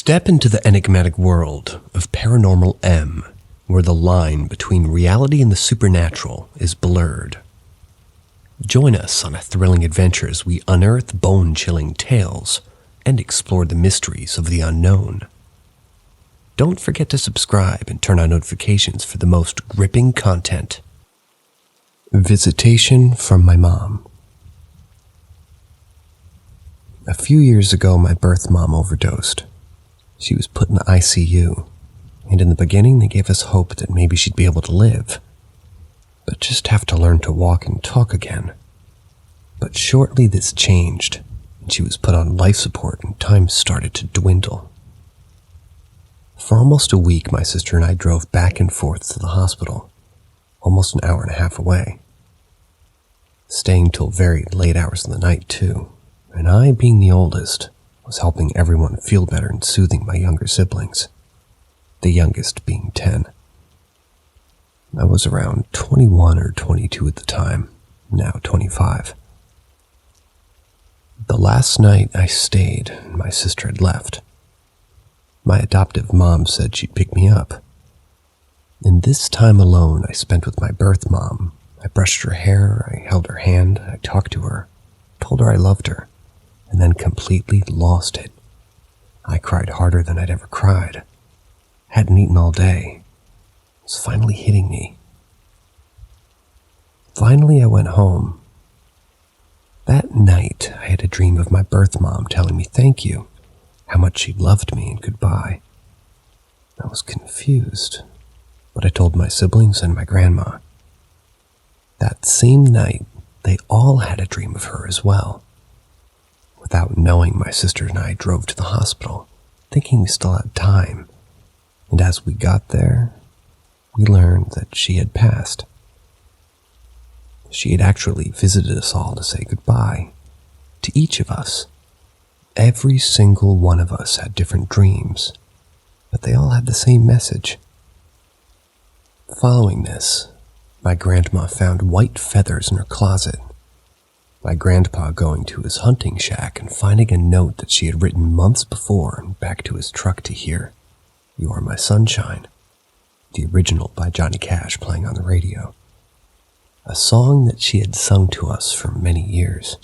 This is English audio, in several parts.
Step into the enigmatic world of Paranormal M, where the line between reality and the supernatural is blurred. Join us on a thrilling adventure as we unearth bone-chilling tales and explore the mysteries of the unknown. Don't forget to subscribe and turn on notifications for the most gripping content. Visitation from my mom. A few years ago, my birth mom overdosed. She was put in the ICU, and in the beginning they gave us hope that maybe she'd be able to live, but just have to learn to walk and talk again. But shortly this changed, and she was put on life support and time started to dwindle. For almost a week, my sister and I drove back and forth to the hospital, almost an hour and a half away, staying till very late hours of the night too, and I, being the oldest, was helping everyone feel better and soothing my younger siblings, the youngest being 10. I was around 21 or 22 at the time, now 25. The last night I stayed, my sister had left. My adoptive mom said she'd pick me up. And this time alone I spent with my birth mom. I brushed her hair, I held her hand, I talked to her, told her I loved her, and then completely lost it. I cried harder than I'd ever cried. Hadn't eaten all day. It was finally hitting me. Finally, I went home. That night, I had a dream of my birth mom telling me thank you, how much she loved me and goodbye. I was confused, but I told my siblings and my grandma. That same night, they all had a dream of her as well. Without knowing, my sister and I drove to the hospital, thinking we still had time, and as we got there, we learned that she had passed. She had actually visited us all to say goodbye, to each of us. Every single one of us had different dreams, but they all had the same message. Following this, my grandma found white feathers in her closet. My grandpa going to his hunting shack and finding a note that she had written months before and back to his truck to hear, "You Are My Sunshine," the original by Johnny Cash playing on the radio. A song that she had sung to us for many years.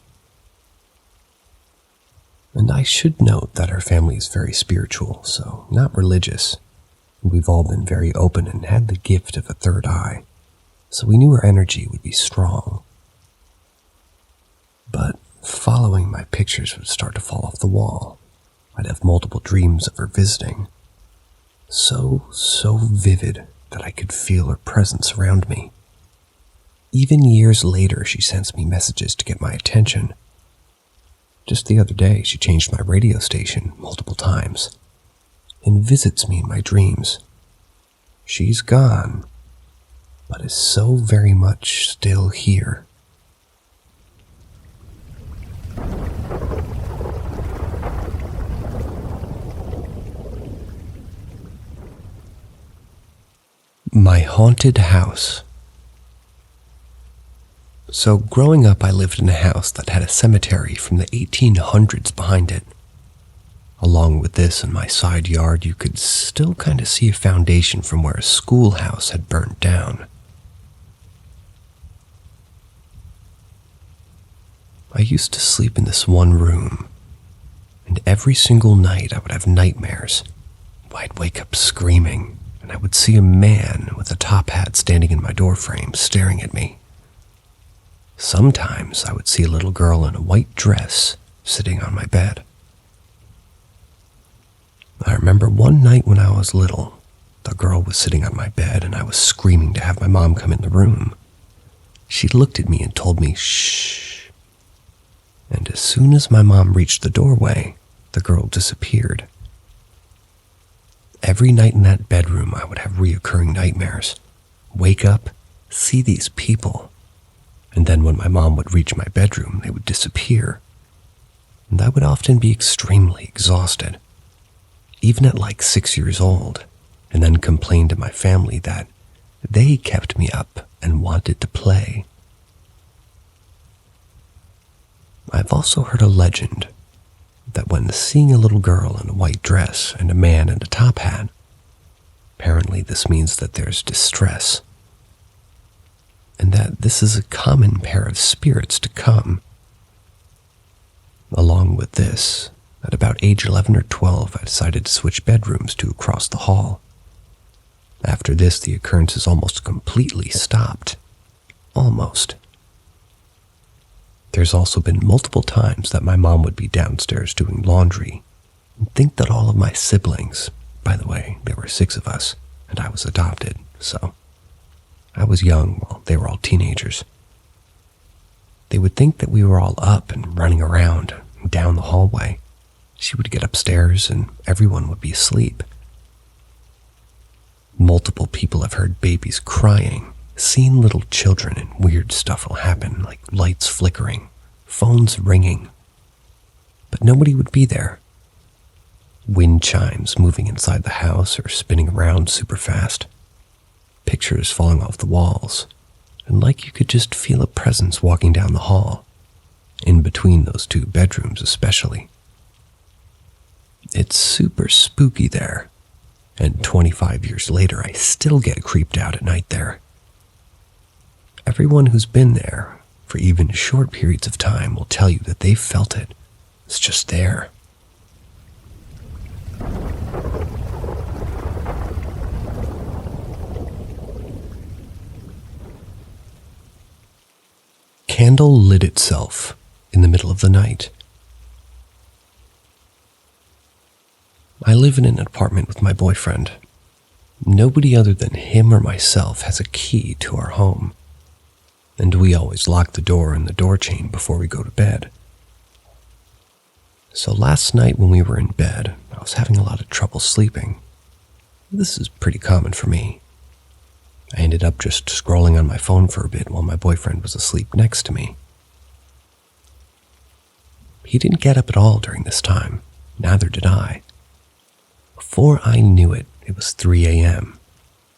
And I should note that our family is very spiritual, so not religious. We've all been very open and had the gift of a third eye, so we knew her energy would be strong. But following, my pictures would start to fall off the wall. I'd have multiple dreams of her visiting. So vivid that I could feel her presence around me. Even years later, she sends me messages to get my attention. Just the other day, she changed my radio station multiple times and visits me in my dreams. She's gone, but is so very much still here. My haunted house. So growing up, I lived in a house that had a cemetery from the 1800s behind it. Along with this, in my side yard, you could still kind of see a foundation from where a schoolhouse had burnt down. I used to sleep in this one room, and every single night I would have nightmares. I'd wake up screaming, and I would see a man with a top hat standing in my doorframe staring at me. Sometimes I would see a little girl in a white dress sitting on my bed. I remember one night when I was little, the girl was sitting on my bed and I was screaming to have my mom come in the room. She looked at me and told me, "Shh." And as soon as my mom reached the doorway, the girl disappeared. Every night in that bedroom, I would have reoccurring nightmares. Wake up, see these people, and then when my mom would reach my bedroom, they would disappear. And I would often be extremely exhausted, even at like 6 years old, and then complain to my family that they kept me up and wanted to play. I've also heard a legend that when seeing a little girl in a white dress and a man in a top hat, apparently this means that there's distress, and that this is a common pair of spirits to come. Along with this, at about age 11 or 12, I decided to switch bedrooms to across the hall. After this, the occurrences almost completely stopped. Almost. There's also been multiple times that my mom would be downstairs doing laundry and think that all of my siblings, by the way, there were 6 of us, and I was adopted, so I was young while they were all teenagers. They would think that we were all up and running around down the hallway. She would get upstairs and everyone would be asleep. Multiple people have heard babies crying, seen little children, and weird stuff will happen, like lights flickering, phones ringing. But nobody would be there. Wind chimes moving inside the house or spinning around super fast. Pictures falling off the walls, and like you could just feel a presence walking down the hall, in between those 2 bedrooms especially. It's super spooky there, and 25 years later I still get creeped out at night there. Everyone who's been there for even short periods of time will tell you that they felt it. It's just there. Candle lit itself in the middle of the night. I live in an apartment with my boyfriend. Nobody other than him or myself has a key to our home, and we always lock the door and the door chain before we go to bed. So last night when we were in bed, I was having a lot of trouble sleeping. This is pretty common for me. I ended up just scrolling on my phone for a bit while my boyfriend was asleep next to me. He didn't get up at all during this time, neither did I. Before I knew it, it was 3 a.m.,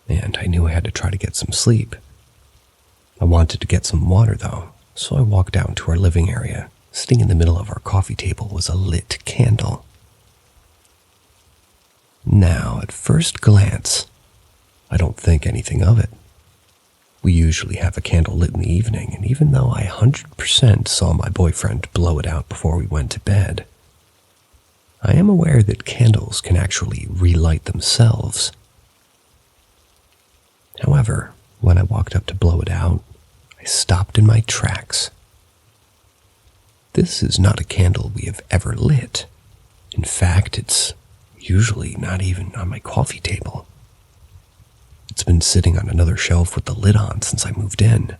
and I knew I had to try to get some sleep. I wanted to get some water though, so I walked out to our living area. Sitting in the middle of our coffee table was a lit candle. Now, at first glance, I don't think anything of it. We usually have a candle lit in the evening, and even though I 100% saw my boyfriend blow it out before we went to bed, I am aware that candles can actually relight themselves. However, when I walked up to blow it out, I stopped in my tracks. This is not a candle we have ever lit. In fact, it's usually not even on my coffee table. It's been sitting on another shelf with the lid on since I moved in.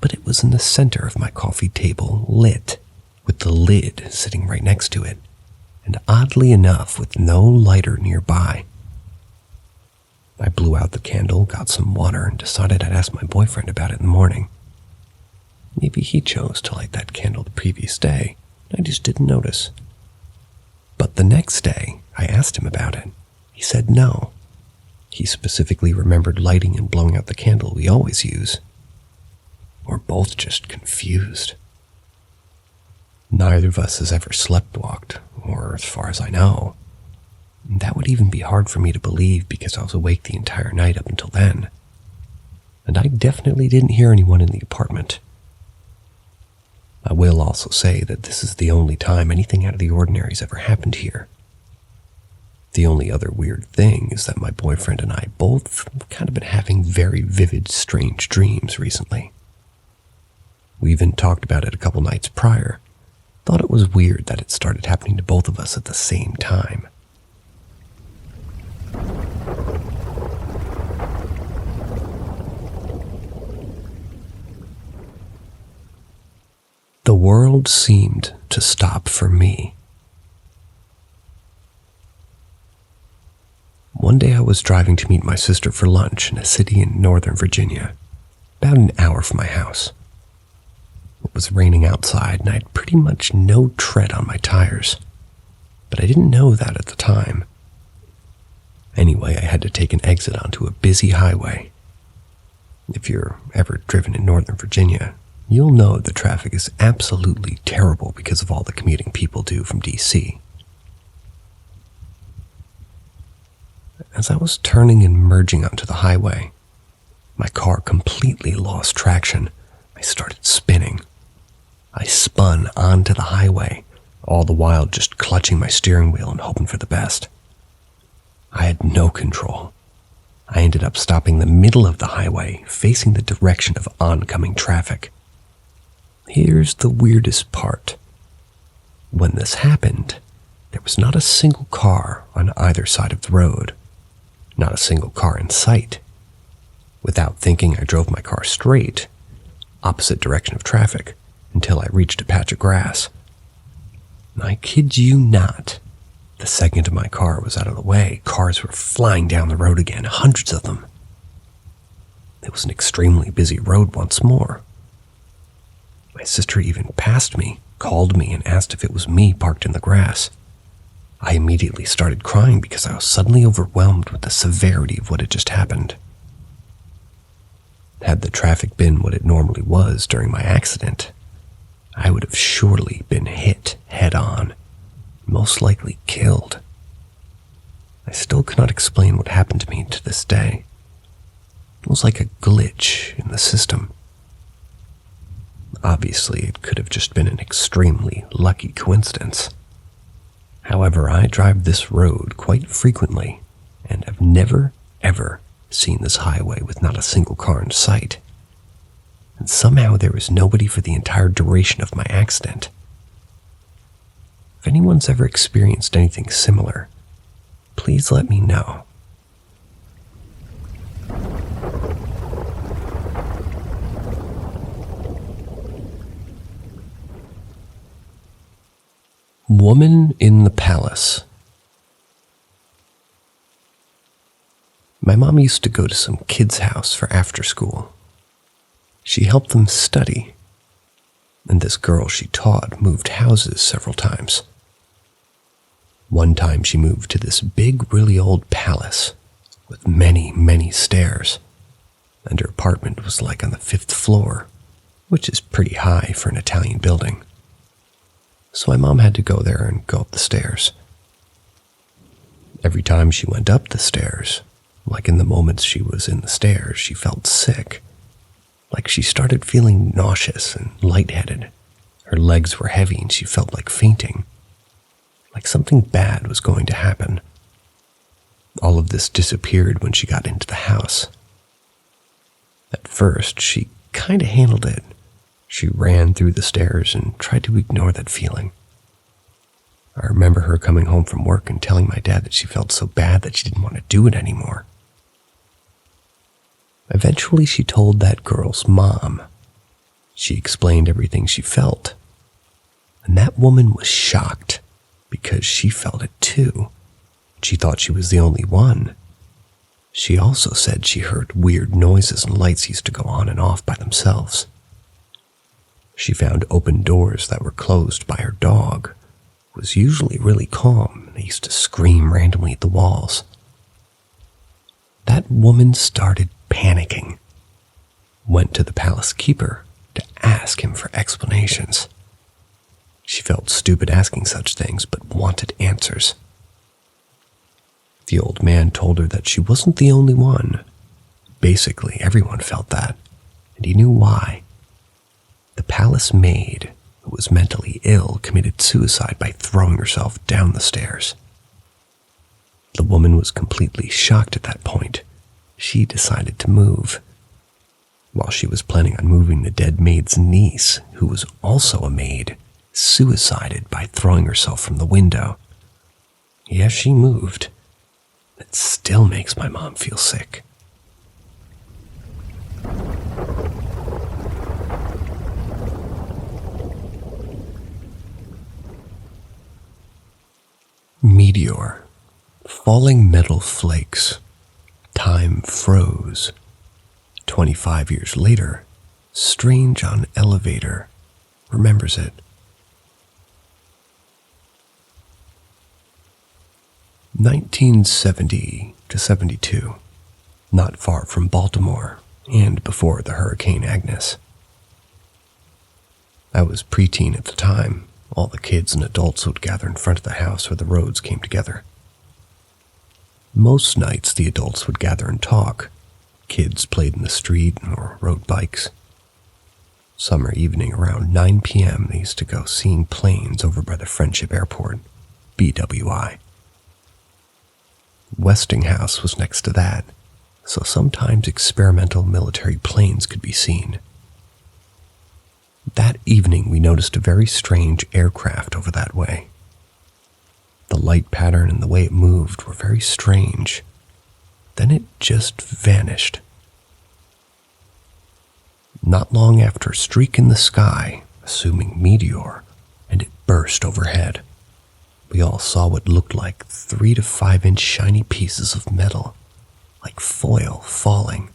But it was in the center of my coffee table, lit, with the lid sitting right next to it, and oddly enough, with no lighter nearby. I blew out the candle, got some water, and decided I'd ask my boyfriend about it in the morning. Maybe he chose to light that candle the previous day. I just didn't notice. But the next day, I asked him about it. He said no. He specifically remembered lighting and blowing out the candle we always use. We're both just confused. Neither of us has ever sleptwalked, or as far as I know. That would even be hard for me to believe because I was awake the entire night up until then. And I definitely didn't hear anyone in the apartment. I will also say that this is the only time anything out of the ordinary has ever happened here. The only other weird thing is that my boyfriend and I both kind of been having very vivid, strange dreams recently. We even talked about it a couple nights prior. Thought it was weird that it started happening to both of us at the same time. The world seemed to stop for me. One day I was driving to meet my sister for lunch in a city in Northern Virginia, about an hour from my house. It was raining outside and I had pretty much no tread on my tires, but I didn't know that at the time. Anyway, I had to take an exit onto a busy highway. If you're ever driven in Northern Virginia, you'll know the traffic is absolutely terrible because of all the commuting people do from DC. As I was turning and merging onto the highway, my car completely lost traction. I started spinning. I spun onto the highway, all the while just clutching my steering wheel and hoping for the best. I had no control. I ended up stopping in the middle of the highway, facing the direction of oncoming traffic. Here's the weirdest part. When this happened, there was not a single car on either side of the road. Not a single car in sight. Without thinking, I drove my car straight, opposite direction of traffic, until I reached a patch of grass. I kid you not, the second my car was out of the way, cars were flying down the road again, hundreds of them. It was an extremely busy road once more. My sister even passed me, called me, and asked if it was me parked in the grass. I immediately started crying because I was suddenly overwhelmed with the severity of what had just happened. Had the traffic been what it normally was during my accident, I would have surely been hit head-on, most likely killed. I still cannot explain what happened to me to this day. It was like a glitch in the system. Obviously, it could have just been an extremely lucky coincidence. However, I drive this road quite frequently and have never, ever seen this highway with not a single car in sight. And somehow there was nobody for the entire duration of my accident. If anyone's ever experienced anything similar, please let me know. Woman in the Palace. My mom used to go to some kids' house for after school. She helped them study, and this girl she taught moved houses several times. One time she moved to this big, really old palace with many, many stairs, and her apartment was like on the 5th floor, which is pretty high for an Italian building. So my mom had to go there and go up the stairs. Every time she went up the stairs, like in the moments she was in the stairs, she felt sick. Like she started feeling nauseous and lightheaded. Her legs were heavy and she felt like fainting. Like something bad was going to happen. All of this disappeared when she got into the house. At first, she kinda handled it. She ran through the stairs and tried to ignore that feeling. I remember her coming home from work and telling my dad that she felt so bad that she didn't want to do it anymore. Eventually, she told that girl's mom. She explained everything she felt. And that woman was shocked because she felt it too. She thought she was the only one. She also said she heard weird noises and lights used to go on and off by themselves. She found open doors that were closed by her dog, who was usually really calm and they used to scream randomly at the walls. That woman started panicking, went to the palace keeper to ask him for explanations. She felt stupid asking such things, but wanted answers. The old man told her that she wasn't the only one. Basically, everyone felt that, and he knew why. The palace maid, who was mentally ill, committed suicide by throwing herself down the stairs. The woman was completely shocked at that point. She decided to move. While she was planning on moving, the dead maid's niece, who was also a maid, suicided by throwing herself from the window. Yes, she moved. It still makes my mom feel sick. Meteor. Falling metal flakes. Time froze. 25 years later, strange on elevator. Remembers it. 1970 to 72. Not far from Baltimore, and before the Hurricane Agnes. I was preteen at the time. All the kids and adults would gather in front of the house where the roads came together. Most nights the adults would gather and talk. Kids played in the street or rode bikes. Summer evening around 9 p.m. they used to go seeing planes over by the Friendship Airport, BWI. Westinghouse was next to that, so sometimes experimental military planes could be seen. That evening we noticed a very strange aircraft over that way. The light pattern and the way it moved were very strange. Then it just vanished. Not long after, a streak in the sky, assuming meteor, and it burst overhead. We all saw what looked like 3 to 5 inch shiny pieces of metal, like foil falling.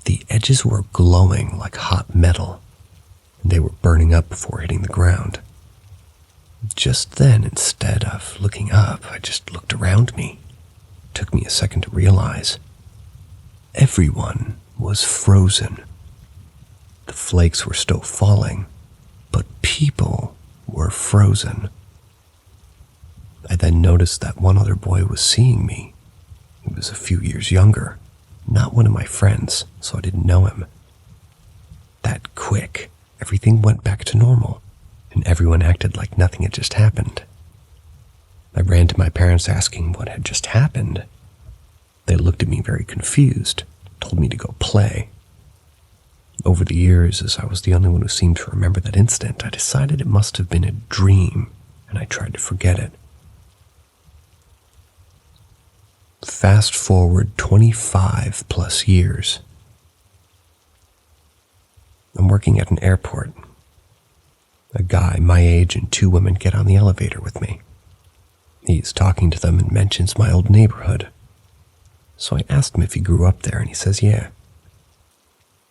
The edges were glowing like hot metal, and they were burning up before hitting the ground. Just then, instead of looking up, I just looked around me. It took me a second to realize. Everyone was frozen. The flakes were still falling, but people were frozen. I then noticed that one other boy was seeing me. He was a few years younger, not one of my friends, so I didn't know him. That quick, everything went back to normal, and everyone acted like nothing had just happened. I ran to my parents asking what had just happened. They looked at me very confused, told me to go play. Over the years, as I was the only one who seemed to remember that incident, I decided it must have been a dream, and I tried to forget it. Fast forward 25 plus years. I'm working at an airport. A guy my age and 2 women get on the elevator with me. He's talking to them and mentions my old neighborhood. So I asked him if he grew up there, and he says, yeah.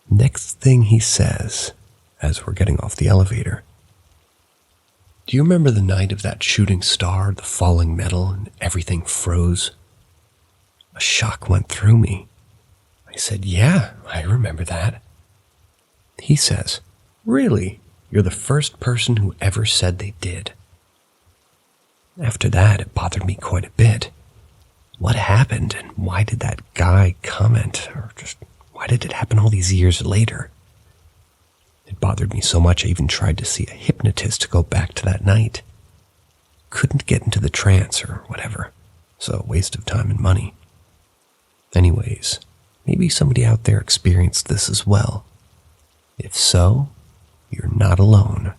Next thing he says, as we're getting off the elevator, do you remember the night of that shooting star, the falling metal, and everything froze? A shock went through me. I said, yeah, I remember that. He says, really? You're the first person who ever said they did. After that, it bothered me quite a bit. What happened, and why did that guy comment, or just why did it happen all these years later? It bothered me so much I even tried to see a hypnotist to go back to that night. Couldn't get into the trance or whatever, so a waste of time and money. Anyways, maybe somebody out there experienced this as well. If so, you're not alone.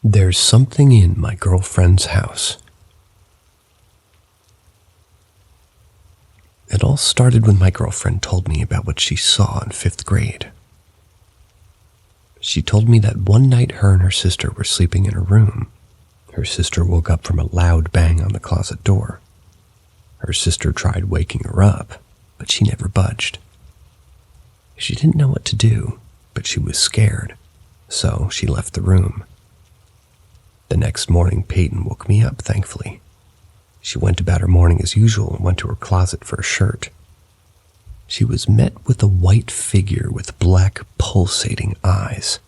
There's something in my girlfriend's house. It all started when my girlfriend told me about what she saw in 5th grade. She told me that one night her and her sister were sleeping in her room. Her sister woke up from a loud bang on the closet door. Her sister tried waking her up, but she never budged. She didn't know what to do, but she was scared, so she left the room. The next morning, Peyton woke me up, thankfully. She went about her morning as usual and went to her closet for a shirt. She was met with a white figure with black, pulsating eyes.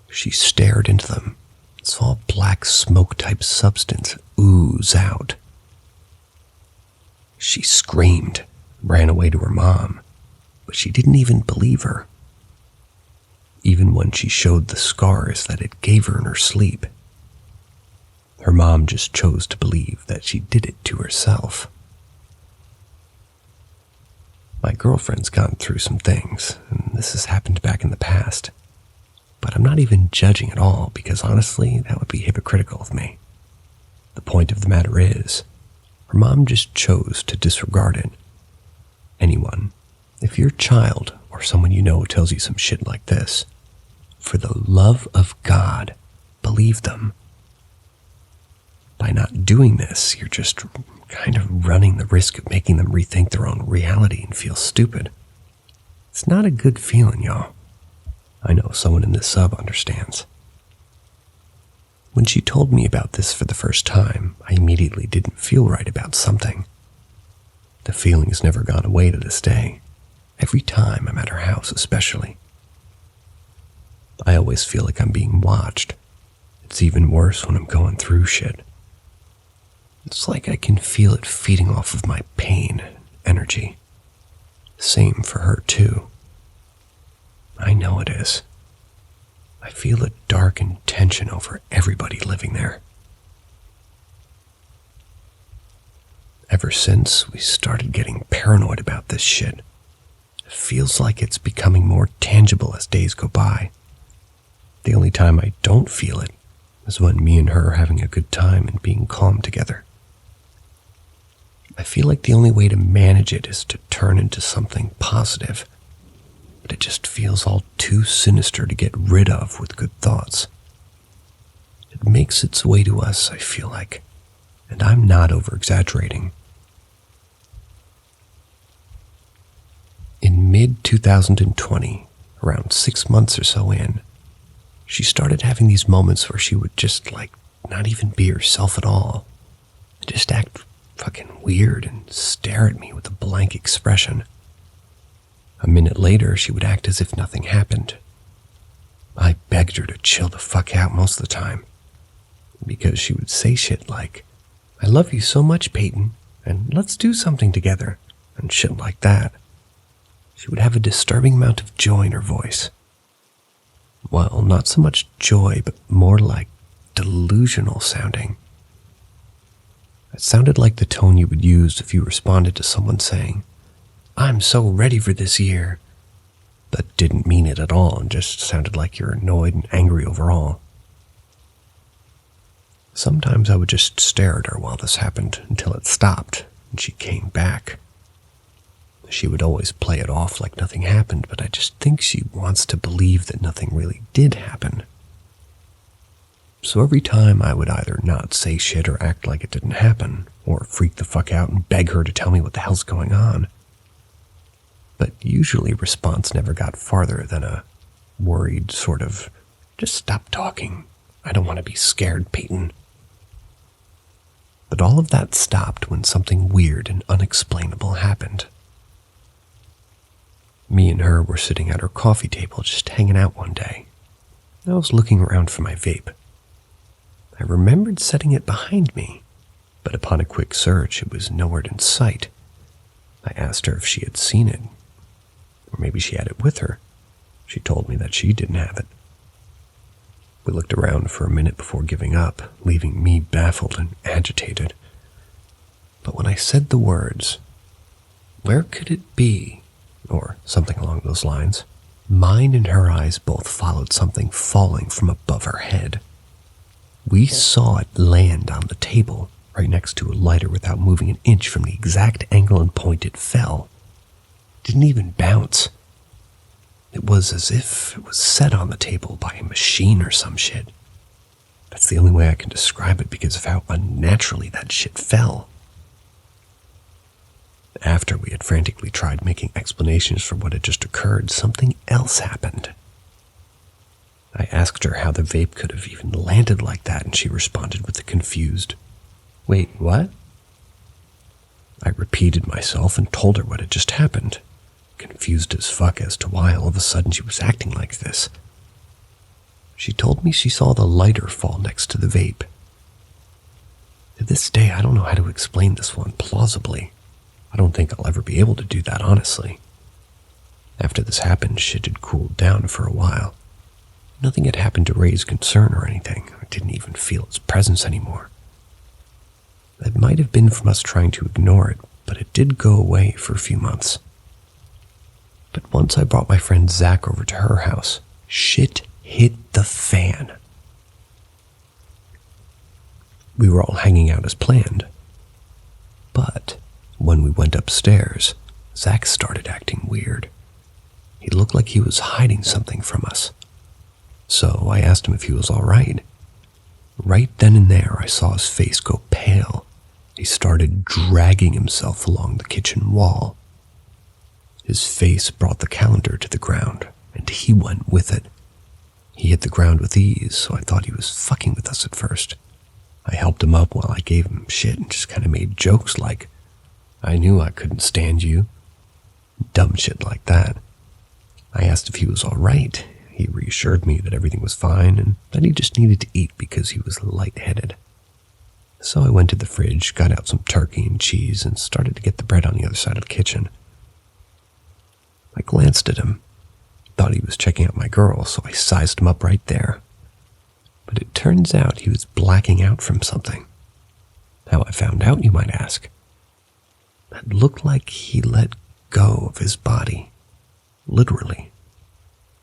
She stared into them and saw a black smoke-type substance ooze out. She screamed, ran away to her mom, but she didn't even believe her. Even when she showed the scars that it gave her in her sleep. Her mom just chose to believe that she did it to herself. My girlfriend's gone through some things, and this has happened back in the past. But I'm not even judging at all, because honestly, that would be hypocritical of me. The point of the matter is, her mom just chose to disregard it. Anyone, if your child or someone you know tells you some shit like this, for the love of God, believe them. By not doing this, you're just kind of running the risk of making them rethink their own reality and feel stupid. It's not a good feeling, y'all. I know someone in this sub understands. When she told me about this for the first time, I immediately didn't feel right about something. The feeling has never gone away to this day, every time I'm at her house especially. I always feel like I'm being watched. It's even worse when I'm going through shit. It's like I can feel it feeding off of my pain and energy. Same for her too. I know it is. I feel a dark tension over everybody living there. Ever since we started getting paranoid about this shit, it feels like it's becoming more tangible as days go by. The only time I don't feel it is when me and her are having a good time and being calm together. I feel like the only way to manage it is to turn into something positive, but it just feels all too sinister to get rid of with good thoughts. It makes its way to us, I feel like, and I'm not over-exaggerating. In mid-2020, around 6 months or so in, she started having these moments where she would just, not even be herself at all. Just act fucking weird and stare at me with a blank expression. A minute later, she would act as if nothing happened. I begged her to chill the fuck out most of the time, because she would say shit like, "I love you so much, Peyton, and let's do something together," and shit like that. She would have a disturbing amount of joy in her voice. Well, not so much joy, but more like delusional sounding. It sounded like the tone you would use if you responded to someone saying, "I'm so ready for this year," but didn't mean it at all and just sounded like you're annoyed and angry overall. Sometimes I would just stare at her while this happened until it stopped and she came back. She would always play it off like nothing happened, but I just think she wants to believe that nothing really did happen. So every time I would either not say shit or act like it didn't happen, or freak the fuck out and beg her to tell me what the hell's going on. But usually response never got farther than a worried sort of, "Just stop talking. I don't want to be scared, Peyton." But all of that stopped when something weird and unexplainable happened. Me and her were sitting at our coffee table just hanging out one day. I was looking around for my vape. I remembered setting it behind me, but upon a quick search, it was nowhere in sight. I asked her if she had seen it, or maybe she had it with her. She told me that she didn't have it. We looked around for a minute before giving up, leaving me baffled and agitated. But when I said the words, "Where could it be?" or something along those lines, mine and her eyes both followed something falling from above her head. We saw it land on the table, right next to a lighter without moving an inch from the exact angle and point it fell. Didn't even bounce. It was as if it was set on the table by a machine or some shit. That's the only way I can describe it because of how unnaturally that shit fell. After we had frantically tried making explanations for what had just occurred, something else happened. I asked her how the vape could have even landed like that, and she responded with a confused, "Wait, what?" I repeated myself and told her what had just happened, confused as fuck as to why all of a sudden she was acting like this. She told me she saw the lighter fall next to the vape. To this day, I don't know how to explain this one plausibly. I don't think I'll ever be able to do that, honestly. After this happened, shit had cooled down for a while. Nothing had happened to raise concern or anything. I didn't even feel its presence anymore. It might have been from us trying to ignore it, but it did go away for a few months. But once I brought my friend Zach over to her house, shit hit the fan. We were all hanging out as planned. But when we went upstairs, Zach started acting weird. He looked like he was hiding something from us. So I asked him if he was all right. Right then and there, I saw his face go pale. He started dragging himself along the kitchen wall. His face brought the calendar to the ground, and he went with it. He hit the ground with ease, so I thought he was fucking with us at first. I helped him up while I gave him shit and just kind of made jokes like, I knew I couldn't stand you. Dumb shit like that. I asked if he was all right. He reassured me that everything was fine and that he just needed to eat because he was lightheaded. So I went to the fridge, got out some turkey and cheese, and started to get the bread on the other side of the kitchen. I glanced at him, thought he was checking out my girl, so I sized him up right there. But it turns out he was blacking out from something. How I found out, you might ask. It looked like he let go of his body. Literally.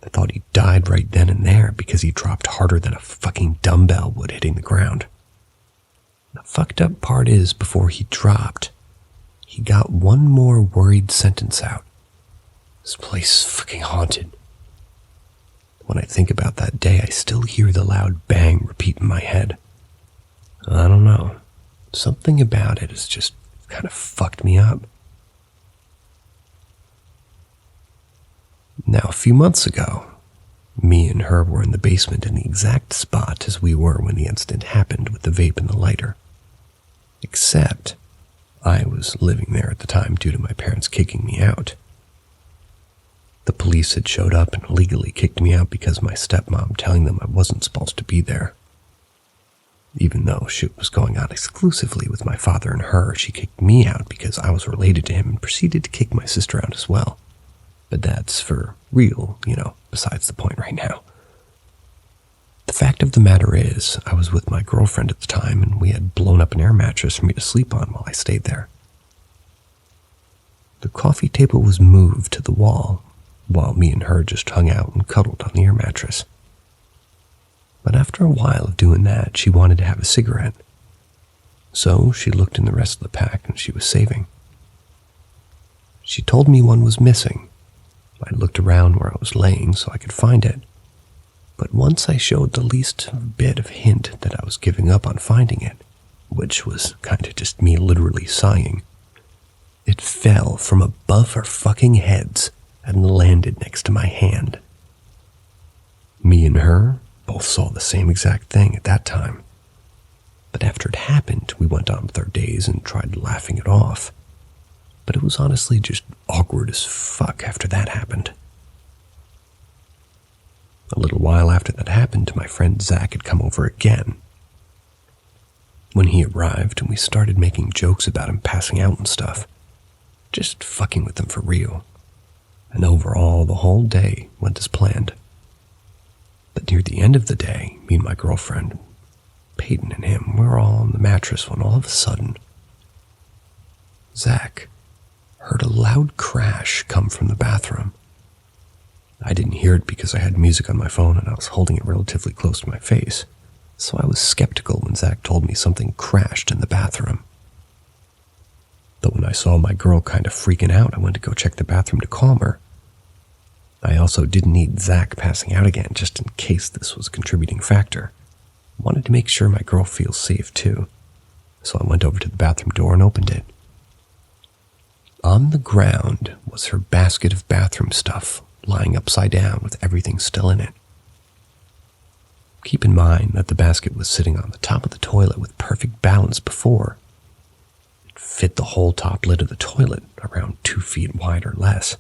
I thought he died right then and there because he dropped harder than a fucking dumbbell would hitting the ground. The fucked up part is, before he dropped, he got one more worried sentence out. This place is fucking haunted. When I think about that day, I still hear the loud bang repeat in my head. I don't know. Something about it has just kind of fucked me up. Now, a few months ago, me and her were in the basement in the exact spot as we were when the incident happened with the vape and the lighter. Except, I was living there at the time due to my parents kicking me out. The police had showed up and illegally kicked me out because of my stepmom telling them I wasn't supposed to be there. Even though shit was going on exclusively with my father and her, she kicked me out because I was related to him and proceeded to kick my sister out as well. But that's for real, besides the point right now. The fact of the matter is, I was with my girlfriend at the time and we had blown up an air mattress for me to sleep on while I stayed there. The coffee table was moved to the wall, while me and her just hung out and cuddled on the air mattress. But after a while of doing that, she wanted to have a cigarette. So she looked in the rest of the pack and she was saving. She told me one was missing. I looked around where I was laying so I could find it. But once I showed the least bit of hint that I was giving up on finding it, which was kind of just me literally sighing, it fell from above our fucking heads and landed next to my hand. Me and her both saw the same exact thing at that time. But after it happened, we went on with our days and tried laughing it off. But it was honestly just awkward as fuck after that happened. A little while after that happened, my friend Zach had come over again. When he arrived, we started making jokes about him passing out and stuff. Just fucking with him for real. And overall, the whole day went as planned. But near the end of the day, me and my girlfriend, Peyton and him, we were all on the mattress when all of a sudden, Zach heard a loud crash come from the bathroom. I didn't hear it because I had music on my phone and I was holding it relatively close to my face, so I was skeptical when Zach told me something crashed in the bathroom. But when I saw my girl kind of freaking out, I went to go check the bathroom to calm her. I also didn't need Zach passing out again just in case this was a contributing factor. I wanted to make sure my girl feels safe too, so I went over to the bathroom door and opened it. On the ground was her basket of bathroom stuff, lying upside down with everything still in it. Keep in mind that the basket was sitting on the top of the toilet with perfect balance before. It fit the whole top lid of the toilet, around 2 feet wide or less.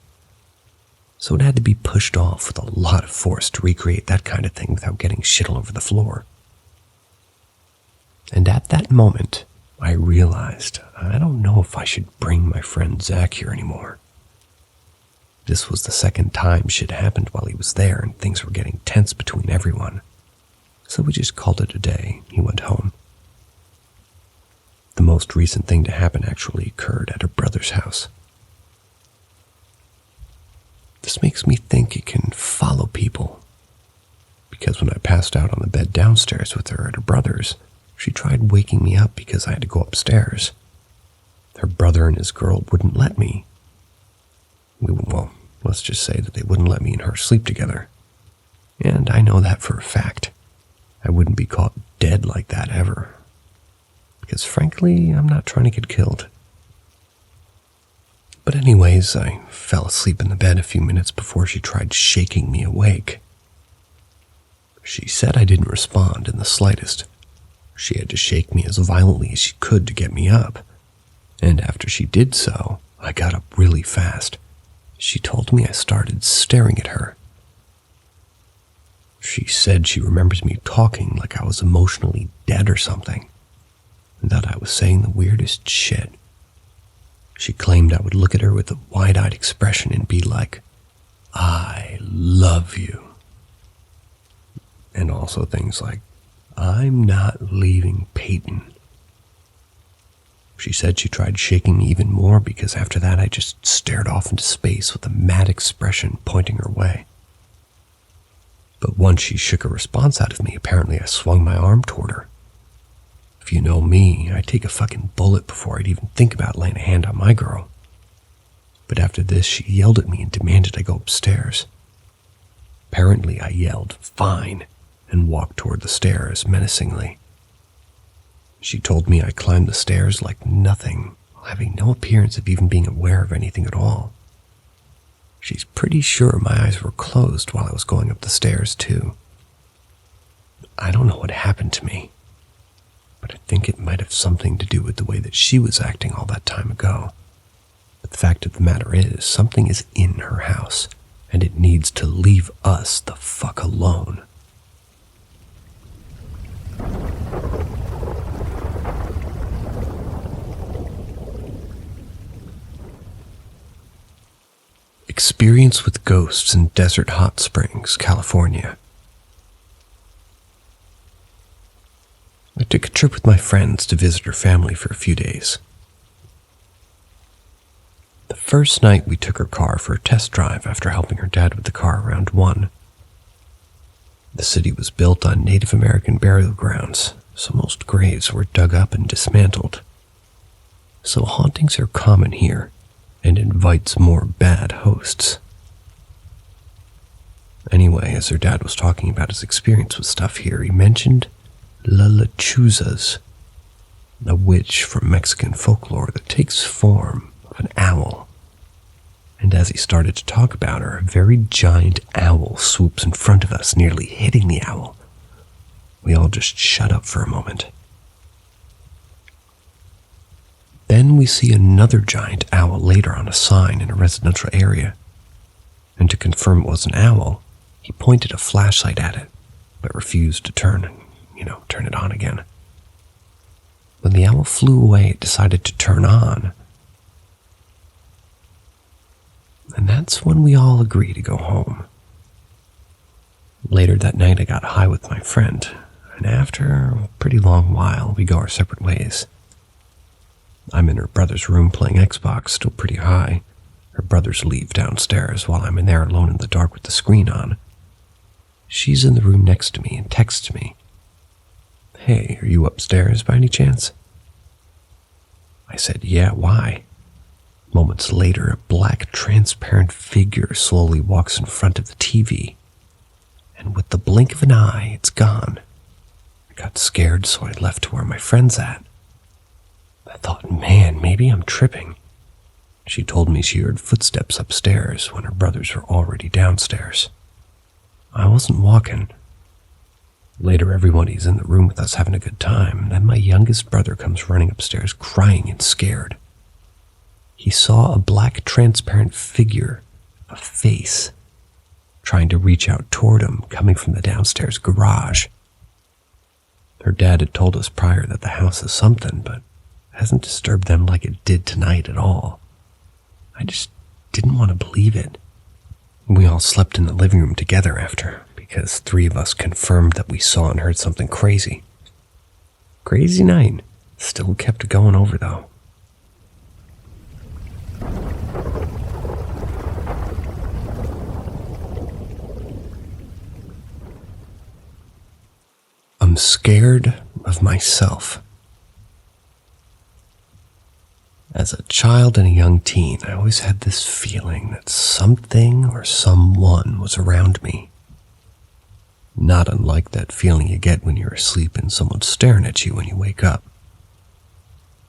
So it had to be pushed off with a lot of force to recreate that kind of thing without getting shit all over the floor. And at that moment, I realized I don't know if I should bring my friend Zach here anymore. This was the second time shit happened while he was there and things were getting tense between everyone. So we just called it a day. He went home. The most recent thing to happen actually occurred at her brother's house. This makes me think it can follow people. Because when I passed out on the bed downstairs with her at her brother's, she tried waking me up because I had to go upstairs. Her brother and his girl wouldn't let me. Well, let's just say that they wouldn't let me and her sleep together. And I know that for a fact. I wouldn't be caught dead like that ever. Because frankly, I'm not trying to get killed. But anyways, I fell asleep in the bed a few minutes before she tried shaking me awake. She said I didn't respond in the slightest. She had to shake me as violently as she could to get me up, and after she did so, I got up really fast. She told me I started staring at her. She said she remembers me talking like I was emotionally dead or something, and that I was saying the weirdest shit. She claimed I would look at her with a wide-eyed expression and be like, "I love you." And also things like, "I'm not leaving Peyton." She said she tried shaking me even more because after that I just stared off into space with a mad expression pointing her way. But once she shook a response out of me, apparently I swung my arm toward her. If you know me, I'd take a fucking bullet before I'd even think about laying a hand on my girl. But after this, she yelled at me and demanded I go upstairs. Apparently I yelled, "Fine," and walked toward the stairs menacingly. She told me I climbed the stairs like nothing, having no appearance of even being aware of anything at all. She's pretty sure my eyes were closed while I was going up the stairs, too. I don't know what happened to me, but I think it might have something to do with the way that she was acting all that time ago. But the fact of the matter is, something is in her house, and it needs to leave us the fuck alone. Experience with ghosts in Desert Hot Springs, California. I took a trip with my friends to visit her family for a few days. The first night we took her car for a test drive after helping her dad with the car around 1. The city was built on Native American burial grounds, so most graves were dug up and dismantled. So hauntings are common here, and invites more bad hosts. Anyway, as her dad was talking about his experience with stuff here, he mentioned La Lechuzas, a witch from Mexican folklore that takes form of an owl. And as he started to talk about her, a very giant owl swoops in front of us, nearly hitting the owl. We all just shut up for a moment. Then we see another giant owl later on a sign in a residential area. And to confirm it was an owl, he pointed a flashlight at it, but refused to turn it on again. When the owl flew away, it decided to turn on. And that's when we all agreed to go home. Later that night, I got high with my friend, and after a pretty long while, we go our separate ways. I'm in her brother's room playing Xbox, still pretty high. Her brothers leave downstairs while I'm in there alone in the dark with the screen on. She's in the room next to me and texts me, "Hey, are you upstairs by any chance?" I said, "Yeah, why?" Moments later, a black transparent figure slowly walks in front of the TV, and with the blink of an eye, it's gone. I got scared, so I left to where my friend's at. I thought, man, maybe I'm tripping. She told me she heard footsteps upstairs when her brothers were already downstairs. I wasn't walking. Later, everybody's in the room with us having a good time. Then my youngest brother comes running upstairs crying and scared. He saw a black transparent figure, a face, trying to reach out toward him, coming from the downstairs garage. Her dad had told us prior that the house is something, but hasn't disturbed them like it did tonight at all. I just didn't want to believe it. We all slept in the living room together after, because 3 of us confirmed that we saw and heard something crazy. Crazy night. Still kept going over, though. I'm scared of myself. As a child and a young teen, I always had this feeling that something or someone was around me. Not unlike that feeling you get when you're asleep and someone's staring at you when you wake up.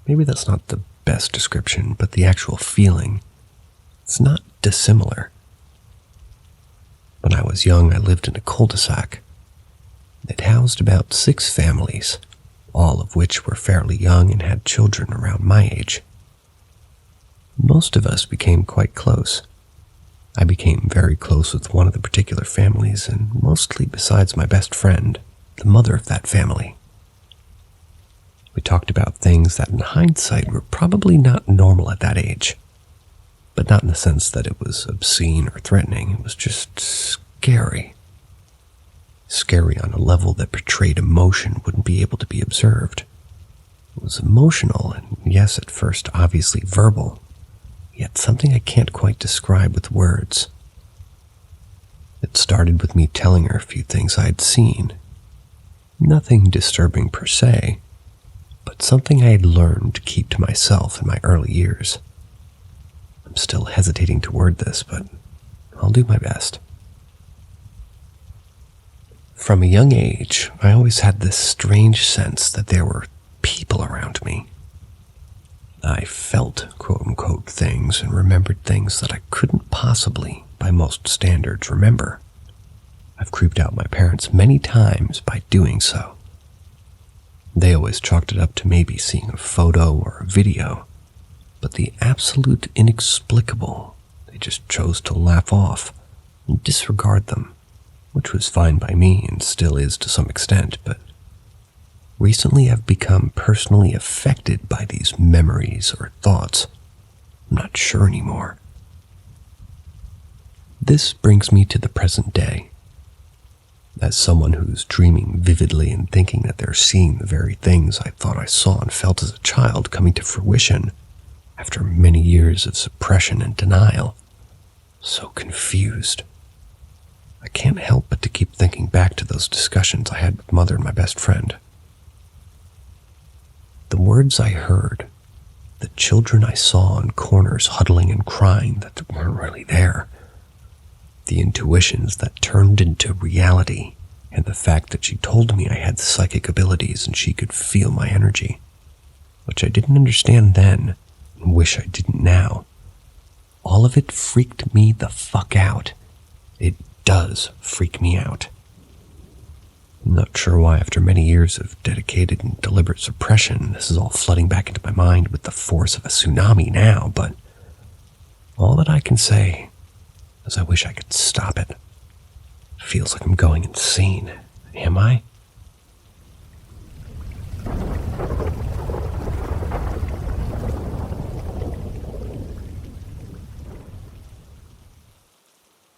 Maybe that's not the best description, but the actual feeling, it's not dissimilar. When I was young, I lived in a cul-de-sac. It housed about 6 families, all of which were fairly young and had children around my age. Most of us became quite close. I became very close with one of the particular families, and mostly besides my best friend, the mother of that family. We talked about things that in hindsight were probably not normal at that age, but not in the sense that it was obscene or threatening. It was just scary. Scary on a level that portrayed emotion wouldn't be able to be observed. It was emotional and, yes, at first obviously verbal, yet something I can't quite describe with words. It started with me telling her a few things I had seen. Nothing disturbing per se, but something I had learned to keep to myself in my early years. I'm still hesitating to word this, but I'll do my best. From a young age, I always had this strange sense that there were people around me. I felt quote-unquote things and remembered things that I couldn't possibly, by most standards, remember. I've creeped out my parents many times by doing so. They always chalked it up to maybe seeing a photo or a video, but the absolute inexplicable, they just chose to laugh off and disregard them, which was fine by me and still is to some extent, but recently I've become personally affected by these memories or thoughts. I'm not sure anymore. This brings me to the present day. As someone who's dreaming vividly and thinking that they're seeing the very things I thought I saw and felt as a child coming to fruition after many years of suppression and denial. So confused. I can't help but to keep thinking back to those discussions I had with Mother and my best friend. The words I heard, the children I saw in corners huddling and crying that weren't really there, the intuitions that turned into reality, and the fact that she told me I had psychic abilities and she could feel my energy, which I didn't understand then and wish I didn't now. All of it freaked me the fuck out. It does freak me out. I'm not sure why after many years of dedicated and deliberate suppression, this is all flooding back into my mind with the force of a tsunami now, but all that I can say is I wish I could stop it. It feels like I'm going insane. Am I?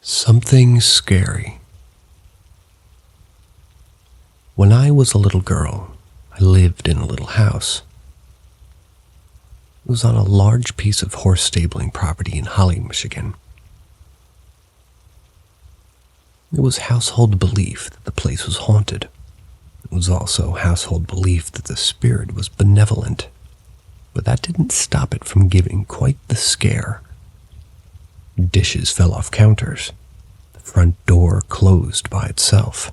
Something scary. When I was a little girl, I lived in a little house. It was on a large piece of horse stabling property in Holly, Michigan. It was household belief that the place was haunted. It was also household belief that the spirit was benevolent, but that didn't stop it from giving quite the scare. Dishes fell off counters, the front door closed by itself,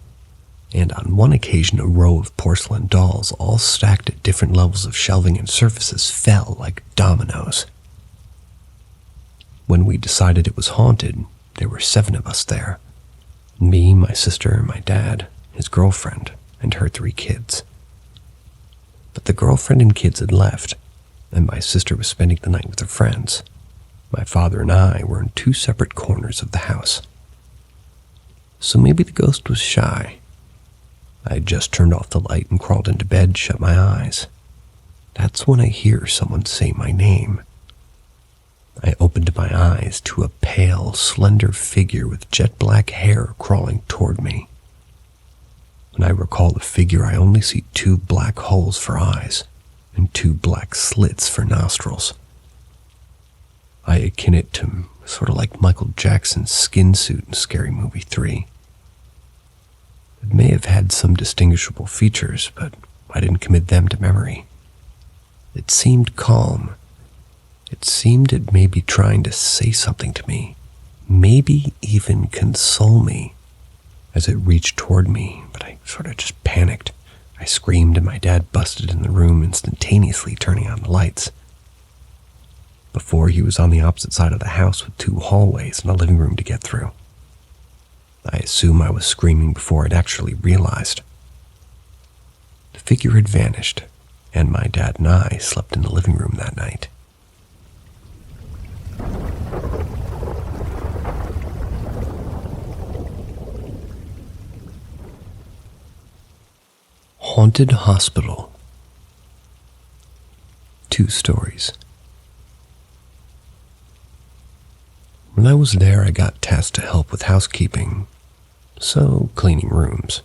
and on one occasion a row of porcelain dolls all stacked at different levels of shelving and surfaces fell like dominoes. When we decided it was haunted, there were 7 of us there. Me, my sister, my dad, his girlfriend, and her 3 kids. But the girlfriend and kids had left, and my sister was spending the night with her friends. My father and I were in 2 separate corners of the house. So maybe the ghost was shy. I had just turned off the light and crawled into bed to shut my eyes. That's when I hear someone say my name. I opened my eyes to a pale, slender figure with jet black hair crawling toward me. When I recall the figure, I only see 2 black holes for eyes and 2 black slits for nostrils. I akin it to sort of like Michael Jackson's skin suit in Scary Movie 3. It may have had some distinguishable features, but I didn't commit them to memory. It seemed calm. It seemed it may be trying to say something to me, maybe even console me, as it reached toward me, but I sort of just panicked. I screamed and my dad busted in the room, instantaneously turning on the lights. Before he was on the opposite side of the house with 2 hallways and a living room to get through. I assume I was screaming before I'd actually realized. figure had vanished, and my dad and I slept in the living room that night. Haunted Hospital. 2 stories. When I was there, I got tasked to help with housekeeping, so cleaning rooms.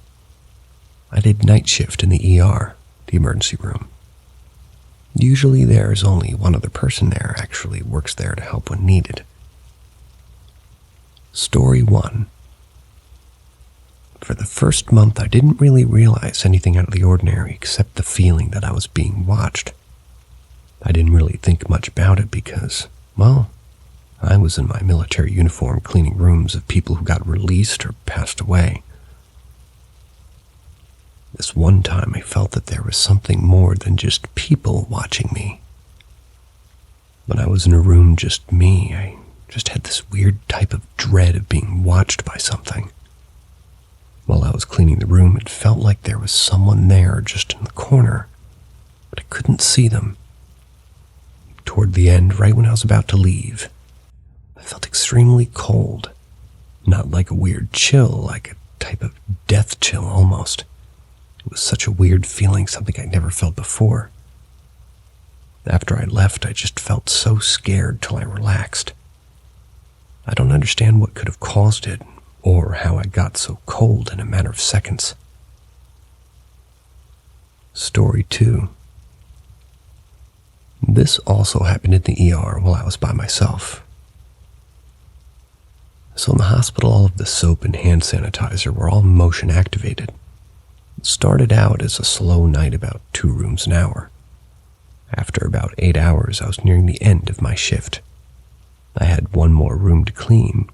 I did night shift in the ER, the emergency room. Usually there's only one other person there actually works there to help when needed. Story 1. For the first month, I didn't really realize anything out of the ordinary except the feeling that I was being watched. I didn't really think much about it because, well, I was in my military uniform cleaning rooms of people who got released or passed away. This one time I felt that there was something more than just people watching me. When I was in a room just me, I just had this weird type of dread of being watched by something. While I was cleaning the room, it felt like there was someone there just in the corner, but I couldn't see them. Toward the end, right when I was about to leave, I felt extremely cold. Not like a weird chill, like a type of death chill almost. It was such a weird feeling, something I'd never felt before. After I left, I just felt so scared till I relaxed. I don't understand what could have caused it, or how I got so cold in a matter of seconds. Story 2. This also happened in the ER while I was by myself. So in the hospital, all of the soap and hand sanitizer were all motion activated. It started out as a slow night, about 2 rooms an hour. After about 8 hours, I was nearing the end of my shift. I had 1 more room to clean.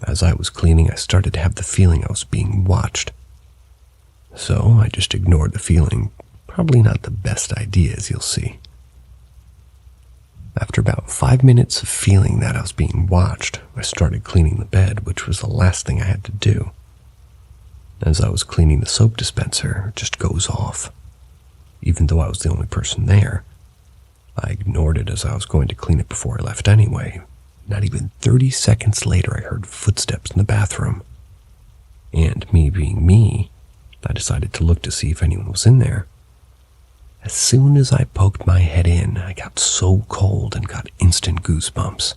As I was cleaning, I started to have the feeling I was being watched. So I just ignored the feeling. Probably not the best idea, as you'll see. After about 5 minutes of feeling that I was being watched, I started cleaning the bed, which was the last thing I had to do. As I was cleaning the soap dispenser, it just goes off. Even though I was the only person there, I ignored it as I was going to clean it before I left anyway. Not even 30 seconds later, I heard footsteps in the bathroom. And me being me, I decided to look to see if anyone was in there. As soon as I poked my head in, I got so cold and got instant goosebumps.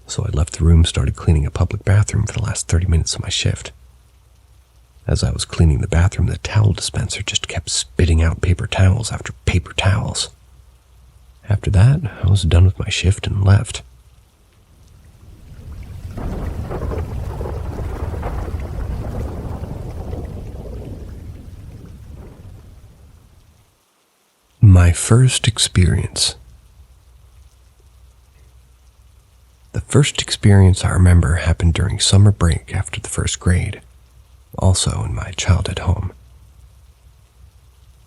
So I left the room, started cleaning a public bathroom for the last 30 minutes of my shift. As I was cleaning the bathroom, the towel dispenser just kept spitting out paper towels after paper towels. After that, I was done with my shift and left. My first experience. The first experience I remember happened during summer break after the 1st grade, also in my childhood home.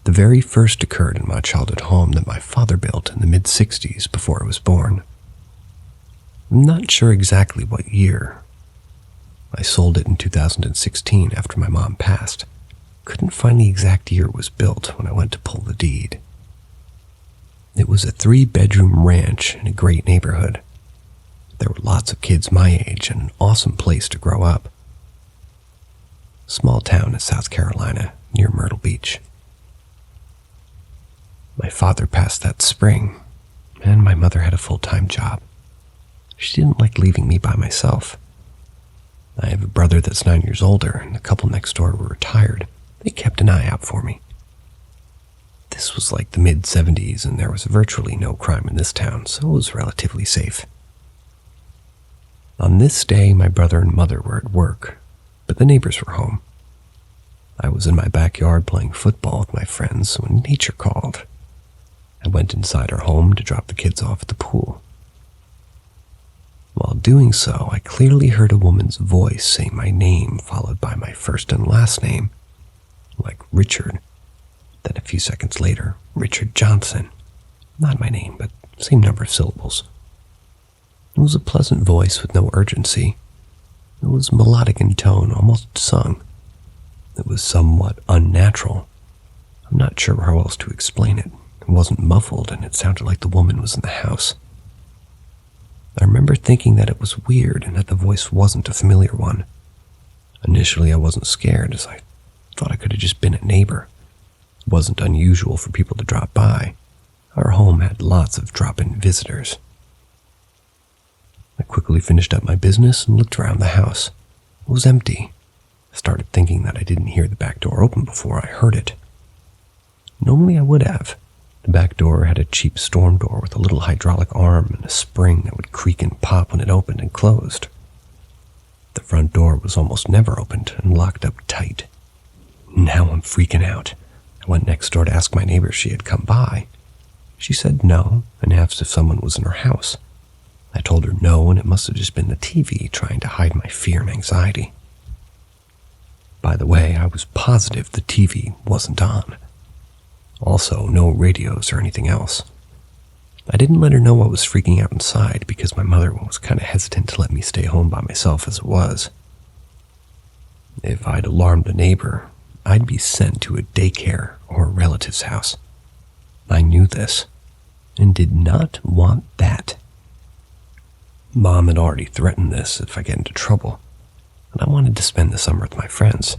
The very first occurred in my childhood home that my father built in the mid-60s before I was born. I'm not sure exactly what year. I sold it in 2016 after my mom passed. Couldn't find the exact year it was built when I went to pull the deed. It was a 3-bedroom ranch in a great neighborhood. There were lots of kids my age and an awesome place to grow up. Small town in South Carolina, near Myrtle Beach. My father passed that spring, and my mother had a full-time job. She didn't like leaving me by myself. I have a brother that's 9 years older, and the couple next door were retired. They kept an eye out for me. This was like the mid-70s, and there was virtually no crime in this town, so it was relatively safe. On this day, my brother and mother were at work, but the neighbors were home. I was in my backyard playing football with my friends when nature called. I went inside our home to drop the kids off at the pool. While doing so, I clearly heard a woman's voice saying my name followed by my first and last name, like Richard. Then a few seconds later, Richard Johnson. Not my name, but same number of syllables. It was a pleasant voice with no urgency. It was melodic in tone, almost sung. It was somewhat unnatural, I'm not sure how else to explain it. It wasn't muffled, and it sounded like the woman was in the house. I remember thinking that it was weird and that the voice wasn't a familiar one. Initially, I wasn't scared, as I thought I could have just been a neighbor. It wasn't unusual for people to drop by. Our home had lots of drop-in visitors. I quickly finished up my business and looked around the house. It was empty. I started thinking that I didn't hear the back door open before I heard it. Normally I would have. The back door had a cheap storm door with a little hydraulic arm and a spring that would creak and pop when it opened and closed. The front door was almost never opened and locked up tight. Now I'm freaking out. I went next door to ask my neighbor if she had come by. She said no and asked if someone was in her house. I told her no, and it must have just been the TV trying to hide my fear and anxiety. By the way, I was positive the TV wasn't on. Also, no radios or anything else. I didn't let her know I was freaking out inside because my mother was kind of hesitant to let me stay home by myself as it was. If I'd alarmed a neighbor, I'd be sent to a daycare or a relative's house. I knew this and did not want that. Mom had already threatened this if I get into trouble, and I wanted to spend the summer with my friends.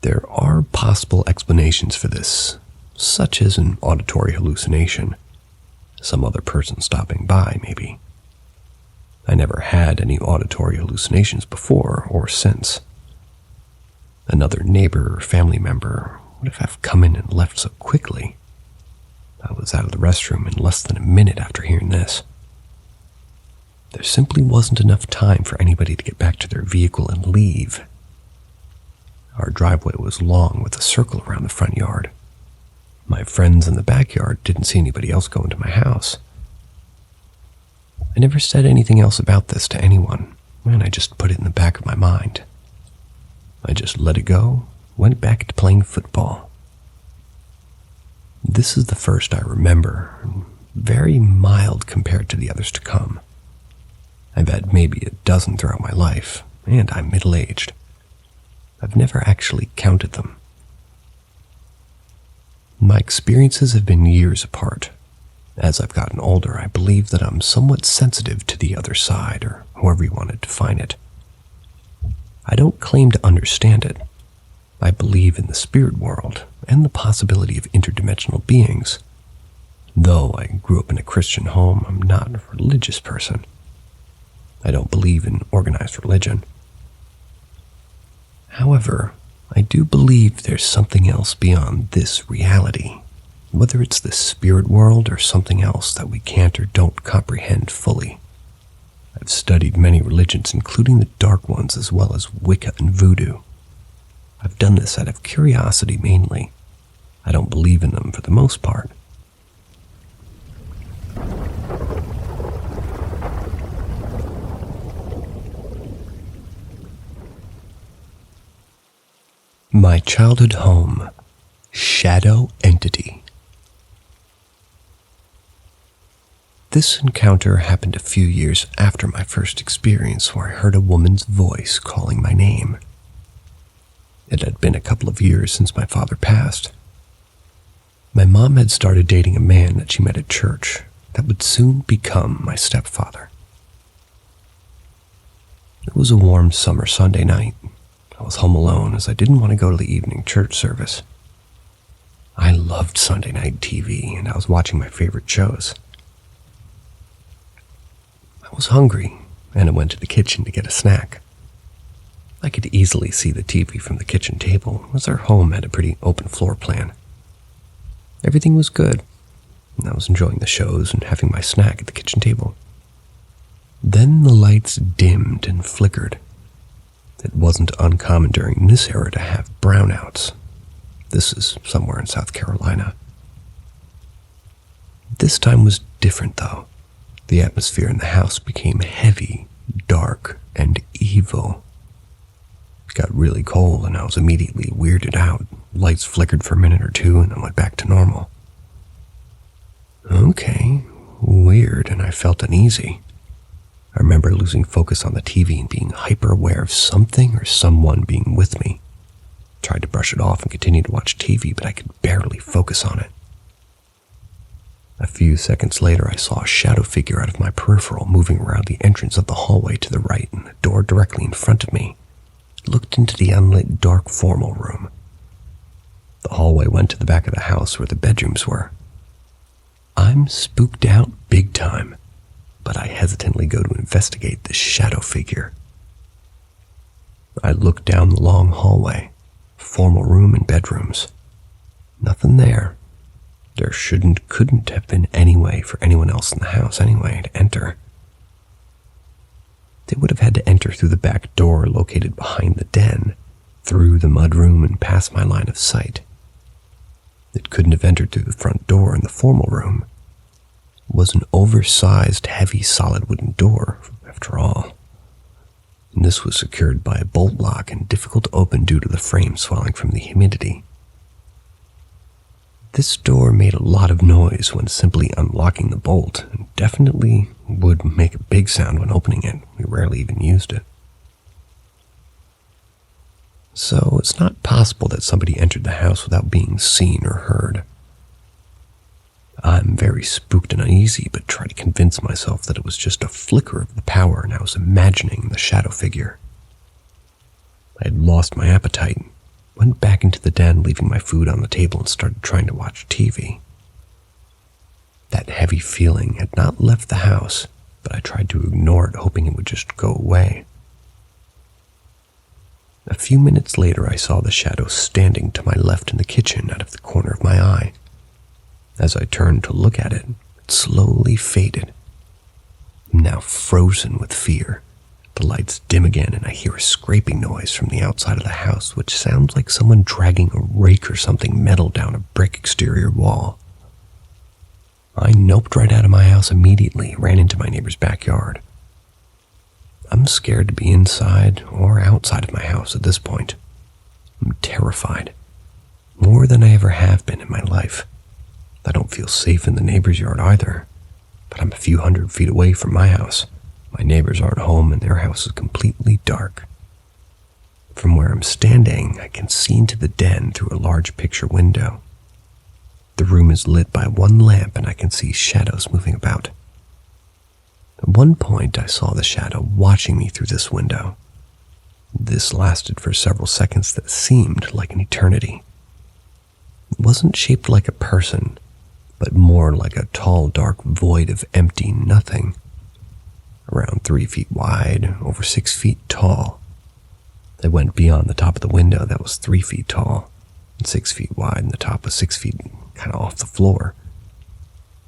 There are possible explanations for this, such as an auditory hallucination. Some other person stopping by, maybe. I never had any auditory hallucinations before or since. Another neighbor or family member would have come in and left so quickly. I was out of the restroom in less than a minute after hearing this. There simply wasn't enough time for anybody to get back to their vehicle and leave. Our driveway was long with a circle around the front yard. My friends in the backyard didn't see anybody else go into my house. I never said anything else about this to anyone, and I just put it in the back of my mind. I just let it go, went back to playing football. This is the first I remember, very mild compared to the others to come. I've had maybe a dozen throughout my life, and I'm middle-aged. I've never actually counted them. My experiences have been years apart. As I've gotten older, I believe that I'm somewhat sensitive to the other side, or however you want to define it. I don't claim to understand it. I believe in the spirit world and the possibility of interdimensional beings. Though I grew up in a Christian home, I'm not a religious person. I don't believe in organized religion. However, I do believe there's something else beyond this reality, whether it's the spirit world or something else that we can't or don't comprehend fully. I've studied many religions, including the dark ones as well as Wicca and Voodoo. I've done this out of curiosity mainly. I don't believe in them for the most part. My childhood home, shadow entity. This encounter happened a few years after my first experience where I heard a woman's voice calling my name. It had been a couple of years since my father passed. My mom had started dating a man that she met at church that would soon become my stepfather. It was a warm summer Sunday night. I was home alone as I didn't want to go to the evening church service. I loved Sunday night TV, and I was watching my favorite shows. I was hungry, and I went to the kitchen to get a snack. I could easily see the TV from the kitchen table, as our home had a pretty open floor plan. Everything was good, and I was enjoying the shows and having my snack at the kitchen table. Then the lights dimmed and flickered. It wasn't uncommon during this era to have brownouts. This is somewhere in South Carolina. This time was different, though. The atmosphere in the house became heavy, dark, and evil. It got really cold, and I was immediately weirded out. Lights flickered for a minute or two, and then went back to normal. Okay, weird, and I felt uneasy. I remember losing focus on the TV and being hyper-aware of something or someone being with me. Tried to brush it off and continue to watch TV, but I could barely focus on it. A few seconds later, I saw a shadow figure out of my peripheral moving around the entrance of the hallway to the right, and the door directly in front of me looked into the unlit, dark, formal room. The hallway went to the back of the house where the bedrooms were. I'm spooked out big time, but I hesitantly go to investigate this shadow figure. I look down the long hallway, formal room and bedrooms. Nothing there. There couldn't have been any way for anyone else in the house anyway to enter. They would have had to enter through the back door located behind the den, through the mudroom and past my line of sight. It couldn't have entered through the front door in the formal room. It was an oversized, heavy, solid wooden door, after all. And this was secured by a bolt lock and difficult to open due to the frame swelling from the humidity. This door made a lot of noise when simply unlocking the bolt, and definitely would make a big sound when opening it. We rarely even used it. So it's not possible that somebody entered the house without being seen or heard. I'm very spooked and uneasy, but try to convince myself that it was just a flicker of the power and I was imagining the shadow figure. I had lost my appetite, went back into the den, leaving my food on the table, and started trying to watch TV. That heavy feeling had not left the house, but I tried to ignore it, hoping it would just go away. A few minutes later, I saw the shadow standing to my left in the kitchen out of the corner of my eye. As I turned to look at it, it slowly faded. I'm now frozen with fear. The lights dim again, and I hear a scraping noise from the outside of the house, which sounds like someone dragging a rake or something metal down a brick exterior wall. I noped right out of my house immediately, ran into my neighbor's backyard. I'm scared to be inside or outside of my house at this point. I'm terrified, more than I ever have been in my life. I don't feel safe in the neighbor's yard either, but I'm a few hundred feet away from my house. My neighbors aren't home and their house is completely dark. From where I'm standing, I can see into the den through a large picture window. The room is lit by one lamp and I can see shadows moving about. At one point, I saw the shadow watching me through this window. This lasted for several seconds that seemed like an eternity. It wasn't shaped like a person, but more like a tall, dark void of empty nothing. Around 3 feet wide, over 6 feet tall. It went beyond the top of the window that was 3 feet tall, and 6 feet wide, and the top was 6 feet kind of off the floor.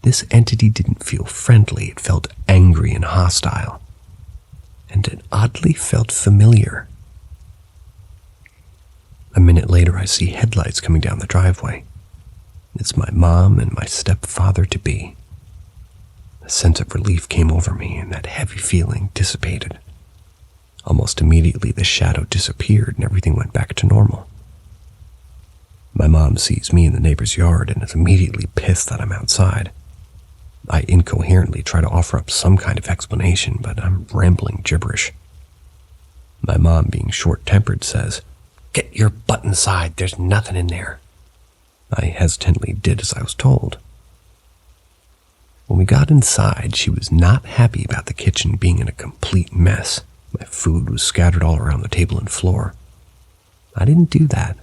This entity didn't feel friendly, it felt angry and hostile. And it oddly felt familiar. A minute later, I see headlights coming down the driveway. It's my mom and my stepfather-to-be. A sense of relief came over me, and that heavy feeling dissipated. Almost immediately, the shadow disappeared and everything went back to normal. My mom sees me in the neighbor's yard and is immediately pissed that I'm outside. I incoherently try to offer up some kind of explanation, but I'm rambling gibberish. My mom, being short-tempered, says, "Get your butt inside, there's nothing in there." I hesitantly did as I was told. When we got inside, she was not happy about the kitchen being in a complete mess. My food was scattered all around the table and floor. I didn't do that.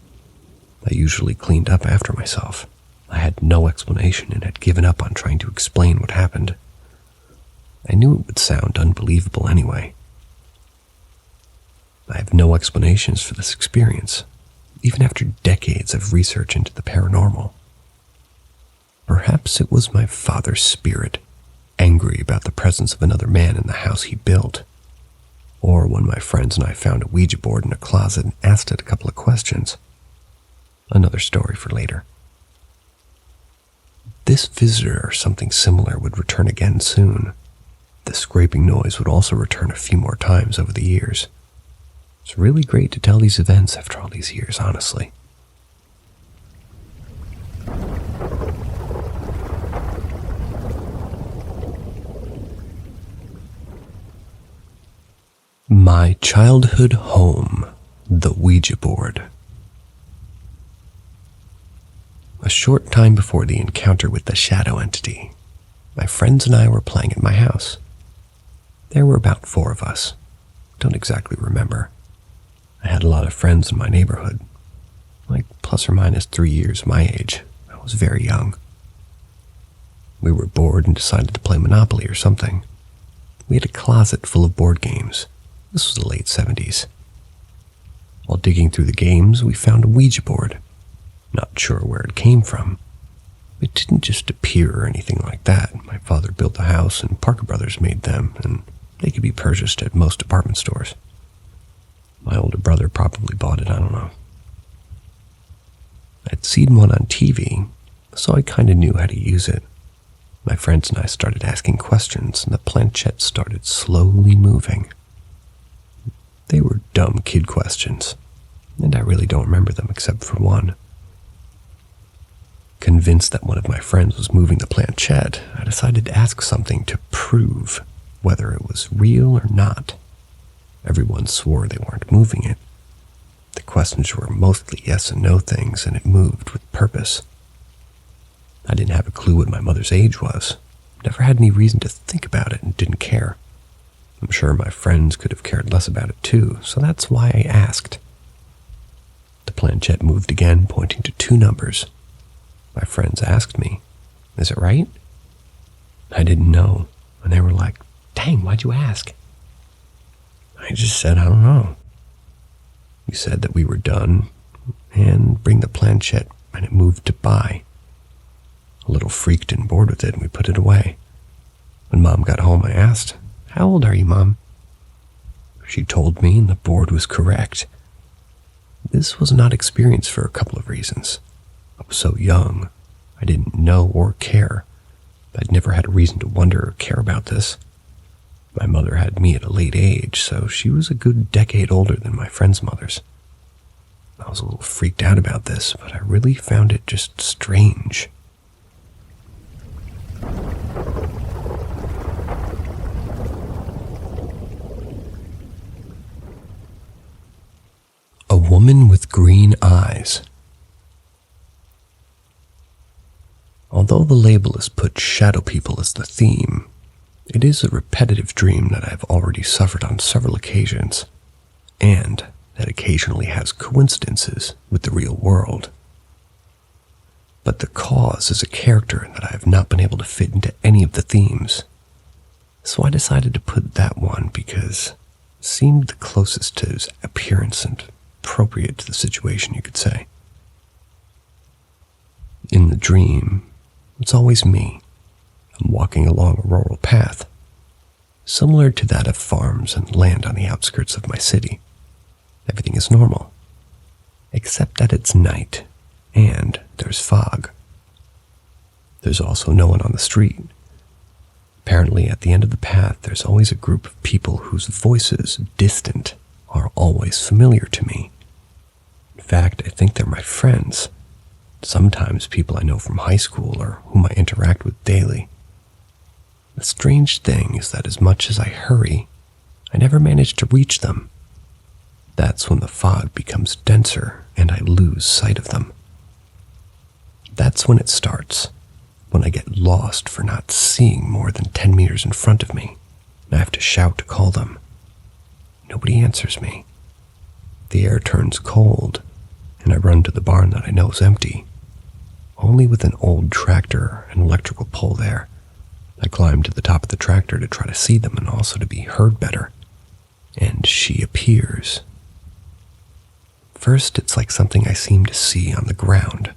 I usually cleaned up after myself. I had no explanation and had given up on trying to explain what happened. I knew it would sound unbelievable anyway. I have no explanations for this experience, even after decades of research into the paranormal. Perhaps it was my father's spirit, angry about the presence of another man in the house he built. Or when my friends and I found a Ouija board in a closet and asked it a couple of questions. Another story for later. This visitor or something similar would return again soon. The scraping noise would also return a few more times over the years. It's really great to tell these events after all these years, honestly. My childhood home, the Ouija board. A short time before the encounter with the shadow entity, my friends and I were playing at my house. There were about 4 of us. Don't exactly remember. I had a lot of friends in my neighborhood, like plus or minus 3 years my age. I was very young. We were bored and decided to play Monopoly or something. We had a closet full of board games. This was the late 70s. While digging through the games, we found a Ouija board. Not sure where it came from. It didn't just appear or anything like that. My father built a house and Parker Brothers made them, and they could be purchased at most department stores. My older brother probably bought it, I don't know. I'd seen one on TV, so I kind of knew how to use it. My friends and I started asking questions, and the planchette started slowly moving. They were dumb kid questions, and I really don't remember them except for one. Convinced that one of my friends was moving the planchette, I decided to ask something to prove whether it was real or not. Everyone swore they weren't moving it. The questions were mostly yes and no things, and it moved with purpose. I didn't have a clue what my mother's age was. Never had any reason to think about it and didn't care. I'm sure my friends could have cared less about it too, so that's why I asked. The planchette moved again, pointing to 2 numbers. My friends asked me, "Is it right?" I didn't know, and they were like, "Dang, why'd you ask?" I just said, "I don't know." We said that we were done, and bring the planchette, and it moved to buy. A little freaked and bored with it, and we put it away. When Mom got home, I asked, "How old are you, Mom?" She told me, and the board was correct. This was not experienced for a couple of reasons. I was so young, I didn't know or care. I'd never had a reason to wonder or care about this. My mother had me at a late age, so she was a good decade older than my friends' mothers. I was a little freaked out about this, but I really found it just strange. A woman with green eyes. Although the label has put shadow people as the theme, it is a repetitive dream that I've already suffered on several occasions, and that occasionally has coincidences with the real world. But the cause is a character that I have not been able to fit into any of the themes, so I decided to put that one because it seemed the closest to his appearance and appropriate to the situation, you could say. In the dream, it's always me. I'm walking along a rural path, similar to that of farms and land on the outskirts of my city. Everything is normal, except that it's night, and there's fog. There's also no one on the street. Apparently, at the end of the path, there's always a group of people whose voices, distant, are always familiar to me. In fact, I think they're my friends. Sometimes people I know from high school or whom I interact with daily. The strange thing is that as much as I hurry, I never manage to reach them. That's when the fog becomes denser and I lose sight of them. That's when it starts, when I get lost for not seeing more than 10 meters in front of me, and I have to shout to call them. Nobody answers me. The air turns cold, and I run to the barn that I know is empty, only with an old tractor and electrical pole there. I climb to the top of the tractor to try to see them and also to be heard better, and she appears. First, it's like something I seem to see on the ground.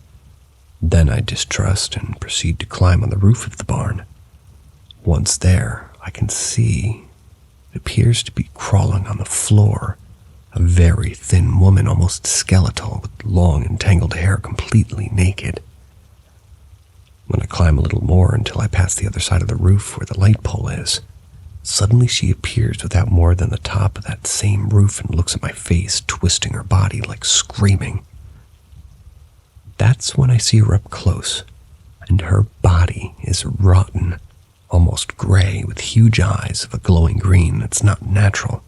Then I distrust and proceed to climb on the roof of the barn. Once there, I can see it appears to be crawling on the floor, a very thin woman, almost skeletal, with long and tangled hair, completely naked. When I climb a little more until I pass the other side of the roof where the light pole is, suddenly she appears without more than the top of that same roof and looks at my face, twisting her body like screaming. That's when I see her up close, and her body is rotten, almost gray, with huge eyes of a glowing green that's not natural.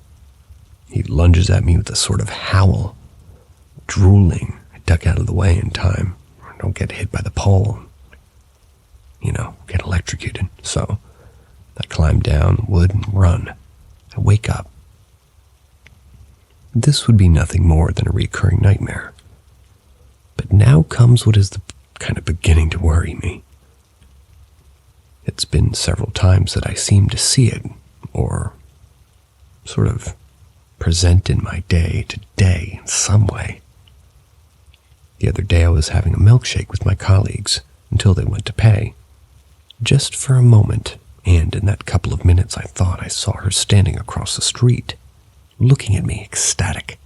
He lunges at me with a sort of howl. Drooling, I duck out of the way in time, and don't get hit by the pole, get electrocuted. So I climb down wood and run. I wake up. This would be nothing more than a recurring nightmare. But now comes what is kind of beginning to worry me. It's been several times that I seem to see it, or sort of present in my day-to-day in some way. The other day I was having a milkshake with my colleagues until they went to pay. Just for a moment, and in that couple of minutes I thought I saw her standing across the street, looking at me ecstatic.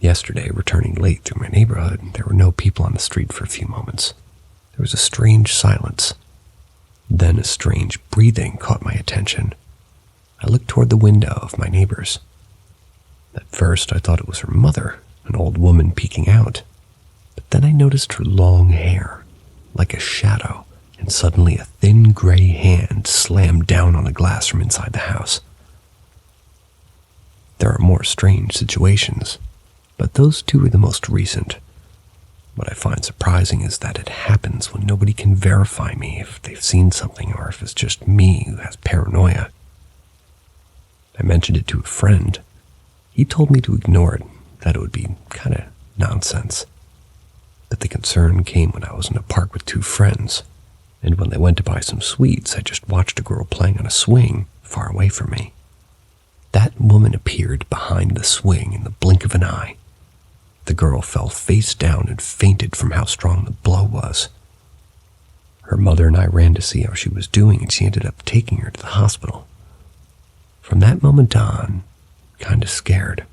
Yesterday, returning late through my neighborhood, there were no people on the street for a few moments. There was a strange silence. Then a strange breathing caught my attention. I looked toward the window of my neighbor's. At first, I thought it was her mother, an old woman peeking out. But then I noticed her long hair, like a shadow, and suddenly a thin gray hand slammed down on the glass from inside the house. There are more strange situations, but those two are the most recent. What I find surprising is that it happens when nobody can verify me if they've seen something or if it's just me who has paranoia. I mentioned it to a friend. He told me to ignore it, that it would be kind of nonsense. But the concern came when I was in a park with two friends, and when they went to buy some sweets, I just watched a girl playing on a swing far away from me. That woman appeared behind the swing in the blink of an eye. The girl fell face down and fainted from how strong the blow was. Her mother and I ran to see how she was doing, and she ended up taking her to the hospital. From that moment on, kind of scared.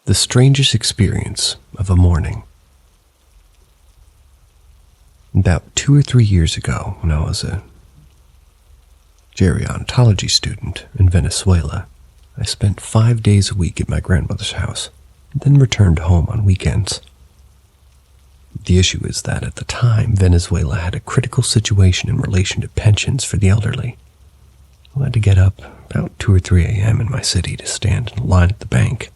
The strangest experience of a morning. About 2 or 3 years ago, when I was a gerontology student in Venezuela, I spent 5 days a week at my grandmother's house, and then returned home on weekends. The issue is that at the time, Venezuela had a critical situation in relation to pensions for the elderly. I had to get up about 2 or 3 a.m. in my city to stand in line at the bank.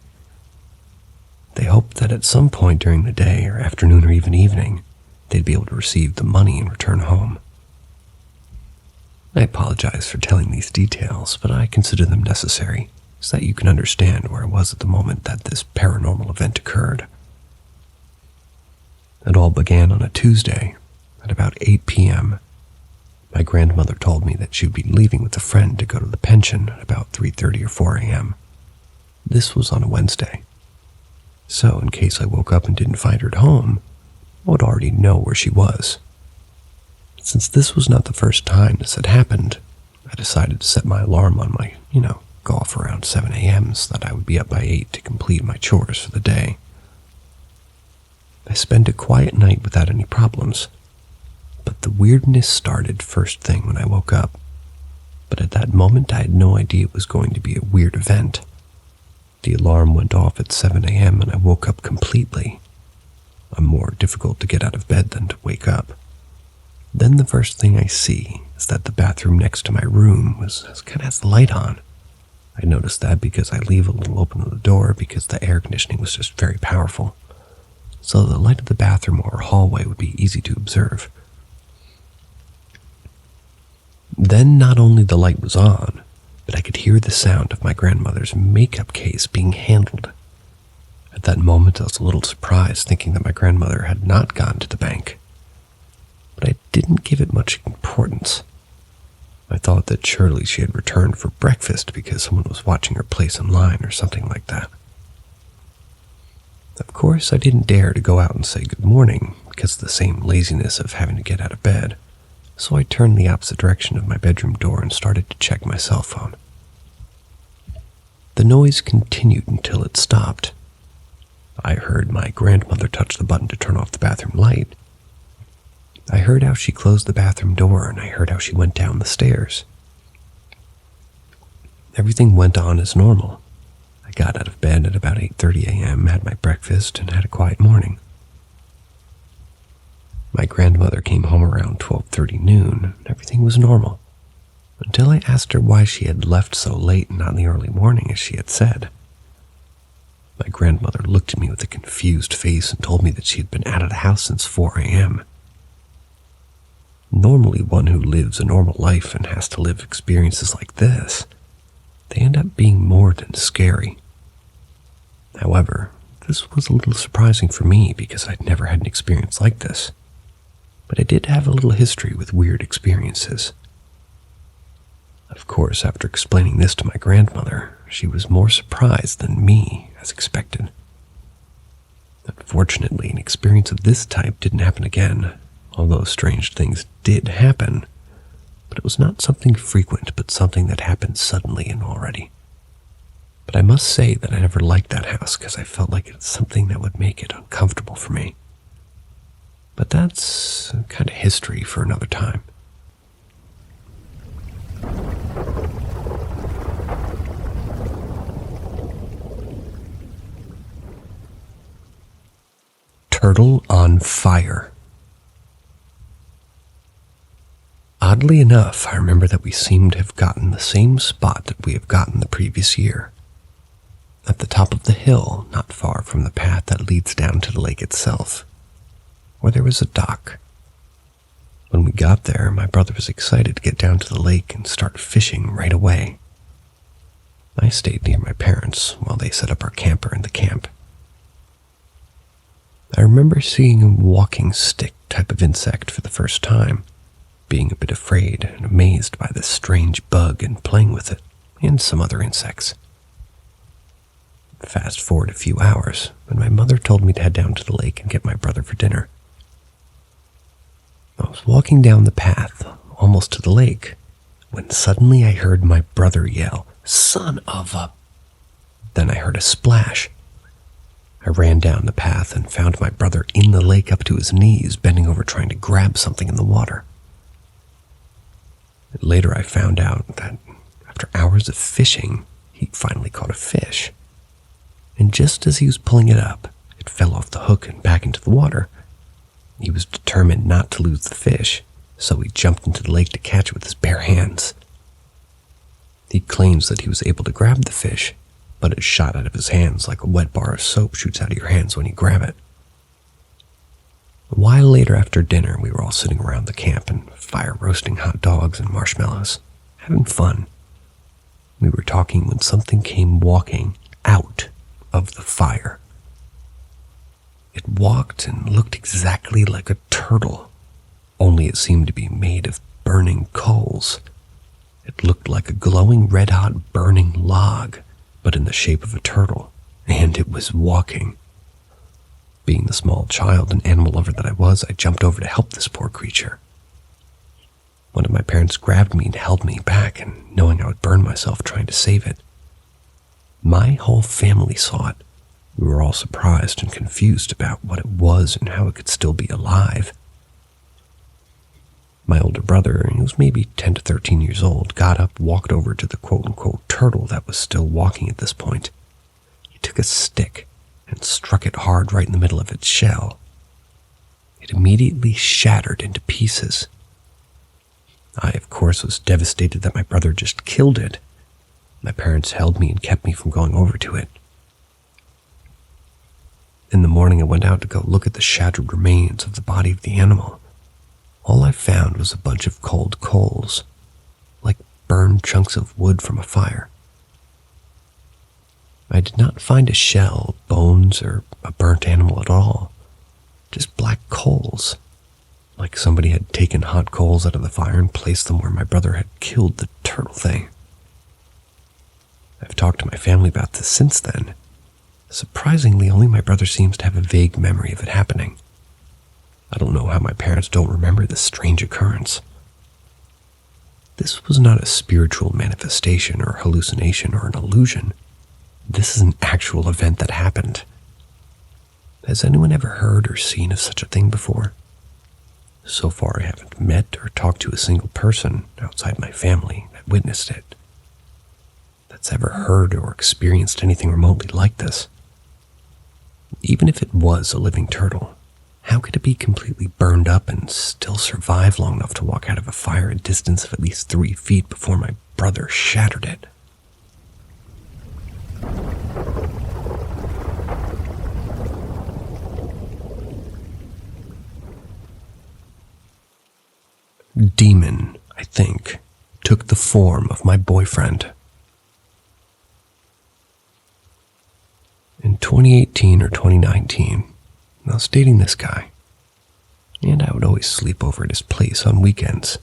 They hoped that at some point during the day, or afternoon or even evening, they'd be able to receive the money and return home. I apologize for telling these details, but I consider them necessary so that you can understand where I was at the moment that this paranormal event occurred. It all began on a Tuesday at about 8 p.m. My grandmother told me that she would be leaving with a friend to go to the pension at about 3:30 or 4 a.m. This was on a Wednesday. So in case I woke up and didn't find her at home, I would already know where she was. Since this was not the first time this had happened, I decided to set my alarm on my, go off around 7 a.m. so that I would be up by 8 to complete my chores for the day. I spent a quiet night without any problems, but the weirdness started first thing when I woke up. But at that moment, I had no idea it was going to be a weird event. The alarm went off at 7 a.m. and I woke up completely. I'm more difficult to get out of bed than to wake up. Then the first thing I see is that the bathroom next to my room kind of has the light on. I noticed that because I leave a little open to the door because the air conditioning was just very powerful. So the light of the bathroom or hallway would be easy to observe. Then not only the light was on, but I could hear the sound of my grandmother's makeup case being handled. At that moment, I was a little surprised, thinking that my grandmother had not gone to the bank. But I didn't give it much importance. I thought that surely she had returned for breakfast because someone was watching her place in line or something like that. Of course, I didn't dare to go out and say good morning because of the same laziness of having to get out of bed. So I turned the opposite direction of my bedroom door and started to check my cell phone. The noise continued until it stopped. I heard my grandmother touch the button to turn off the bathroom light. I heard how she closed the bathroom door, and I heard how she went down the stairs. Everything went on as normal. I got out of bed at about 8:30 a.m., had my breakfast, and had a quiet morning. My grandmother came home around 12:30 noon, and everything was normal. until I asked her why she had left so late and not in the early morning as she had said. My grandmother looked at me with a confused face and told me that she had been out of the house since 4 a.m. Normally, one who lives a normal life and has to live experiences like this, they end up being more than scary. However, this was a little surprising for me because I'd never had an experience like this, but I did have a little history with weird experiences. Of course, after explaining this to my grandmother, she was more surprised than me, as expected. Unfortunately, an experience of this type didn't happen again, although strange things did happen, but it was not something frequent, but something that happened suddenly and already. But I must say that I never liked that house because I felt like it's something that would make it uncomfortable for me. But that's kind of history for another time. Turtle on fire. Oddly enough, I remember that we seemed to have gotten the same spot that we have gotten the previous year. At the top of the hill, not far from the path that leads down to the lake itself, where there was a dock. When we got there, my brother was excited to get down to the lake and start fishing right away. I stayed near my parents while they set up our camper in the camp. I remember seeing a walking stick type of insect for the first time, being a bit afraid and amazed by this strange bug and playing with it, and some other insects. Fast forward a few hours, when my mother told me to head down to the lake and get my brother for dinner. I was walking down the path, almost to the lake, when suddenly I heard my brother yell, "Son of a..." Then I heard a splash. I ran down the path and found my brother in the lake up to his knees, bending over trying to grab something in the water. Later I found out that after hours of fishing, he finally caught a fish. And just as he was pulling it up, it fell off the hook and back into the water. He was determined not to lose the fish, so he jumped into the lake to catch it with his bare hands. He claims that he was able to grab the fish, but it shot out of his hands like a wet bar of soap shoots out of your hands when you grab it. A while later after dinner, we were all sitting around the camp and fire roasting hot dogs and marshmallows, having fun. We were talking when something came walking out of the fire. It walked and looked exactly like a turtle, only it seemed to be made of burning coals. It looked like a glowing red-hot burning log, but in the shape of a turtle, and it was walking. Being the small child and animal lover that I was, I jumped over to help this poor creature. One of my parents grabbed me and held me back, and knowing I would burn myself trying to save it. My whole family saw it. We were all surprised and confused about what it was and how it could still be alive. My older brother, he was maybe 10 to 13 years old, got up, walked over to the quote-unquote turtle that was still walking at this point. He took a stick and struck it hard right in the middle of its shell. It immediately shattered into pieces. I, of course, was devastated that my brother just killed it. My parents held me and kept me from going over to it. In the morning, I went out to go look at the shattered remains of the body of the animal. All I found was a bunch of cold coals, like burned chunks of wood from a fire. I did not find a shell, bones, or a burnt animal at all. Just black coals, like somebody had taken hot coals out of the fire and placed them where my brother had killed the turtle thing. I've talked to my family about this since then. Surprisingly, only my brother seems to have a vague memory of it happening. I don't know how my parents don't remember this strange occurrence. This was not a spiritual manifestation or hallucination or an illusion. This is an actual event that happened. Has anyone ever heard or seen of such a thing before? So far, I haven't met or talked to a single person outside my family that witnessed it, that's ever heard or experienced anything remotely like this. Even if it was a living turtle, How could it be completely burned up and still survive long enough to walk out of a fire a distance of at least 3 feet before my brother shattered it? Demon, I think, took the form of my boyfriend. In 2018 or 2019, I was dating this guy, and I would always sleep over at his place on weekends.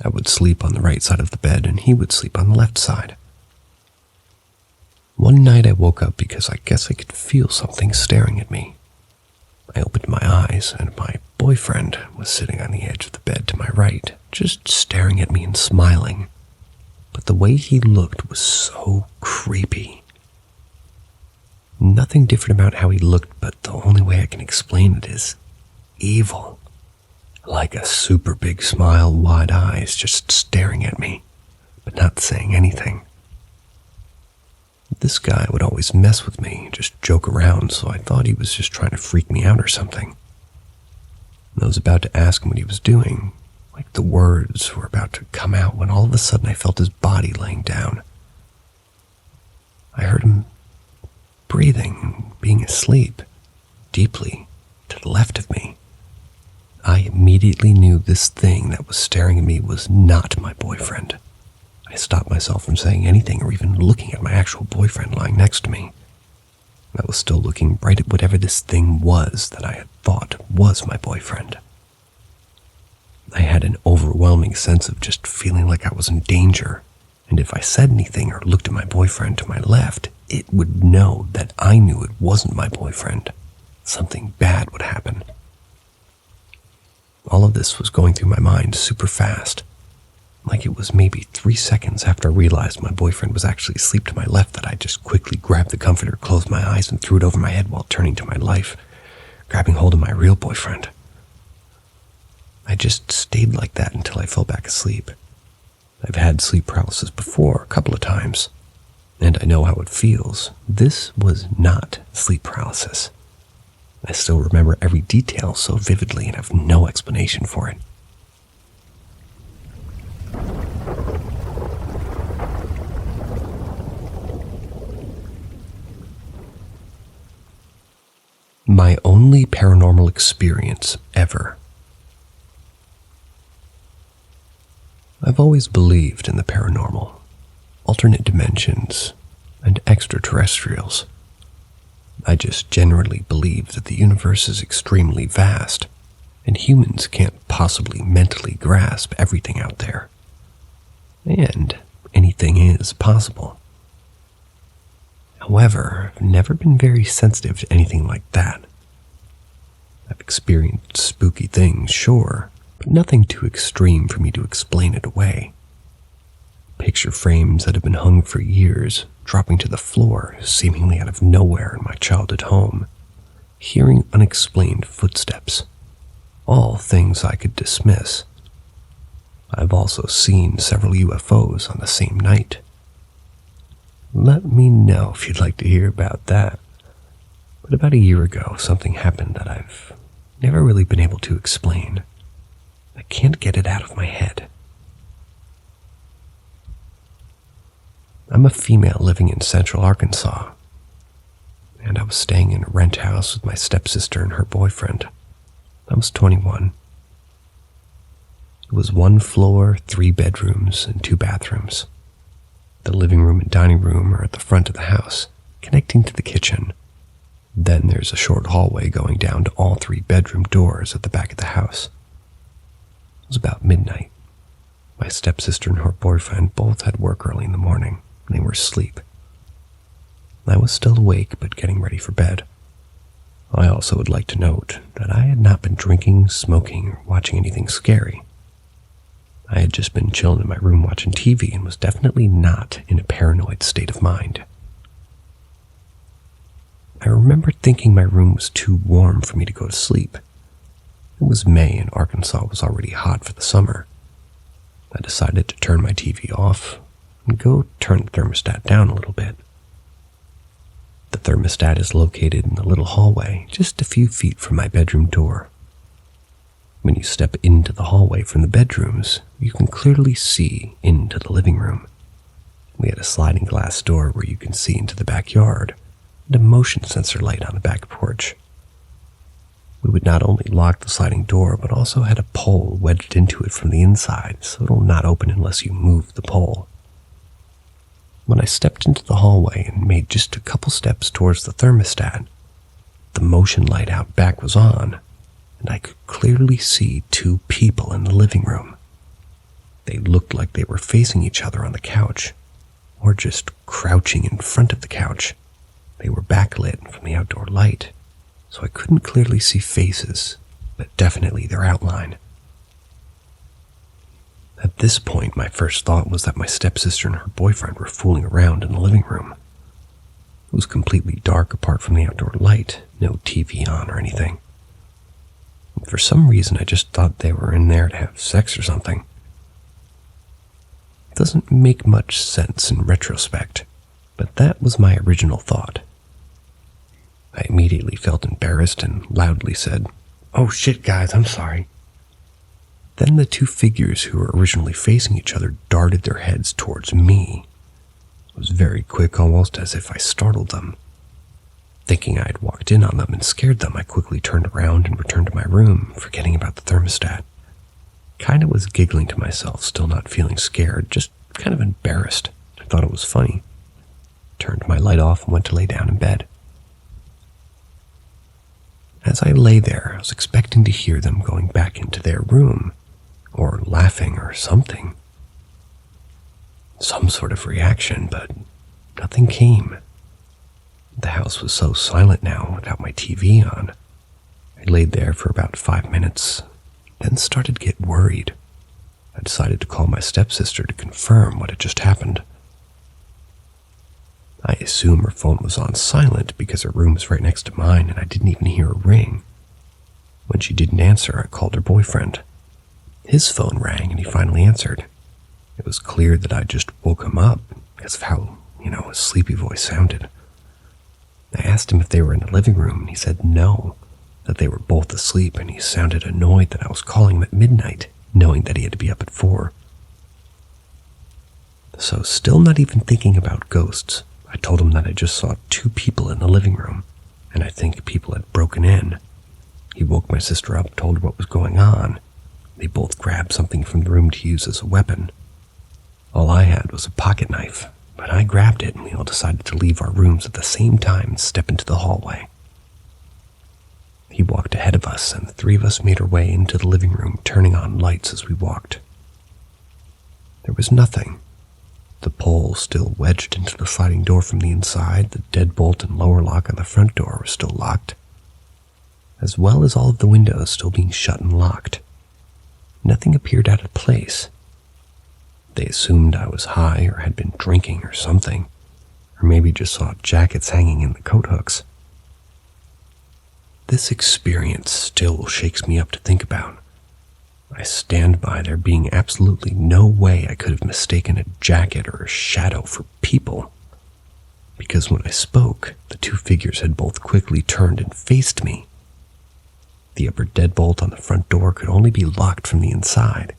I would sleep on the right side of the bed, and he would sleep on the left side. One night I woke up because I guess I could feel something staring at me. I opened my eyes, and my boyfriend was sitting on the edge of the bed to my right, just staring at me and smiling. But the way he looked was so creepy. Nothing different about how he looked, but the only way I can explain it is evil. Like a super big smile, wide eyes, just staring at me, but not saying anything. This guy would always mess with me, just joke around, so I thought he was just trying to freak me out or something. I was about to ask him what he was doing, like the words were about to come out, when all of a sudden I felt his body laying down. I heard him breathing, being asleep, deeply, to the left of me. I immediately knew this thing that was staring at me was not my boyfriend. I stopped myself from saying anything or even looking at my actual boyfriend lying next to me. I was still looking right at whatever this thing was that I had thought was my boyfriend. I had an overwhelming sense of just feeling like I was in danger, and if I said anything or looked at my boyfriend to my left, it would know that I knew it wasn't my boyfriend. Something bad would happen. All of this was going through my mind super fast. Like it was maybe 3 seconds after I realized my boyfriend was actually asleep to my left that I just quickly grabbed the comforter, closed my eyes, and threw it over my head while turning to my life, grabbing hold of my real boyfriend. I just stayed like that until I fell back asleep. I've had sleep paralysis before, a couple of times, and I know how it feels. This was not sleep paralysis. I still remember every detail so vividly and have no explanation for it. My only paranormal experience ever. I've always believed in the paranormal, alternate dimensions, and extraterrestrials. I just generally believe that the universe is extremely vast, and humans can't possibly mentally grasp everything out there. And anything is possible. However, I've never been very sensitive to anything like that. I've experienced spooky things, sure, but nothing too extreme for me to explain it away. Picture frames that have been hung for years, dropping to the floor, seemingly out of nowhere in my childhood home. Hearing unexplained footsteps. All things I could dismiss. I've also seen several UFOs on the same night. Let me know if you'd like to hear about that. But about a year ago, something happened that I've never really been able to explain. I can't get it out of my head. I'm a female living in Central Arkansas, and I was staying in a rent house with my stepsister and her boyfriend. I was 21. It was 1 floor, 3 bedrooms, and 2 bathrooms. The living room and dining room are at the front of the house, connecting to the kitchen. Then there's a short hallway going down to all 3 bedroom doors at the back of the house. It was about midnight. My stepsister and her boyfriend both had work early in the morning. They were asleep. I was still awake, but getting ready for bed. I also would like to note that I had not been drinking, smoking, or watching anything scary. I had just been chilling in my room watching TV and was definitely not in a paranoid state of mind. I remember thinking my room was too warm for me to go to sleep. It was May and Arkansas was already hot for the summer. I decided to turn my TV off and go turn the thermostat down a little bit. The thermostat is located in the little hallway just a few feet from my bedroom door. When you step into the hallway from the bedrooms, you can clearly see into the living room. We had a sliding glass door where you can see into the backyard, and a motion sensor light on the back porch. We would not only lock the sliding door, but also had a pole wedged into it from the inside, so it'll not open unless you move the pole. When I stepped into the hallway and made just a couple steps towards the thermostat, the motion light out back was on, and I could clearly see two people in the living room. They looked like they were facing each other on the couch, or just crouching in front of the couch. They were backlit from the outdoor light, so I couldn't clearly see faces, but definitely their outline. At this point, my first thought was that my stepsister and her boyfriend were fooling around in the living room. It was completely dark apart from the outdoor light, no TV on or anything. And for some reason, I just thought they were in there to have sex or something. It doesn't make much sense in retrospect, but that was my original thought. I immediately felt embarrassed and loudly said, "Oh shit, guys, I'm sorry." Then the two figures who were originally facing each other darted their heads towards me. It was very quick, almost as if I startled them. Thinking I had walked in on them and scared them, I quickly turned around and returned to my room, forgetting about the thermostat. Kinda was giggling to myself, still not feeling scared, just kind of embarrassed. I thought it was funny. Turned my light off and went to lay down in bed. As I lay there, I was expecting to hear them going back into their room, or laughing or something. Some sort of reaction, but nothing came. The house was so silent now without my TV on. I laid there for about 5 minutes, then started to get worried. I decided to call my stepsister to confirm what had just happened. I assume her phone was on silent because her room was right next to mine and I didn't even hear a ring. When she didn't answer, I called her boyfriend. His phone rang and he finally answered. It was clear that I just woke him up because of how, his sleepy voice sounded. I asked him if they were in the living room and he said no, that they were both asleep, and he sounded annoyed that I was calling him at midnight, knowing that he had to be up at 4. So still not even thinking about ghosts, I told him that I just saw 2 people in the living room, and I think people had broken in. He woke my sister up, told her what was going on. They both grabbed something from the room to use as a weapon. All I had was a pocket knife, but I grabbed it and we all decided to leave our rooms at the same time and step into the hallway. He walked ahead of us, and the 3 of us made our way into the living room, turning on lights as we walked. There was nothing. The pole still wedged into the sliding door from the inside, the deadbolt and lower lock on the front door were still locked, as well as all of the windows still being shut and locked. Nothing appeared out of place. They assumed I was high or had been drinking or something, or maybe just saw jackets hanging in the coat hooks. This experience still shakes me up to think about. I stand by there being absolutely no way I could have mistaken a jacket or a shadow for people. Because when I spoke, the 2 figures had both quickly turned and faced me. The upper deadbolt on the front door could only be locked from the inside.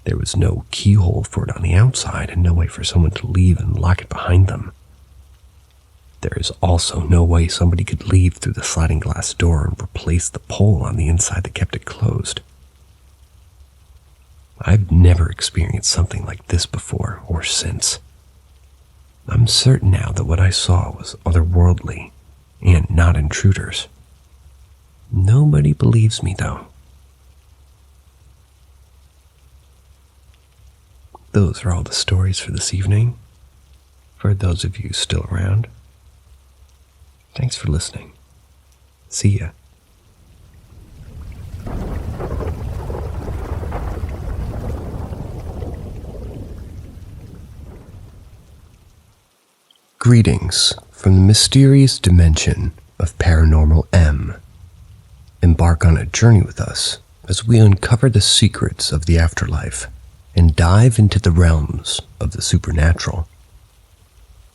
There was no keyhole for it on the outside and no way for someone to leave and lock it behind them. There is also no way somebody could leave through the sliding glass door and replace the pole on the inside that kept it closed. I've never experienced something like this before or since. I'm certain now that what I saw was otherworldly and not intruders. Nobody believes me, though. Those are all the stories for this evening. For those of you still around, thanks for listening. See ya. Greetings from the mysterious dimension of Paranormal M. Embark on a journey with us as we uncover the secrets of the afterlife and dive into the realms of the supernatural.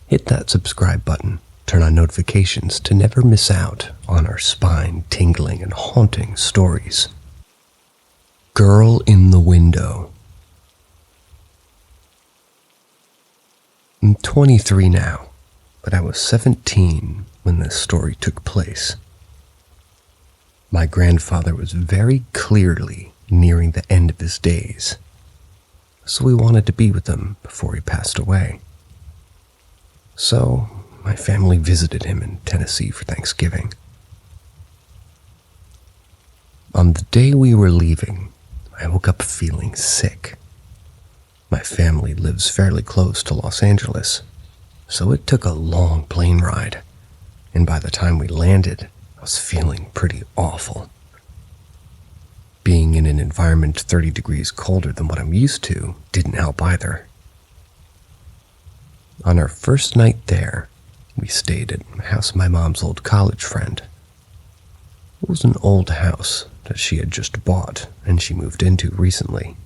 Hit that subscribe button turn on notifications to never miss out on our spine-tingling and haunting stories. Girl in the Window. I'm 23 now, but I was 17 when this story took place. My grandfather was very clearly nearing the end of his days, so we wanted to be with him before he passed away. So, my family visited him in Tennessee for Thanksgiving. On the day we were leaving, I woke up feeling sick. My family lives fairly close to Los Angeles, so it took a long plane ride, and by the time we landed, I was feeling pretty awful. Being in an environment 30 degrees colder than what I'm used to didn't help either. On our first night there, we stayed at the house of my mom's old college friend. It was an old house that she had just bought and she moved into recently.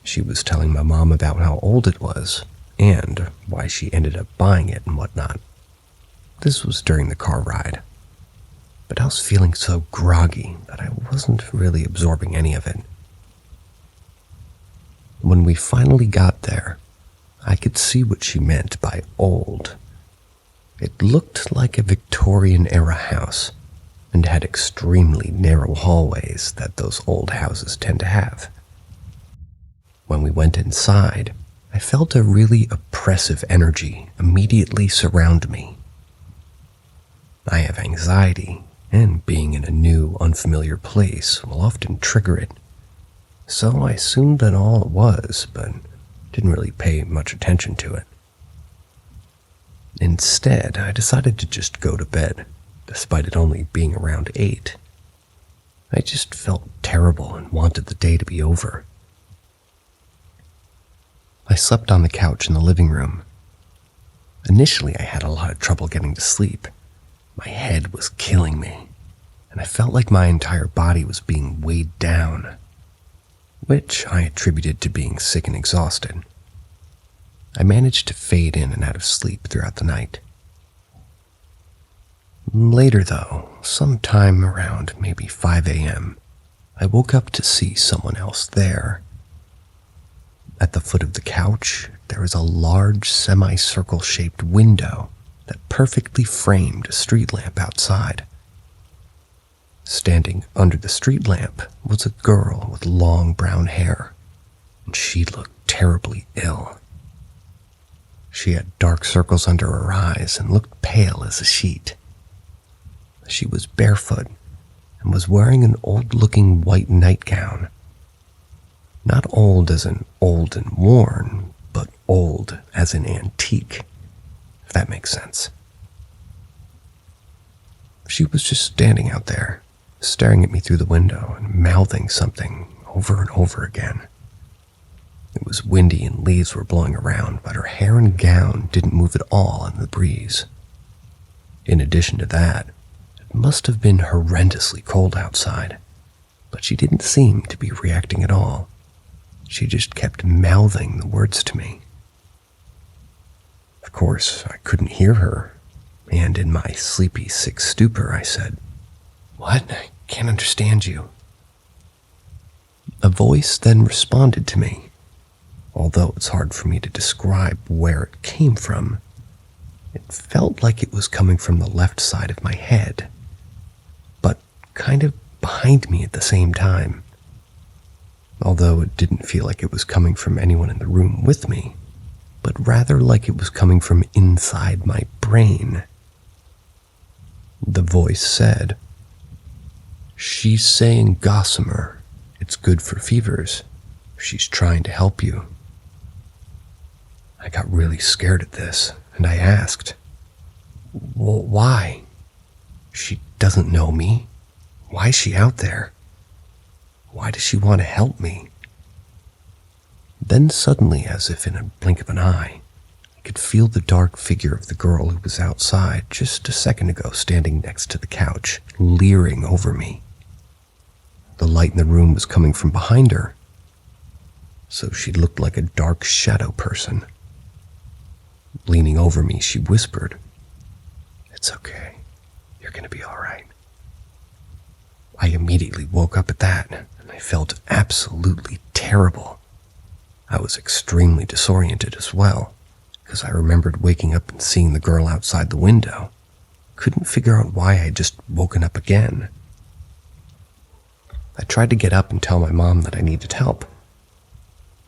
She was telling my mom about how old it was and why she ended up buying it and whatnot. This was during the car ride, but I was feeling so groggy that I wasn't really absorbing any of it. When we finally got there, I could see what she meant by old. It looked like a Victorian-era house and had extremely narrow hallways that those old houses tend to have. When we went inside, I felt a really oppressive energy immediately surround me. I have anxiety, and being in a new, unfamiliar place will often trigger it, so I assumed that all it was, but didn't really pay much attention to it. Instead, I decided to just go to bed, despite it only being around 8. I just felt terrible and wanted the day to be over. I slept on the couch in the living room. Initially, I had a lot of trouble getting to sleep. My head was killing me, and I felt like my entire body was being weighed down, which I attributed to being sick and exhausted. I managed to fade in and out of sleep throughout the night. Later, though, sometime around maybe 5 a.m., I woke up to see someone else there. At the foot of the couch, there was a large semicircle-shaped window that perfectly framed a street lamp outside. Standing under the street lamp was a girl with long brown hair, and she looked terribly ill. She had dark circles under her eyes and looked pale as a sheet. She was barefoot and was wearing an old-looking white nightgown. Not old as in old and worn, but old as in antique, if that makes sense. She was just standing out there, staring at me through the window and mouthing something over and over again. It was windy and leaves were blowing around, but her hair and gown didn't move at all in the breeze. In addition to that, it must have been horrendously cold outside, but she didn't seem to be reacting at all. She just kept mouthing the words to me. Of course, I couldn't hear her, and in my sleepy, sick stupor, I said, "What? I can't understand you." A voice then responded to me, although it's hard for me to describe where it came from. It felt like it was coming from the left side of my head, but kind of behind me at the same time. Although it didn't feel like it was coming from anyone in the room with me, but rather like it was coming from inside my brain. The voice said, "She's saying gossamer. It's good for fevers. She's trying to help you." I got really scared at this, and I asked, "Well, why? She doesn't know me. Why is she out there? Why does she want to help me?" Then suddenly, as if in a blink of an eye, I could feel the dark figure of the girl who was outside just a second ago standing next to the couch, leering over me. The light in the room was coming from behind her, so she looked like a dark shadow person. Leaning over me, she whispered, "It's okay. You're gonna be all right." I immediately woke up at that, and I felt absolutely terrible. I was extremely disoriented as well, because I remembered waking up and seeing the girl outside the window. Couldn't figure out why I had just woken up again. I tried to get up and tell my mom that I needed help,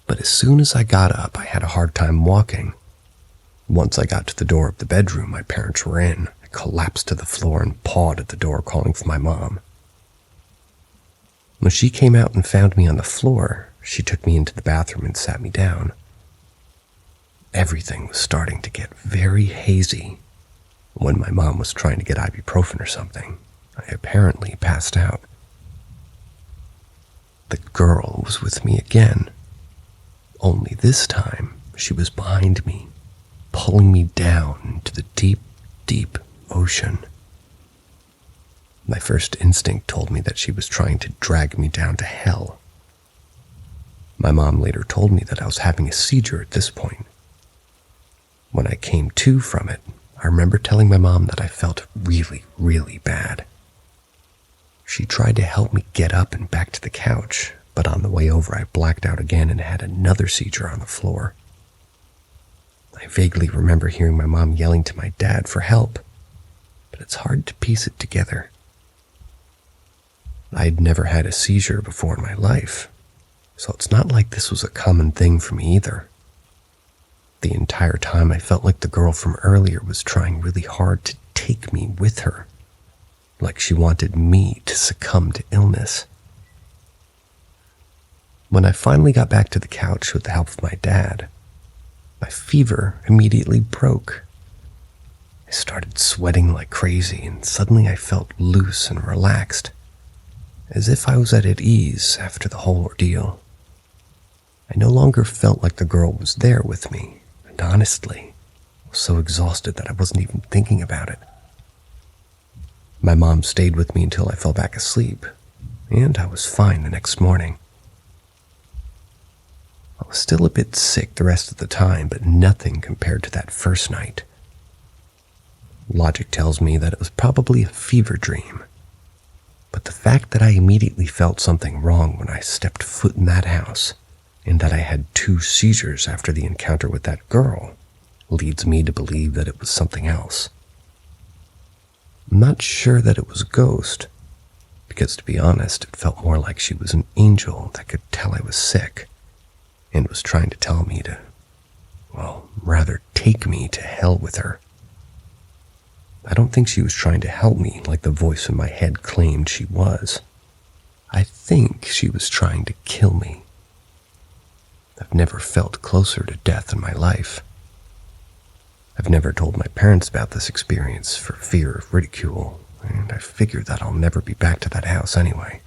but as soon as I got up, I had a hard time walking. Once I got to the door of the bedroom my parents were in, I collapsed to the floor and pawed at the door calling for my mom. When she came out and found me on the floor, she took me into the bathroom and sat me down. Everything was starting to get very hazy. When my mom was trying to get ibuprofen or something, I apparently passed out. The girl was with me again, only this time she was behind me, pulling me down into the deep, deep ocean. My first instinct told me that she was trying to drag me down to hell. My mom later told me that I was having a seizure at this point. When I came to from it, I remember telling my mom that I felt really, really bad. She tried to help me get up and back to the couch, but on the way over I blacked out again and had another seizure on the floor. I vaguely remember hearing my mom yelling to my dad for help, but it's hard to piece it together. I'd never had a seizure before in my life, so it's not like this was a common thing for me either. The entire time I felt like the girl from earlier was trying really hard to take me with her, like she wanted me to succumb to illness. When I finally got back to the couch with the help of my dad, my fever immediately broke. I started sweating like crazy, and suddenly I felt loose and relaxed, as if I was at ease after the whole ordeal. I no longer felt like the girl was there with me, and honestly, I was so exhausted that I wasn't even thinking about it. My mom stayed with me until I fell back asleep, and I was fine the next morning. I was still a bit sick the rest of the time, but nothing compared to that first night. Logic tells me that it was probably a fever dream, but the fact that I immediately felt something wrong when I stepped foot in that house, and that I had 2 seizures after the encounter with that girl, leads me to believe that it was something else. I'm not sure that it was a ghost, because to be honest, it felt more like she was an angel that could tell I was sick, and was trying to tell me to, well, rather take me to hell with her. I don't think she was trying to help me like the voice in my head claimed she was. I think she was trying to kill me. I've never felt closer to death in my life. I've never told my parents about this experience for fear of ridicule, and I figured that I'll never be back to that house anyway.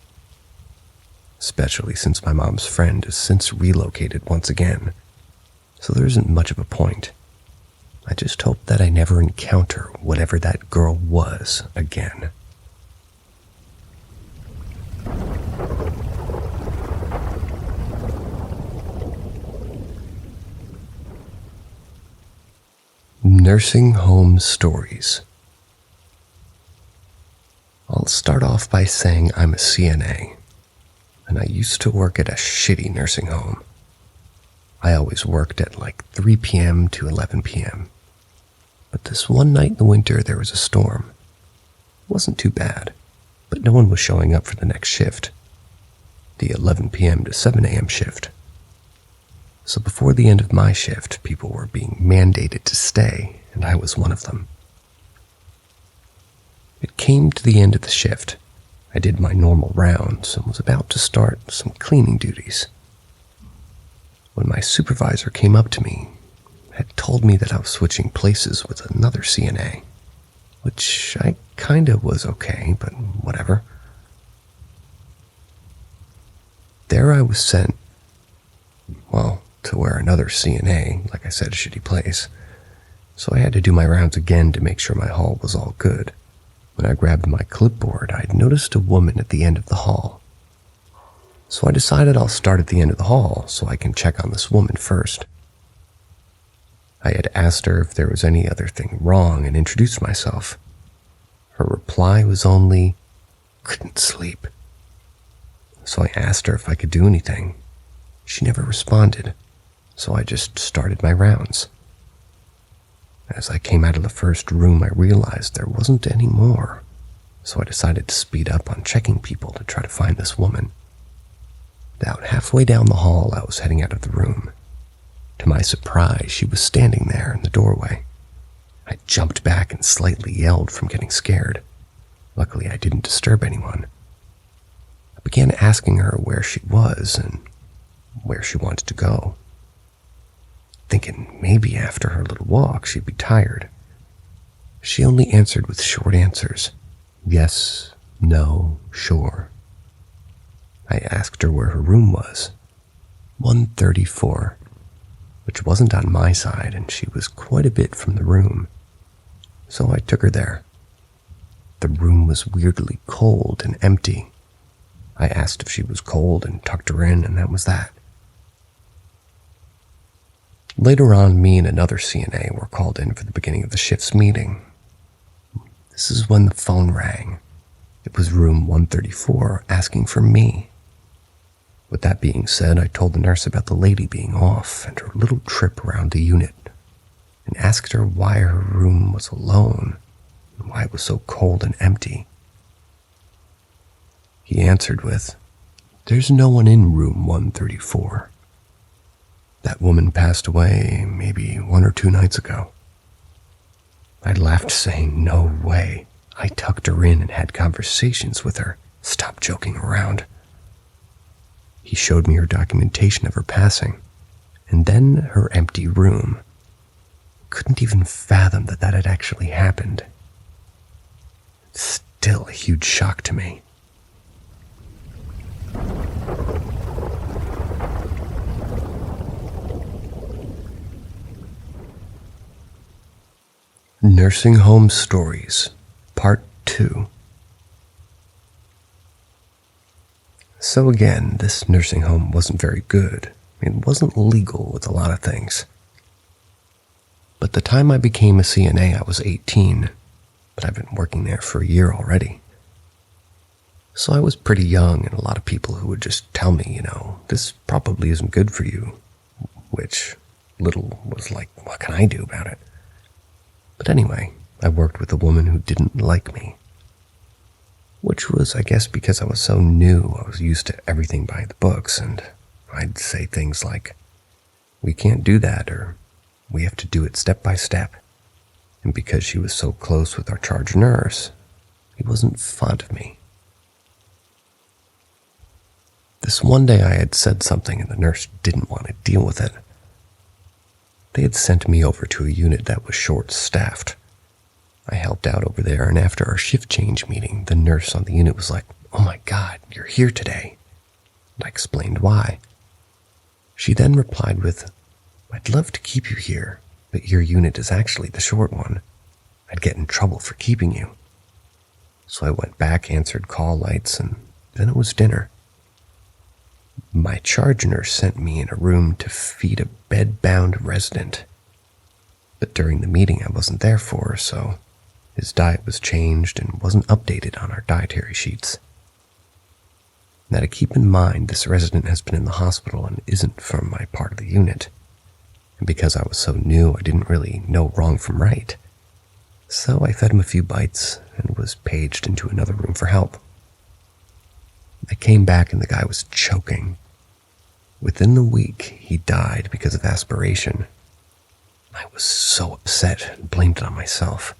Especially since my mom's friend has since relocated once again, so there isn't much of a point. I just hope that I never encounter whatever that girl was again. Nursing home stories. I'll start off by saying I'm a CNA, and I used to work at a shitty nursing home. I always worked at like 3 p.m. to 11 p.m. But this one night in the winter there was a storm. It wasn't too bad, but no one was showing up for the next shift, the 11 p.m. to 7 a.m. shift. So before the end of my shift, people were being mandated to stay, and I was one of them. It came to the end of the shift. I did my normal rounds and was about to start some cleaning duties, when my supervisor came up to me and had told me that I was switching places with another CNA, which I kinda was okay, but whatever. There I was sent, well, to where another CNA, like I said, a shitty place, so I had to do my rounds again to make sure my hall was all good. When I grabbed my clipboard, I'd noticed a woman at the end of the hall. So I decided I'll start at the end of the hall so I can check on this woman first. I had asked her if there was any other thing wrong and introduced myself, Her reply was only, "Couldn't sleep." So I asked her if I could do anything. She never responded, so I just started my rounds. As I came out of the first room, I realized there wasn't any more, so I decided to speed up on checking people to try to find this woman. About halfway down the hall, I was heading out of the room. To my surprise, she was standing there in the doorway. I jumped back and slightly yelled from getting scared. Luckily, I didn't disturb anyone. I began asking her where she was and where she wanted to go, thinking maybe after her little walk she'd be tired. She only answered with short answers. Yes, no, sure. I asked her where her room was. 134, which wasn't on my side, and she was quite a bit from the room. So I took her there. The room was weirdly cold and empty. I asked if she was cold and tucked her in, and that was that. Later on, me and another CNA were called in for the beginning of the shift's meeting. This is when the phone rang. It was room 134 asking for me. With that being said, I told the nurse about the lady being off and her little trip around the unit, and asked her why her room was alone and why it was so cold and empty. He answered with, "There's no one in room 134. That woman passed away maybe 1 or 2 nights ago." I laughed, saying, "No way. I tucked her in and had conversations with her. Stop joking around." He showed me her documentation of her passing, and then her empty room. Couldn't even fathom that had actually happened. It's still a huge shock to me. Nursing Home Stories, Part 2. So again, this nursing home wasn't very good. It wasn't legal with a lot of things. But the time I became a CNA, I was 18, but I've been working there for a year already. So I was pretty young, and a lot of people who would just tell me, this probably isn't good for you, which little was like, what can I do about it? But anyway, I worked with a woman who didn't like me, which was, I guess, because I was so new. I was used to everything by the books, and I'd say things like, "We can't do that," or "We have to do it step by step." And because she was so close with our charge nurse, he wasn't fond of me. This one day I had said something and the nurse didn't want to deal with it. They had sent me over to a unit that was short-staffed. I helped out over there, and after our shift change meeting, the nurse on the unit was like, "Oh my God, you're here today." And I explained why. She then replied with, "I'd love to keep you here, but your unit is actually the short one. I'd get in trouble for keeping you." So I went back, answered call lights, and then it was dinner. My charge nurse sent me in a room to feed a bed-bound resident. But during the meeting I wasn't there for, so his diet was changed and wasn't updated on our dietary sheets. Now to keep in mind, this resident has been in the hospital and isn't from my part of the unit. And because I was so new, I didn't really know wrong from right. So I fed him a few bites and was paged into another room for help. I came back and the guy was choking. Within the week, he died because of aspiration. I was so upset and blamed it on myself.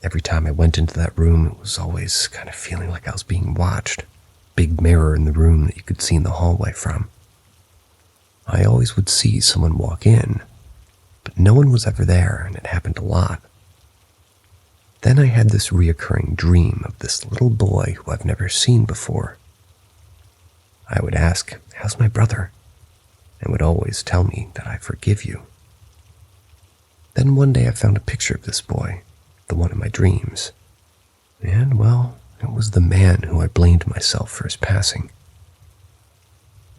Every time I went into that room, it was always kind of feeling like I was being watched. Big mirror in the room that you could see in the hallway from. I always would see someone walk in, but no one was ever there, and it happened a lot. Then I had this reoccurring dream of this little boy who I've never seen before. I would ask, "How's my brother?" and would always tell me that I forgive you. Then one day I found a picture of this boy, the one in my dreams. And, well, it was the man who I blamed myself for his passing.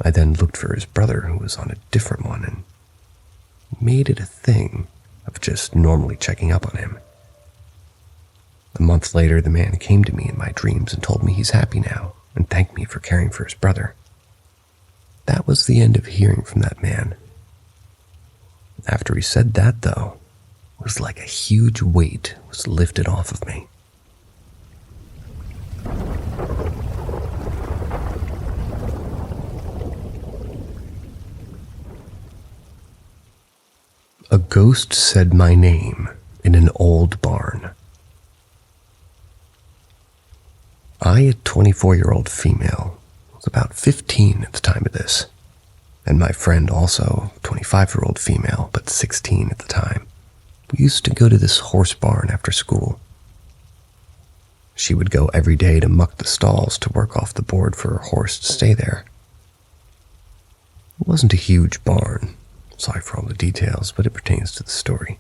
I then looked for his brother, who was on a different one, and made it a thing of just normally checking up on him. A month later, the man came to me in my dreams and told me he's happy now and thanked me for caring for his brother. That was the end of hearing from that man. After he said that, though, it was like a huge weight was lifted off of me. A ghost said my name in an old barn. I, a 24-year-old female, was about 15 at the time of this, and my friend, also a 25-year-old female, but 16 at the time. We used to go to this horse barn after school. She would go every day to muck the stalls to work off the board for her horse to stay there. It wasn't a huge barn, sorry for all the details, but it pertains to the story.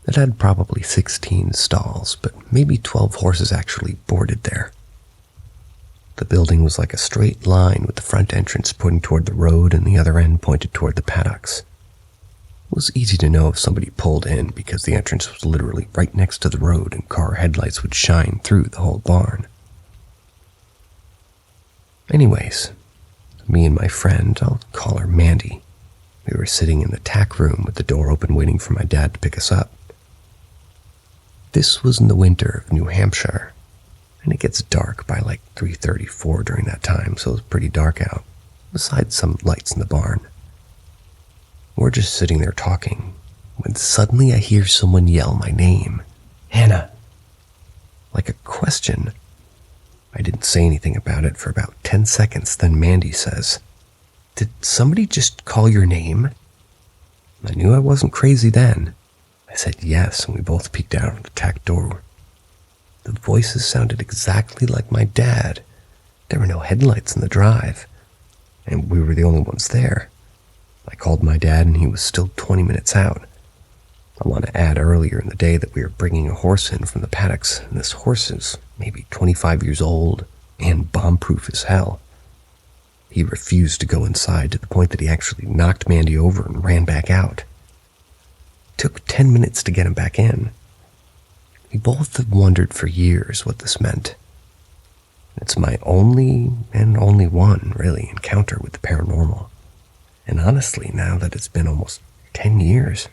It had probably 16 stalls, but maybe 12 horses actually boarded there. The building was like a straight line with the front entrance pointing toward the road and the other end pointed toward the paddocks. It was easy to know if somebody pulled in because the entrance was literally right next to the road and car headlights would shine through the whole barn. Anyways, me and my friend, I'll call her Mandy, we were sitting in the tack room with the door open waiting for my dad to pick us up. This was in the winter of New Hampshire, and it gets dark by like 3:34 during that time, so it was pretty dark out, besides some lights in the barn. We're just sitting there talking, when suddenly I hear someone yell my name, Hannah, like a question. I didn't say anything about it for about 10 seconds, then Mandy says, "Did somebody just call your name?" I knew I wasn't crazy then. I said yes, and we both peeked out of the tack door. The voices sounded exactly like my dad. There were no headlights in the drive, and we were the only ones there. I called my dad, and he was still 20 minutes out. I want to add earlier in the day that we were bringing a horse in from the paddocks, and this horse is maybe 25 years old and bomb-proof as hell. He refused to go inside to the point that he actually knocked Mandy over and ran back out. It took 10 minutes to get him back in. We both have wondered for years what this meant. It's my only one, really, encounter with the paranormal. And honestly, now that it's been almost 10 years.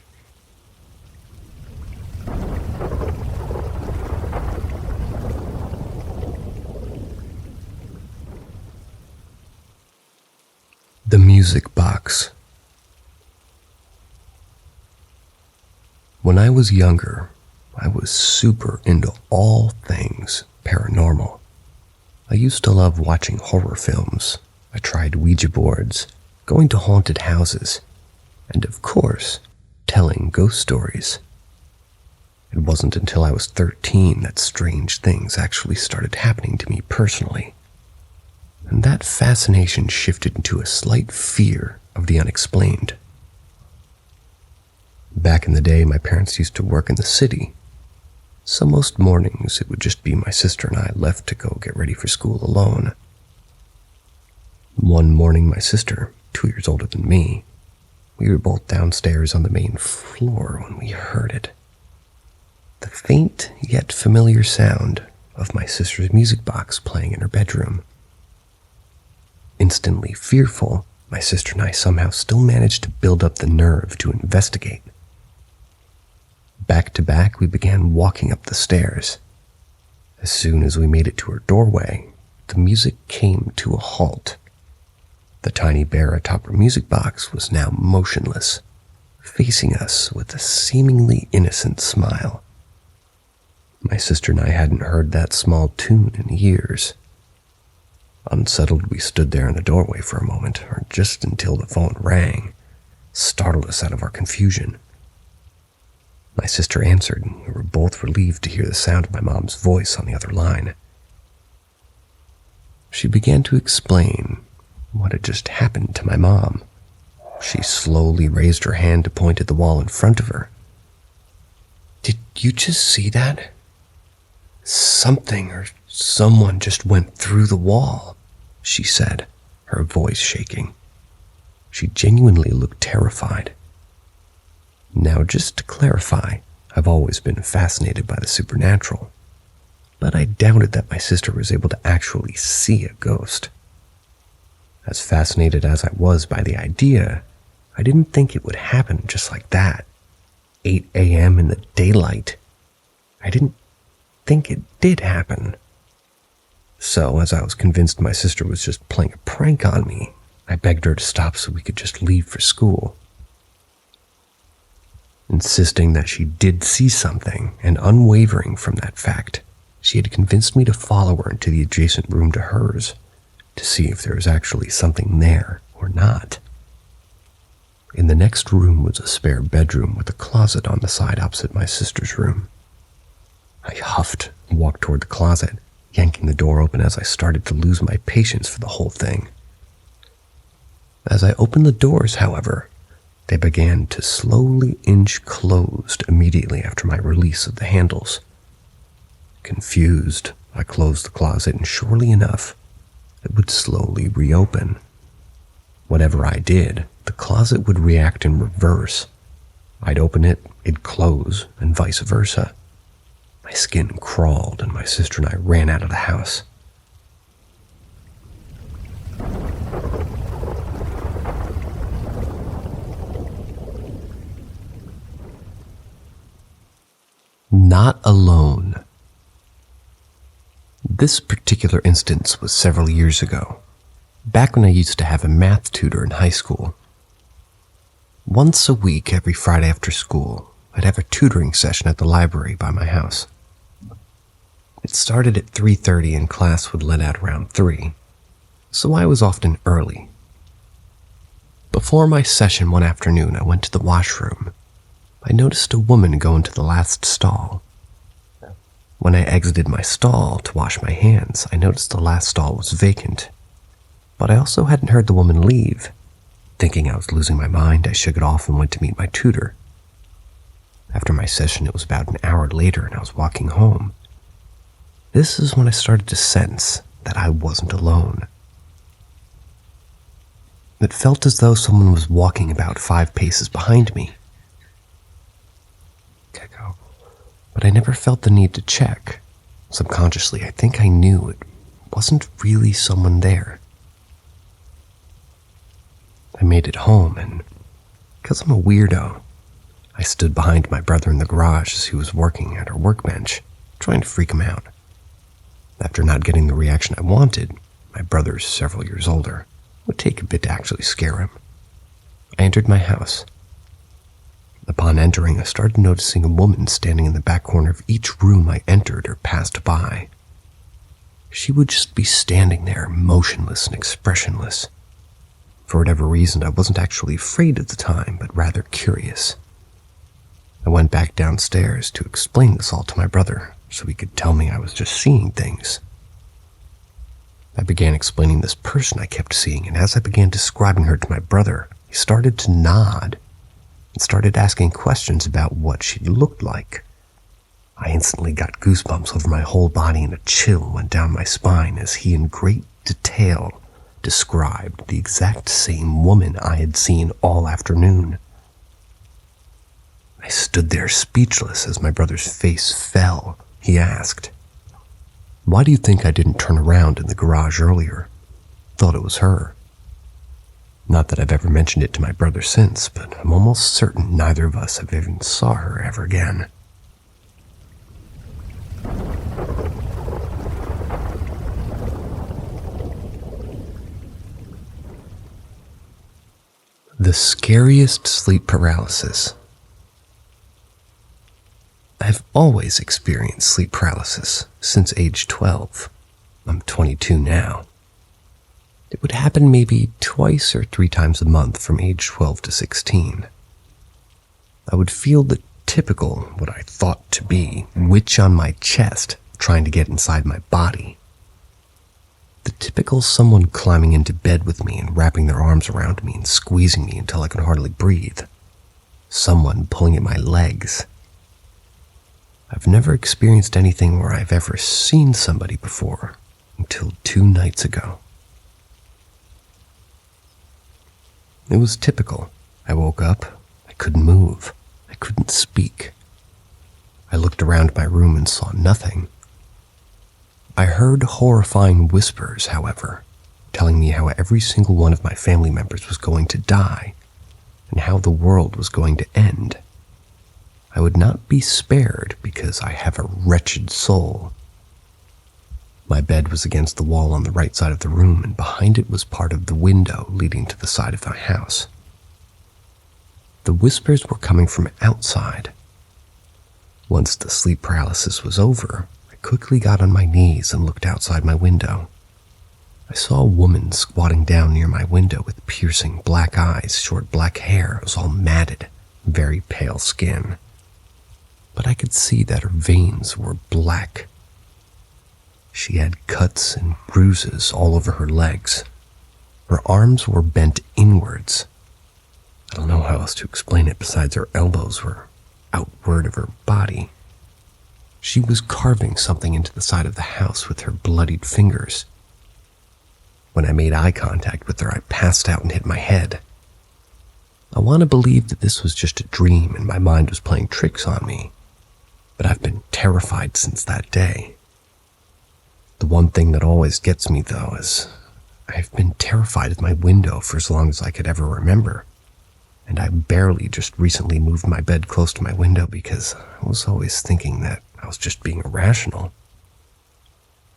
The music box. When I was younger, I was super into all things paranormal. I used to love watching horror films. I tried Ouija boards, going to haunted houses, and of course, telling ghost stories. It wasn't until I was 13 that strange things actually started happening to me personally. And that fascination shifted into a slight fear of the unexplained. Back in the day, my parents used to work in the city, so most mornings it would just be my sister and I left to go get ready for school alone. One morning, my sister, 2 years older than me, we were both downstairs on the main floor when we heard it. The faint yet familiar sound of my sister's music box playing in her bedroom. Instantly fearful, my sister and I somehow still managed to build up the nerve to investigate. Back to back, we began walking up the stairs. As soon as we made it to her doorway, the music came to a halt. The tiny bear atop her music box was now motionless, facing us with a seemingly innocent smile. My sister and I hadn't heard that small tune in years. Unsettled, we stood there in the doorway for a moment, or just until the phone rang, startled us out of our confusion. My sister answered, and we were both relieved to hear the sound of my mom's voice on the other line. She began to explain what had just happened to my mom. She slowly raised her hand to point at the wall in front of her. "Did you just see that? Something or someone just went through the wall," she said, her voice shaking. She genuinely looked terrified. Now, just to clarify, I've always been fascinated by the supernatural, but I doubted that my sister was able to actually see a ghost. As fascinated as I was by the idea, I didn't think it would happen just like that. 8 a.m. in the daylight. I didn't think it did happen. So, as I was convinced my sister was just playing a prank on me, I begged her to stop so we could just leave for school. Insisting that she did see something, and unwavering from that fact, she had convinced me to follow her into the adjacent room to hers, to see if there was actually something there or not. In the next room was a spare bedroom with a closet on the side opposite my sister's room. I huffed and walked toward the closet, yanking the door open as I started to lose my patience for the whole thing. As I opened the doors, however, they began to slowly inch closed immediately after my release of the handles. Confused, I closed the closet, and surely enough, it would slowly reopen. Whatever I did, the closet would react in reverse. I'd open it, it'd close, and vice versa. My skin crawled, and my sister and I ran out of the house. Not alone. This particular instance was several years ago, back when I used to have a math tutor in high school. Once a week, every Friday after school, I'd have a tutoring session at the library by my house. It started at 3:30 and class would let out around 3, so I was often early. Before my session one afternoon, I went to the washroom. I noticed a woman go into the last stall. When I exited my stall to wash my hands, I noticed the last stall was vacant. But I also hadn't heard the woman leave. Thinking I was losing my mind, I shook it off and went to meet my tutor. After my session, it was about an hour later and I was walking home. This is when I started to sense that I wasn't alone. It felt as though someone was walking about 5 paces behind me. But I never felt the need to check. Subconsciously, I think I knew it wasn't really someone there. I made it home, and because I'm a weirdo, I stood behind my brother in the garage as he was working at our workbench, trying to freak him out. After not getting the reaction I wanted, my brother's several years older, it would take a bit to actually scare him. I entered my house. Upon entering, I started noticing a woman standing in the back corner of each room I entered or passed by. She would just be standing there, motionless and expressionless. For whatever reason, I wasn't actually afraid at the time, but rather curious. I went back downstairs to explain this all to my brother, so he could tell me I was just seeing things. I began explaining this person I kept seeing, and as I began describing her to my brother, he started to nod and started asking questions about what she looked like. I instantly got goosebumps over my whole body, and a chill went down my spine as he in great detail described the exact same woman I had seen all afternoon. I stood there speechless as my brother's face fell. He asked, "Why do you think I didn't turn around in the garage earlier? Thought it was her." Not that I've ever mentioned it to my brother since, but I'm almost certain neither of us have even saw her ever again. The scariest sleep paralysis. I've always experienced sleep paralysis since age 12. I'm 22 now. It would happen maybe twice or 3 times a month from age 12 to 16. I would feel the typical, what I thought to be, witch on my chest trying to get inside my body. The typical someone climbing into bed with me and wrapping their arms around me and squeezing me until I could hardly breathe. Someone pulling at my legs. I've never experienced anything where I've ever seen somebody before until 2 nights ago. It was typical. I woke up. I couldn't move. I couldn't speak. I looked around my room and saw nothing. I heard horrifying whispers, however, telling me how every single one of my family members was going to die and how the world was going to end. I would not be spared because I have a wretched soul. My bed was against the wall on the right side of the room, and behind it was part of the window leading to the side of the house. The whispers were coming from outside. Once the sleep paralysis was over, I quickly got on my knees and looked outside my window. I saw a woman squatting down near my window with piercing black eyes, short black hair. It was all matted, very pale skin. But I could see that her veins were black. She had cuts and bruises all over her legs. Her arms were bent inwards. I don't know how else to explain it besides her elbows were outward of her body. She was carving something into the side of the house with her bloodied fingers. When I made eye contact with her, I passed out and hit my head. I want to believe that this was just a dream and my mind was playing tricks on me, but I've been terrified since that day. The one thing that always gets me, though, is I've been terrified of my window for as long as I could ever remember, and I barely just recently moved my bed close to my window because I was always thinking that I was just being irrational.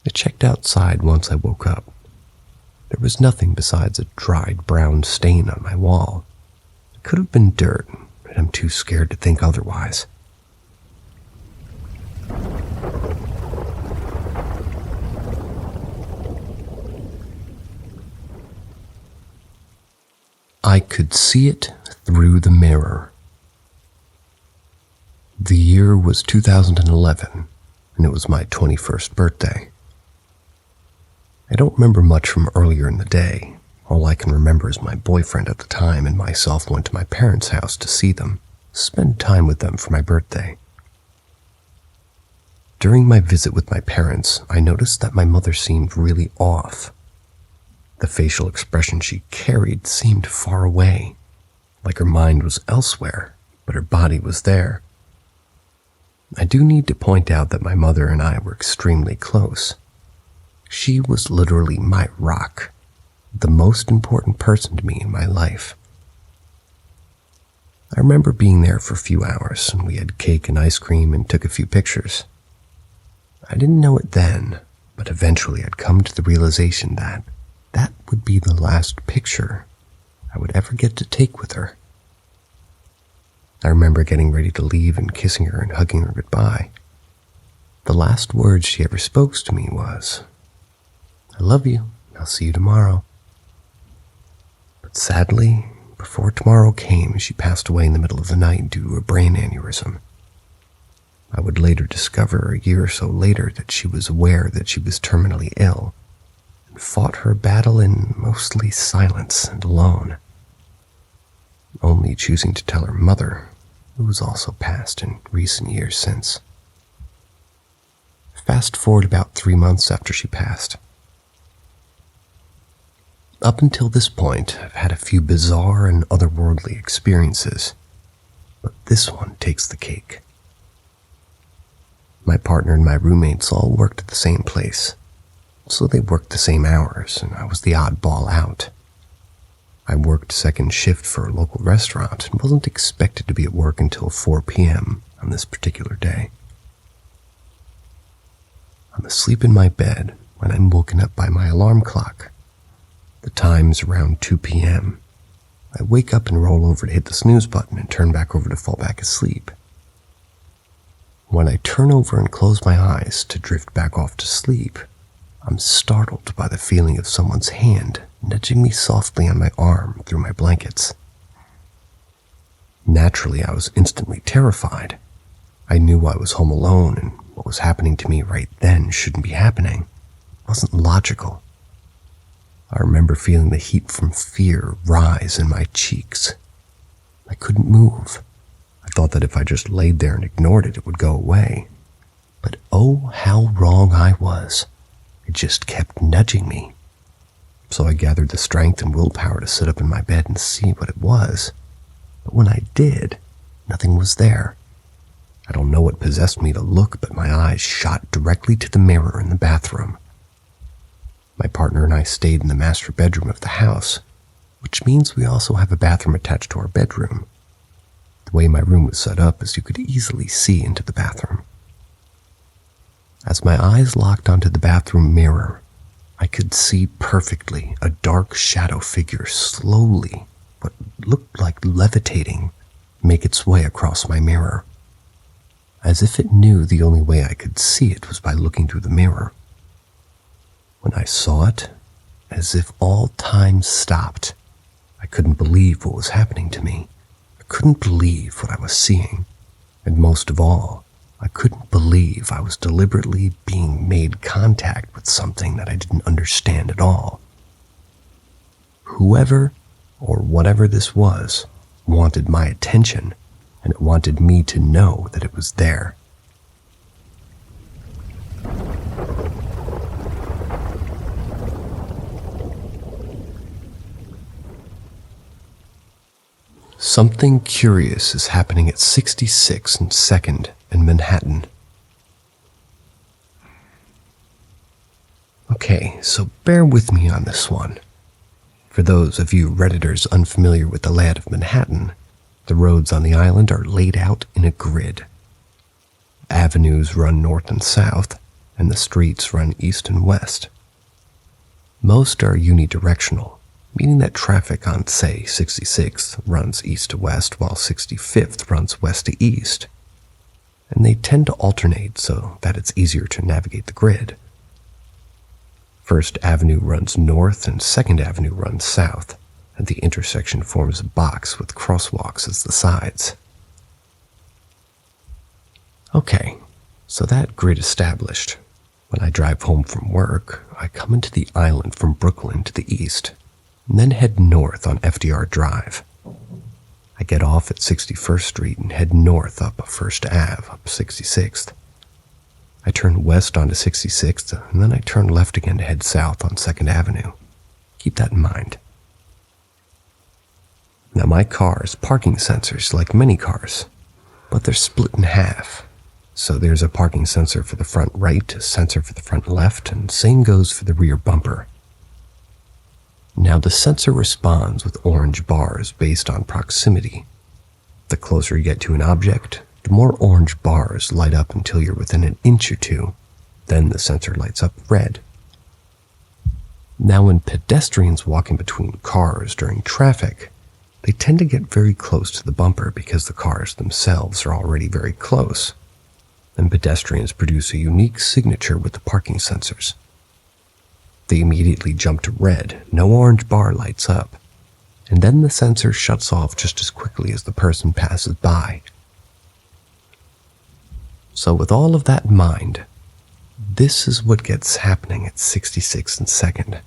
I checked outside once I woke up. There was nothing besides a dried brown stain on my wall. It could have been dirt, but I'm too scared to think otherwise. I could see it through the mirror. The year was 2011, and it was my 21st birthday. I don't remember much from earlier in the day. All I can remember is my boyfriend at the time and myself went to my parents' house to see them, spend time with them for my birthday. During my visit with my parents, I noticed that my mother seemed really off. The facial expression she carried seemed far away, like her mind was elsewhere, but her body was there. I do need to point out that my mother and I were extremely close. She was literally my rock, the most important person to me in my life. I remember being there for a few hours, and we had cake and ice cream and took a few pictures. I didn't know it then, but eventually I'd come to the realization that that would be the last picture I would ever get to take with her. I remember getting ready to leave and kissing her and hugging her goodbye. The last words she ever spoke to me was, "I love you, I'll see you tomorrow." But sadly, before tomorrow came, she passed away in the middle of the night due to a brain aneurysm. I would later discover a year or so later that she was aware that she was terminally ill and fought her battle in mostly silence and alone, only choosing to tell her mother, who was also passed in recent years since. Fast forward about 3 months after she passed. Up until this point, I've had a few bizarre and otherworldly experiences, but this one takes the cake. My partner and my roommates all worked at the same place, so they worked the same hours, and I was the oddball out. I worked second shift for a local restaurant and wasn't expected to be at work until 4 p.m. on this particular day. I'm asleep in my bed when I'm woken up by my alarm clock. The time's around 2 p.m. I wake up and roll over to hit the snooze button and turn back over to fall back asleep. When I turn over and close my eyes to drift back off to sleep, I'm startled by the feeling of someone's hand nudging me softly on my arm through my blankets. Naturally, I was instantly terrified. I knew I was home alone and what was happening to me right then shouldn't be happening. It wasn't logical. I remember feeling the heat from fear rise in my cheeks. I couldn't move. I thought that if I just laid there and ignored it, it would go away. But oh, how wrong I was. It just kept nudging me. So I gathered the strength and willpower to sit up in my bed and see what it was. But when I did, nothing was there. I don't know what possessed me to look, but my eyes shot directly to the mirror in the bathroom. My partner and I stayed in the master bedroom of the house, which means we also have a bathroom attached to our bedroom. The way my room was set up is you could easily see into the bathroom. As my eyes locked onto the bathroom mirror, I could see perfectly a dark shadow figure slowly, what looked like levitating, make its way across my mirror, as if it knew the only way I could see it was by looking through the mirror. When I saw it, as if all time stopped, I couldn't believe what was happening to me. I couldn't believe what I was seeing, and most of all, I couldn't believe I was deliberately being made contact with something that I didn't understand at all. Whoever or whatever this was wanted my attention, and it wanted me to know that it was there. Something curious is happening at 66th and 2nd in Manhattan. Okay, so bear with me on this one. For those of you Redditors unfamiliar with the layout of Manhattan, the roads on the island are laid out in a grid. Avenues run north and south, and the streets run east and west. Most are unidirectional, meaning that traffic on, say, 66th runs east to west while 65th runs west to east, and they tend to alternate so that it's easier to navigate the grid. First Avenue runs north and Second Avenue runs south, and the intersection forms a box with crosswalks as the sides. Okay, so that grid established, when I drive home from work, I come into the island from Brooklyn to the east, and then head north on FDR Drive. I get off at 61st Street and head north up 1st Ave, up 66th. I turn west onto 66th, and then I turn left again to head south on 2nd Avenue. Keep that in mind. Now my car has parking sensors like many cars, but they're split in half. So there's a parking sensor for the front right, a sensor for the front left, and same goes for the rear bumper. Now the sensor responds with orange bars based on proximity. The closer you get to an object, the more orange bars light up until you're within an inch or two. Then the sensor lights up red. Now when pedestrians walk in between cars during traffic, they tend to get very close to the bumper because the cars themselves are already very close. And pedestrians produce a unique signature with the parking sensors. They immediately jump to red, no orange bar lights up, and then the sensor shuts off just as quickly as the person passes by. So with all of that in mind, this is what gets happening at 66th and 2nd.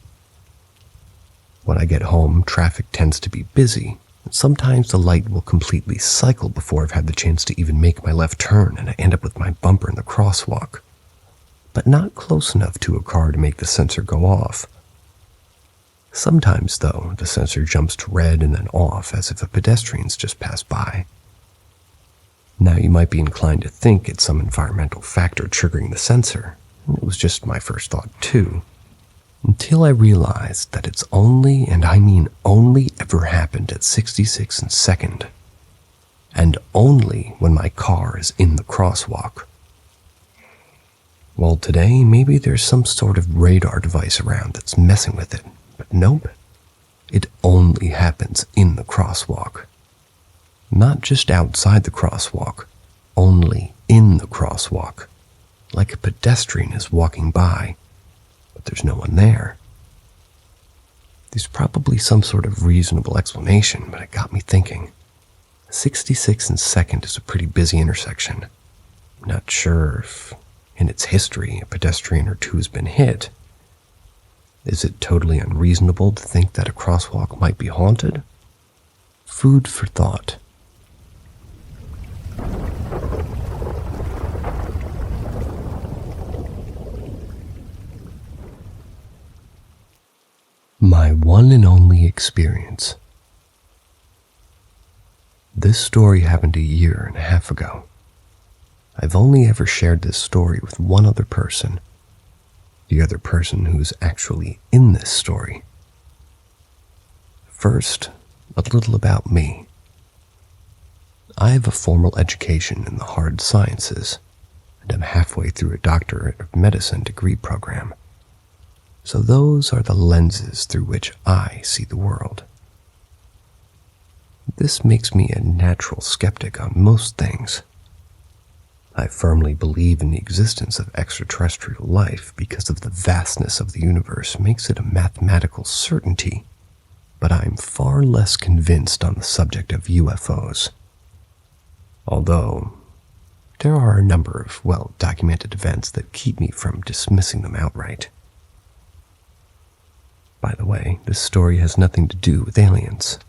When I get home, traffic tends to be busy, and sometimes the light will completely cycle before I've had the chance to even make my left turn and I end up with my bumper in the crosswalk, but not close enough to a car to make the sensor go off. Sometimes, though, the sensor jumps to red and then off as if a pedestrian's just passed by. Now you might be inclined to think it's some environmental factor triggering the sensor, and it was just my first thought too, until I realized that it's only, and I mean only, ever happened at 66th and 2nd, and only when my car is in the crosswalk. Well, today maybe there's some sort of radar device around that's messing with it, but nope, it only happens in the crosswalk. Not just outside the crosswalk, only in the crosswalk, like a pedestrian is walking by, but there's no one there. There's probably some sort of reasonable explanation, but it got me thinking. 66th and 2nd is a pretty busy intersection. I'm not sure if, in its history, a pedestrian or two has been hit. Is it totally unreasonable to think that a crosswalk might be haunted? Food for thought. My one and only experience. This story happened 1.5 years ago. I've only ever shared this story with one other person, the other person who's actually in this story. First, a little about me. I have a formal education in the hard sciences, and I'm halfway through a doctorate of medicine degree program. So those are the lenses through which I see the world. This makes me a natural skeptic on most things. I firmly believe in the existence of extraterrestrial life because of the vastness of the universe makes it a mathematical certainty, but I'm far less convinced on the subject of UFOs. Although, there are a number of well-documented events that keep me from dismissing them outright. By the way, this story has nothing to do with aliens,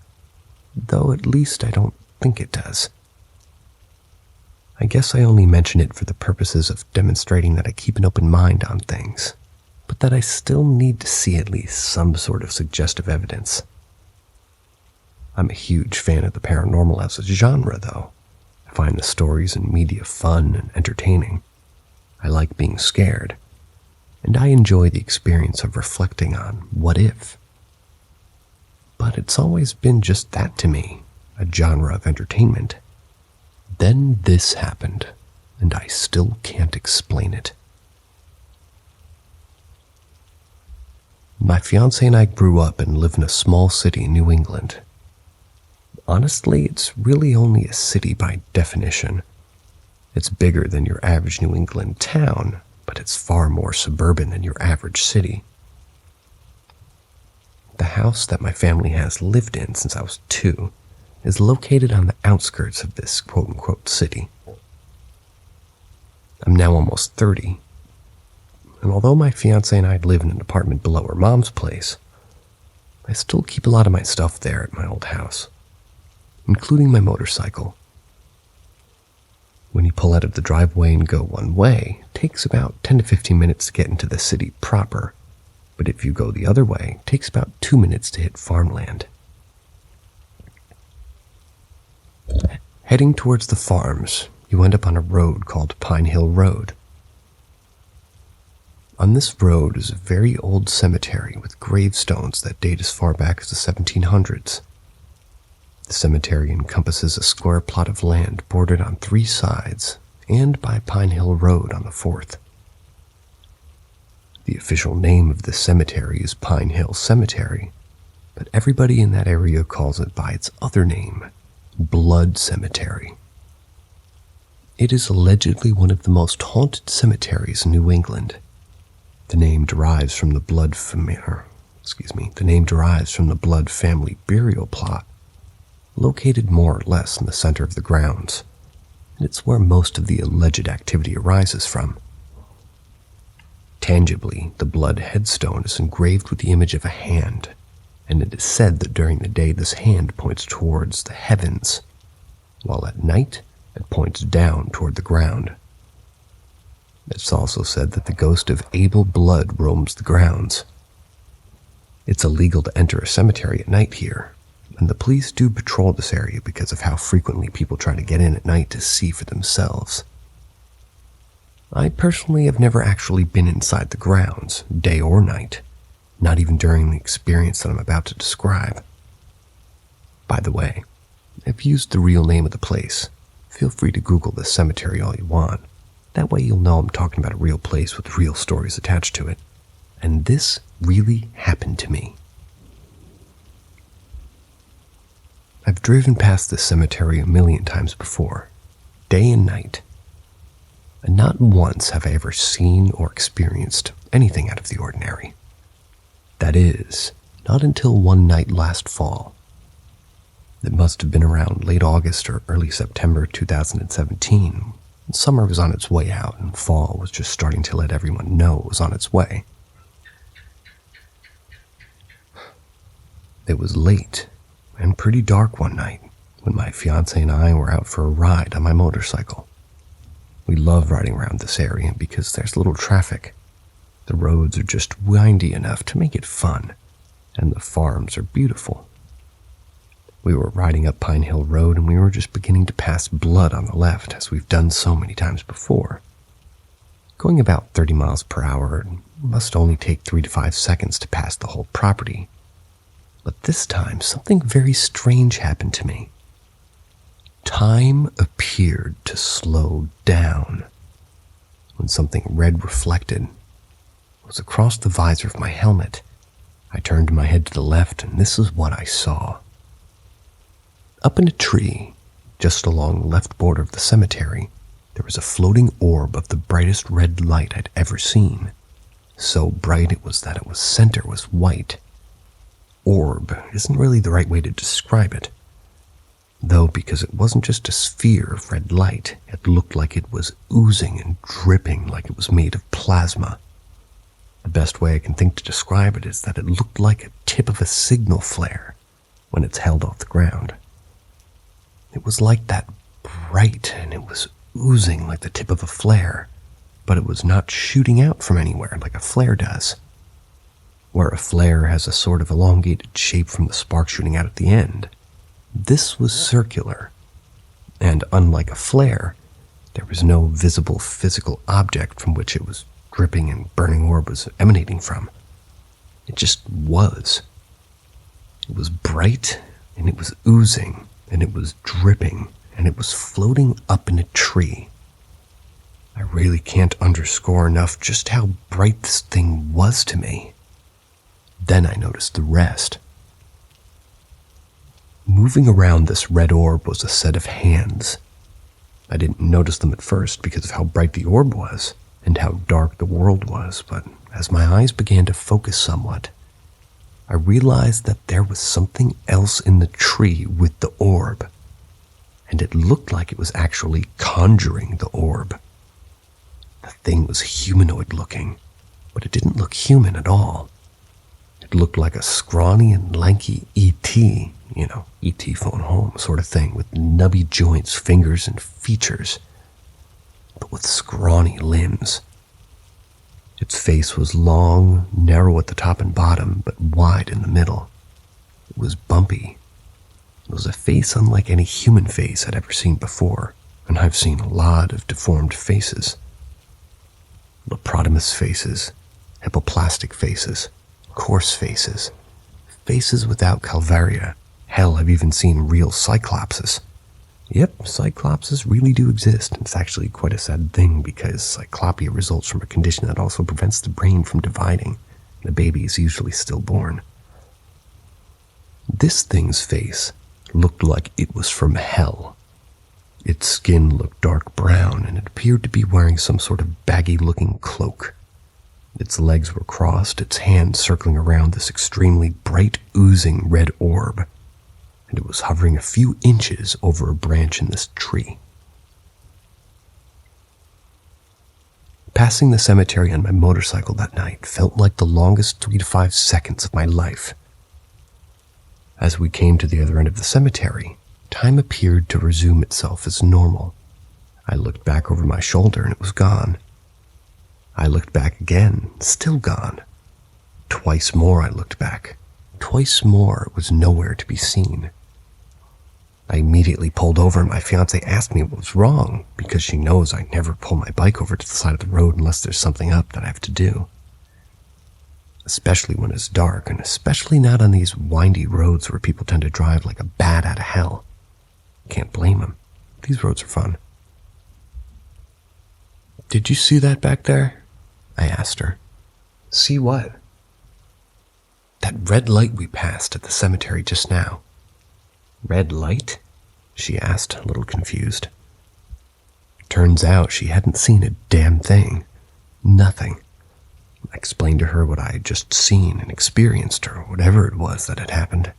though at least I don't think it does. I guess I only mention it for the purposes of demonstrating that I keep an open mind on things, but that I still need to see at least some sort of suggestive evidence. I'm a huge fan of the paranormal as a genre, though. I find the stories and media fun and entertaining. I like being scared, and I enjoy the experience of reflecting on what if. But it's always been just that to me, a genre of entertainment. Then this happened, and I still can't explain it. My fiancé and I grew up and live in a small city in New England. Honestly, it's really only a city by definition. It's bigger than your average New England town, but it's far more suburban than your average city. The house that my family has lived in since I was 2 is located on the outskirts of this quote-unquote city. I'm now almost 30, and although my fiancé and I live in an apartment below her mom's place, I still keep a lot of my stuff there at my old house, including my motorcycle. When you pull out of the driveway and go one way, it takes about 10 to 15 minutes to get into the city proper, but if you go the other way, it takes about 2 minutes to hit farmland. Heading towards the farms, you end up on a road called Pine Hill Road. On this road is a very old cemetery with gravestones that date as far back as the 1700s. The cemetery encompasses a square plot of land bordered on 3 sides and by Pine Hill Road on the 4th. The official name of the cemetery is Pine Hill Cemetery, but everybody in that area calls it by its other name, Blood Cemetery. It is allegedly one of the most haunted cemeteries in New England. The name derives from the Blood family burial plot, located more or less in the center of the grounds, and it's where most of the alleged activity arises from. Tangibly, the blood headstone is engraved with the image of a hand, and it is said that during the day this hand points towards the heavens, while at night it points down toward the ground. It's also said that the ghost of Abel Blood roams the grounds. It's illegal to enter a cemetery at night here, and the police do patrol this area because of how frequently people try to get in at night to see for themselves. I personally have never actually been inside the grounds, day or night, not even during the experience that I'm about to describe. By the way, I've used the real name of the place. Feel free to Google the cemetery all you want. That way you'll know I'm talking about a real place with real stories attached to it. And this really happened to me. I've driven past this cemetery a million times before, day and night, and not once have I ever seen or experienced anything out of the ordinary. That is, not until one night last fall. It must have been around late August or early September 2017. Summer was on its way out and fall was just starting to let everyone know it was on its way. It was late and pretty dark one night when my fiancé and I were out for a ride on my motorcycle. We love riding around this area because there's little traffic. The roads are just windy enough to make it fun, and the farms are beautiful. We were riding up Pine Hill Road and we were just beginning to pass blood on the left, as we've done so many times before. Going about 30 miles per hour, it must only take 3 to 5 seconds to pass the whole property. But this time, something very strange happened to me. Time appeared to slow down when something red reflected. It was across the visor of my helmet. I turned my head to the left, and this is what I saw. Up in a tree, just along the left border of the cemetery, there was a floating orb of the brightest red light I'd ever seen. So bright it was that its center was white. Orb isn't really the right way to describe it, though, because it wasn't just a sphere of red light. It looked like it was oozing and dripping like it was made of plasma. The best way I can think to describe it is that it looked like a tip of a signal flare when it's held off the ground. It was like that bright, and it was oozing like the tip of a flare, but it was not shooting out from anywhere like a flare does, where a flare has a sort of elongated shape from the spark shooting out at the end. This was circular, and unlike a flare, there was no visible physical object from which it was dripping and burning orb was emanating from. It just was. It was bright, and it was oozing, and it was dripping, and it was floating up in a tree. I really can't underscore enough just how bright this thing was to me. Then I noticed the rest. Moving around this red orb was a set of hands. I didn't notice them at first because of how bright the orb was and how dark the world was, but as my eyes began to focus somewhat, I realized that there was something else in the tree with the orb, and it looked like it was actually conjuring the orb. The thing was humanoid looking, but it didn't look human at all. It looked like a scrawny and lanky E.T., E.T. phone home sort of thing, with nubby joints, fingers, and features, but with scrawny limbs. Its face was long, narrow at the top and bottom, but wide in the middle. It was bumpy. It was a face unlike any human face I'd ever seen before, and I've seen a lot of deformed faces. Lobotomous faces, hippoplastic faces, coarse faces, faces without calvaria. Hell, I've even seen real cyclopses. Yep, cyclopses really do exist. It's actually quite a sad thing because cyclopia results from a condition that also prevents the brain from dividing. The baby is usually stillborn. This thing's face looked like it was from hell. Its skin looked dark brown, and it appeared to be wearing some sort of baggy-looking cloak. Its legs were crossed, its hands circling around this extremely bright, oozing red orb, and it was hovering a few inches over a branch in this tree. Passing the cemetery on my motorcycle that night felt like the longest 3 to 5 seconds of my life. As we came to the other end of the cemetery, time appeared to resume itself as normal. I looked back over my shoulder and it was gone. I looked back again, still gone. Twice more I looked back. Twice more it was nowhere to be seen. I immediately pulled over and my fiancée asked me what was wrong because she knows I never pull my bike over to the side of the road unless there's something up that I have to do. Especially when it's dark, and especially not on these windy roads where people tend to drive like a bat out of hell. Can't blame them. These roads are fun. "Did you see that back there?" I asked her. "See what?" "That red light we passed at the cemetery just now." "Red light?" she asked, a little confused. Turns out she hadn't seen a damn thing. Nothing. I explained to her what I had just seen and experienced, or whatever it was that had happened.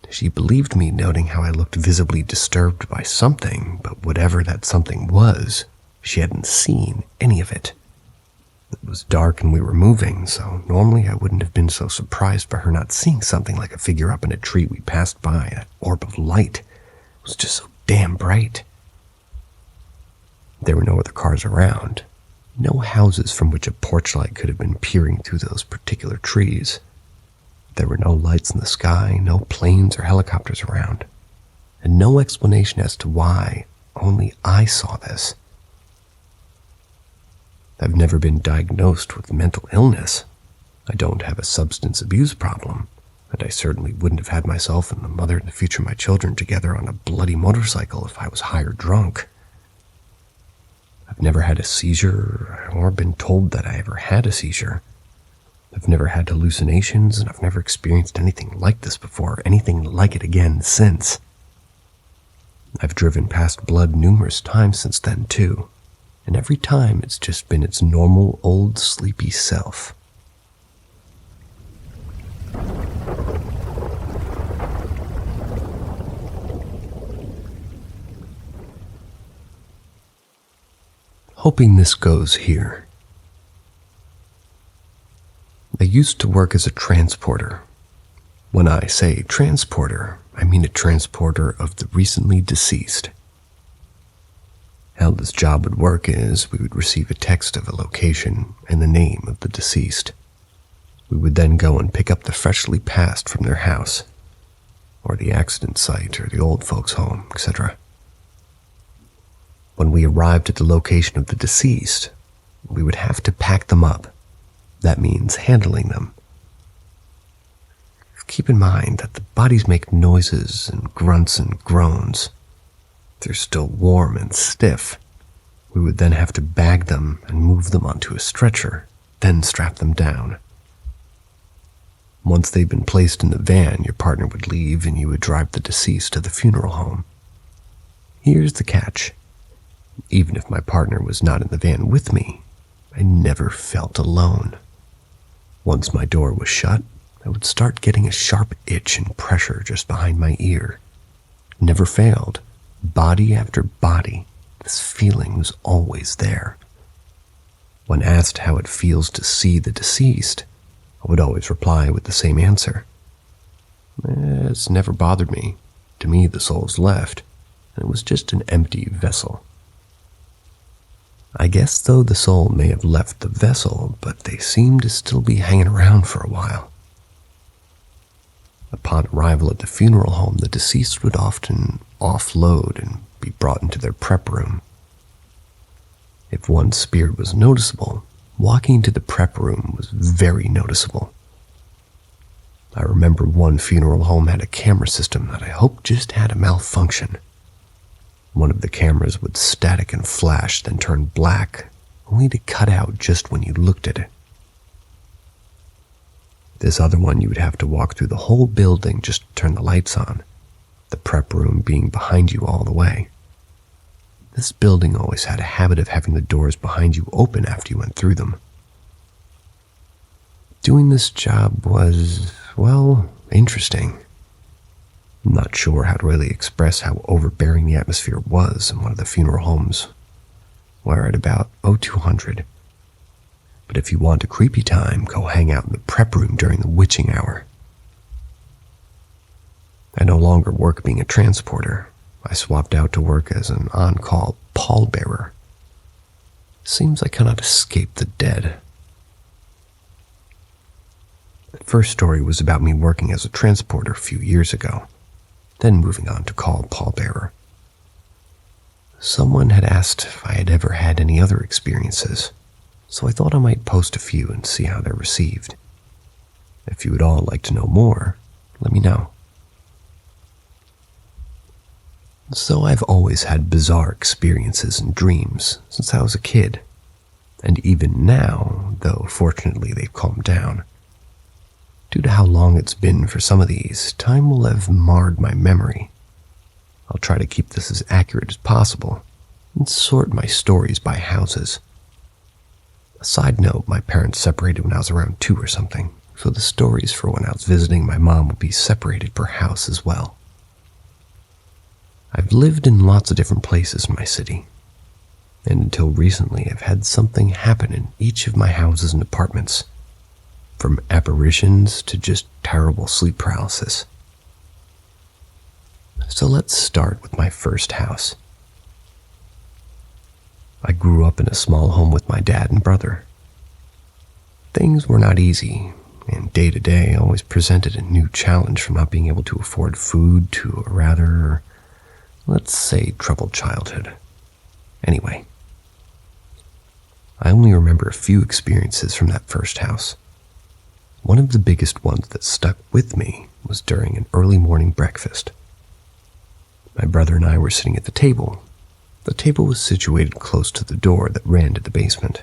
She believed me, noting how I looked visibly disturbed by something, but whatever that something was, she hadn't seen any of it. It was dark and we were moving, so normally I wouldn't have been so surprised by her not seeing something like a figure up in a tree we passed by. That orb of light was just so damn bright. There were no other cars around, no houses from which a porch light could have been peering through those particular trees. There were no lights in the sky, no planes or helicopters around, and no explanation as to why only I saw this. I've never been diagnosed with mental illness. I don't have a substance abuse problem, and I certainly wouldn't have had myself and the mother and the future of my children together on a bloody motorcycle if I was high or drunk. I've never had a seizure or been told that I ever had a seizure. I've never had hallucinations, and I've never experienced anything like this before, or anything like it again since. I've driven past blood numerous times since then, too, and every time it's just been its normal, old, sleepy self. Hoping this goes here. I used to work as a transporter. When I say transporter, I mean a transporter of the recently deceased. How this job would work is we would receive a text of a location and the name of the deceased. We would then go and pick up the freshly passed from their house, or the accident site, or the old folks' home, etc. When we arrived at the location of the deceased, we would have to pack them up. That means handling them. Keep in mind that the bodies make noises and grunts and groans. They're still warm and stiff. We would then have to bag them and move them onto a stretcher, then strap them down. Once they've been placed in the van, your partner would leave and you would drive the deceased to the funeral home. Here's the catch. Even if my partner was not in the van with me, I never felt alone. Once my door was shut, I would start getting a sharp itch and pressure just behind my ear. Never failed. Body after body, this feeling was always there. When asked how it feels to see the deceased, I would always reply with the same answer. It's never bothered me. To me, the soul's left, and it was just an empty vessel. I guess, though, the soul may have left the vessel, but they seemed to still be hanging around for a while. Upon arrival at the funeral home, the deceased would often offload and be brought into their prep room. If one spirit was noticeable, walking to the prep room was very noticeable. I remember one funeral home had a camera system that I hoped just had a malfunction. One of the cameras would static and flash, then turn black, only to cut out just when you looked at it. This other one, you would have to walk through the whole building just to turn the lights on, the prep room being behind you all the way. This building always had a habit of having the doors behind you open after you went through them. Doing this job was, well, interesting. I'm not sure how to really express how overbearing the atmosphere was in one of the funeral homes. We're at about 0200. But if you want a creepy time, go hang out in the prep room during the witching hour. I no longer work being a transporter. I swapped out to work as an on-call pallbearer. Seems I cannot escape the dead. The first story was about me working as a transporter a few years ago, then moving on to call pallbearer. Someone had asked if I had ever had any other experiences, so I thought I might post a few and see how they're received. If you would all like to know more, let me know. So I've always had bizarre experiences and dreams since I was a kid, and even now, though fortunately they've calmed down. Due to how long it's been for some of these, time will have marred my memory. I'll try to keep this as accurate as possible and sort my stories by houses. A side note, my parents separated when I was around 2 or something, so the stories for when I was visiting my mom will be separated per house as well. I've lived in lots of different places in my city, and until recently I've had something happen in each of my houses and apartments, from apparitions to just terrible sleep paralysis. So let's start with my first house. I grew up in a small home with my dad and brother. Things were not easy. and day to day always presented a new challenge from not being able to afford food to a rather, let's say, troubled childhood. Anyway, I only remember a few experiences from that first house. One of the biggest ones that stuck with me was during an early morning breakfast. My brother and I were sitting at the table. The table was situated close to the door that ran to the basement.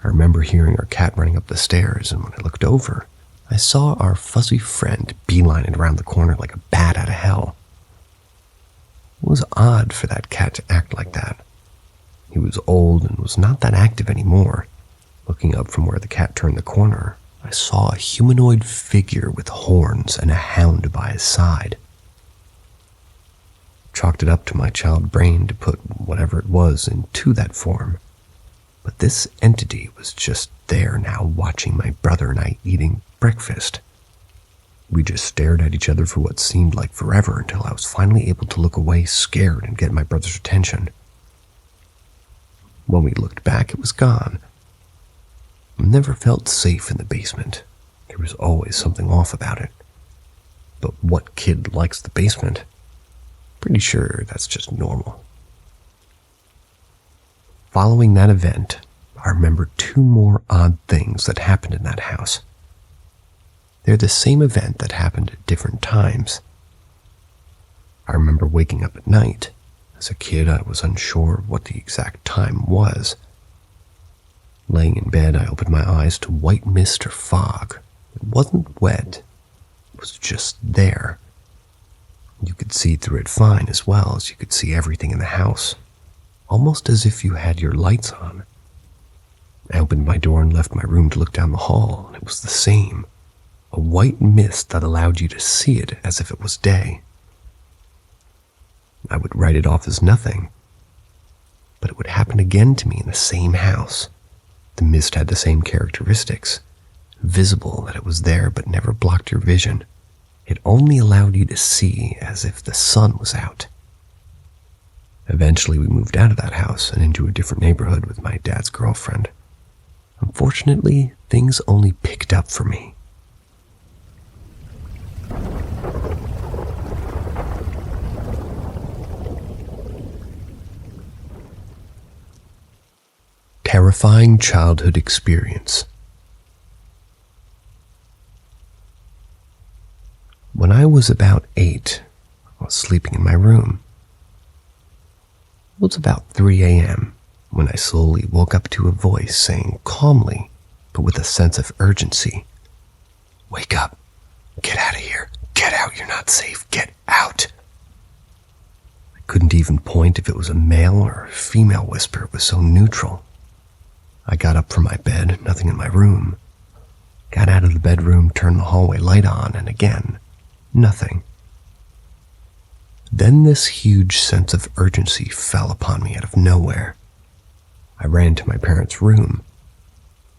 I remember hearing our cat running up the stairs, and when I looked over, I saw our fuzzy friend beelining around the corner like a bat out of hell. It was odd for that cat to act like that. He was old and was not that active anymore. Looking up from where the cat turned the corner, I saw a humanoid figure with horns and a hound by his side. Chalked it up to my child brain to put whatever it was into that form. But this entity was just there now, watching my brother and I eating breakfast. We just stared at each other for what seemed like forever until I was finally able to look away, scared, and get my brother's attention. When we looked back, it was gone. I never felt safe in the basement. There was always something off about it. But what kid likes the basement? Pretty sure that's just normal. Following that event, I remember two more odd things that happened in that house. They're the same event that happened at different times. I remember waking up at night. As a kid, I was unsure of what the exact time was. Laying in bed, I opened my eyes to white mist or fog. It wasn't wet. It was just there. You could see through it fine as well as you could see everything in the house, almost as if you had your lights on. I opened my door and left my room to look down the hall, and it was the same. A white mist that allowed you to see it as if it was day. I would write it off as nothing, but it would happen again to me in the same house. The mist had the same characteristics, visible that it was there but never blocked your vision. It only allowed you to see as if the sun was out. Eventually, we moved out of that house and into a different neighborhood with my dad's girlfriend. Unfortunately, things only picked up for me. Terrifying childhood experience. When I was about 8, I was sleeping in my room. It was about 3 a.m. when I slowly woke up to a voice saying calmly, but with a sense of urgency, "Wake up! Get out of here! Get out! You're not safe! Get out!" I couldn't even point if it was a male or a female whisper. It was so neutral. I got up from my bed, nothing in my room. Got out of the bedroom, turned the hallway light on, and again, nothing. Then this huge sense of urgency fell upon me out of nowhere. I ran to my parents' room.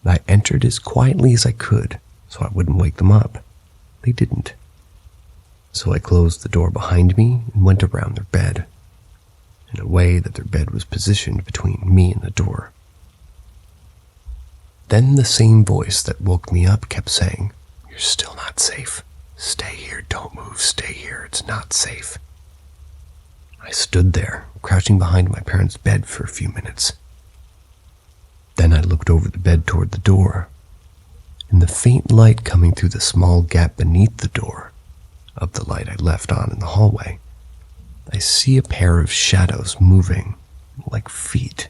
I entered as quietly as I could so I wouldn't wake them up. They didn't. So I closed the door behind me and went around their bed, in a way that their bed was positioned between me and the door. Then the same voice that woke me up kept saying, "You're still not safe. Stay here, don't move, stay here, it's not safe." I stood there, crouching behind my parents' bed for a few minutes. Then I looked over the bed toward the door. In the faint light coming through the small gap beneath the door, of the light I left on in the hallway, I see a pair of shadows moving, like feet.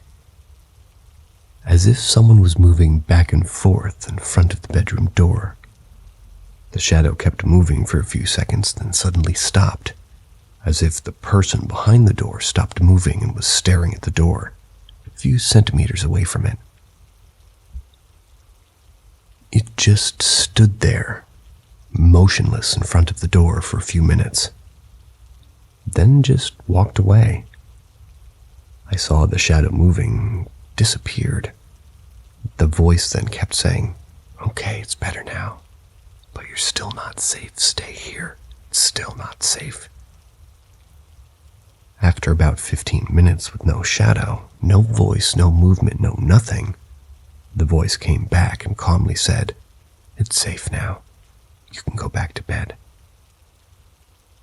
As if someone was moving back and forth in front of the bedroom door. The shadow kept moving for a few seconds, then suddenly stopped, as if the person behind the door stopped moving and was staring at the door, a few centimeters away from it. It just stood there, motionless in front of the door for a few minutes, then just walked away. I saw the shadow moving, disappeared. The voice then kept saying, "Okay, it's better now, but you're still not safe. Stay here. It's still not safe." After about 15 minutes with no shadow, no voice, no movement, no nothing, the voice came back and calmly said, It's safe now. You can go back to bed."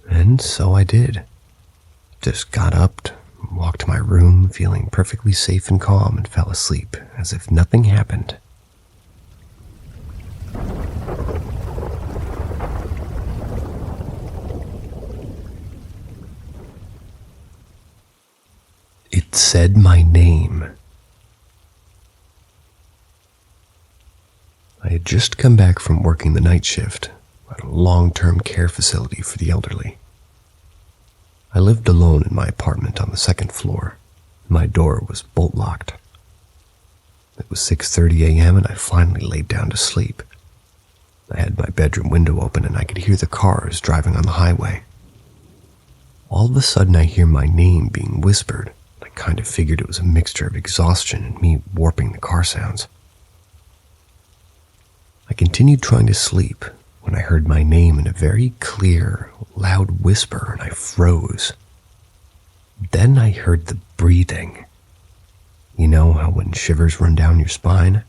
And so I did. Just got up, walked to my room, feeling perfectly safe and calm, and fell asleep as if nothing happened. It said my name. I had just come back from working the night shift at a long-term care facility for the elderly. I lived alone in my apartment on the second floor. My door was bolt-locked. It was 6:30 a.m. and I finally laid down to sleep. I had my bedroom window open and I could hear the cars driving on the highway. All of a sudden I hear my name being whispered. I kind of figured it was a mixture of exhaustion and me warping the car sounds. I continued trying to sleep when I heard my name in a very clear, loud whisper and I froze. Then I heard the breathing. You know how when shivers run down your spine?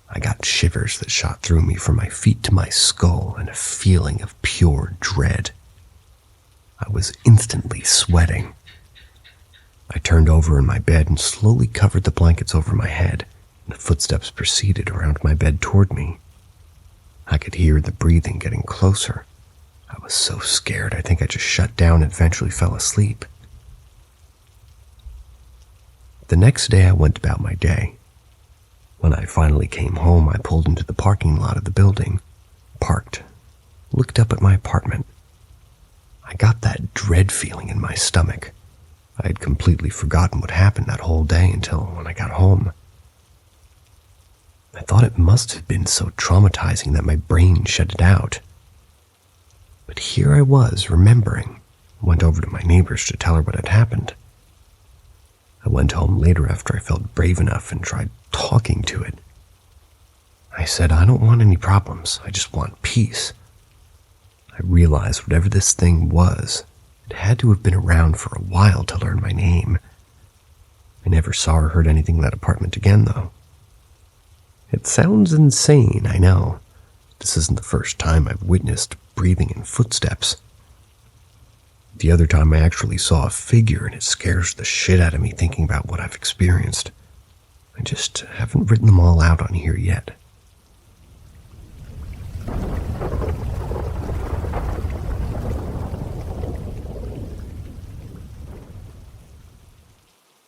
I got shivers that shot through me from my feet to my skull and a feeling of pure dread. I was instantly sweating. I turned over in my bed and slowly covered the blankets over my head. The footsteps proceeded around my bed toward me. I could hear the breathing getting closer. I was so scared I think I just shut down and eventually fell asleep. The next day I went about my day. When I finally came home, I pulled into the parking lot of the building, parked, looked up at my apartment. I got that dread feeling in my stomach. I had completely forgotten what happened that whole day until when I got home. I thought it must have been so traumatizing that my brain shut it out. But here I was, remembering. Went over to my neighbors to tell her what had happened. I went home later after I felt brave enough and tried talking to it. I said, "I don't want any problems. I just want peace." I realized whatever this thing was, it had to have been around for a while to learn my name. I never saw or heard anything in that apartment again, though. It sounds insane, I know. This isn't the first time I've witnessed breathing and footsteps. The other time I actually saw a figure and it scares the shit out of me thinking about what I've experienced. I just haven't written them all out on here yet.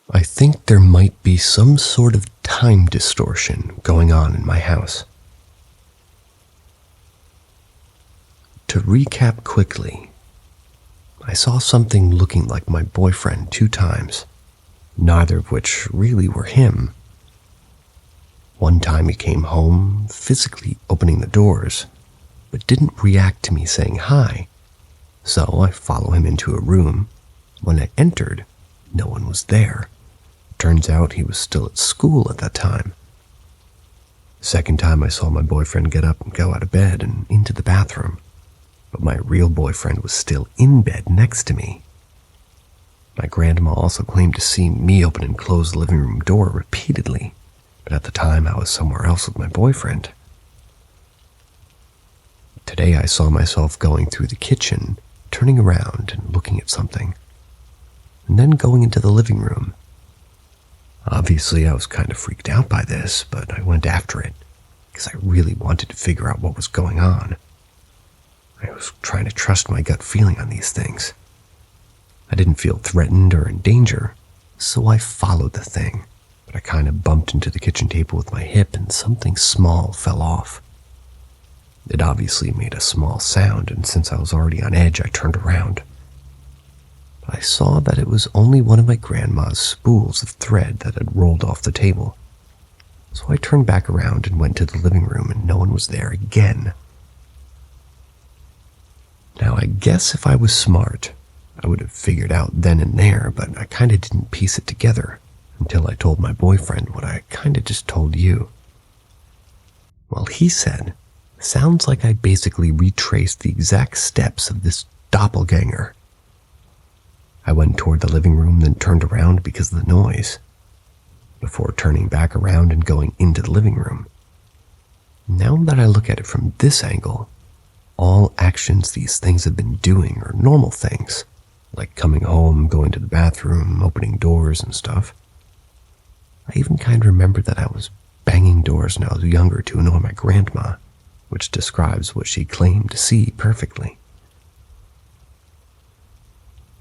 I think there might be some sort of time distortion going on in my house. To recap quickly, I saw something looking like my boyfriend 2 times, neither of which really were him. One time he came home, physically opening the doors, but didn't react to me saying hi, so I follow him into a room. When I entered, no one was there. Turns out he was still at school at that time. Second time I saw my boyfriend get up and go out of bed and into the bathroom, but my real boyfriend was still in bed next to me. My grandma also claimed to see me open and close the living room door repeatedly, but at the time I was somewhere else with my boyfriend. Today I saw myself going through the kitchen, turning around and looking at something, and then going into the living room. Obviously, I was kind of freaked out by this, but I went after it because I really wanted to figure out what was going on. I was trying to trust my gut feeling on these things. I didn't feel threatened or in danger, so I followed the thing, but I kind of bumped into the kitchen table with my hip and something small fell off. It obviously made a small sound, and since I was already on edge, I turned around. I saw that it was only one of my grandma's spools of thread that had rolled off the table. So I turned back around and went to the living room and no one was there again. Now I guess if I was smart, I would have figured out then and there, but I kind of didn't piece it together until I told my boyfriend what I kind of just told you. Well, he said, "Sounds like I basically retraced the exact steps of this doppelganger." I went toward the living room, then turned around because of the noise, before turning back around and going into the living room. Now that I look at it from this angle, all actions these things have been doing are normal things, like coming home, going to the bathroom, opening doors and stuff. I even kind of remember that I was banging doors when I was younger to annoy my grandma, which describes what she claimed to see perfectly.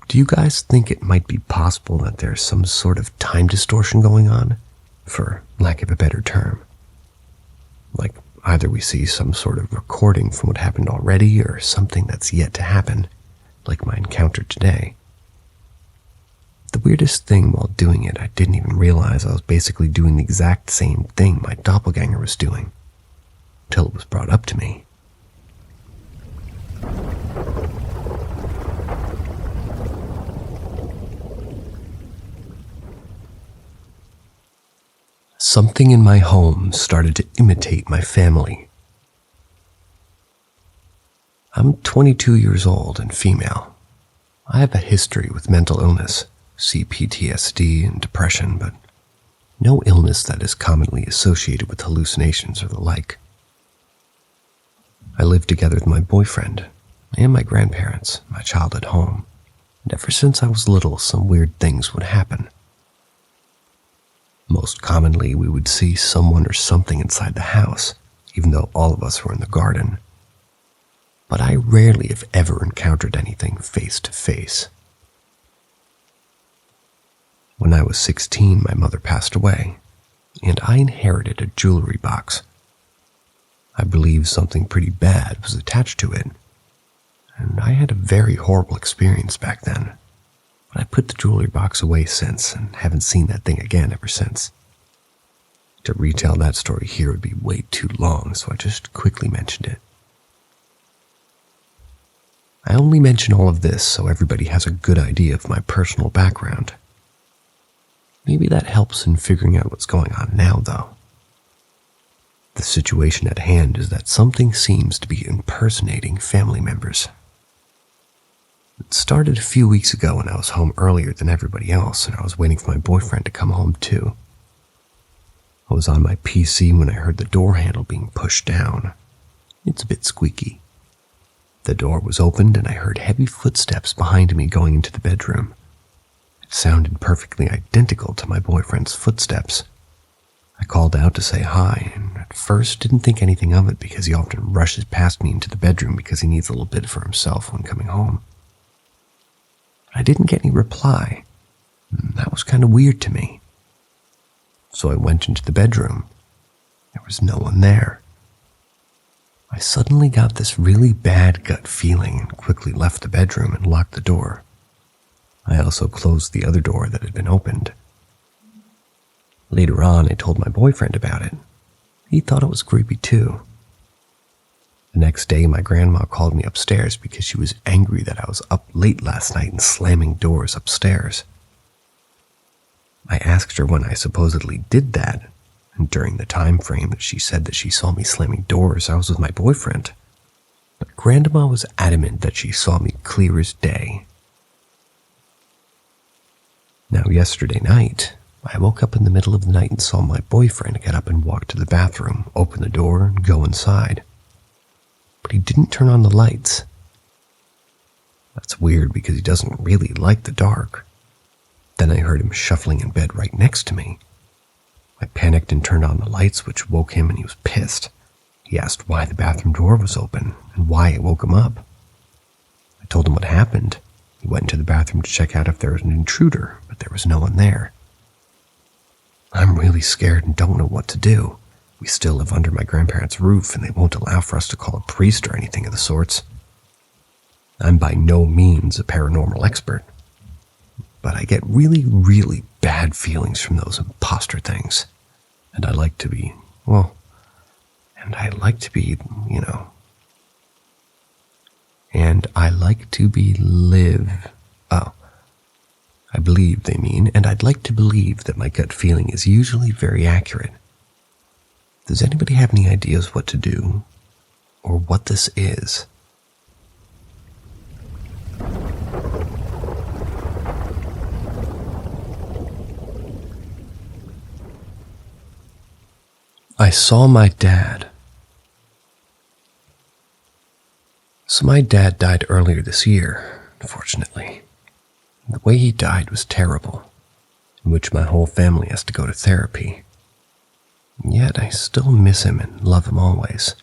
Do you guys think it might be possible that there's some sort of time distortion going on, for lack of a better term? Like, either we see some sort of recording from what happened already or something that's yet to happen, like my encounter today. The weirdest thing while doing it, I didn't even realize I was basically doing the exact same thing my doppelganger was doing, until it was brought up to me. Something in my home started to imitate my family. I'm 22 years old and female. I have a history with mental illness, PTSD and depression, but no illness that is commonly associated with hallucinations or the like. I lived together with my boyfriend and my grandparents, my childhood home, and ever since I was little, some weird things would happen. Most commonly, we would see someone or something inside the house, even though all of us were in the garden. But I rarely, if ever, encountered anything face to face. When I was 16, my mother passed away, and I inherited a jewelry box. I believe something pretty bad was attached to it, and I had a very horrible experience back then. But I put the jewelry box away since and haven't seen that thing again ever since. To retell that story here would be way too long, so I just quickly mentioned it. I only mention all of this so everybody has a good idea of my personal background. Maybe that helps in figuring out what's going on now, though. The situation at hand is that something seems to be impersonating family members. It started a few weeks ago when I was home earlier than everybody else, and I was waiting for my boyfriend to come home too. I was on my PC when I heard the door handle being pushed down. It's a bit squeaky. The door was opened and I heard heavy footsteps behind me going into the bedroom. It sounded perfectly identical to my boyfriend's footsteps. I called out to say hi, and at first didn't think anything of it because he often rushes past me into the bedroom because he needs a little bit for himself when coming home. I didn't get any reply. That was kind of weird to me. So I went into the bedroom. There was no one there. I suddenly got this really bad gut feeling and quickly left the bedroom and locked the door. I also closed the other door that had been opened. Later on, I told my boyfriend about it. He thought it was creepy too. The next day, my grandma called me upstairs because she was angry that I was up late last night and slamming doors upstairs. I asked her when I supposedly did that, and during the time frame that she said that she saw me slamming doors, I was with my boyfriend. But Grandma was adamant that she saw me clear as day. Now, yesterday night, I woke up in the middle of the night and saw my boyfriend get up and walk to the bathroom, open the door, and go inside. But he didn't turn on the lights. That's weird because he doesn't really like the dark. Then I heard him shuffling in bed right next to me. I panicked and turned on the lights, which woke him, and he was pissed. He asked why the bathroom door was open and why it woke him up. I told him what happened. He went into the bathroom to check out if there was an intruder, but there was no one there. I'm really scared and don't know what to do. We still live under my grandparents' roof, and they won't allow for us to call a priest or anything of the sorts. I'm by no means a paranormal expert, but I get really, really bad feelings from those imposter things. And I like to be, and I like to be I believe they mean, and I'd like to believe that my gut feeling is usually very accurate. Does anybody have any ideas what to do, or what this is? I saw my dad So my dad died earlier this year, unfortunately. The way he died was terrible, in which my whole family has to go to therapy. And yet I still miss him and love him always.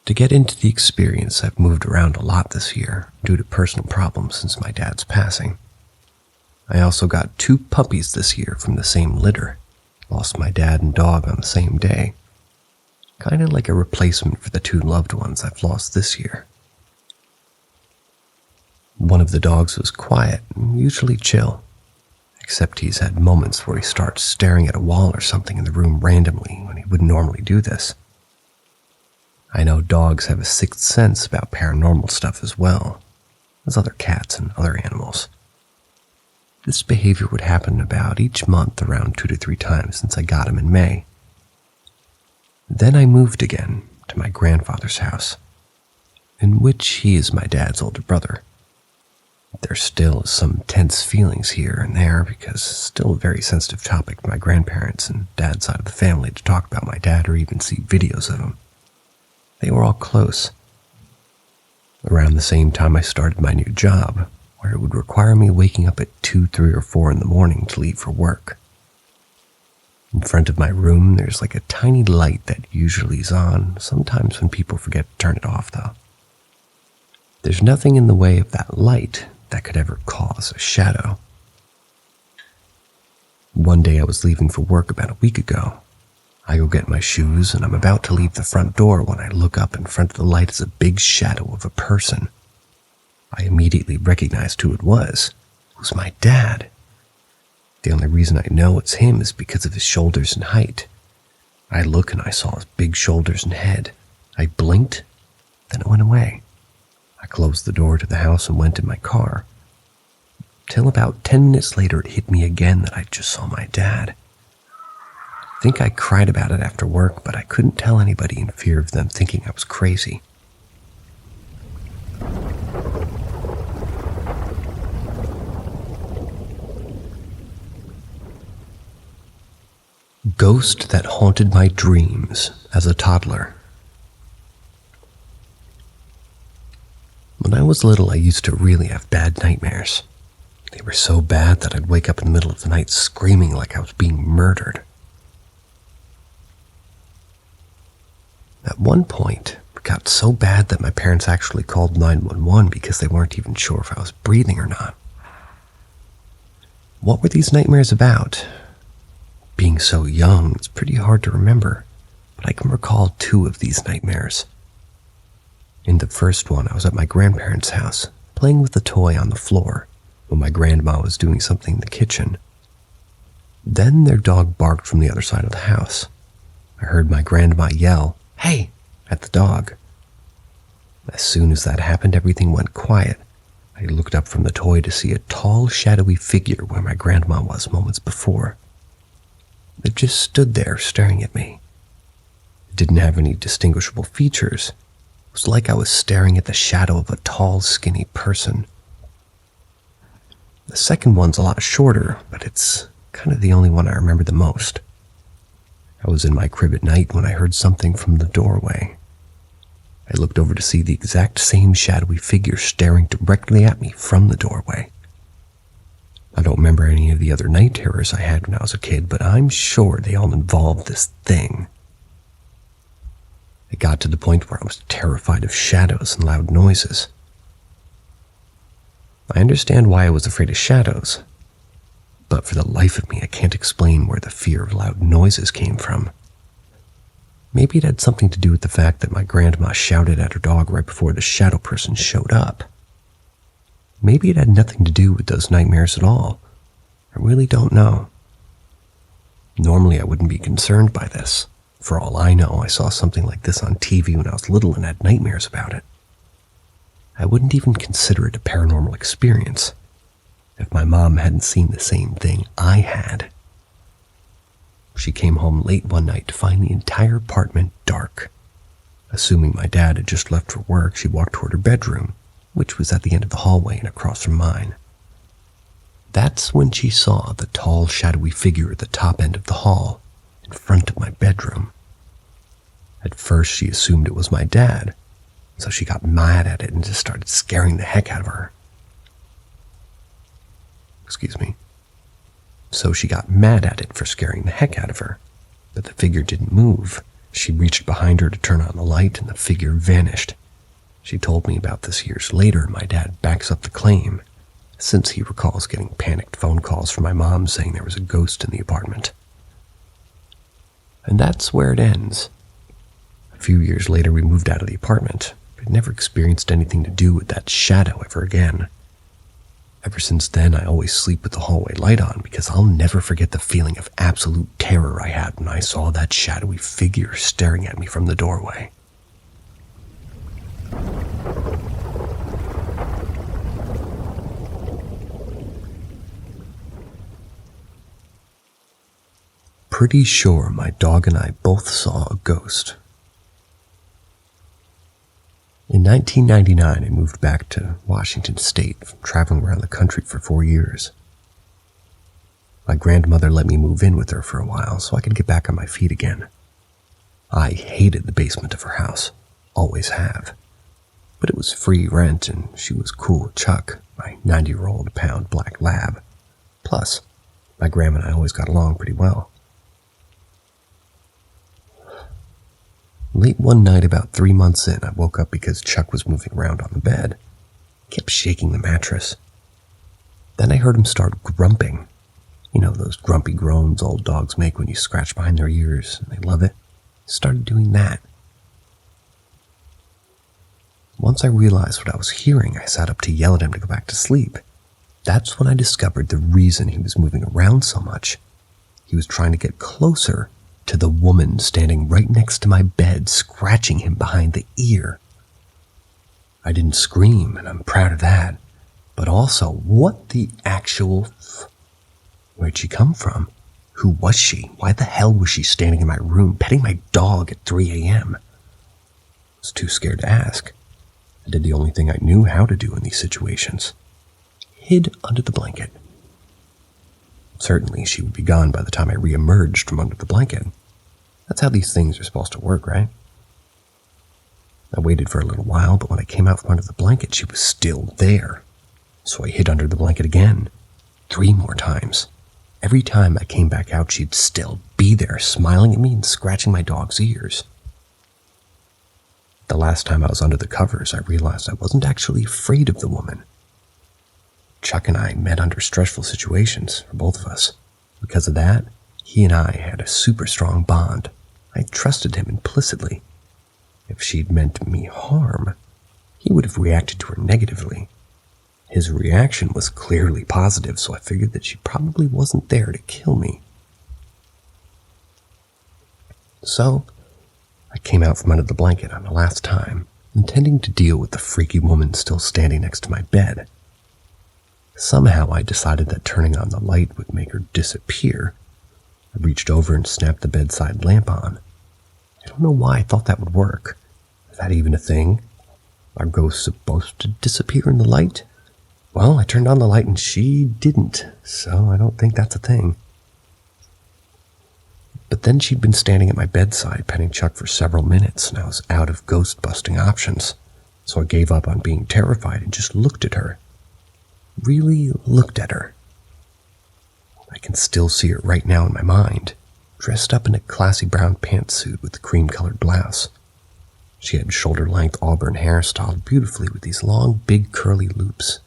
To get into the experience, I've moved around a lot this year due to personal problems since my dad's passing. I also got 2 puppies this year from the same litter. Lost my dad and dog on the same day. Kinda like a replacement for the 2 loved ones I've lost this year. One of the dogs was quiet and usually chill, except he's had moments where he starts staring at a wall or something in the room randomly when he wouldn't normally do this. I know dogs have a sixth sense about paranormal stuff as well as other cats and other animals. This behavior would happen about each month around 2 to 3 times since I got him in May. Then I moved again to my grandfather's house, in which he is my dad's older brother. There still is some tense feelings here and there because it's still a very sensitive topic for my grandparents and dad's side of the family to talk about my dad or even see videos of him. They were all close. Around the same time I started my new job, where it would require me waking up at 2, 3, or 4 in the morning to leave for work. In front of my room, there's like a tiny light that usually is on, sometimes when people forget to turn it off though. There's nothing in the way of that light that could ever cause a shadow. One day I was leaving for work about a week ago. I go get my shoes and I'm about to leave the front door when I look up in front of the light is a big shadow of a person. I immediately recognized who it was. It was my dad. The only reason I know it's him is because of his shoulders and height. I look and I saw his big shoulders and head. I blinked, then it went away. I closed the door to the house and went in my car. Till about 10 minutes later it hit me again that I just saw my dad. I think I cried about it after work, but I couldn't tell anybody in fear of them thinking I was crazy. Ghost that haunted my dreams as a toddler. When I was little, I used to really have bad nightmares. They were so bad that I'd wake up in the middle of the night screaming like I was being murdered. At one point, it got so bad that my parents actually called 911 because they weren't even sure if I was breathing or not. What were these nightmares about? Being so young, it's pretty hard to remember, but I can recall 2 of these nightmares. In the first one, I was at my grandparents' house, playing with a toy on the floor, when my grandma was doing something in the kitchen. Then their dog barked from the other side of the house. I heard my grandma yell, "Hey!" at the dog. As soon as that happened, everything went quiet. I looked up from the toy to see a tall, shadowy figure where my grandma was moments before. It just stood there staring at me. It didn't have any distinguishable features. It was like I was staring at the shadow of a tall, skinny person. The second one's a lot shorter, but it's kind of the only one I remember the most. I was in my crib at night when I heard something from the doorway. I looked over to see the exact same shadowy figure staring directly at me from the doorway. I don't remember any of the other night terrors I had when I was a kid, but I'm sure they all involved this thing. It got to the point where I was terrified of shadows and loud noises. I understand why I was afraid of shadows, but for the life of me, I can't explain where the fear of loud noises came from. Maybe it had something to do with the fact that my grandma shouted at her dog right before the shadow person showed up. Maybe it had nothing to do with those nightmares at all. I really don't know. Normally, I wouldn't be concerned by this. For all I know, I saw something like this on TV when I was little and had nightmares about it. I wouldn't even consider it a paranormal experience if my mom hadn't seen the same thing I had. She came home late one night to find the entire apartment dark. Assuming my dad had just left for work, she walked toward her bedroom, which was at the end of the hallway and across from mine. That's when she saw the tall, shadowy figure at the top end of the hall, in front of my bedroom. At first, she assumed it was my dad, So she got mad at it and just started scaring the heck out of her. Excuse me. So she got mad at it for scaring the heck out of her, but the figure didn't move. She reached behind her to turn on the light and the figure vanished. She told me about this years later. My dad backs up the claim, since he recalls getting panicked phone calls from my mom saying there was a ghost in the apartment. And that's where it ends. A few years later, we moved out of the apartment. I'd never experienced anything to do with that shadow ever again. Ever since then, I always sleep with the hallway light on because I'll never forget the feeling of absolute terror I had when I saw that shadowy figure staring at me from the doorway. Pretty sure my dog and I both saw a ghost. In 1999, I moved back to Washington State from traveling around the country for 4 years. My grandmother let me move in with her for a while so I could get back on my feet again. I hated the basement of her house, always have. But it was free rent and she was cool with Chuck, my 90-year-old pound black lab. Plus, my grandma and I always got along pretty well. Late one night, about 3 months in, I woke up because Chuck was moving around on the bed. He kept shaking the mattress. Then I heard him start grumping. You know, those grumpy groans old dogs make when you scratch behind their ears, and they love it. He started doing that. Once I realized what I was hearing, I sat up to yell at him to go back to sleep. That's when I discovered the reason he was moving around so much. He was trying to get closer to the woman standing right next to my bed, scratching him behind the ear. I didn't scream, and I'm proud of that. But also, what the actual Where'd she come from? Who was she? Why the hell was she standing in my room, petting my dog at 3 a.m.? I was too scared to ask. I did the only thing I knew how to do in these situations. Hid under the blanket. Certainly, she would be gone by the time I re-emerged from under the blanket. That's how these things are supposed to work, right? I waited for a little while, but when I came out from under the blanket, she was still there. So I hid under the blanket again, 3 more times. Every time I came back out, she'd still be there, smiling at me and scratching my dog's ears. The last time I was under the covers, I realized I wasn't actually afraid of the woman. Chuck and I met under stressful situations for both of us. Because of that, he and I had a super strong bond. I trusted him implicitly. If she'd meant me harm, he would have reacted to her negatively. His reaction was clearly positive, so I figured that she probably wasn't there to kill me. So, I came out from under the blanket on the last time, intending to deal with the freaky woman still standing next to my bed. Somehow I decided that turning on the light would make her disappear. I reached over and snapped the bedside lamp on. I don't know why I thought that would work. Is that even a thing? Are ghosts supposed to disappear in the light? Well, I turned on the light and she didn't, so I don't think that's a thing. But then she'd been standing at my bedside petting Chuck for several minutes, and I was out of ghost-busting options, so I gave up on being terrified and just looked at her. Really looked at her. I can still see her right now in my mind, dressed up in a classy brown pantsuit with a cream-colored blouse. She had shoulder-length auburn hair styled beautifully with these long, big, curly loops.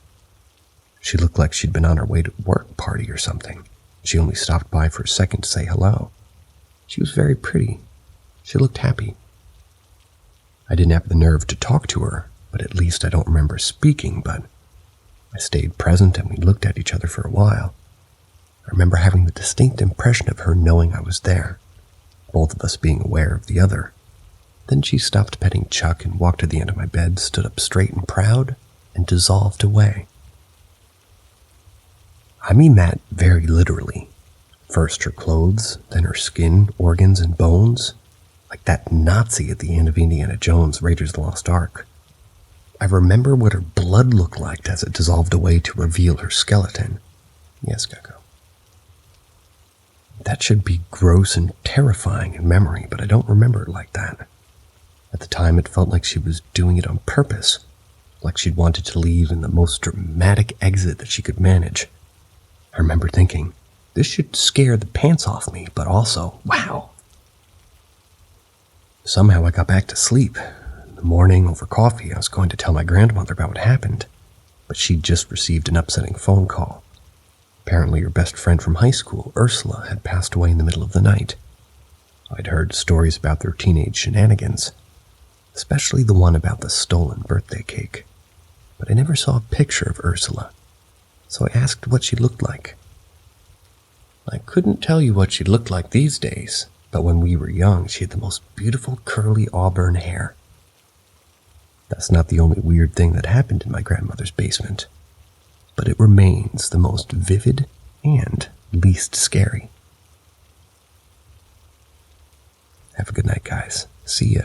She looked like she'd been on her way to a work party or something. She only stopped by for a second to say hello. She was very pretty. She looked happy. I didn't have the nerve to talk to her, but at least I don't remember speaking, but I stayed present and we looked at each other for a while. I remember having the distinct impression of her knowing I was there, both of us being aware of the other. Then she stopped petting Chuck and walked to the end of my bed, stood up straight and proud, and dissolved away. I mean that very literally. First her clothes, then her skin, organs, and bones, like that Nazi at the end of Indiana Jones' Raiders of the Lost Ark. I remember what her blood looked like as it dissolved away to reveal her skeleton. Yes, Gecko. That should be gross and terrifying in memory, but I don't remember it like that. At the time, it felt like she was doing it on purpose, like she'd wanted to leave in the most dramatic exit that she could manage. I remember thinking, this should scare the pants off me, but also, wow. Somehow I got back to sleep. In the morning, over coffee, I was going to tell my grandmother about what happened, but she'd just received an upsetting phone call. Apparently her best friend from high school, Ursula, had passed away in the middle of the night. I'd heard stories about their teenage shenanigans, especially the one about the stolen birthday cake, but I never saw a picture of Ursula, so I asked what she looked like. I couldn't tell you what she looked like these days, but when we were young, she had the most beautiful curly auburn hair. That's not the only weird thing that happened in my grandmother's basement, but it remains the most vivid and least scary. Have a good night, guys. See ya.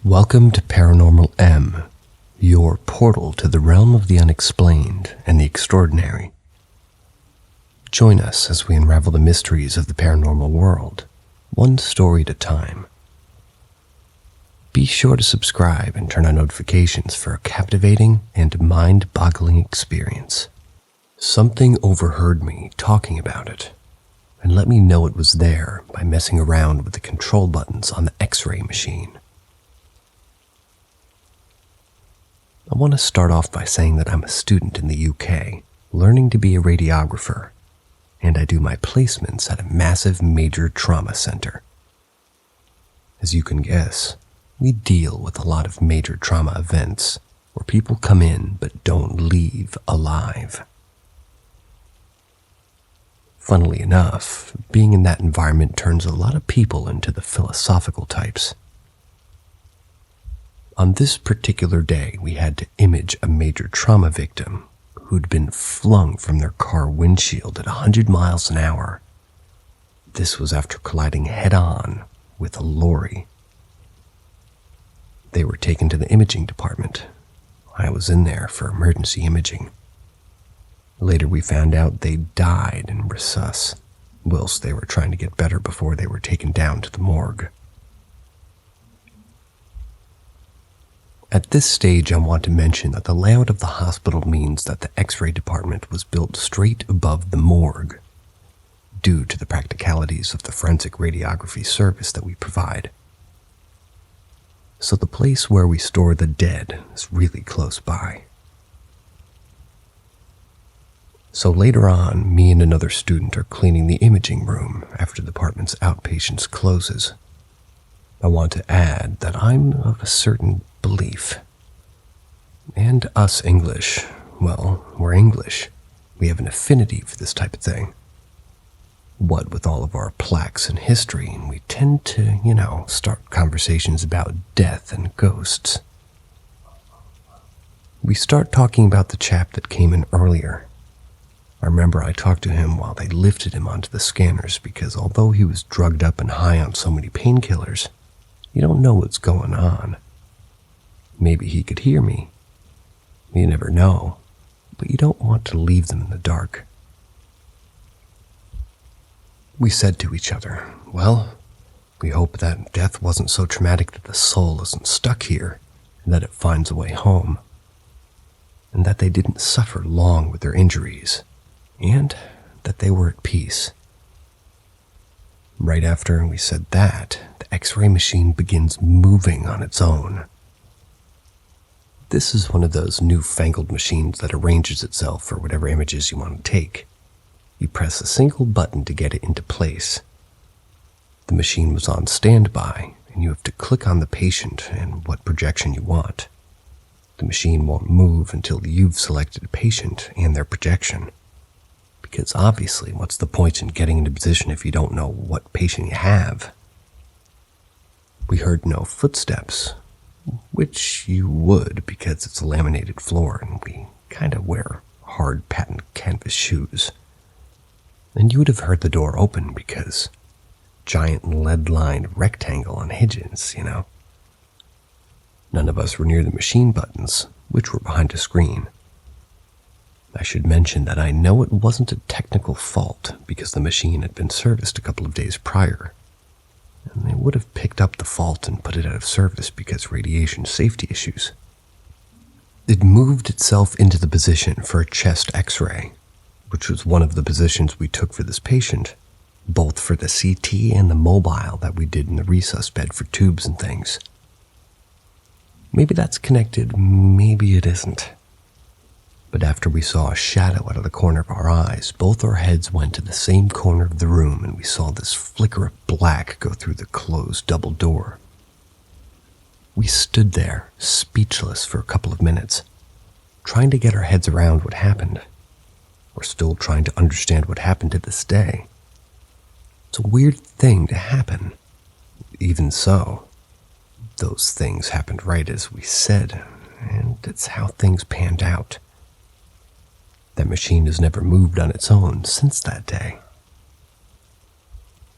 Welcome to Paranormal M, your portal to the realm of the unexplained and the extraordinary. Join us as we unravel the mysteries of the paranormal world, one story at a time. Be sure to subscribe and turn on notifications for a captivating and mind-boggling experience. Something overheard me talking about it, and let me know it was there by messing around with the control buttons on the X-ray machine. I want to start off by saying that I'm a student in the UK, learning to be a radiographer, and I do my placements at a massive major trauma center. As you can guess, we deal with a lot of major trauma events where people come in but don't leave alive. Funnily enough, being in that environment turns a lot of people into the philosophical types. On this particular day, we had to image a major trauma victim who'd been flung from their car windshield at 100 miles an hour. This was after colliding head-on with a lorry. They were taken to the imaging department. I was in there for emergency imaging. Later we found out they died in resus, whilst they were trying to get better before they were taken down to the morgue. At this stage, I want to mention that the layout of the hospital means that the X-ray department was built straight above the morgue, due to the practicalities of the forensic radiography service that we provide. So the place where we store the dead is really close by. So later on, me and another student are cleaning the imaging room after the department's outpatients closes. I want to add that I'm of a certain belief. And us English, well, we're English. We have an affinity for this type of thing. What with all of our plaques and history, and we tend to, start conversations about death and ghosts. We start talking about the chap that came in earlier. I remember I talked to him while they lifted him onto the scanners because although he was drugged up and high on so many painkillers, you don't know what's going on. Maybe he could hear me. You never know, but you don't want to leave them in the dark. We said to each other, well, we hope that death wasn't so traumatic that the soul isn't stuck here, and that it finds a way home, and that they didn't suffer long with their injuries, and that they were at peace. Right after we said that, the X-ray machine begins moving on its own. This is one of those newfangled machines that arranges itself for whatever images you want to take. You press a single button to get it into place. The machine was on standby, and you have to click on the patient and what projection you want. The machine won't move until you've selected a patient and their projection. Because obviously, what's the point in getting into position if you don't know what patient you have? We heard no footsteps, which you would because it's a laminated floor and we kind of wear hard patent canvas shoes. And you would have heard the door open because giant lead-lined rectangle on hinges, None of us were near the machine buttons, which were behind a screen. I should mention that I know it wasn't a technical fault because the machine had been serviced a couple of days prior, and they would have picked up the fault and put it out of service because radiation safety issues. It moved itself into the position for a chest x-ray, which was one of the positions we took for this patient, both for the CT and the mobile that we did in the resus bed for tubes and things. Maybe that's connected, maybe it isn't. But after we saw a shadow out of the corner of our eyes, both our heads went to the same corner of the room and we saw this flicker of black go through the closed double door. We stood there, speechless for a couple of minutes, trying to get our heads around what happened. We're still trying to understand what happened to this day. It's a weird thing to happen. Even so, those things happened right as we said, and it's how things panned out. That machine has never moved on its own since that day.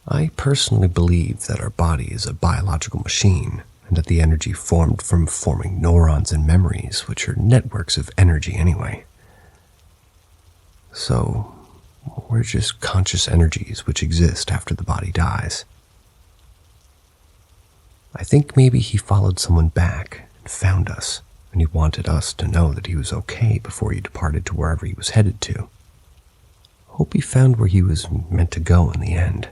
I personally believe that our body is a biological machine, and that the energy formed from forming neurons and memories, which are networks of energy anyway. So, we're just conscious energies which exist after the body dies. I think maybe he followed someone back and found us, and he wanted us to know that he was okay before he departed to wherever he was headed to. Hope he found where he was meant to go in the end.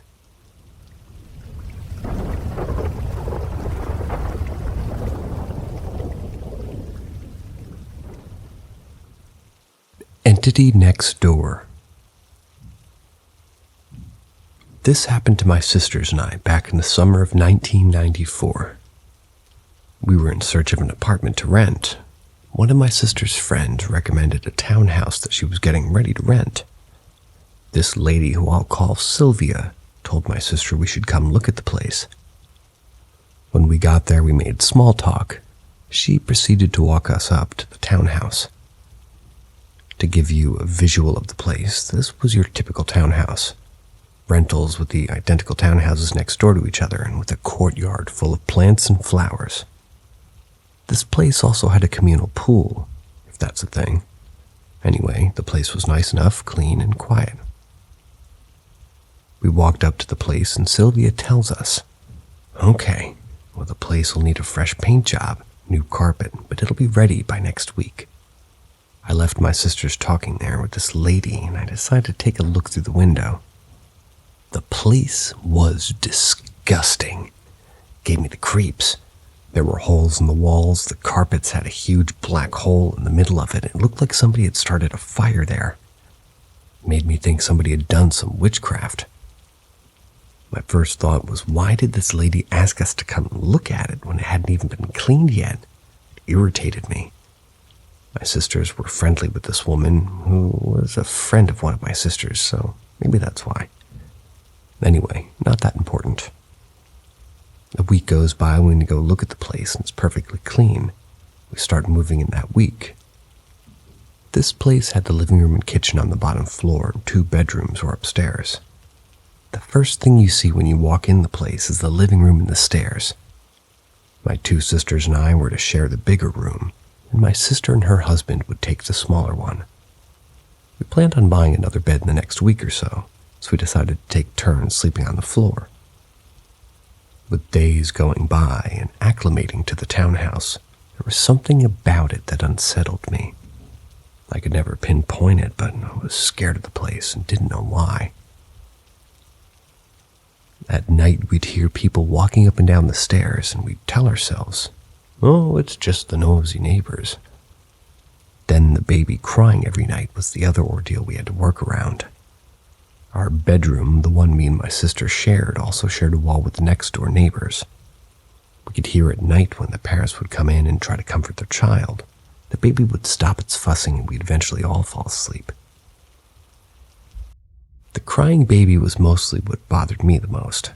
Entity next door. This happened to my sisters and I back in the summer of 1994. We were in search of an apartment to rent. One of my sister's friends recommended a townhouse that she was getting ready to rent. This lady, who I'll call Sylvia, told my sister we should come look at the place. When we got there, we made small talk. She proceeded to walk us up to the townhouse. To give you a visual of the place, this was your typical townhouse. Rentals with the identical townhouses next door to each other and with a courtyard full of plants and flowers. This place also had a communal pool, if that's a thing. Anyway, the place was nice enough, clean and quiet. We walked up to the place and Sylvia tells us, "Okay, well, the place will need a fresh paint job, new carpet, but it'll be ready by next week." I left my sisters talking there with this lady and I decided to take a look through the window. The place was disgusting. Gave me the creeps. There were holes in the walls, the carpets had a huge black hole in the middle of it. It looked like somebody had started a fire there. Made me think somebody had done some witchcraft. My first thought was, why did this lady ask us to come look at it when it hadn't even been cleaned yet? It irritated me. My sisters were friendly with this woman, who was a friend of one of my sisters, so maybe that's why. Anyway, not that important. A week goes by, we need to go look at the place, and it's perfectly clean. We start moving in that week. This place had the living room and kitchen on the bottom floor, and 2 bedrooms were upstairs. The first thing you see when you walk in the place is the living room and the stairs. My 2 sisters and I were to share the bigger room, and my sister and her husband would take the smaller one. We planned on buying another bed in the next week or so we decided to take turns sleeping on the floor. With days going by and acclimating to the townhouse, there was something about it that unsettled me. I could never pinpoint it, but I was scared of the place and didn't know why. At night, we'd hear people walking up and down the stairs, and we'd tell ourselves, "Oh, it's just the nosy neighbors." Then the baby crying every night was the other ordeal we had to work around. Our bedroom, the one me and my sister shared, also shared a wall with the next-door neighbors. We could hear at night when the parents would come in and try to comfort their child. The baby would stop its fussing and we'd eventually all fall asleep. The crying baby was mostly what bothered me the most.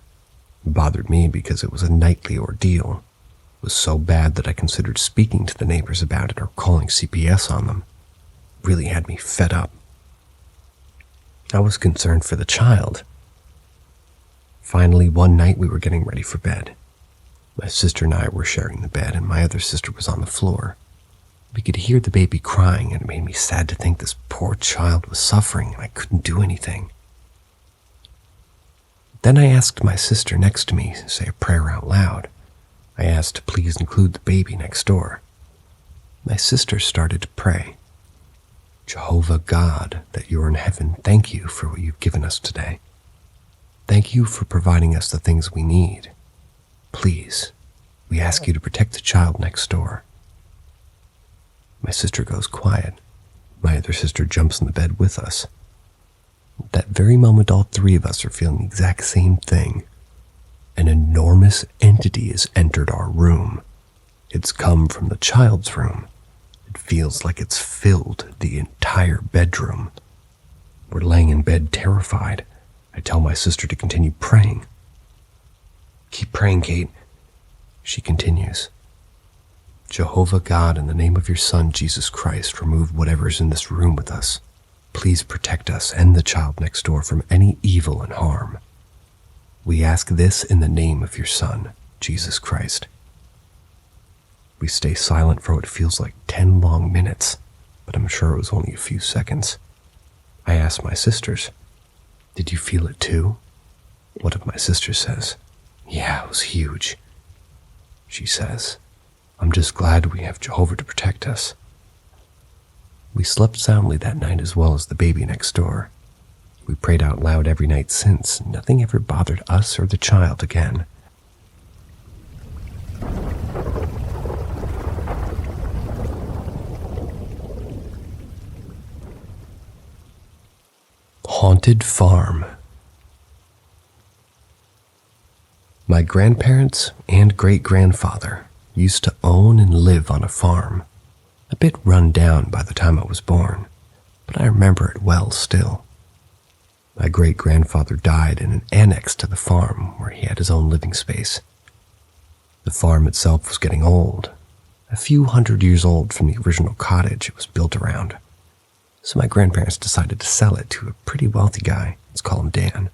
It bothered me because it was a nightly ordeal. It was so bad that I considered speaking to the neighbors about it or calling CPS on them. It really had me fed up. I was concerned for the child. Finally, one night we were getting ready for bed. My sister and I were sharing the bed, and my other sister was on the floor. We could hear the baby crying, and it made me sad to think this poor child was suffering and I couldn't do anything. Then I asked my sister next to me to say a prayer out loud. I asked to please include the baby next door. My sister started to pray. Jehovah God, that you are in heaven, thank you for what you've given us today. Thank you for providing us the things we need. Please, we ask you to protect the child next door. My sister goes quiet. My other sister jumps in the bed with us. At that very moment, all three of us are feeling the exact same thing. An enormous entity has entered our room. It's come from the child's room. It feels like it's filled the entire bedroom. We're laying in bed terrified. I tell my sister to continue praying. Keep praying, Kate. She continues. Jehovah God, in the name of your Son, Jesus Christ, remove whatever's in this room with us. Please protect us and the child next door from any evil and harm. We ask this in the name of your Son, Jesus Christ. We stay silent for what feels like 10 long minutes, but I'm sure it was only a few seconds. I ask my sisters, did you feel it too? One of my sisters says, yeah, it was huge. She says, I'm just glad we have Jehovah to protect us. We slept soundly that night as well as the baby next door. We prayed out loud every night since, and nothing ever bothered us or the child again. Haunted Farm. My grandparents and great-grandfather used to own and live on a farm, a bit run down by the time I was born, but I remember it well still. My great-grandfather died in an annex to the farm where he had his own living space. The farm itself was getting old, a few hundred years old from the original cottage it was built around. So my grandparents decided to sell it to a pretty wealthy guy. Let's call him Dan.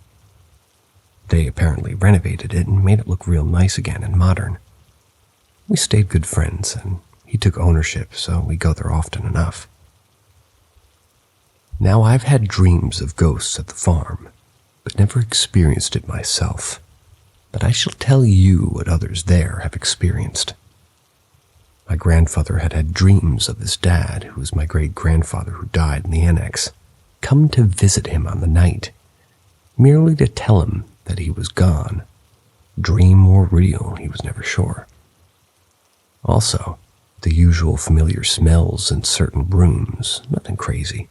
They apparently renovated it and made it look real nice again and modern. We stayed good friends, and he took ownership, so we go there often enough. Now I've had dreams of ghosts at the farm, but never experienced it myself. But I shall tell you what others there have experienced. My grandfather had had dreams of his dad, who was my great-grandfather who died in the annex, come to visit him on the night, merely to tell him that he was gone. Dream or real, he was never sure. Also, the usual familiar smells in certain rooms, nothing crazy.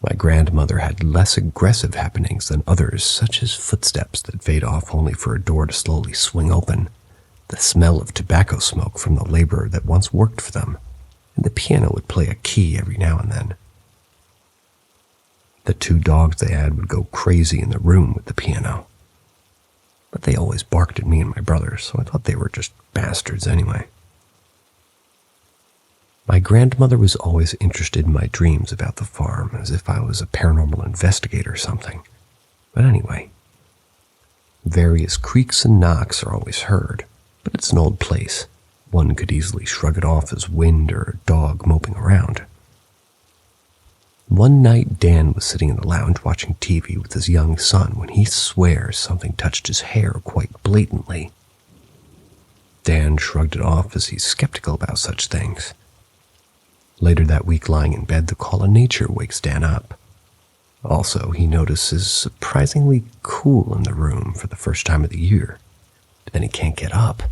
My grandmother had less aggressive happenings than others, such as footsteps that fade off only for a door to slowly swing open, the smell of tobacco smoke from the laborer that once worked for them, and the piano would play a key every now and then. The two dogs they had would go crazy in the room with the piano, but they always barked at me and my brother, so I thought they were just bastards anyway. My grandmother was always interested in my dreams about the farm, as if I was a paranormal investigator or something. But anyway, various creaks and knocks are always heard, but it's an old place. One could easily shrug it off as wind or a dog moping around. One night, Dan was sitting in the lounge watching TV with his young son when he swears something touched his hair quite blatantly. Dan shrugged it off as he's skeptical about such things. Later that week, lying in bed, the call of nature wakes Dan up. Also, he notices surprisingly cool in the room for the first time of the year. But then he can't get up.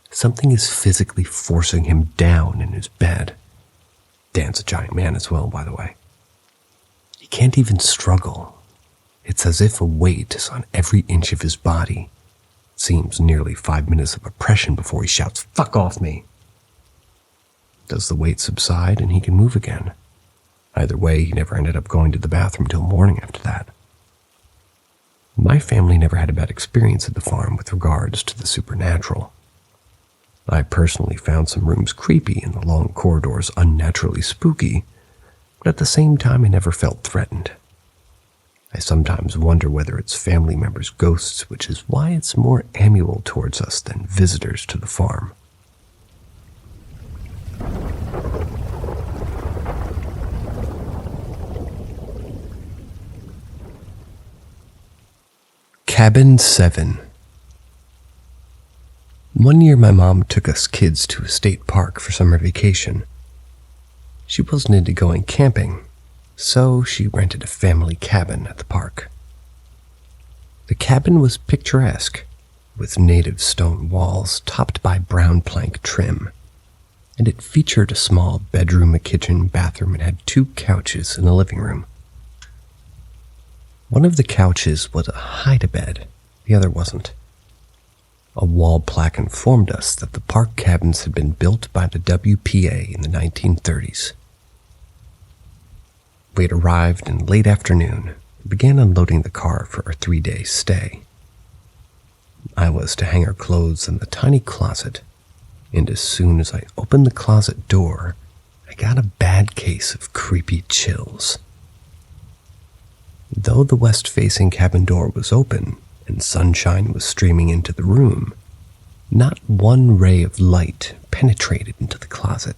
Something is physically forcing him down in his bed. Dan's a giant man as well, by the way. He can't even struggle. It's as if a weight is on every inch of his body. It seems nearly 5 minutes of oppression before he shouts, "Fuck off me!" Does the weight subside and he can move again? Either way, he never ended up going to the bathroom till morning after that. My family never had a bad experience at the farm with regards to the supernatural. I personally found some rooms creepy and the long corridors unnaturally spooky, but at the same time I never felt threatened. I sometimes wonder whether it's family members' ghosts, which is why it's more amiable towards us than visitors to the farm. Cabin 7. One year my mom took us kids to a state park for summer vacation. She wasn't into going camping, so she rented a family cabin at the park. The cabin was picturesque, with native stone walls topped by brown plank trim, and it featured a small bedroom, a kitchen, bathroom, and had 2 couches in the living room. One of the couches was a hide-a-bed, the other wasn't. A wall plaque informed us that the park cabins had been built by the WPA in the 1930s. We had arrived in late afternoon and began unloading the car for our 3-day stay. I was to hang our clothes in the tiny closet, and as soon as I opened the closet door, I got a bad case of creepy chills. Though the west-facing cabin door was open and sunshine was streaming into the room, not one ray of light penetrated into the closet.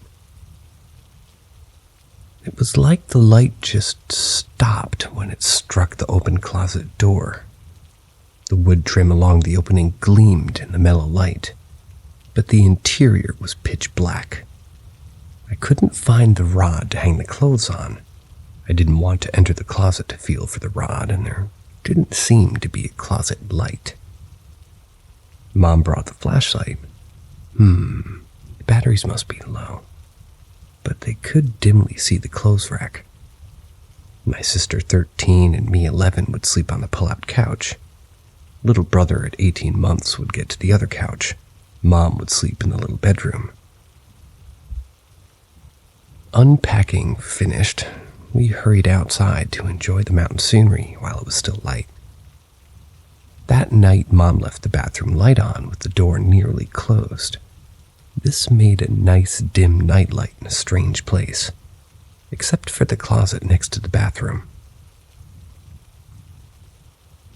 It was like the light just stopped when it struck the open closet door. The wood trim along the opening gleamed in the mellow light, but the interior was pitch black. I couldn't find the rod to hang the clothes on. I didn't want to enter the closet to feel for the rod, and there didn't seem to be a closet light. Mom brought the flashlight. The batteries must be low, but they could dimly see the clothes rack. My sister 13 and me 11 would sleep on the pull-out couch. Little brother at 18 months would get to the other couch. Mom would sleep in the little bedroom. Unpacking finished, we hurried outside to enjoy the mountain scenery while it was still light. That night, Mom left the bathroom light on with the door nearly closed. This made a nice dim nightlight in a strange place, except for the closet next to the bathroom.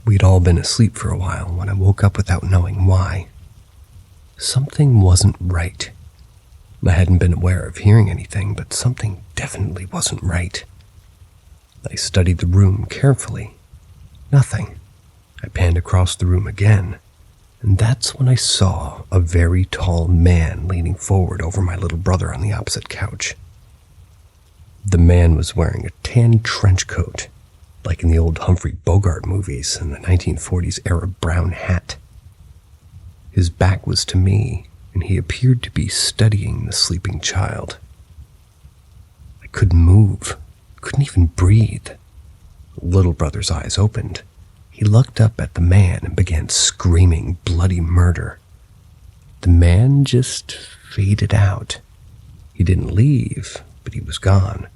We'd all been asleep for a while when I woke up without knowing why. Something wasn't right. I hadn't been aware of hearing anything, but something definitely wasn't right. I studied the room carefully. Nothing. I panned across the room again, and that's when I saw a very tall man leaning forward over my little brother on the opposite couch. The man was wearing a tan trench coat, like in the old Humphrey Bogart movies, and the 1940s era brown hat. His back was to me, and he appeared to be studying the sleeping child. I couldn't move, couldn't even breathe. Little brother's eyes opened. He looked up at the man and began screaming bloody murder. The man just faded out. He didn't leave, but he was gone.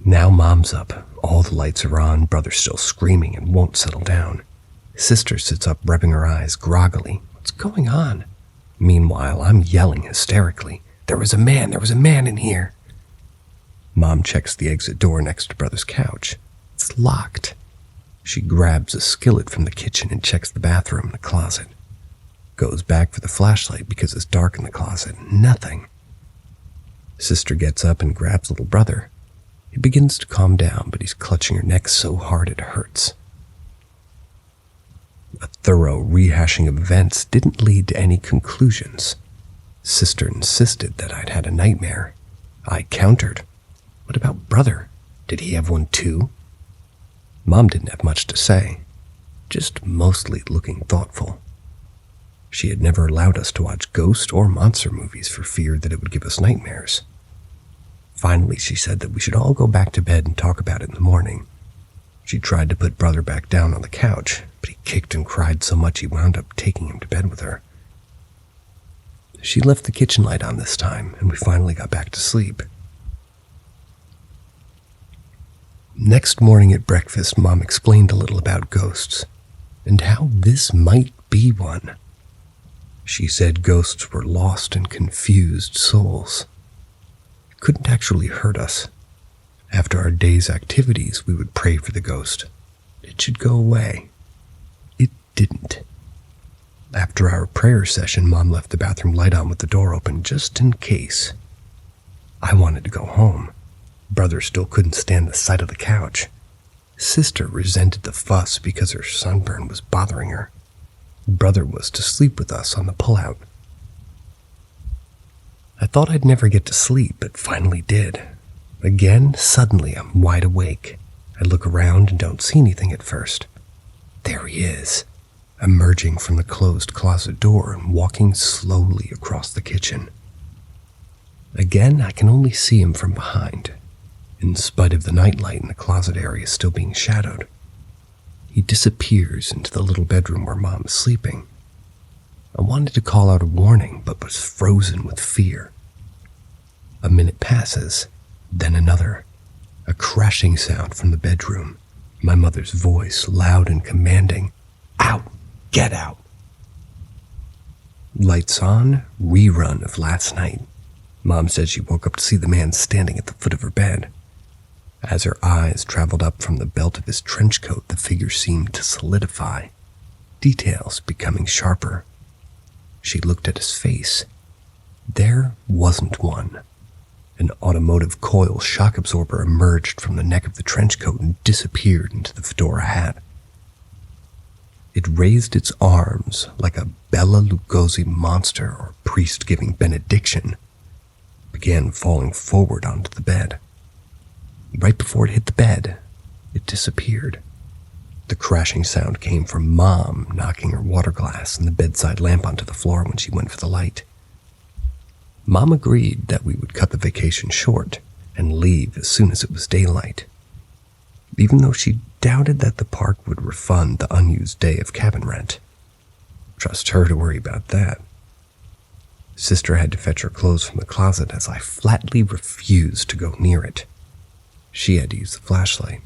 Now Mom's up. All the lights are on, brother's still screaming and won't settle down. Sister sits up, rubbing her eyes groggily. What's going on? Meanwhile, I'm yelling hysterically. There was a man in here. Mom checks the exit door next to brother's couch. It's locked. She grabs a skillet from the kitchen and checks the bathroom and the closet. Goes back for the flashlight because it's dark in the closet. Nothing. Sister gets up and grabs little brother. He begins to calm down, but he's clutching her neck so hard it hurts. A thorough rehashing of events didn't lead to any conclusions. Sister insisted that I'd had a nightmare. I countered. What about brother? Did he have one too? Mom didn't have much to say, just mostly looking thoughtful. She had never allowed us to watch ghost or monster movies for fear that it would give us nightmares. Finally, she said that we should all go back to bed and talk about it in the morning. She tried to put brother back down on the couch, but he kicked and cried so much he wound up taking him to bed with her. She left the kitchen light on this time, and we finally got back to sleep. Next morning at breakfast, Mom explained a little about ghosts, and how this might be one. She said ghosts were lost and confused souls. It couldn't actually hurt us. After our day's activities, we would pray for the ghost. It should go away. It didn't. After our prayer session, Mom left the bathroom light on with the door open just in case. I wanted to go home. Brother still couldn't stand the sight of the couch. Sister resented the fuss because her sunburn was bothering her. Brother was to sleep with us on the pullout. I thought I'd never get to sleep, but finally did. Again, suddenly I'm wide awake. I look around and don't see anything at first. There he is, emerging from the closed closet door and walking slowly across the kitchen. Again, I can only see him from behind, in spite of the nightlight in the closet area still being shadowed. He disappears into the little bedroom where Mom is sleeping. I wanted to call out a warning, but was frozen with fear. A minute passes, then another. A crashing sound from the bedroom. My mother's voice, loud and commanding. Out! Get out! Lights on, rerun of last night. Mom said she woke up to see the man standing at the foot of her bed. As her eyes traveled up from the belt of his trench coat, the figure seemed to solidify, details becoming sharper. She looked at his face. There wasn't one. An automotive coil shock absorber emerged from the neck of the trench coat and disappeared into the fedora hat. It raised its arms like a Bela Lugosi monster or priest giving benediction, began falling forward onto the bed. Right before it hit the bed, it disappeared. The crashing sound came from Mom knocking her water glass and the bedside lamp onto the floor when she went for the light. Mom agreed that we would cut the vacation short and leave as soon as it was daylight, even though she doubted that the park would refund the unused day of cabin rent. Trust her to worry about that. Sister had to fetch her clothes from the closet as I flatly refused to go near it. She had to use the flashlight.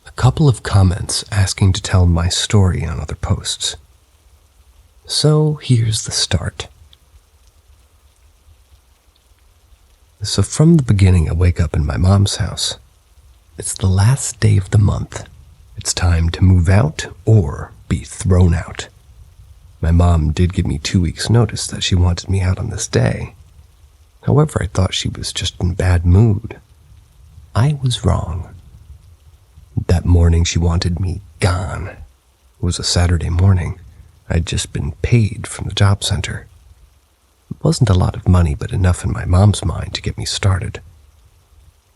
A couple of comments asking to tell my story on other posts. So here's the start. So from the beginning, I wake up in my mom's house. It's the last day of the month. It's time to move out or be thrown out. My mom did give me 2 weeks' notice that she wanted me out on this day. However, I thought she was just in a bad mood. I was wrong. That morning, she wanted me gone. It was a Saturday morning. I'd just been paid from the job center. It wasn't a lot of money, but enough in my mom's mind to get me started.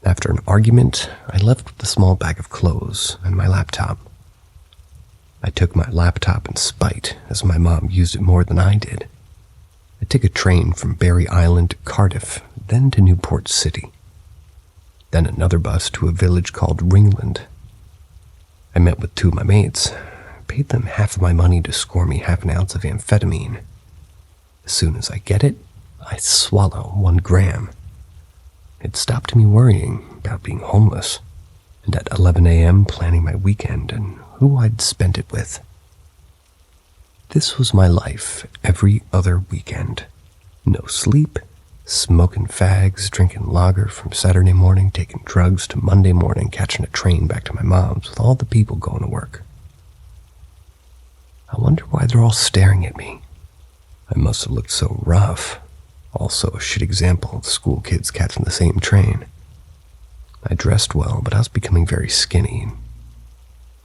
After an argument, I left with a small bag of clothes and my laptop. I took my laptop in spite, as my mom used it more than I did. I took a train from Barry Island to Cardiff, then to Newport City. Then another bus to a village called Ringland. I met with 2 of my mates, paid them half of my money to score me half an ounce of amphetamine. As soon as I get it, I swallow 1 gram. It stopped me worrying about being homeless, and at 11 a.m. planning my weekend and who I'd spend it with. This was my life every other weekend. No sleep, smoking fags, drinking lager from Saturday morning, taking drugs to Monday morning, catching a train back to my mom's with all the people going to work. I wonder why they're all staring at me. I must have looked so rough. Also a shit example of the school kids catching the same train. I dressed well, but I was becoming very skinny.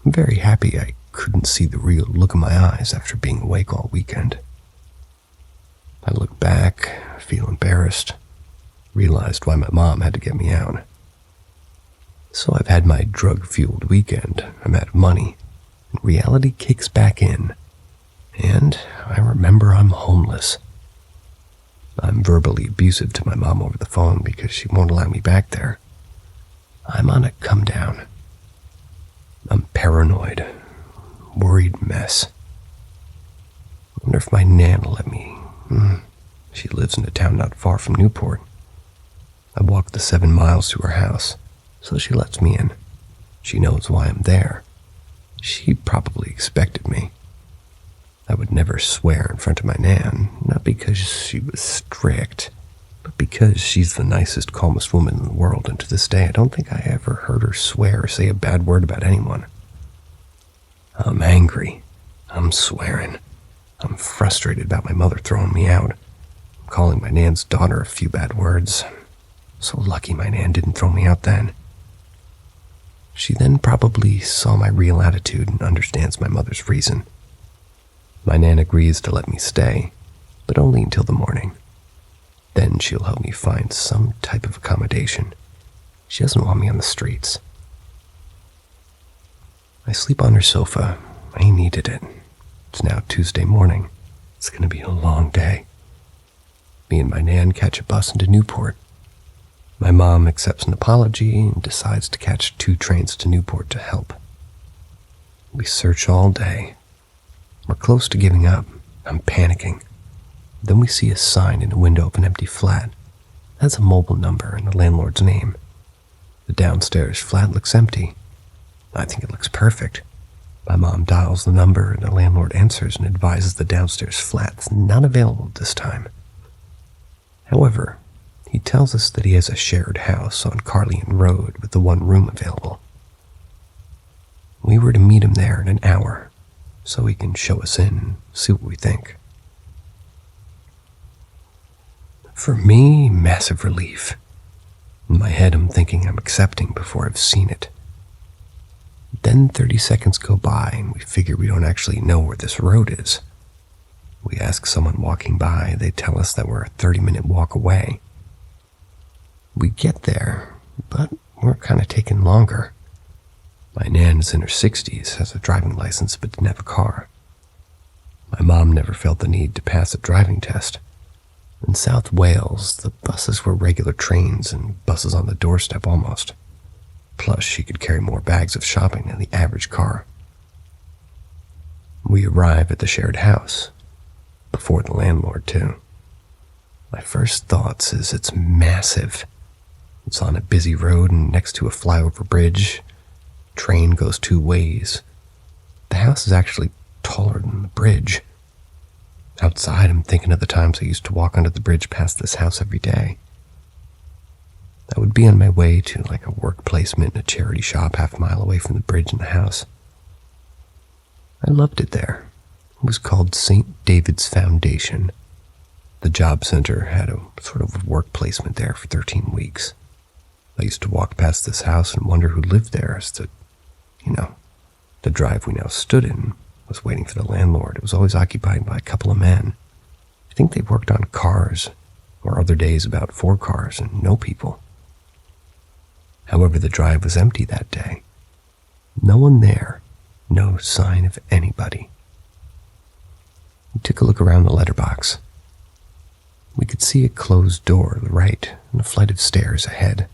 I'm very happy I couldn't see the real look in my eyes after being awake all weekend. I looked back, feel embarrassed, realized why my mom had to get me out. So I've had my drug-fueled weekend. I'm out of money, and reality kicks back in. And I remember I'm homeless. I'm verbally abusive to my mom over the phone because she won't allow me back there. I'm on a come down. I'm paranoid, worried mess. I wonder if my Nan will let me. She lives in a town not far from Newport. I walked the 7 miles to her house, so she lets me in. She knows why I'm there. She probably expected me. I would never swear in front of my Nan, not because she was strict, but because she's the nicest, calmest woman in the world, and to this day I don't think I ever heard her swear or say a bad word about anyone. I'm angry. I'm swearing. I'm frustrated about my mother throwing me out. I'm calling my Nan's daughter a few bad words. So lucky my Nan didn't throw me out then. She then probably saw my real attitude and understands my mother's reason. My Nan agrees to let me stay, but only until the morning. Then she'll help me find some type of accommodation. She doesn't want me on the streets. I sleep on her sofa. I needed it. It's now Tuesday morning. It's going to be a long day. Me and my Nan catch a bus into Newport. My mom accepts an apology and decides to catch 2 trains to Newport to help. We search all day. We're close to giving up. I'm panicking. Then we see a sign in a window of an empty flat. It has a mobile number and the landlord's name. The downstairs flat looks empty. I think it looks perfect. My mom dials the number and the landlord answers and advises the downstairs flat's not available at this time. However, he tells us that he has a shared house on Carleon Road with the 1 room available. We were to meet him there in an hour, so he can show us in and see what we think. For me, massive relief. In my head, I'm thinking I'm accepting before I've seen it. Then 30 seconds go by and we figure we don't actually know where this road is. We ask someone walking by, they tell us that we're a 30-minute walk away. We get there, but we're kind of taking longer. My Nan is in her 60s, has a driving license but didn't have a car. My mom never felt the need to pass a driving test. In South Wales, the buses were regular trains and buses on the doorstep almost. Plus, she could carry more bags of shopping than the average car. We arrive at the shared house, before the landlord too. My first thoughts is it's massive. It's on a busy road and next to a flyover bridge. Train goes 2 ways. The house is actually taller than the bridge. Outside, I'm thinking of the times I used to walk under the bridge past this house every day. I would be on my way to like a work placement in a charity shop half a mile away from the bridge and the house. I loved it there. It was called St. David's Foundation. The job center had a sort of work placement there for 13 weeks. I used to walk past this house and wonder who lived there as the drive we now stood in was waiting for the landlord. It was always occupied by a couple of men. I think they worked on cars, or other days about 4 cars and no people. However, the drive was empty that day. No one there, no sign of anybody. We took a look around the letterbox. We could see a closed door to the right and a flight of stairs ahead.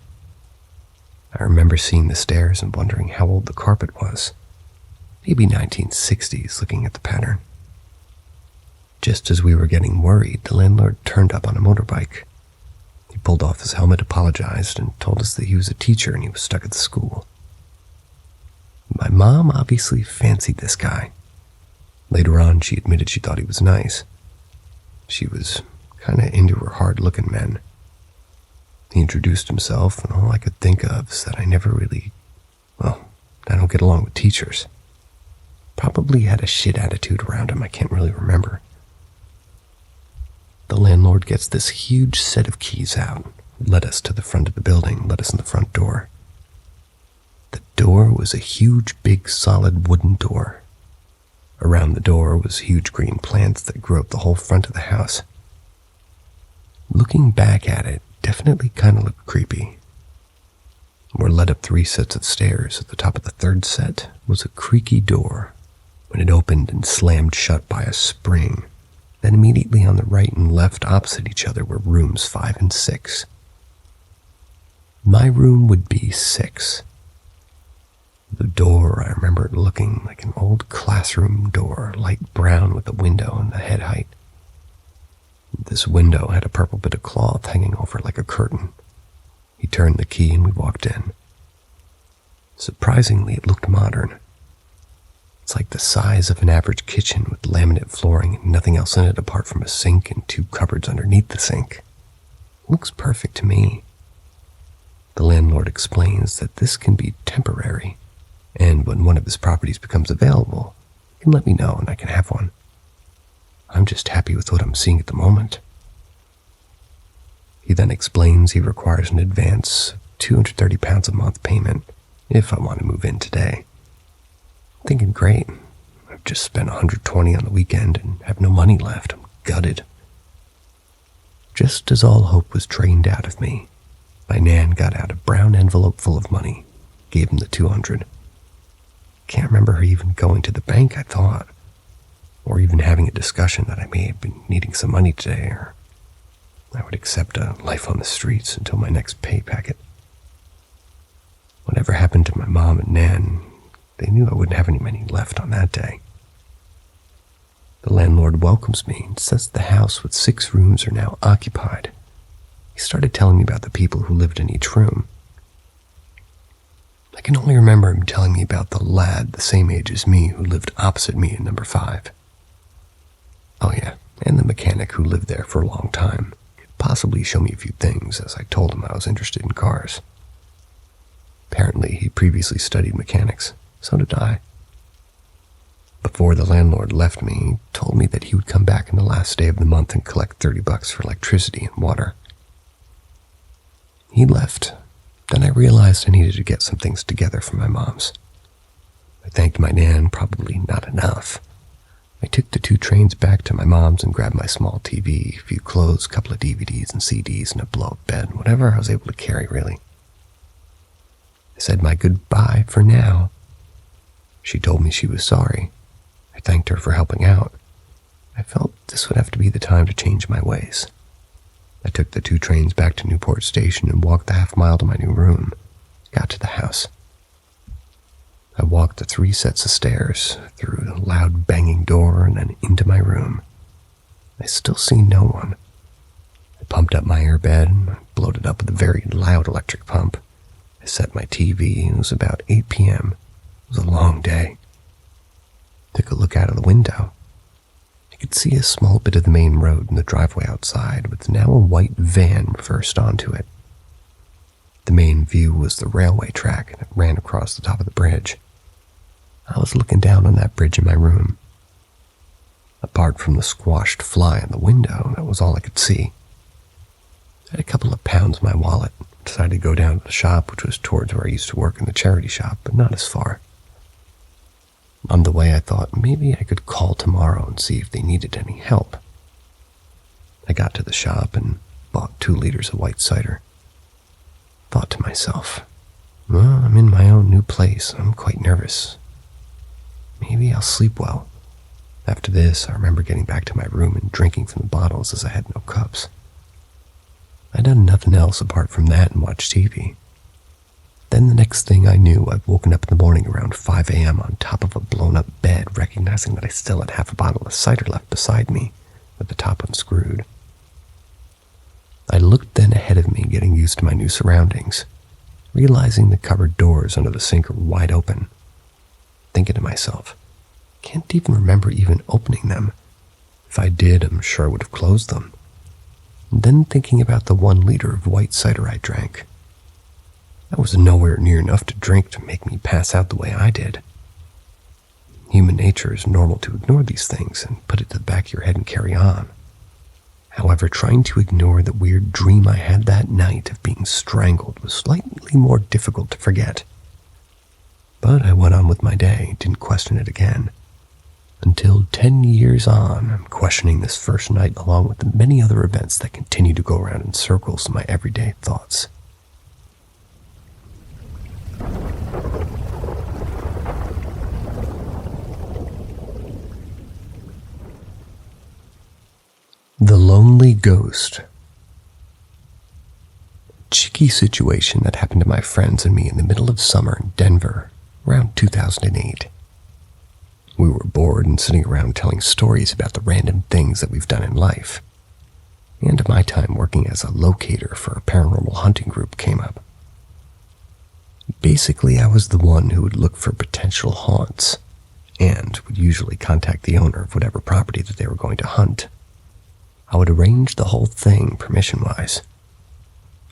I remember seeing the stairs and wondering how old the carpet was. Maybe 1960s, looking at the pattern. Just as we were getting worried, the landlord turned up on a motorbike. He pulled off his helmet, apologized, and told us that he was a teacher and he was stuck at the school. My mom obviously fancied this guy. Later on, she admitted she thought he was nice. She was kind of into her hard-looking men. He introduced himself, and all I could think of is that I don't get along with teachers. Probably had a shit attitude around him, I can't really remember. The landlord gets this huge set of keys out, led us to the front of the building, led us in the front door. The door was a huge, big, solid wooden door. Around the door was huge green plants that grew up the whole front of the house. Looking back at it, definitely kind of looked creepy. We're led up 3 sets of stairs. At the top of the 3rd set was a creaky door. When it opened and slammed shut by a spring, then immediately on the right and left opposite each other were rooms 5 and 6. My room would be 6. The door, I remember it looking like an old classroom door, light brown with a window in the head height. This window had a purple bit of cloth hanging over it like a curtain. He turned the key and we walked in. Surprisingly, it looked modern. It's like the size of an average kitchen with laminate flooring and nothing else in it apart from a sink and 2 cupboards underneath the sink. It looks perfect to me. The landlord explains that this can be temporary, and when one of his properties becomes available, he can let me know and I can have one. I'm just happy with what I'm seeing at the moment. He then explains he requires an advance of £230 a month payment if I want to move in today. I'm thinking, great, I've just spent $120 on the weekend and have no money left. I'm gutted. Just as all hope was drained out of me, my nan got out a brown envelope full of money, gave him the $200. Can't remember her even going to the bank, I thought, or even having a discussion that I may have been needing some money today, or I would accept a life on the streets until my next pay packet. Whatever happened to my mom and nan, they knew I wouldn't have any money left on that day. The landlord welcomes me and says the house with 6 rooms are now occupied. He started telling me about the people who lived in each room. I can only remember him telling me about the lad the same age as me who lived opposite me in number 5. Oh yeah, and the mechanic who lived there for a long time could possibly show me a few things, as I told him I was interested in cars. Apparently, he previously studied mechanics, so did I. Before the landlord left me, he told me that he would come back on the last day of the month and collect $30 for electricity and water. He left. Then I realized I needed to get some things together for my mom's. I thanked my nan, probably not enough. I took the 2 trains back to my mom's and grabbed my small TV, a few clothes, a couple of DVDs and CDs, and a blow-up bed, whatever I was able to carry, really. I said my goodbye for now. She told me she was sorry. I thanked her for helping out. I felt this would have to be the time to change my ways. I took the 2 trains back to Newport Station and walked the half-mile to my new room. Got to the house. I walked the 3 sets of stairs, through the loud banging door, and then into my room. I still see no one. I pumped up my airbed, blowed it up with a very loud electric pump. I set my TV, and it was about 8 p.m. It was a long day. Took a look out of the window. I could see a small bit of the main road in the driveway outside, with now a white van reversed onto it. The main view was the railway track, and it ran across the top of the bridge. I was looking down on that bridge in my room. Apart from the squashed fly in the window, that was all I could see. I had a couple of pounds in my wallet. Decided to go down to the shop, which was towards where I used to work in the charity shop, but not as far. On the way, I thought maybe I could call tomorrow and see if they needed any help. I got to the shop and bought 2 liters of white cider. Thought to myself, well, I'm in my own new place. I'm quite nervous. Maybe I'll sleep well. After this, I remember getting back to my room and drinking from the bottles as I had no cups. I'd done nothing else apart from that and watched TV. Then the next thing I knew, I'd woken up in the morning around 5 a.m. on top of a blown-up bed, recognizing that I still had half a bottle of cider left beside me, with the top unscrewed. I looked then ahead of me, getting used to my new surroundings, realizing the cupboard doors under the sink were wide open. Thinking to myself, can't even remember even opening them. If I did, I'm sure I would have closed them. And then thinking about the 1 liter of white cider I drank. That was nowhere near enough to drink to make me pass out the way I did. Human nature is normal to ignore these things and put it to the back of your head and carry on. However, trying to ignore the weird dream I had that night of being strangled was slightly more difficult to forget. But I went on with my day, didn't question it again. Until 10 years on, I'm questioning this first night along with the many other events that continue to go around in circles in my everyday thoughts. The Lonely Ghost. Cheeky situation that happened to my friends and me in the middle of summer in Denver, around 2008. We were bored and sitting around telling stories about the random things that we've done in life. And my time working as a locator for a paranormal hunting group came up. Basically, I was the one who would look for potential haunts, and would usually contact the owner of whatever property that they were going to hunt. I would arrange the whole thing permission-wise.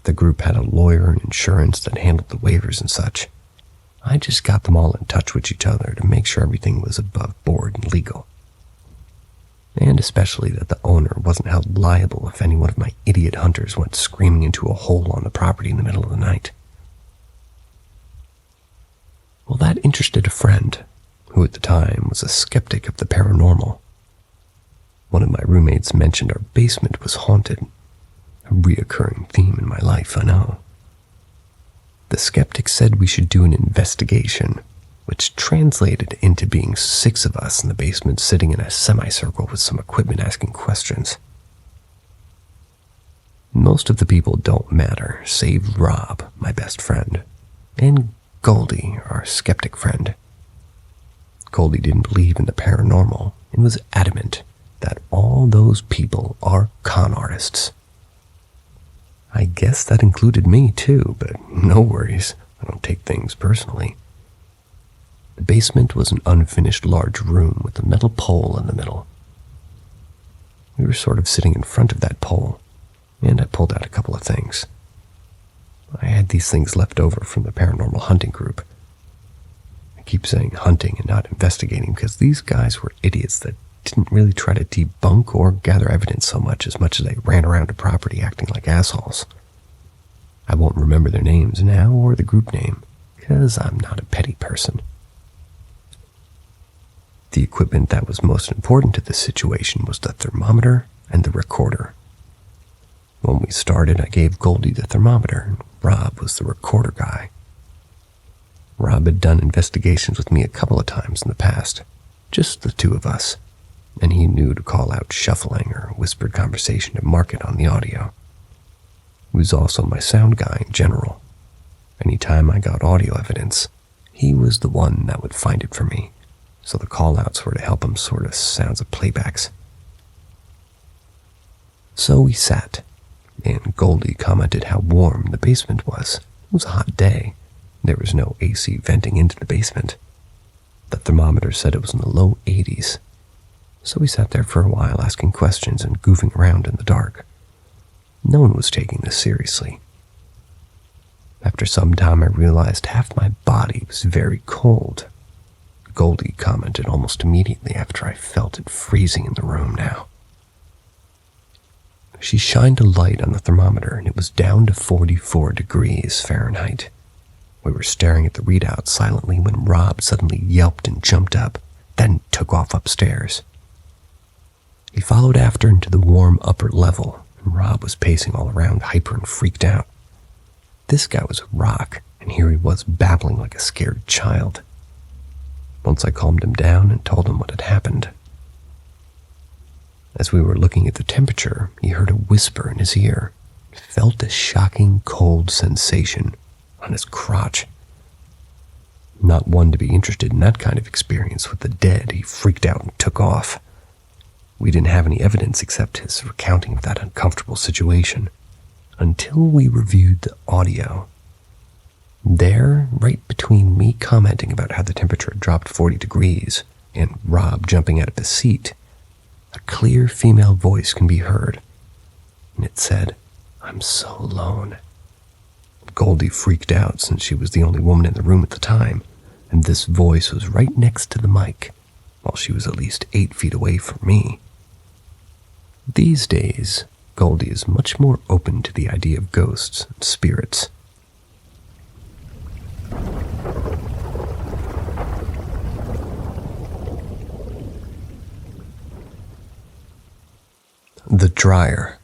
The group had a lawyer and insurance that handled the waivers and such. I just got them all in touch with each other to make sure everything was above board and legal. and especially that the owner wasn't held liable if any one of my idiot hunters went screaming into a hole on the property in the middle of the night. Well, that interested a friend, who at the time was a skeptic of the paranormal. One of my roommates mentioned our basement was haunted, a reoccurring theme in my life, I know. The skeptic said we should do an investigation, which translated into being 6 of us in the basement sitting in a semicircle with some equipment asking questions. Most of the people don't matter, save Rob, my best friend, and Goldie, our skeptic friend. Goldie didn't believe in the paranormal and was adamant that all those people are con artists. I guess that included me too, but no worries, I don't take things personally. The basement was an unfinished large room with a metal pole in the middle. We were sort of sitting in front of that pole, and I pulled out a couple of things. I had these things left over from the paranormal hunting group. I keep saying hunting and not investigating because these guys were idiots that didn't really try to debunk or gather evidence so much as they ran around the property acting like assholes. I won't remember their names now or the group name, because I'm not a petty person. The equipment that was most important to this situation was the thermometer and the recorder. When we started, I gave Goldie the thermometer, and Rob was the recorder guy. Rob had done investigations with me a couple of times in the past, just the 2 of us, and he knew to call out shuffling or whispered conversation to mark it on the audio. He was also my sound guy in general. Anytime I got audio evidence, he was the one that would find it for me, so the call-outs were to help him sort of sounds of playbacks. So we sat, and Goldie commented how warm the basement was. It was a hot day. There was no AC venting into the basement. The thermometer said it was in the low 80s. So we sat there for a while asking questions and goofing around in the dark. No one was taking this seriously. After some time, I realized half my body was very cold. Goldie commented almost immediately after I felt it freezing in the room now. She shined a light on the thermometer, and it was down to 44 degrees Fahrenheit. We were staring at the readout silently when Rob suddenly yelped and jumped up, then took off upstairs. He followed after into the warm upper level, and Rob was pacing all around, hyper and freaked out. This guy was a rock, and here he was babbling like a scared child. Once I calmed him down and told him what had happened. As we were looking at the temperature, he heard a whisper in his ear, felt a shocking cold sensation on his crotch. Not one to be interested in that kind of experience with the dead, he freaked out and took off. We didn't have any evidence except his recounting of that uncomfortable situation, until we reviewed the audio. There, right between me commenting about how the temperature had dropped 40 degrees and Rob jumping out of his seat, a clear female voice can be heard, and it said, "I'm so alone." Goldie freaked out since she was the only woman in the room at the time, and this voice was right next to the mic, while she was at least 8 feet away from me. These days, Goldie is much more open to the idea of ghosts and spirits. The dryer.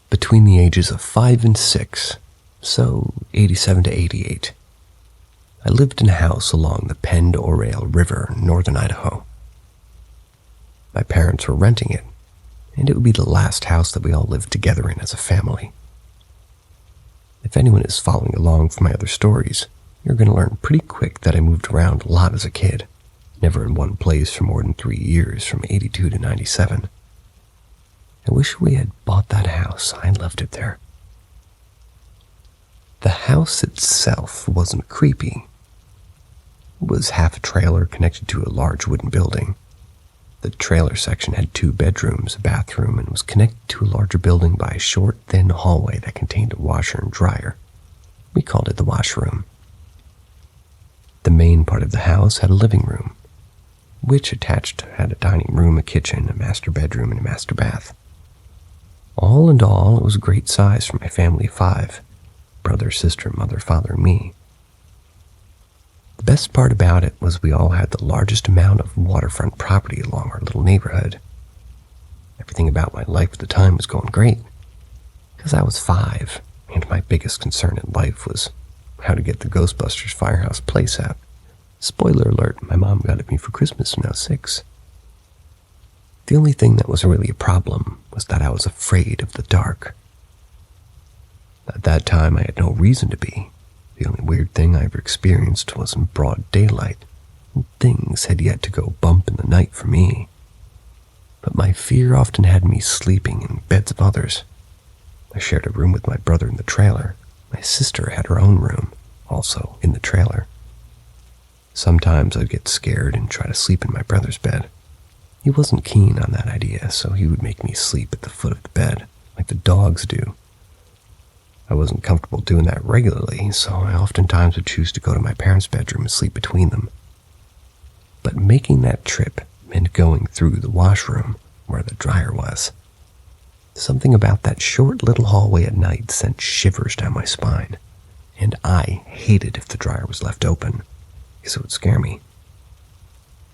Between the ages of 5 and 6, so 87 to 88, I lived in a house along the Pend Oreille River in northern Idaho. My parents were renting it, and it would be the last house that we all lived together in as a family. If anyone is following along from my other stories, you're going to learn pretty quick that I moved around a lot as a kid, never in one place for more than 3 years, from 82 to 97. I wish we had bought that house. I loved it there. The house itself wasn't creepy. It was half a trailer connected to a large wooden building. The trailer section had 2 bedrooms, a bathroom, and was connected to a larger building by a short, thin hallway that contained a washer and dryer. We called it the washroom. The main part of the house had a living room. which attached had a dining room, a kitchen, a master bedroom, and a master bath. All in all, it was a great size for my family of 5, brother, sister, mother, father, and me. The best part about it was we all had the largest amount of waterfront property along our little neighborhood. Everything about my life at the time was going great, because I was 5, and my biggest concern in life was how to get the Ghostbusters Firehouse playset. Spoiler alert, my mom got it me for Christmas when I was 6. The only thing that was really a problem was that I was afraid of the dark. At that time, I had no reason to be. The only weird thing I ever experienced was in broad daylight, and things had yet to go bump in the night for me. But my fear often had me sleeping in beds of others. I shared a room with my brother in the trailer. My sister had her own room, also in the trailer. Sometimes I'd get scared and try to sleep in my brother's bed. He wasn't keen on that idea, so he would make me sleep at the foot of the bed, like the dogs do. I wasn't comfortable doing that regularly, so I oftentimes would choose to go to my parents' bedroom and sleep between them. But making that trip meant going through the washroom where the dryer was. Something about that short little hallway at night sent shivers down my spine, and I hated if the dryer was left open, because it would scare me.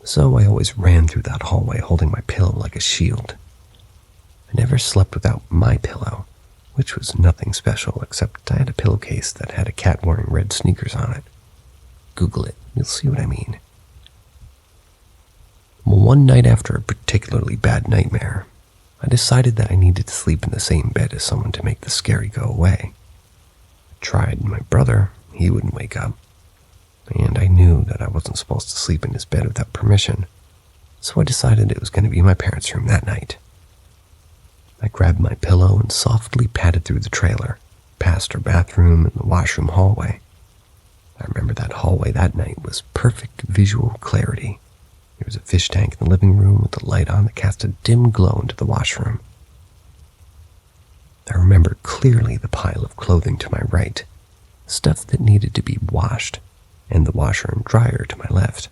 So I always ran through that hallway holding my pillow like a shield. I never slept without my pillow, which was nothing special except I had a pillowcase that had a cat wearing red sneakers on it. Google it, you'll see what I mean. Well, one night after a particularly bad nightmare, I decided that I needed to sleep in the same bed as someone to make the scary go away. I tried my brother, he wouldn't wake up. And I knew that I wasn't supposed to sleep in his bed without permission, so I decided it was going to be my parents' room that night. I grabbed my pillow and softly padded through the trailer, past our bathroom and the washroom hallway. I remember that hallway that night was perfect visual clarity. There was a fish tank in the living room with the light on that cast a dim glow into the washroom. I remember clearly the pile of clothing to my right, stuff that needed to be washed, and the washer and dryer to my left.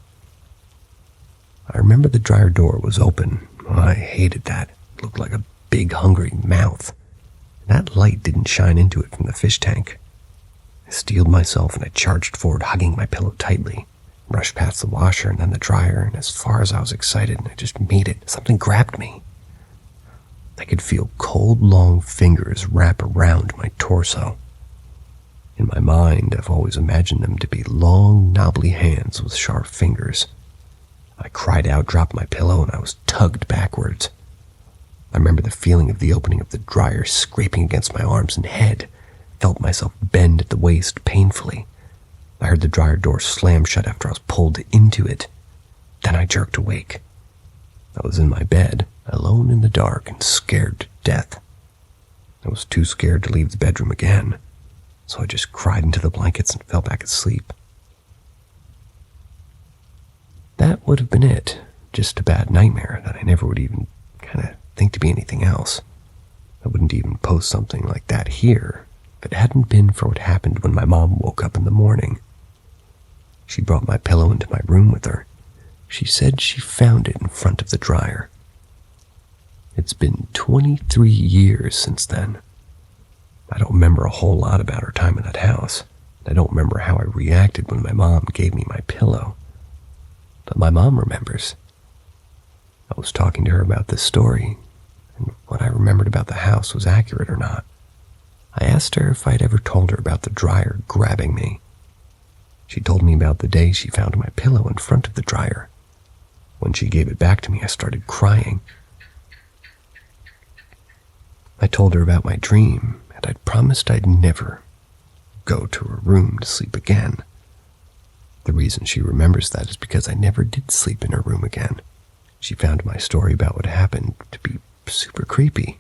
I remember the dryer door was open. I hated that. It looked like a big, hungry mouth. That light didn't shine into it from the fish tank. I steeled myself and I charged forward, hugging my pillow tightly. Rushed past the washer and then the dryer, and as far as I was excited, I just made it. Something grabbed me. I could feel cold, long fingers wrap around my torso. In my mind, I've always imagined them to be long, knobbly hands with sharp fingers. I cried out, dropped my pillow, and I was tugged backwards. I remember the feeling of the opening of the dryer scraping against my arms and head. Felt myself bend at the waist painfully. I heard the dryer door slam shut after I was pulled into it. Then I jerked awake. I was in my bed, alone in the dark and scared to death. I was too scared to leave the bedroom again, so I just cried into the blankets and fell back asleep. That would have been it. Just a bad nightmare that I never would even kind of think to be anything else. I wouldn't even post something like that here if it hadn't been for what happened when my mom woke up in the morning. She brought my pillow into my room with her. She said she found it in front of the dryer. It's been 23 years since then. I don't remember a whole lot about her time in that house. I don't remember how I reacted when my mom gave me my pillow. But my mom remembers. I was talking to her about this story, and what I remembered about the house was accurate or not. I asked her if I'd ever told her about the dryer grabbing me. She told me about the day she found my pillow in front of the dryer. When she gave it back to me, I started crying. I told her about my dream, and I'd promised I'd never go to her room to sleep again. The reason she remembers that is because I never did sleep in her room again. She found my story about what happened to be super creepy.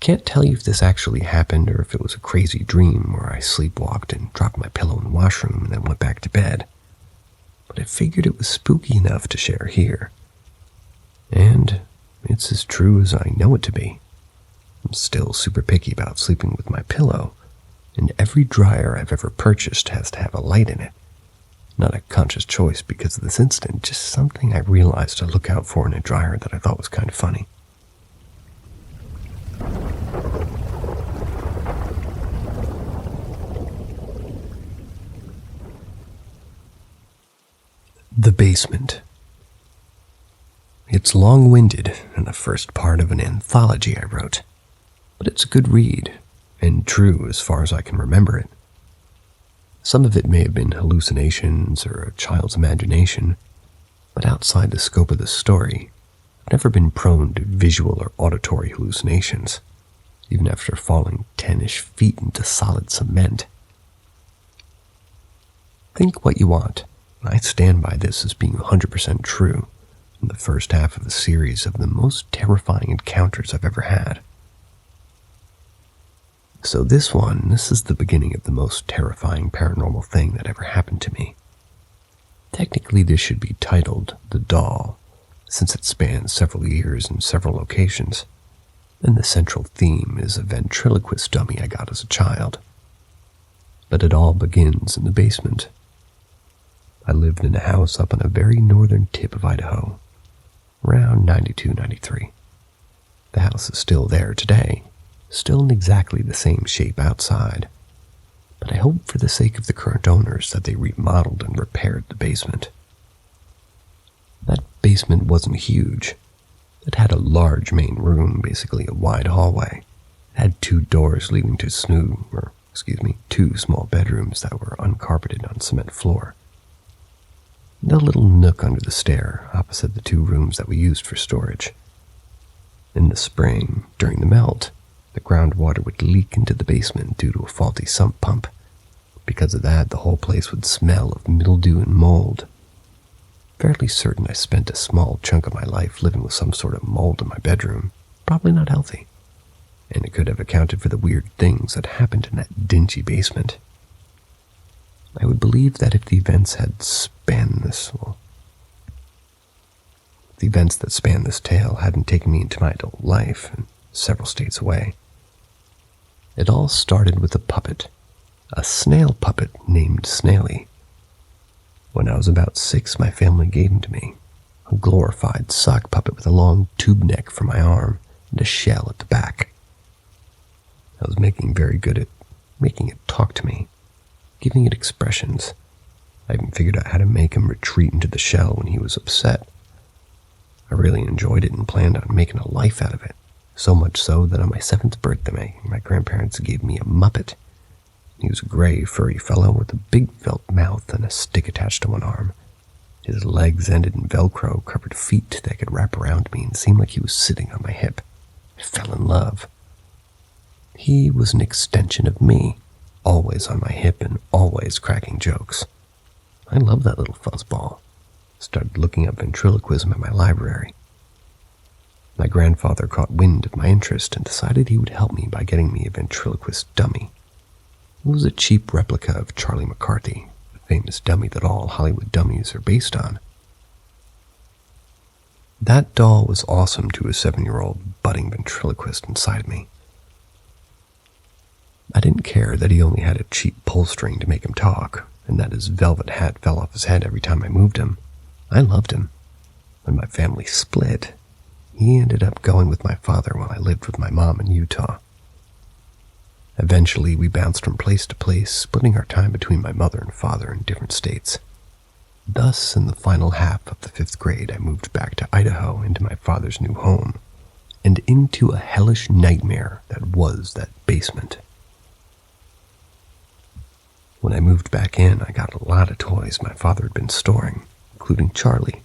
Can't tell you if this actually happened or if it was a crazy dream where I sleepwalked and dropped my pillow in the washroom and then went back to bed. But I figured it was spooky enough to share here. And it's as true as I know it to be. I'm still super picky about sleeping with my pillow, and every dryer I've ever purchased has to have a light in it. Not a conscious choice because of this incident, just something I realized to look out for in a dryer that I thought was kind of funny. The basement. It's long-winded and the first part of an anthology I wrote, but it's a good read, and true as far as I can remember it. Some of it may have been hallucinations or a child's imagination, but outside the scope of the story, I've never been prone to visual or auditory hallucinations, even after falling 10-ish feet into solid cement. Think what you want. I stand by this as being 100% true in the first half of a series of the most terrifying encounters I've ever had. So this is the beginning of the most terrifying paranormal thing that ever happened to me. Technically, this should be titled The Doll, since it spans several years and several locations, and the central theme is a ventriloquist dummy I got as a child. But it all begins in the basement. I lived in a house up on a very northern tip of Idaho, around 92, 93. The house is still there today, still in exactly the same shape outside, but I hope for the sake of the current owners that they remodeled and repaired the basement. That basement wasn't huge. It had a large main room, basically a wide hallway. It had two doors leading to two small bedrooms that were uncarpeted on cement floor. And a little nook under the stair opposite the two rooms that we used for storage. In the spring, during the melt, the groundwater would leak into the basement due to a faulty sump pump. Because of that, the whole place would smell of mildew and mold. Fairly certain I spent a small chunk of my life living with some sort of mold in my bedroom. Probably not healthy. And it could have accounted for the weird things that happened in that dingy basement. I would believe that if the events that span this tale hadn't taken me into my adult life and several states away. It all started with a puppet, a snail puppet named Snaily. When I was about 6, my family gave him to me, a glorified sock puppet with a long tube neck for my arm and a shell at the back. I was very good at making it talk to me, giving it expressions. I even figured out how to make him retreat into the shell when he was upset. I really enjoyed it and planned on making a life out of it, so much so that on my 7th birthday, my grandparents gave me a Muppet. He was a gray, furry fellow with a big felt mouth and a stick attached to one arm. His legs ended in Velcro-covered feet that could wrap around me and seemed like he was sitting on my hip. I fell in love. He was an extension of me, always on my hip and always cracking jokes. I loved that little fuzzball. Started looking up ventriloquism at my library. My grandfather caught wind of my interest and decided he would help me by getting me a ventriloquist dummy. It was a cheap replica of Charlie McCarthy, the famous dummy that all Hollywood dummies are based on. That doll was awesome to a 7-year-old budding ventriloquist inside me. I didn't care that he only had a cheap pull string to make him talk, and that his velvet hat fell off his head every time I moved him. I loved him. When my family split, he ended up going with my father while I lived with my mom in Utah. Eventually, we bounced from place to place, splitting our time between my mother and father in different states. Thus, in the final half of the 5th grade, I moved back to Idaho into my father's new home, and into a hellish nightmare that was that basement. When I moved back in, I got a lot of toys my father had been storing, including Charlie.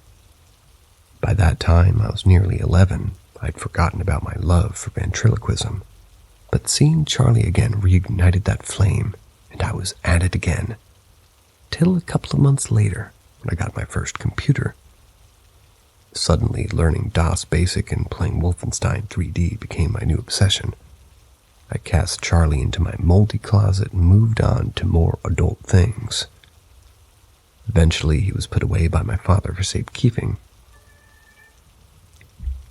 By that time, I was nearly 11. I'd forgotten about my love for ventriloquism. But seeing Charlie again reignited that flame, and I was at it again. Till a couple of months later, when I got my first computer. Suddenly, learning DOS Basic and playing Wolfenstein 3D became my new obsession. I cast Charlie into my moldy closet and moved on to more adult things. Eventually, he was put away by my father for safekeeping.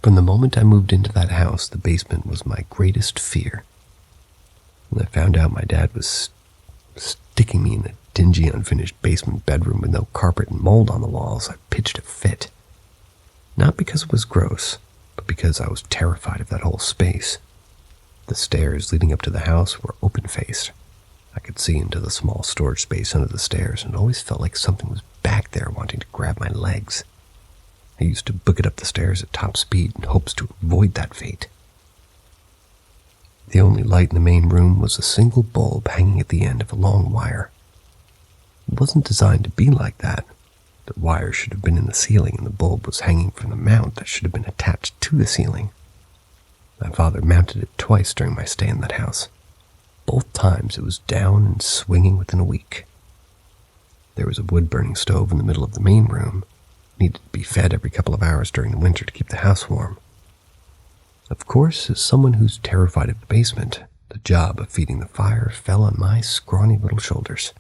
From the moment I moved into that house, the basement was my greatest fear. When I found out my dad was sticking me in the dingy, unfinished basement bedroom with no carpet and mold on the walls, I pitched a fit. Not because it was gross, but because I was terrified of that whole space. The stairs leading up to the house were open-faced. I could see into the small storage space under the stairs and always felt like something was back there wanting to grab my legs. I used to book it up the stairs at top speed in hopes to avoid that fate. The only light in the main room was a single bulb hanging at the end of a long wire. It wasn't designed to be like that. The wire should have been in the ceiling and the bulb was hanging from the mount that should have been attached to the ceiling. My father mounted it twice during my stay in that house. Both times it was down and swinging within a week. There was a wood-burning stove in the middle of the main room. It needed to be fed every couple of hours during the winter to keep the house warm. Of course, as someone who's terrified of the basement, the job of feeding the fire fell on my scrawny little shoulders.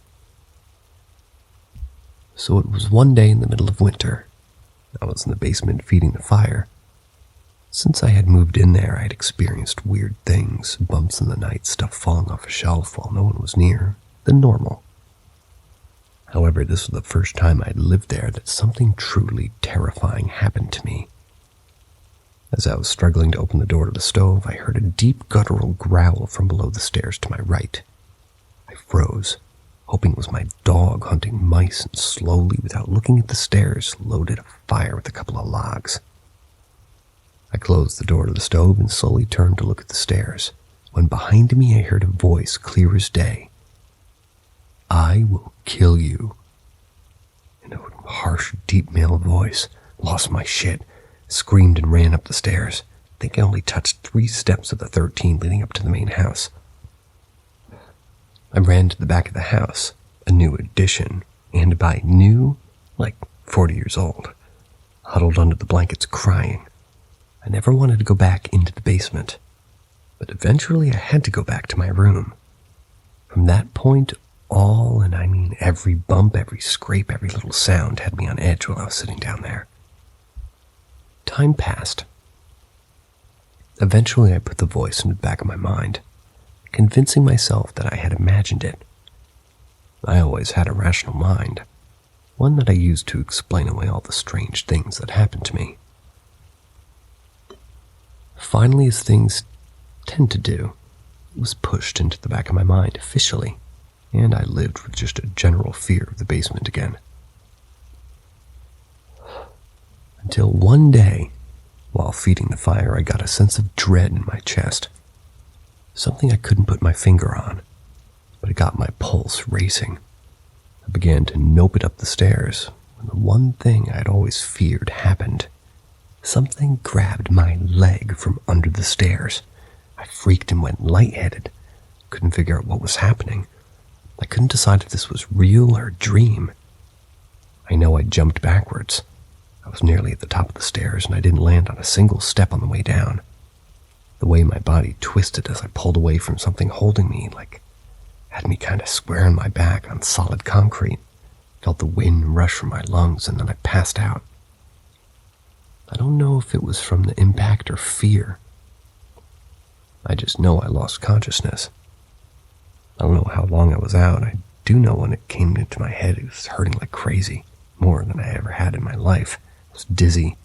So it was one day in the middle of winter. I was in the basement feeding the fire. Since I had moved in there, I had experienced weird things, bumps in the night, stuff falling off a shelf while no one was near, than normal. However, this was the first time I had lived there that something truly terrifying happened to me. As I was struggling to open the door to the stove, I heard a deep guttural growl from below the stairs to my right. I froze, hoping it was my dog hunting mice, and slowly, without looking at the stairs, loaded a fire with a couple of logs. I closed the door to the stove and slowly turned to look at the stairs, when behind me I heard a voice clear as day. "I will kill you." In a harsh, deep male voice, lost my shit, screamed and ran up the stairs. I think I only touched 3 steps of the 13 leading up to the main house. I ran to the back of the house, a new addition, and by new, like 40 years old, huddled under the blankets crying. I never wanted to go back into the basement, but eventually I had to go back to my room. From that point, all, and I mean every bump, every scrape, every little sound had me on edge while I was sitting down there. Time passed. Eventually I put the voice into the back of my mind, convincing myself that I had imagined it. I always had a rational mind, one that I used to explain away all the strange things that happened to me. Finally, as things tend to do, it was pushed into the back of my mind officially, and I lived with just a general fear of the basement again. Until one day, while feeding the fire, I got a sense of dread in my chest. Something I couldn't put my finger on, but it got my pulse racing. I began to nope it up the stairs, when the one thing I'd always feared happened. Something grabbed my leg from under the stairs. I freaked and went lightheaded. Couldn't figure out what was happening. I couldn't decide if this was real or a dream. I know I jumped backwards. I was nearly at the top of the stairs, and I didn't land on a single step on the way down. The way my body twisted as I pulled away from something holding me, like, had me kind of square on my back on solid concrete. Felt the wind rush from my lungs, and then I passed out. I don't know if it was from the impact or fear. I just know I lost consciousness. I don't know how long I was out. I do know when it came into my head, it was hurting like crazy, more than I ever had in my life. I was dizzy,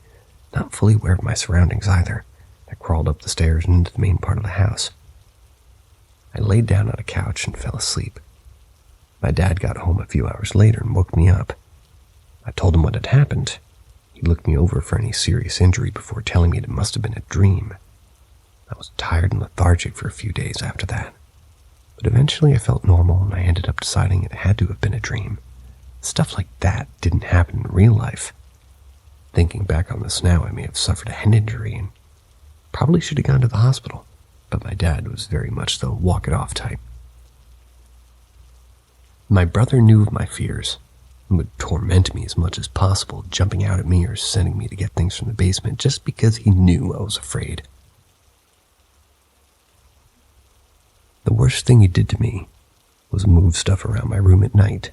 not fully aware of my surroundings either. I crawled up the stairs and into the main part of the house. I laid down on a couch and fell asleep. My dad got home a few hours later and woke me up. I told him what had happened. He looked me over for any serious injury before telling me it must have been a dream. I was tired and lethargic for a few days after that. But eventually I felt normal, and I ended up deciding it had to have been a dream. Stuff like that didn't happen in real life. Thinking back on this now, I may have suffered a head injury and probably should have gone to the hospital, but my dad was very much the walk-it-off type. My brother knew of my fears and would torment me as much as possible, jumping out at me or sending me to get things from the basement just because he knew I was afraid. The worst thing he did to me was move stuff around my room at night.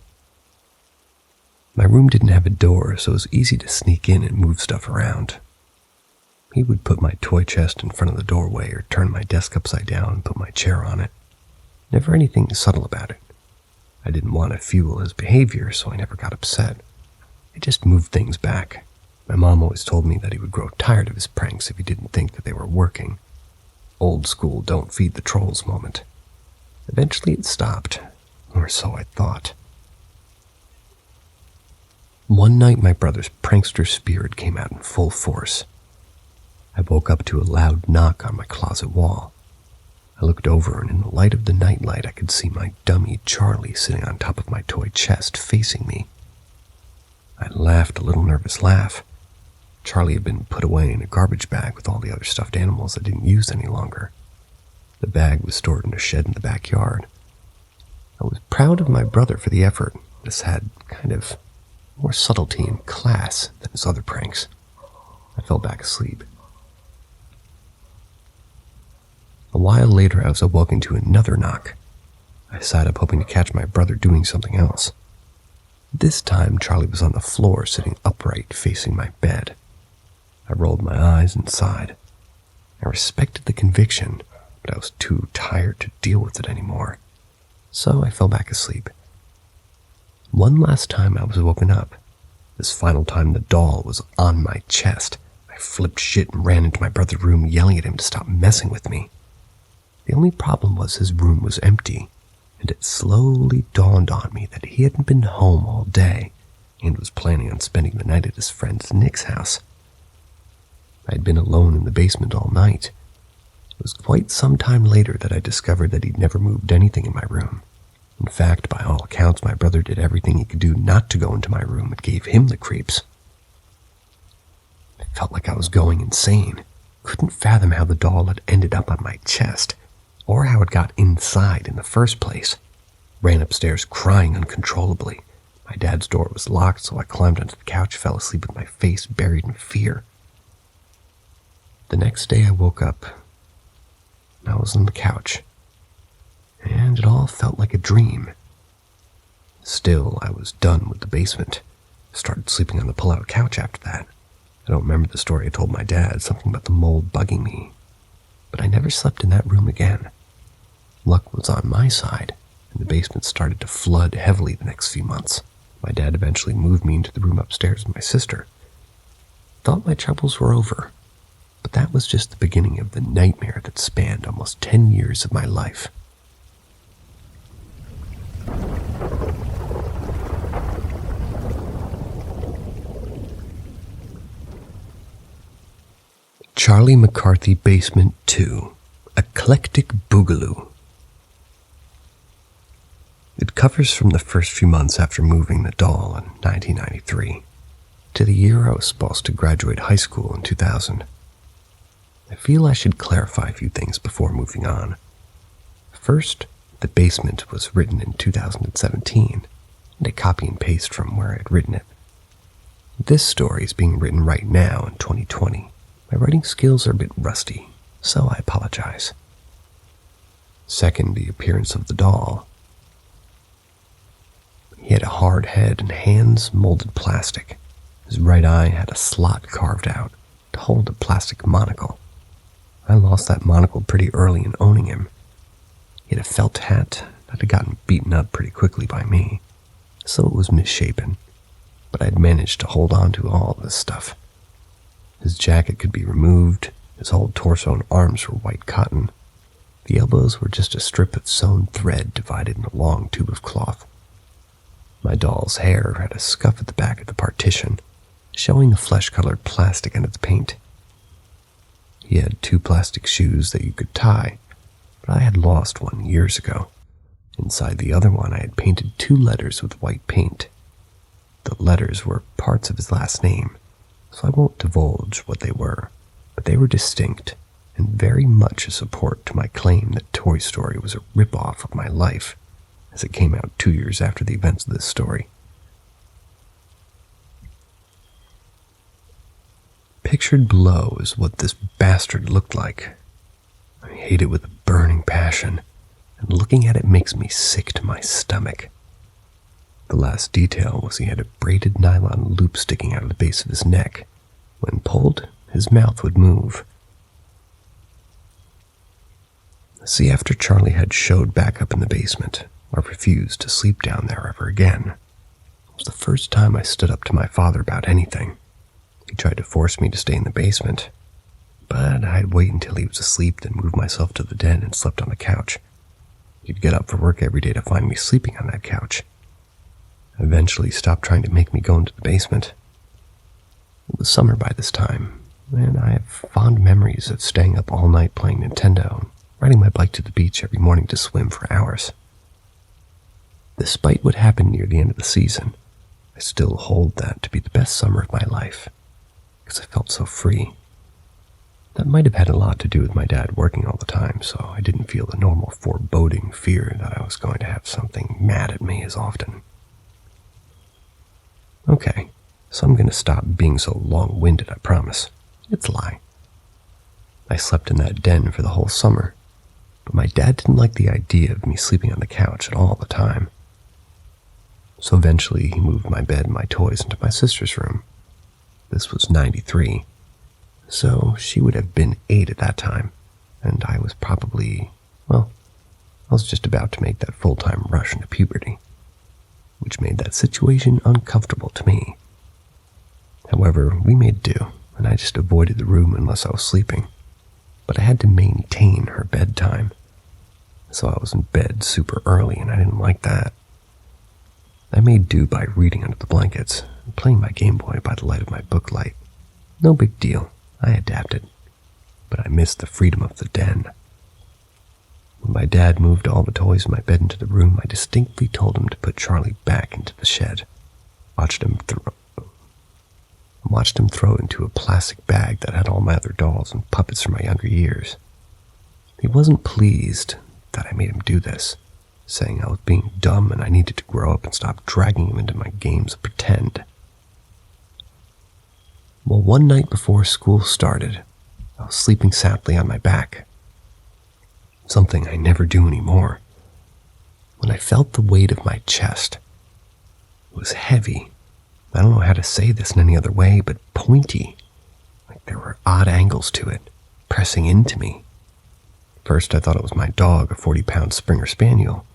My room didn't have a door, so it was easy to sneak in and move stuff around. He would put my toy chest in front of the doorway or turn my desk upside down and put my chair on it. Never anything subtle about it. I didn't want to fuel his behavior, so I never got upset. I just moved things back. My mom always told me that he would grow tired of his pranks if he didn't think that they were working. Old school don't feed the trolls moment. Eventually it stopped, or so I thought. One night my brother's prankster spirit came out in full force. I woke up to a loud knock on my closet wall. I looked over, and in the light of the nightlight I could see my dummy Charlie sitting on top of my toy chest facing me. I laughed a little nervous laugh. Charlie had been put away in a garbage bag with all the other stuffed animals I didn't use any longer. The bag was stored in a shed in the backyard. I was proud of my brother for the effort. This had kind of more subtlety and class than his other pranks. I fell back asleep. A while later, I was awoken to another knock. I sat up hoping to catch my brother doing something else. This time, Charlie was on the floor, sitting upright, facing my bed. I rolled my eyes and sighed. I respected the conviction, but I was too tired to deal with it anymore. So I fell back asleep. One last time I was woken up. This final time the doll was on my chest. I flipped shit and ran into my brother's room, yelling at him to stop messing with me. The only problem was his room was empty, and it slowly dawned on me that he hadn't been home all day and was planning on spending the night at his friend Nick's house. I had been alone in the basement all night. It was quite some time later that I discovered that he'd never moved anything in my room. In fact, by all accounts, my brother did everything he could do not to go into my room. It gave him the creeps. I felt like I was going insane. Couldn't fathom how the doll had ended up on my chest, or how it got inside in the first place. Ran upstairs crying uncontrollably. My dad's door was locked, so I climbed onto the couch, fell asleep with my face buried in fear. The next day I woke up. I was on the couch, and it all felt like a dream. Still, I was done with the basement. Started sleeping on the pull-out couch after that. I don't remember the story I told my dad, something about the mold bugging me. But I never slept in that room again. Luck was on my side, and the basement started to flood heavily the next few months. My dad eventually moved me into the room upstairs with my sister. Thought my troubles were over, but that was just the beginning of the nightmare that spanned almost 10 years of my life. Charlie McCarthy Basement 2, Eclectic Boogaloo. It covers from the first few months after moving the doll in 1993 to the year I was supposed to graduate high school in 2000. I feel I should clarify a few things before moving on. First, the basement was written in 2017, and I copy and paste from where I had written it. This story is being written right now in 2020. My writing skills are a bit rusty, so I apologize. Second, the appearance of the doll. He had a hard head and hands molded plastic. His right eye had a slot carved out to hold a plastic monocle. I lost that monocle pretty early in owning him. He had a felt hat that had gotten beaten up pretty quickly by me, so it was misshapen, but I had managed to hold on to all this stuff. His jacket could be removed, his whole torso and arms were white cotton. The elbows were just a strip of sewn thread divided in a long tube of cloth. My doll's hair had a scuff at the back of the partition, showing the flesh-colored plastic and its paint. He had 2 plastic shoes that you could tie, but I had lost one years ago. Inside the other one, I had painted 2 letters with white paint. The letters were parts of his last name, so I won't divulge what they were, but they were distinct and very much a support to my claim that Toy Story was a rip-off of my life, as it came out 2 years after the events of this story. Pictured below is what this bastard looked like. I hate it with a burning passion, and looking at it makes me sick to my stomach. The last detail was he had a braided nylon loop sticking out of the base of his neck. When pulled, his mouth would move. See, after Charlie had showed back up in the basement, I refused to sleep down there ever again. It was the first time I stood up to my father about anything. He tried to force me to stay in the basement, but I'd wait until he was asleep, then move myself to the den and slept on the couch. He'd get up for work every day to find me sleeping on that couch. Eventually, he stopped trying to make me go into the basement. It was summer by this time, and I have fond memories of staying up all night playing Nintendo and riding my bike to the beach every morning to swim for hours. Despite what happened near the end of the season, I still hold that to be the best summer of my life, because I felt so free. That might have had a lot to do with my dad working all the time, so I didn't feel the normal foreboding fear that I was going to have something mad at me as often. Okay, so I'm going to stop being so long-winded, I promise. It's a lie. I slept in that den for the whole summer, but my dad didn't like the idea of me sleeping on the couch at all the time. So eventually he moved my bed and my toys into my sister's room. This was 93, so she would have been 8 at that time, and I was probably, I was just about to make that full-time rush into puberty, which made that situation uncomfortable to me. However, we made do, and I just avoided the room unless I was sleeping, but I had to maintain her bedtime, so I was in bed super early, and I didn't like that. I made do by reading under the blankets and playing my Game Boy by the light of my book light. No big deal, I adapted, but I missed the freedom of the den. When my dad moved all the toys in my bed into the room, I distinctly told him to put Charlie back into the shed. Watched him throw it into a plastic bag that had all my other dolls and puppets from my younger years. He wasn't pleased that I made him do this, saying I was being dumb and I needed to grow up and stop dragging him into my games of pretend. Well, one night before school started, I was sleeping soundly on my back. Something I never do anymore. When I felt the weight of my chest, it was heavy. I don't know how to say this in any other way, but pointy. Like there were odd angles to it, pressing into me. First, I thought it was my dog, a 40-pound Springer Spaniel,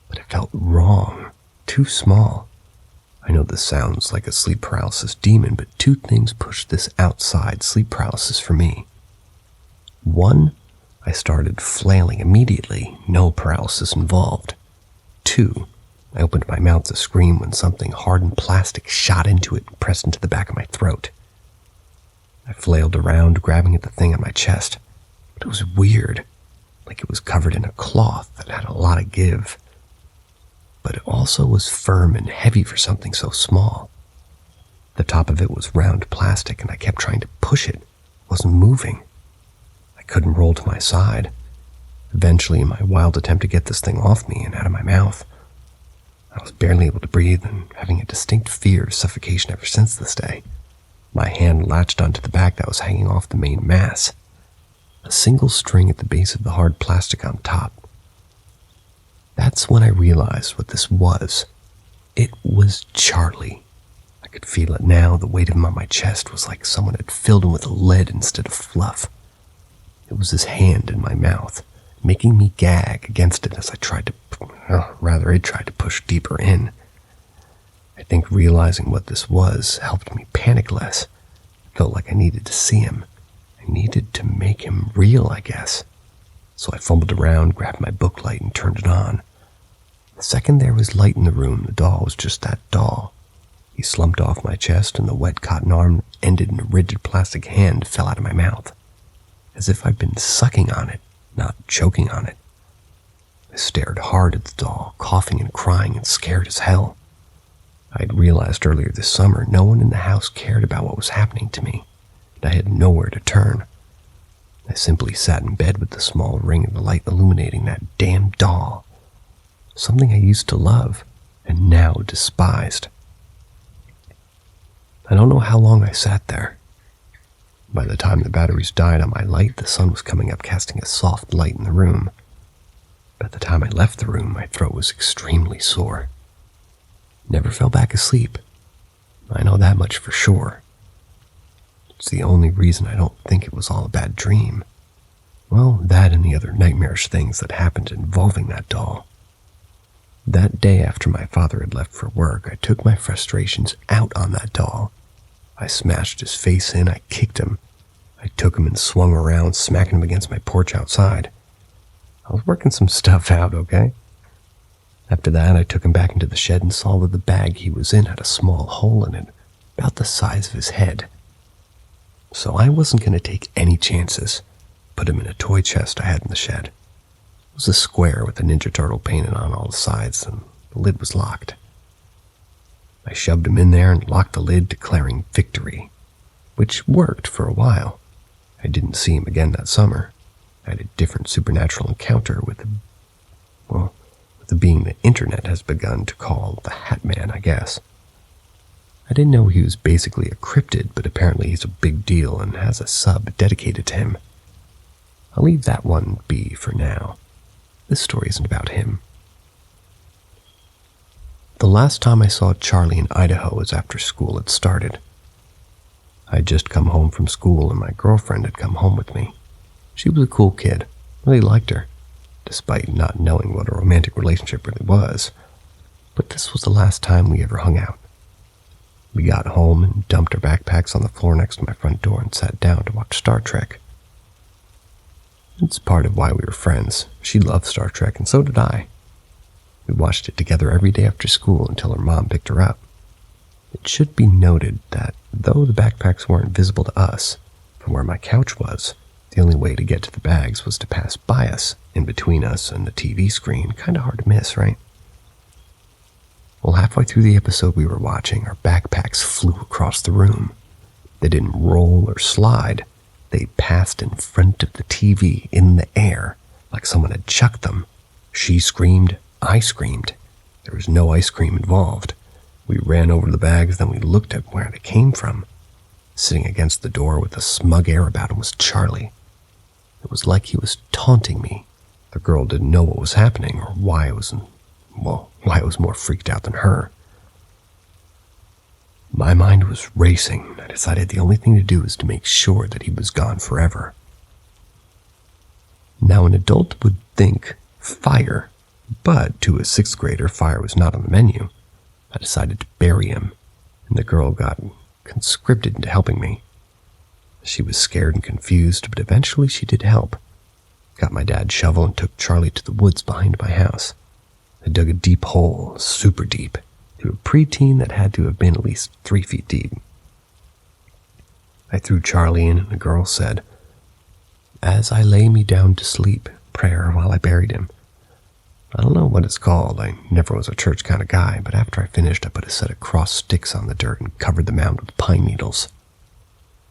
but it felt wrong, too small. I know this sounds like a sleep paralysis demon, but 2 things pushed this outside sleep paralysis for me. 1, I started flailing immediately, no paralysis involved. 2, I opened my mouth to scream when something hard and plastic shot into it and pressed into the back of my throat. I flailed around, grabbing at the thing on my chest, but it was weird, like it was covered in a cloth that had a lot of give. But it also was firm and heavy for something so small. The top of it was round plastic, and I kept trying to push it. It wasn't moving. I couldn't roll to my side. Eventually, in my wild attempt to get this thing off me and out of my mouth, I was barely able to breathe and having a distinct fear of suffocation ever since this day. My hand latched onto the back that was hanging off the main mass, a single string at the base of the hard plastic on top. That's when I realized what this was. It was Charlie. I could feel it now. The weight of him on my chest was like someone had filled him with lead instead of fluff. It was his hand in my mouth, making me gag against it as I tried to, it tried to push deeper in. I think realizing what this was helped me panic less. I felt like I needed to see him. I needed to make him real, I guess. So I fumbled around, grabbed my book light, and turned it on. The second there was light in the room, the doll was just that doll. He slumped off my chest, and the wet cotton arm that ended in a rigid plastic hand fell out of my mouth, as if I'd been sucking on it, not choking on it. I stared hard at the doll, coughing and crying and scared as hell. I'd realized earlier this summer no one in the house cared about what was happening to me, and I had nowhere to turn. I simply sat in bed with the small ring of the light illuminating that damn doll, something I used to love and now despised. I don't know how long I sat there. By the time the batteries died on my light, the sun was coming up, casting a soft light in the room. By the time I left the room, my throat was extremely sore. Never fell back asleep. I know that much for sure. It's the only reason I don't think it was all a bad dream. Well, that and the other nightmarish things that happened involving that doll. That day after my father had left for work, I took my frustrations out on that doll. I smashed his face in, I kicked him. I took him and swung around, smacking him against my porch outside. I was working some stuff out, okay? After that, I took him back into the shed and saw that the bag he was in had a small hole in it, about the size of his head. So I wasn't going to take any chances. Put him in a toy chest I had in the shed. It was a square with a Ninja Turtle painted on all the sides, and the lid was locked. I shoved him in there and locked the lid, declaring victory, which worked for a while. I didn't see him again that summer. I had a different supernatural encounter with the being the internet has begun to call the Hat Man, I guess. I didn't know he was basically a cryptid, but apparently he's a big deal and has a sub dedicated to him. I'll leave that one be for now. This story isn't about him. The last time I saw Charlie in Idaho was after school had started. I had just come home from school and my girlfriend had come home with me. She was a cool kid. Really liked her, despite not knowing what a romantic relationship really was. But this was the last time we ever hung out. We got home and dumped our backpacks on the floor next to my front door and sat down to watch Star Trek. It's part of why we were friends. She loved Star Trek, and so did I. We watched it together every day after school until her mom picked her up. It should be noted that though the backpacks weren't visible to us, from where my couch was, the only way to get to the bags was to pass by us, in between us and the TV screen. Kinda hard to miss, right? Well, halfway through the episode we were watching, our backpacks flew across the room. They didn't roll or slide. They passed in front of the TV in the air, like someone had chucked them. She screamed, I screamed. There was no ice cream involved. We ran over the bags, then we looked at where they came from. Sitting against the door with a smug air about him was Charlie. It was like he was taunting me. The girl didn't know what was happening or why I was more freaked out than her. My mind was racing. I decided the only thing to do was to make sure that he was gone forever. Now, an adult would think fire, but to a sixth grader, fire was not on the menu. I decided to bury him, and the girl got conscripted into helping me. She was scared and confused, but eventually she did help. Got my dad's shovel and took Charlie to the woods behind my house. I dug a deep hole, super deep, to a preteen that had to have been at least 3 feet deep. I threw Charlie in and the girl said, "As I lay me down to sleep," prayer while I buried him. I don't know what it's called. I never was a church kind of guy, but after I finished, I put a set of cross sticks on the dirt and covered the mound with pine needles.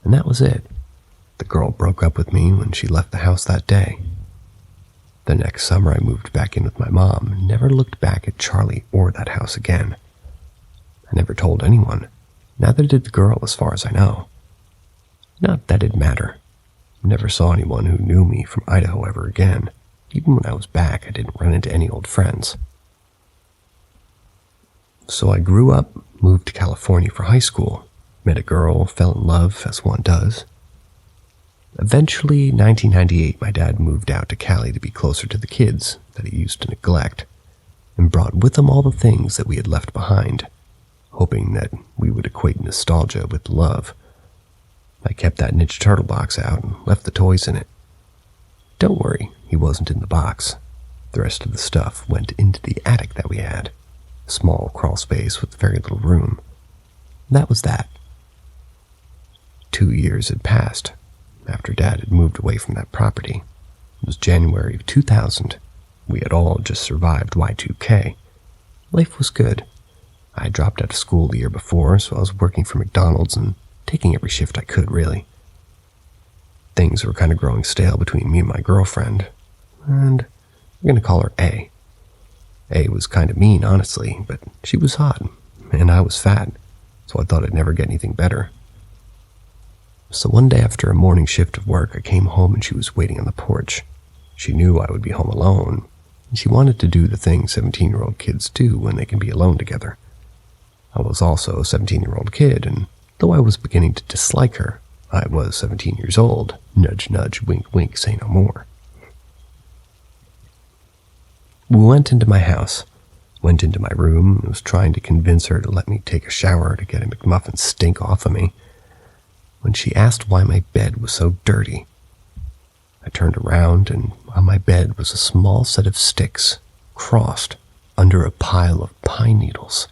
And that was it. The girl broke up with me when she left the house that day. The next summer, I moved back in with my mom and never looked back at Charlie or that house again. I never told anyone. Neither did the girl, as far as I know. Not that it'd matter. I never saw anyone who knew me from Idaho ever again. Even when I was back, I didn't run into any old friends. So I grew up, moved to California for high school, met a girl, fell in love, as one does. Eventually, 1998, my dad moved out to Cali to be closer to the kids that he used to neglect, and brought with him all the things that we had left behind, hoping that we would equate nostalgia with love. I kept that Ninja Turtle box out and left the toys in it. Don't worry, he wasn't in the box. The rest of the stuff went into the attic that we had, a small crawl space with very little room. That was that. 2 years had passed after Dad had moved away from that property. It was January of 2000. We had all just survived Y2K. Life was good. I had dropped out of school the year before, so I was working for McDonald's and taking every shift I could, really. Things were kind of growing stale between me and my girlfriend, and we're going to call her A. A was kind of mean, honestly, but she was hot, and I was fat, so I thought I'd never get anything better. So one day after a morning shift of work, I came home and she was waiting on the porch. She knew I would be home alone, and she wanted to do the thing 17-year-old kids do when they can be alone together. I was also a 17-year-old kid, and though I was beginning to dislike her, I was 17 years old. Nudge, nudge, wink, wink, say no more. We went into my house. Went into my room and was trying to convince her to let me take a shower to get a McMuffin stink off of me, when she asked why my bed was so dirty. I turned around, and on my bed was a small set of sticks, crossed under a pile of pine needles.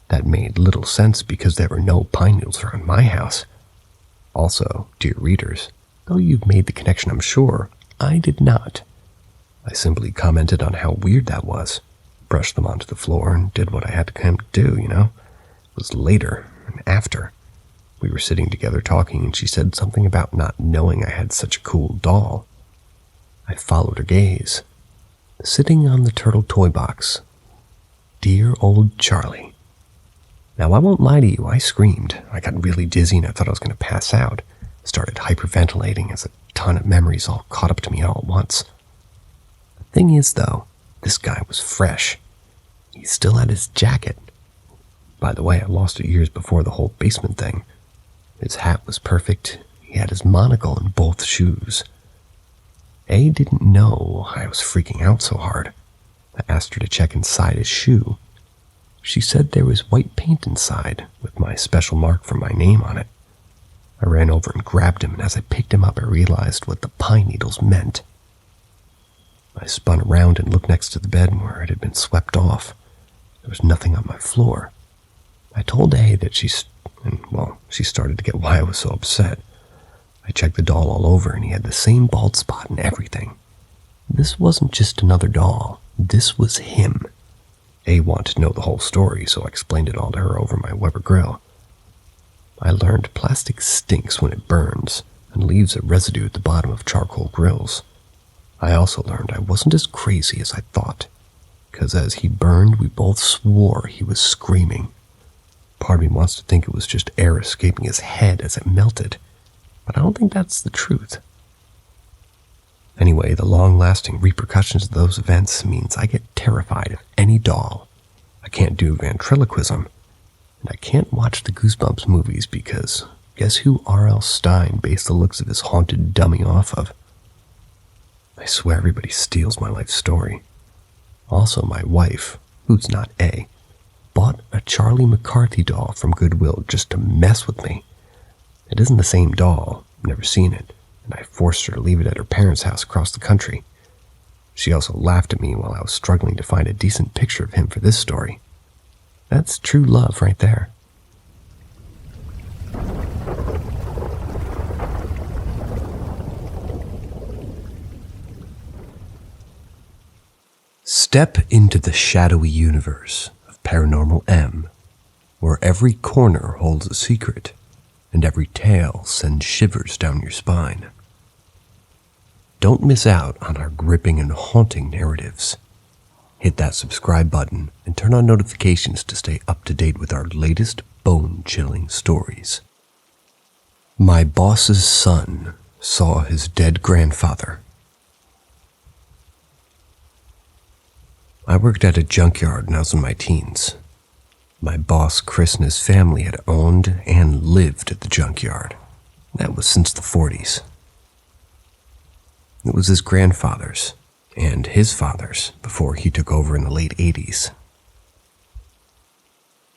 That made little sense because there were no pine needles around my house. Also, dear readers, though you've made the connection, I'm sure, I did not. I simply commented on how weird that was, brushed them onto the floor, and did what I had to come to do, you know? It was later and after. We were sitting together talking, and she said something about not knowing I had such a cool doll. I followed her gaze. Sitting on the turtle toy box. Dear old Charlie. Now, I won't lie to you, I screamed. I got really dizzy and I thought I was going to pass out. Started hyperventilating as a ton of memories all caught up to me all at once. The thing is, though, this guy was fresh. He still had his jacket. By the way, I lost it years before the whole basement thing. His hat was perfect. He had his monocle and both shoes. A didn't know I was freaking out so hard. I asked her to check inside his shoe. She said there was white paint inside, with my special mark for my name on it. I ran over and grabbed him, and as I picked him up, I realized what the pine needles meant. I spun around and looked next to the bed where it had been swept off. There was nothing on my floor. I told A that she started to get why I was so upset. I checked the doll all over, and he had the same bald spot and everything. This wasn't just another doll. This was him. A wanted to know the whole story, so I explained it all to her over my Weber grill. I learned plastic stinks when it burns and leaves a residue at the bottom of charcoal grills. I also learned I wasn't as crazy as I thought, because as he burned, we both swore he was screaming. Part of me wants to think it was just air escaping his head as it melted, but I don't think that's the truth. Anyway, the long-lasting repercussions of those events means I get terrified of any doll. I can't do ventriloquism, and I can't watch the Goosebumps movies because guess who R.L. Stine based the looks of his haunted dummy off of? I swear everybody steals my life story. Also, my wife, who's not A, bought a Charlie McCarthy doll from Goodwill just to mess with me. It isn't the same doll, I've never seen it, and I forced her to leave it at her parents' house across the country. She also laughed at me while I was struggling to find a decent picture of him for this story. That's true love right there. Step into the shadowy universe of Paranormal M, where every corner holds a secret, and every tale sends shivers down your spine. Don't miss out on our gripping and haunting narratives. Hit that subscribe button and turn on notifications to stay up to date with our latest bone-chilling stories. My boss's son saw his dead grandfather. I worked at a junkyard when I was in my teens. My boss, Chris, and his family had owned and lived at the junkyard. That was since the 40s. It was his grandfather's and his father's before he took over in the late 80s.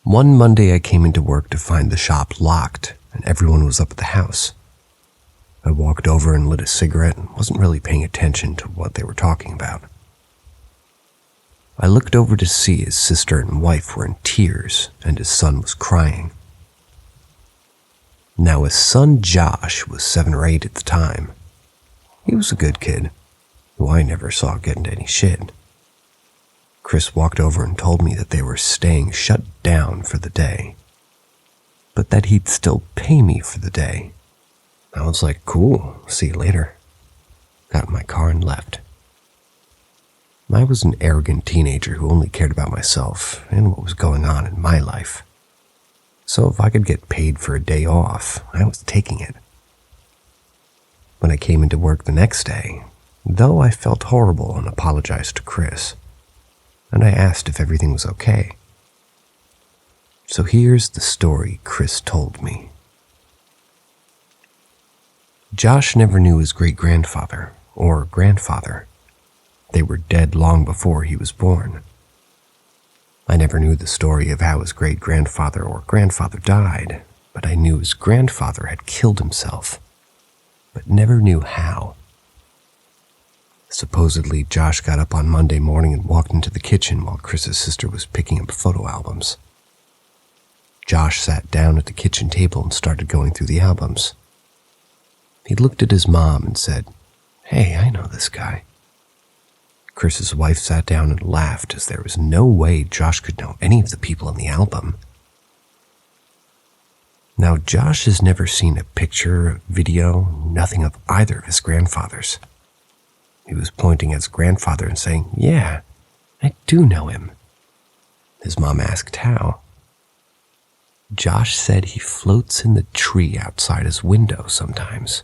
One Monday I came into work to find the shop locked and everyone was up at the house. I walked over and lit a cigarette and wasn't really paying attention to what they were talking about. I looked over to see his sister and wife were in tears and his son was crying. Now his son Josh was 7 or 8 at the time. He was a good kid, who I never saw get into any shit. Chris walked over and told me that they were staying shut down for the day, but that he'd still pay me for the day. I was like, cool, see you later. Got in my car and left. I was an arrogant teenager who only cared about myself and what was going on in my life. So if I could get paid for a day off, I was taking it. When I came into work the next day, though I felt horrible and apologized to Chris, and I asked if everything was okay. So here's the story Chris told me. Josh never knew his great-grandfather or grandfather. They were dead long before he was born. never knew the story of how his great-grandfather or grandfather died, but I knew his grandfather had killed himself, but never knew how. Supposedly, Josh got up on Monday morning and walked into the kitchen while Chris's sister was picking up photo albums. Josh sat down at the kitchen table and started going through the albums. He looked at his mom and said, "Hey, I know this guy." Chris's wife sat down and laughed, as there was no way Josh could know any of the people in the album. Now, Josh has never seen a picture, a video, nothing of either of his grandfathers. He was pointing at his grandfather and saying, "Yeah, I do know him." His mom asked how. Josh said he floats in the tree outside his window sometimes.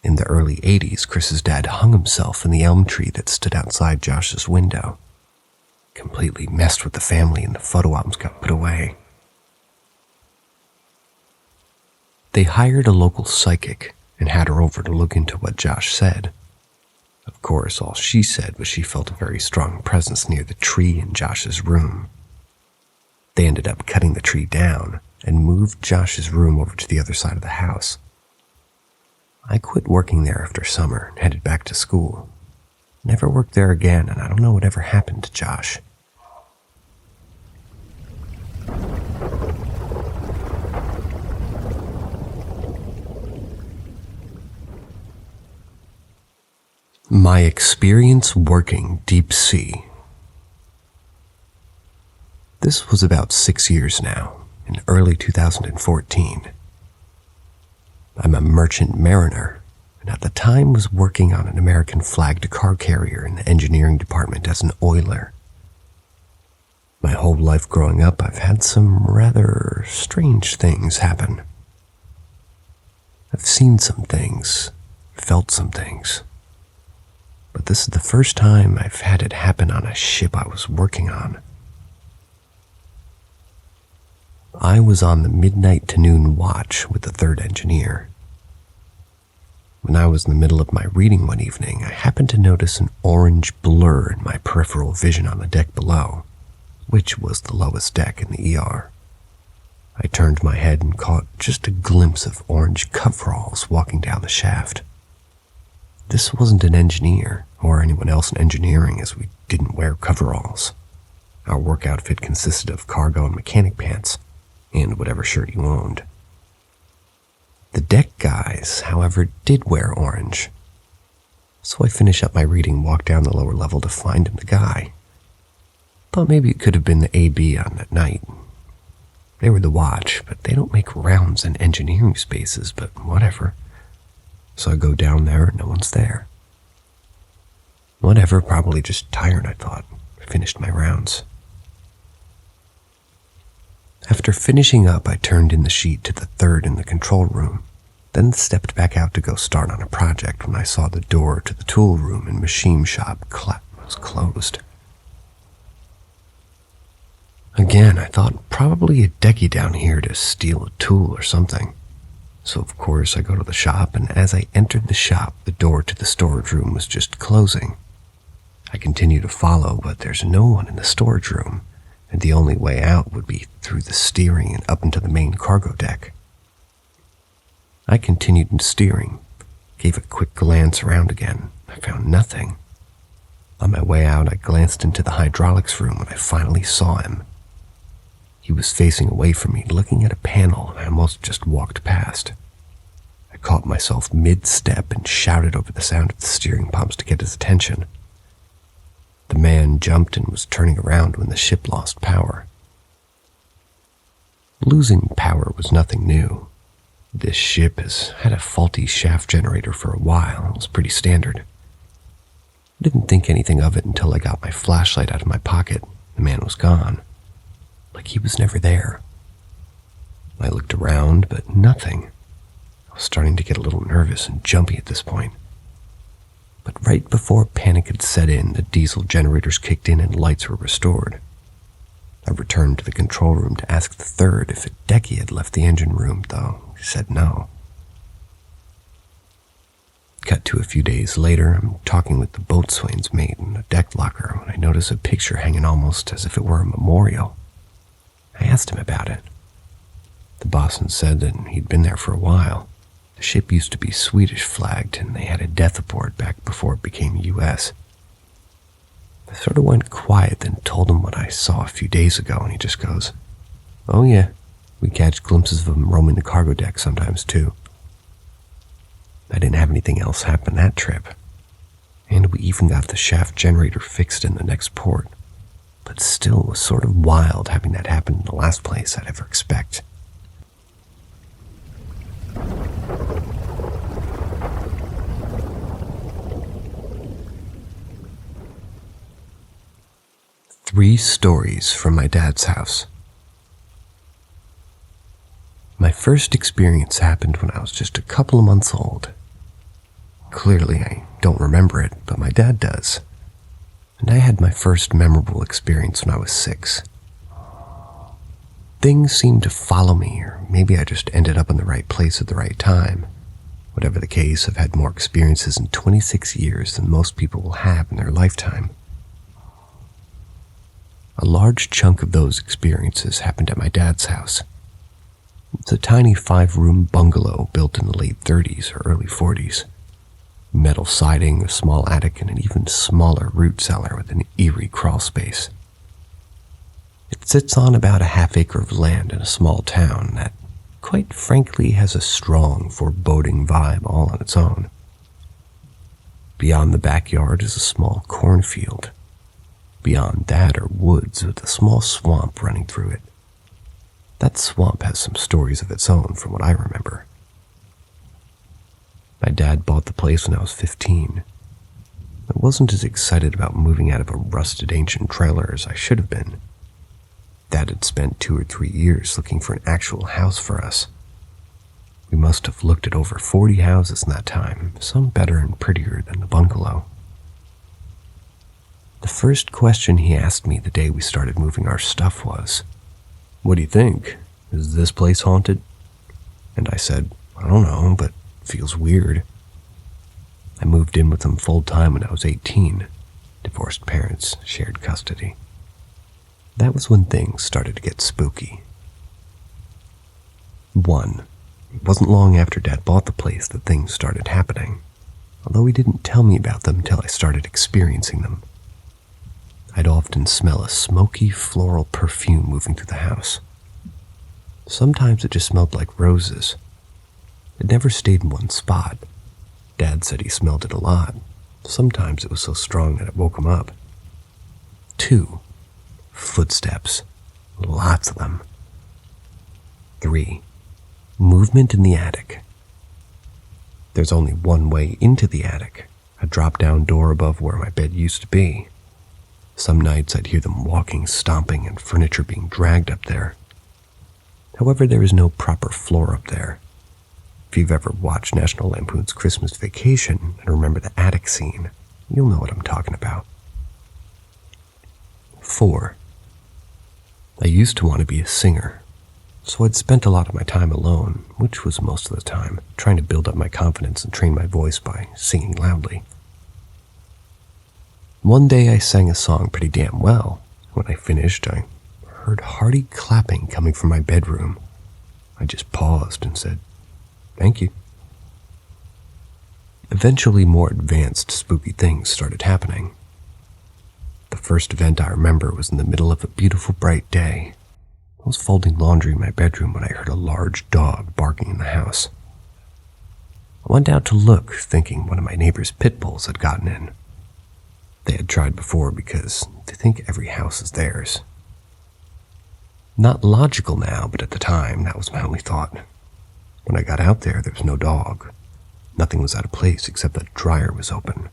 In the early 80s, Chris's dad hung himself in the elm tree that stood outside Josh's window. Completely messed with the family, and the photo albums got put away. They hired a local psychic and had her over to look into what Josh said. Of course, all she said was she felt a very strong presence near the tree in Josh's room. They ended up cutting the tree down and moved Josh's room over to the other side of the house. I quit working there after summer and headed back to school. Never worked there again, and I don't know what ever happened to Josh. My experience working deep sea. This was about 6 years now, in early 2014. I'm a merchant mariner, and at the time was working on an American flagged car carrier in the engineering department as an oiler. My whole life growing up, I've had some rather strange things happen. I've seen some things, felt some things. But this is the first time I've had it happen on a ship I was working on. I was on the midnight to noon watch with the third engineer. When I was in the middle of my reading one evening, I happened to notice an orange blur in my peripheral vision on the deck below, which was the lowest deck in the ER. I turned my head and caught just a glimpse of orange coveralls walking down the shaft. This wasn't an engineer or anyone else in engineering, as we didn't wear coveralls. Our work outfit consisted of cargo and mechanic pants, and whatever shirt you owned. The deck guys, however, did wear orange. So I finished up my reading and walked down the lower level to find him, the guy. Thought maybe it could have been the AB on that night. They were the watch, but they don't make rounds in engineering spaces, but whatever. So I go down there and no one's there. Whatever, probably just tired, I thought. I finished my rounds. After finishing up, I turned in the sheet to the third in the control room, then stepped back out to go start on a project when I saw the door to the tool room and machine shop was closed. Again, I thought probably a decky down here to steal a tool or something. So of course I go to the shop, and as I entered the shop, the door to the storage room was just closing. I continue to follow, but there's no one in the storage room, and the only way out would be through the steering and up into the main cargo deck. I continued in steering, gave a quick glance around again. I found nothing. On my way out, I glanced into the hydraulics room when I finally saw him. He was facing away from me, looking at a panel, and I almost just walked past. I caught myself mid-step and shouted over the sound of the steering pumps to get his attention. The man jumped and was turning around when the ship lost power. Losing power was nothing new. This ship has had a faulty shaft generator for a while. It was pretty standard. I didn't think anything of it until I got my flashlight out of my pocket. The man was gone. Like he was never there. I looked around, but nothing. I was starting to get a little nervous and jumpy at this point. But right before panic had set in, the diesel generators kicked in and lights were restored. I returned to the control room to ask the third if a decky had left the engine room, though he said no. Cut to a few days later, I'm talking with the boatswain's mate in a deck locker when I notice a picture hanging almost as if it were a memorial. I asked him about it. The bosun said that he'd been there for a while. The ship used to be Swedish flagged, and they had a death aboard back before it became U.S. I sort of went quiet, then told him what I saw a few days ago, and he just goes, "Oh yeah, we catch glimpses of them roaming the cargo deck sometimes too." I didn't have anything else happen that trip, and we even got the shaft generator fixed in the next port, but still it was sort of wild having that happen in the last place I'd ever expect. Three stories from my dad's house. My first experience happened when I was just a couple of months old. Clearly, I don't remember it, but my dad does. And I had my first memorable experience when I was 6. Things seemed to follow me, or maybe I just ended up in the right place at the right time. Whatever the case, I've had more experiences in 26 years than most people will have in their lifetime. A large chunk of those experiences happened at my dad's house. It's a tiny 5-room bungalow built in the late 30s or early 40s. Metal siding, a small attic, and an even smaller root cellar with an eerie crawl space. It sits on about a half-acre of land in a small town that, quite frankly, has a strong, foreboding vibe all on its own. Beyond the backyard is a small cornfield. Beyond that are woods with a small swamp running through it. That swamp has some stories of its own from what I remember. My dad bought the place when I was 15. I wasn't as excited about moving out of a rusted ancient trailer as I should have been. Dad had spent 2 or 3 years looking for an actual house for us. We must have looked at over 40 houses in that time, some better and prettier than the bungalow. The first question he asked me the day we started moving our stuff was, "What do you think? Is this place haunted?" And I said, "I don't know, but it feels weird." I moved in with him full-time when I was 18. Divorced parents, shared custody. That was when things started to get spooky. 1. It wasn't long after Dad bought the place that things started happening, although he didn't tell me about them until I started experiencing them. I'd often smell a smoky floral perfume moving through the house. Sometimes it just smelled like roses. It never stayed in one spot. Dad said he smelled it a lot. Sometimes it was so strong that it woke him up. 2. Footsteps. Lots of them. 3. Movement in the attic. There's only one way into the attic, a drop-down door above where my bed used to be. Some nights I'd hear them walking, stomping, and furniture being dragged up there. However, there is no proper floor up there. If you've ever watched National Lampoon's Christmas Vacation and remember the attic scene, you'll know what I'm talking about. 4. I used to want to be a singer, so I'd spent a lot of my time alone, which was most of the time, trying to build up my confidence and train my voice by singing loudly. One day I sang a song pretty damn well. When I finished, I heard hearty clapping coming from my bedroom. I just paused and said, "Thank you." Eventually, more advanced spooky things started happening. The first event I remember was in the middle of a beautiful bright day. I was folding laundry in my bedroom when I heard a large dog barking in the house. I went out to look, thinking one of my neighbor's pit bulls had gotten in. They had tried before because they think every house is theirs. Not logical now, but at the time, that was my only thought. When I got out there was no dog. Nothing was out of place except that the dryer was open.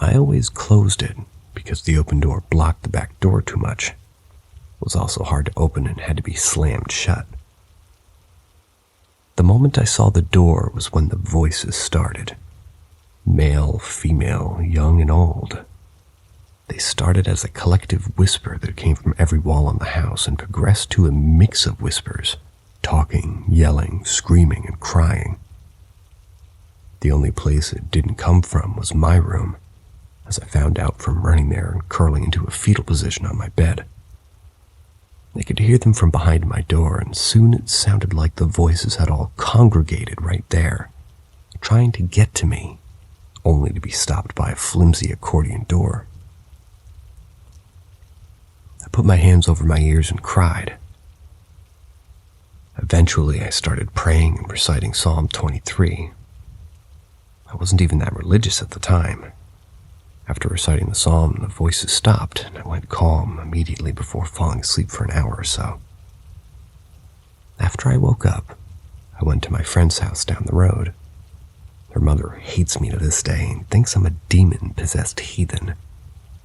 I always closed it because the open door blocked the back door too much. It was also hard to open and had to be slammed shut. The moment I saw the door was when the voices started. Male, female, young and old. They started as a collective whisper that came from every wall in the house and progressed to a mix of whispers, talking, yelling, screaming, and crying. The only place it didn't come from was my room, as I found out from running there and curling into a fetal position on my bed. I could hear them from behind my door, and soon it sounded like the voices had all congregated right there, trying to get to me, only to be stopped by a flimsy accordion door. I put my hands over my ears and cried. Eventually, I started praying and reciting Psalm 23. I wasn't even that religious at the time. After reciting the psalm, the voices stopped, and I went calm immediately before falling asleep for an hour or so. After I woke up, I went to my friend's house down the road. Her mother hates me to this day and thinks I'm a demon-possessed heathen.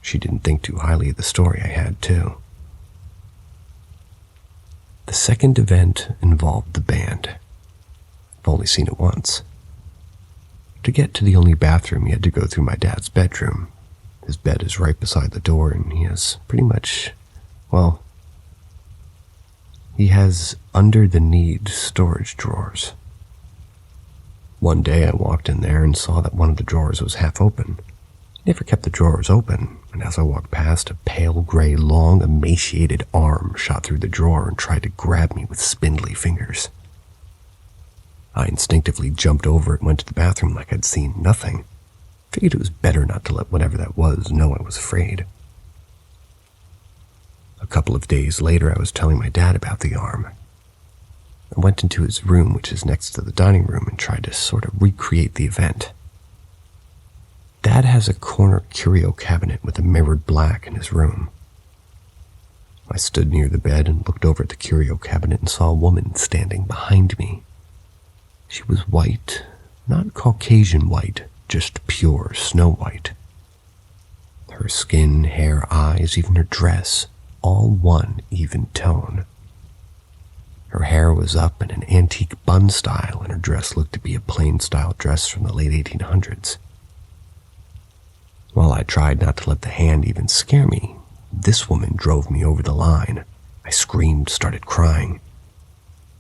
She didn't think too highly of the story I had, too. The second event involved the band. I've only seen it once. To get to the only bathroom, you had to go through my dad's bedroom. His bed is right beside the door, and he has pretty much, well, he has under-the-need storage drawers. One day I walked in there and saw that one of the drawers was half open. He never kept the drawers open, and as I walked past, a pale gray, long, emaciated arm shot through the drawer and tried to grab me with spindly fingers. I instinctively jumped over and went to the bathroom like I'd seen nothing. Figured it was better not to let whatever that was know I was afraid. A couple of days later, I was telling my dad about the arm. I went into his room, which is next to the dining room, and tried to sort of recreate the event. Dad has a corner curio cabinet with a mirrored black in his room. I stood near the bed and looked over at the curio cabinet and saw a woman standing behind me. She was white, not Caucasian white, just pure snow white. Her skin, hair, eyes, even her dress, all one even tone. Her hair was up in an antique bun style, and her dress looked to be a plain style dress from the late 1800s. While I tried not to let the hand even scare me, this woman drove me over the line. I screamed, started crying.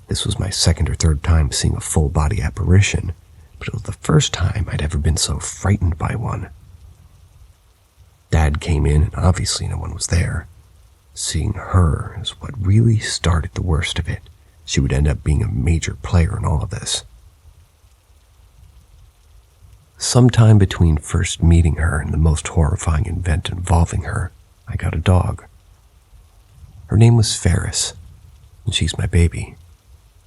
This was my second or third time seeing a full-body apparition, but it was the first time I'd ever been so frightened by one. Dad came in, and obviously no one was there. Seeing her is what really started the worst of it. She would end up being a major player in all of this. Sometime between first meeting her and the most horrifying event involving her, I got a dog. Her name was Ferris, and she's my baby.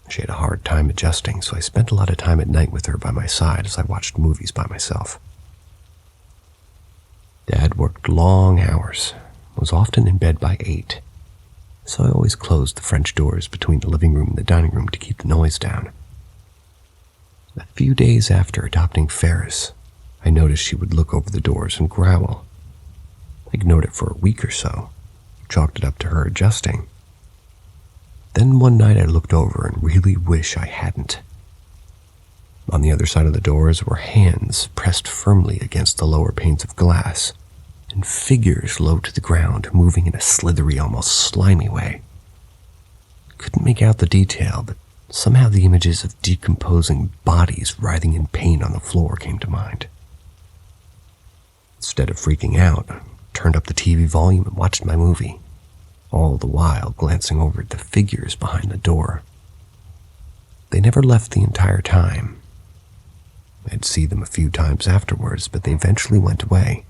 She had a hard time adjusting, so I spent a lot of time at night with her by my side as I watched movies by myself. Dad worked long hours, was often in bed by 8, so I always closed the French doors between the living room and the dining room to keep the noise down. A few days after adopting Ferris, I noticed she would look over the doors and growl. I ignored it for a week or so, chalked it up to her adjusting. Then one night I looked over and really wish I hadn't. On the other side of the doors were hands pressed firmly against the lower panes of glass, and figures low to the ground, moving in a slithery, almost slimy way. Couldn't make out the detail, but somehow the images of decomposing bodies writhing in pain on the floor came to mind. Instead of freaking out, I turned up the TV volume and watched my movie, all the while glancing over at the figures behind the door. They never left the entire time. I'd see them a few times afterwards, but they eventually went away.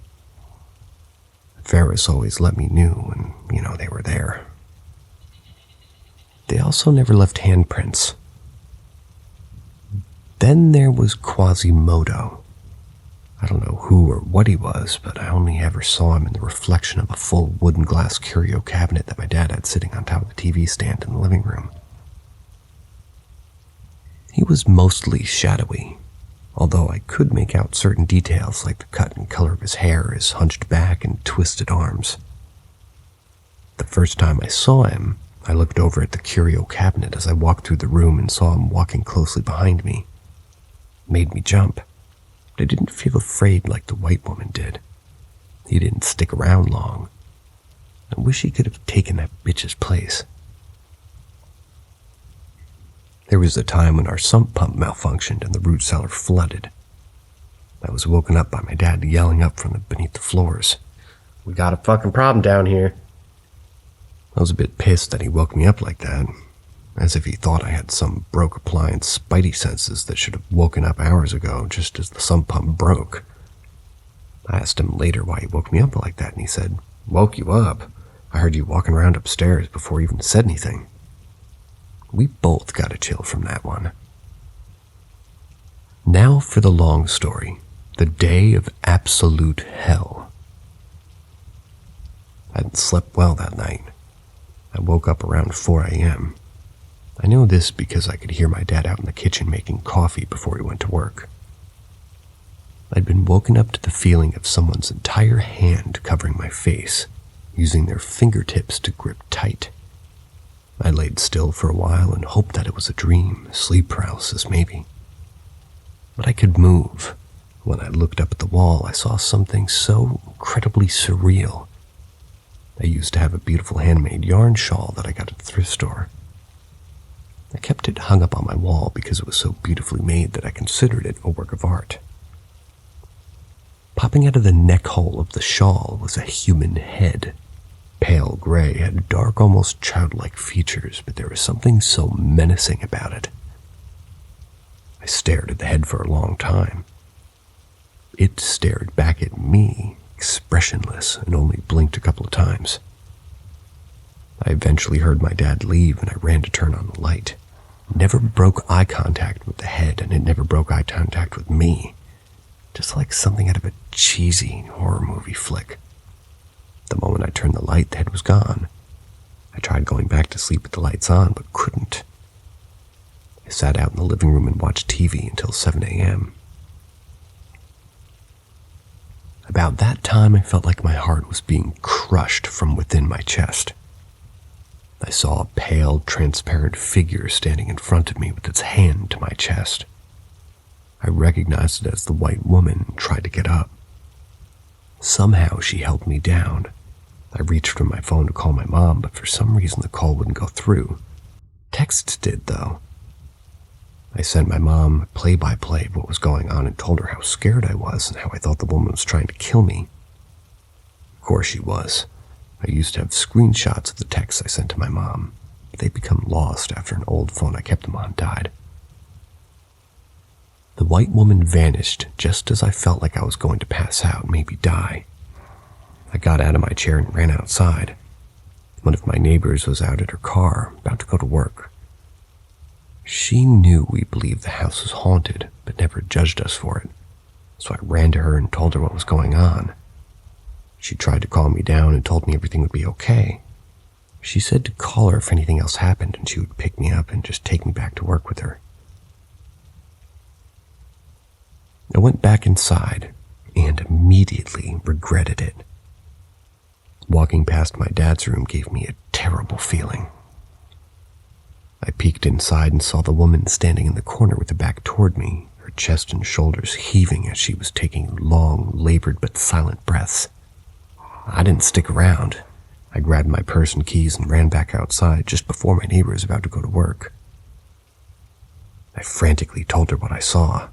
Ferris always let me know, and, they were there. They also never left handprints. Then there was Quasimodo. I don't know who or what he was, but I only ever saw him in the reflection of a full wooden glass curio cabinet that my dad had sitting on top of the TV stand in the living room. He was mostly shadowy, although I could make out certain details like the cut and color of his hair, his hunched back, and twisted arms. The first time I saw him, I looked over at the curio cabinet as I walked through the room and saw him walking closely behind me. It made me jump, but I didn't feel afraid like the white woman did. He didn't stick around long. I wish he could have taken that bitch's place. There was a time when our sump pump malfunctioned and the root cellar flooded. I was woken up by my dad yelling up from beneath the floors. "We got a fucking problem down here." I was a bit pissed that he woke me up like that, as if he thought I had some broke appliance spidey senses that should have woken up hours ago just as the sump pump broke. I asked him later why he woke me up like that, and he said, "Woke you up? I heard you walking around upstairs before you even said anything." We both got a chill from that one. Now for the long story, the day of absolute hell. I hadn't slept well that night. I woke up around 4 a.m. I know this because I could hear my dad out in the kitchen making coffee before he went to work. I'd been woken up to the feeling of someone's entire hand covering my face, using their fingertips to grip tight. I laid still for a while and hoped that it was a dream, sleep paralysis maybe. But I could move. When I looked up at the wall, I saw something so incredibly surreal. I used to have a beautiful handmade yarn shawl that I got at the thrift store. I kept it hung up on my wall because it was so beautifully made that I considered it a work of art. Popping out of the neck hole of the shawl was a human head. Pale gray, had dark, almost childlike features, but there was something so menacing about it. I stared at the head for a long time. It stared back at me, expressionless, and only blinked a couple of times. I eventually heard my dad leave, and I ran to turn on the light. It never broke eye contact with the head, and it never broke eye contact with me. Just like something out of a cheesy horror movie flick. The moment I turned the light, the head was gone. I tried going back to sleep with the lights on, but couldn't. I sat out in the living room and watched TV until 7 a.m. About that time, I felt like my heart was being crushed from within my chest. I saw a pale, transparent figure standing in front of me with its hand to my chest. I recognized it as the white woman and tried to get up. Somehow she held me down. I reached for my phone to call my mom, but for some reason the call wouldn't go through. Texts did, though. I sent my mom a play-by-play of what was going on and told her how scared I was and how I thought the woman was trying to kill me. Of course she was. I used to have screenshots of the texts I sent to my mom, but they'd become lost after an old phone I kept them on died. The white woman vanished just as I felt like I was going to pass out, maybe die. I got out of my chair and ran outside. One of my neighbors was out at her car, about to go to work. She knew we believed the house was haunted, but never judged us for it, so I ran to her and told her what was going on. She tried to calm me down and told me everything would be okay. She said to call her if anything else happened and she would pick me up and just take me back to work with her. I went back inside and immediately regretted it. Walking past my dad's room gave me a terrible feeling. I peeked inside and saw the woman standing in the corner with her back toward me, her chest and shoulders heaving as she was taking long, labored but silent breaths. I didn't stick around. I grabbed my purse and keys and ran back outside just before my neighbor was about to go to work. I frantically told her what I saw.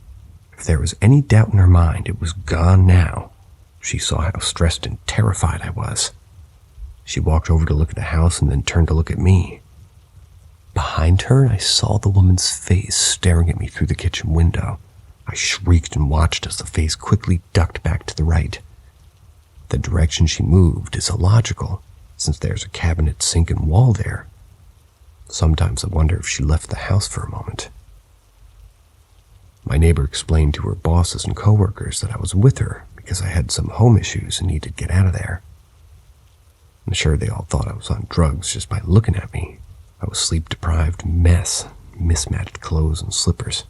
If there was any doubt in her mind, it was gone now. She saw how stressed and terrified I was. She walked over to look at the house and then turned to look at me. Behind her, I saw the woman's face staring at me through the kitchen window. I shrieked and watched as the face quickly ducked back to the right. The direction she moved is illogical, since there's a cabinet, sink, and wall there. Sometimes I wonder if she left the house for a moment. My neighbor explained to her bosses and coworkers that I was with her because I had some home issues and needed to get out of there. I'm sure they all thought I was on drugs just by looking at me. I was sleep-deprived mess, mismatched clothes and slippers.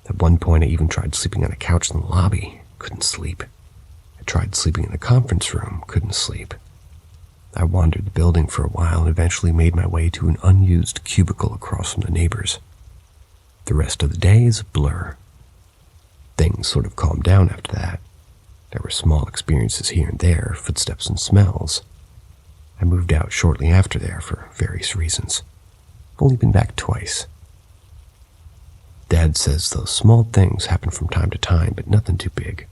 At one point, I even tried sleeping on a couch in the lobby. Couldn't sleep. I tried sleeping in the conference room. Couldn't sleep. I wandered the building for a while and eventually made my way to an unused cubicle across from the neighbors. The rest of the day is a blur. Things sort of calmed down after that. There were small experiences here and there, footsteps and smells. I moved out shortly after there for various reasons. I've only been back twice. Dad says those small things happen from time to time, but nothing too big.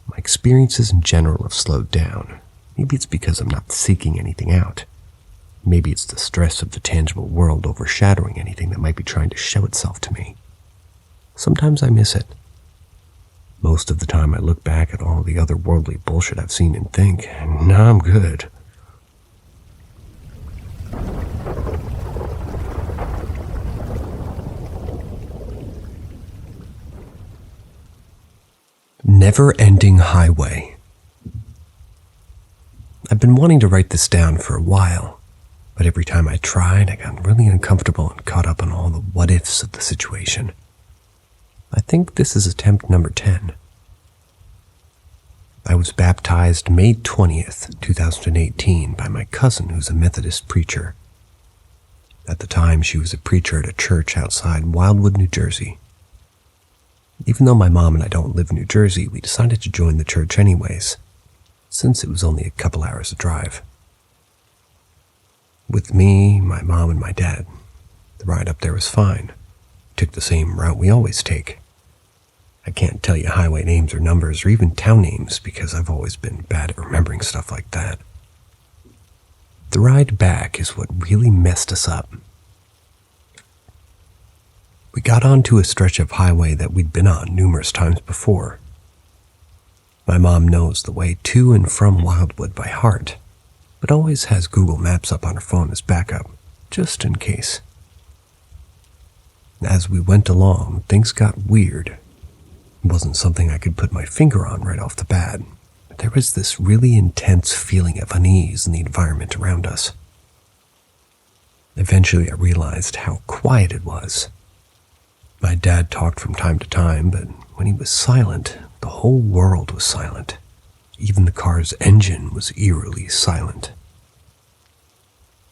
My experiences in general have slowed down. Maybe it's because I'm not seeking anything out. Maybe it's the stress of the tangible world overshadowing anything that might be trying to show itself to me. Sometimes I miss it. Most of the time I look back at all the otherworldly bullshit I've seen and think, nah, I'm good. Never-ending highway. I've been wanting to write this down for a while, but every time I tried, I got really uncomfortable and caught up on all the what-ifs of the situation. I think this is attempt number 10. I was baptized May 20th, 2018 by my cousin who's a Methodist preacher. At the time, she was a preacher at a church outside Wildwood, New Jersey. Even though my mom and I don't live in New Jersey, we decided to join the church anyways, since it was only a couple hours of drive. With me, my mom, and my dad, the ride up there was fine. Took the same route we always take. I can't tell you highway names or numbers or even town names because I've always been bad at remembering stuff like that. The ride back is what really messed us up. We got onto a stretch of highway that we'd been on numerous times before. My mom knows the way to and from Wildwood by heart, but always has Google Maps up on her phone as backup, just in case. As we went along, things got weird. It wasn't something I could put my finger on right off the bat, but there was this really intense feeling of unease in the environment around us. Eventually I realized how quiet it was. My dad talked from time to time, but when he was silent, the whole world was silent. Even the car's engine was eerily silent.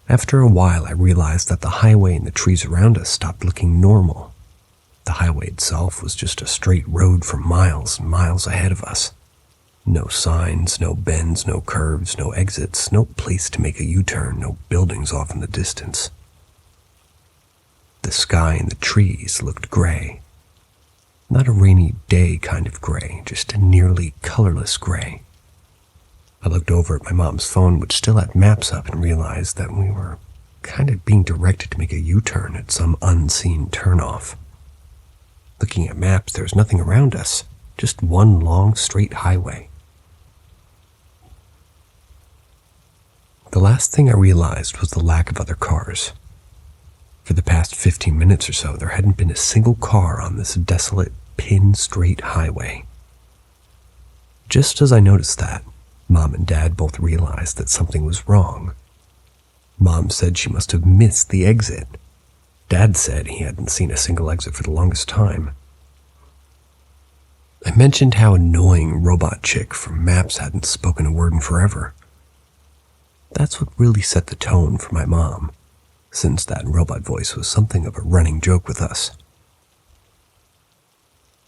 After a while, I realized that the highway and the trees around us stopped looking normal. The highway itself was just a straight road for miles and miles ahead of us. No signs, no bends, no curves, no exits, no place to make a U-turn, no buildings off in the distance. The sky and the trees looked gray. Not a rainy day kind of gray, just a nearly colorless gray. I looked over at my mom's phone, which still had maps up, and realized that we were kind of being directed to make a U-turn at some unseen turnoff. Looking at maps, there was nothing around us, just one long, straight highway. The last thing I realized was the lack of other cars. For the past 15 minutes or so, there hadn't been a single car on this desolate, pin-straight highway. Just as I noticed that, Mom and Dad both realized that something was wrong. Mom said she must have missed the exit. Dad said he hadn't seen a single exit for the longest time. I mentioned how annoying Robot Chick from Maps hadn't spoken a word in forever. That's what really set the tone for my mom, since that robot voice was something of a running joke with us.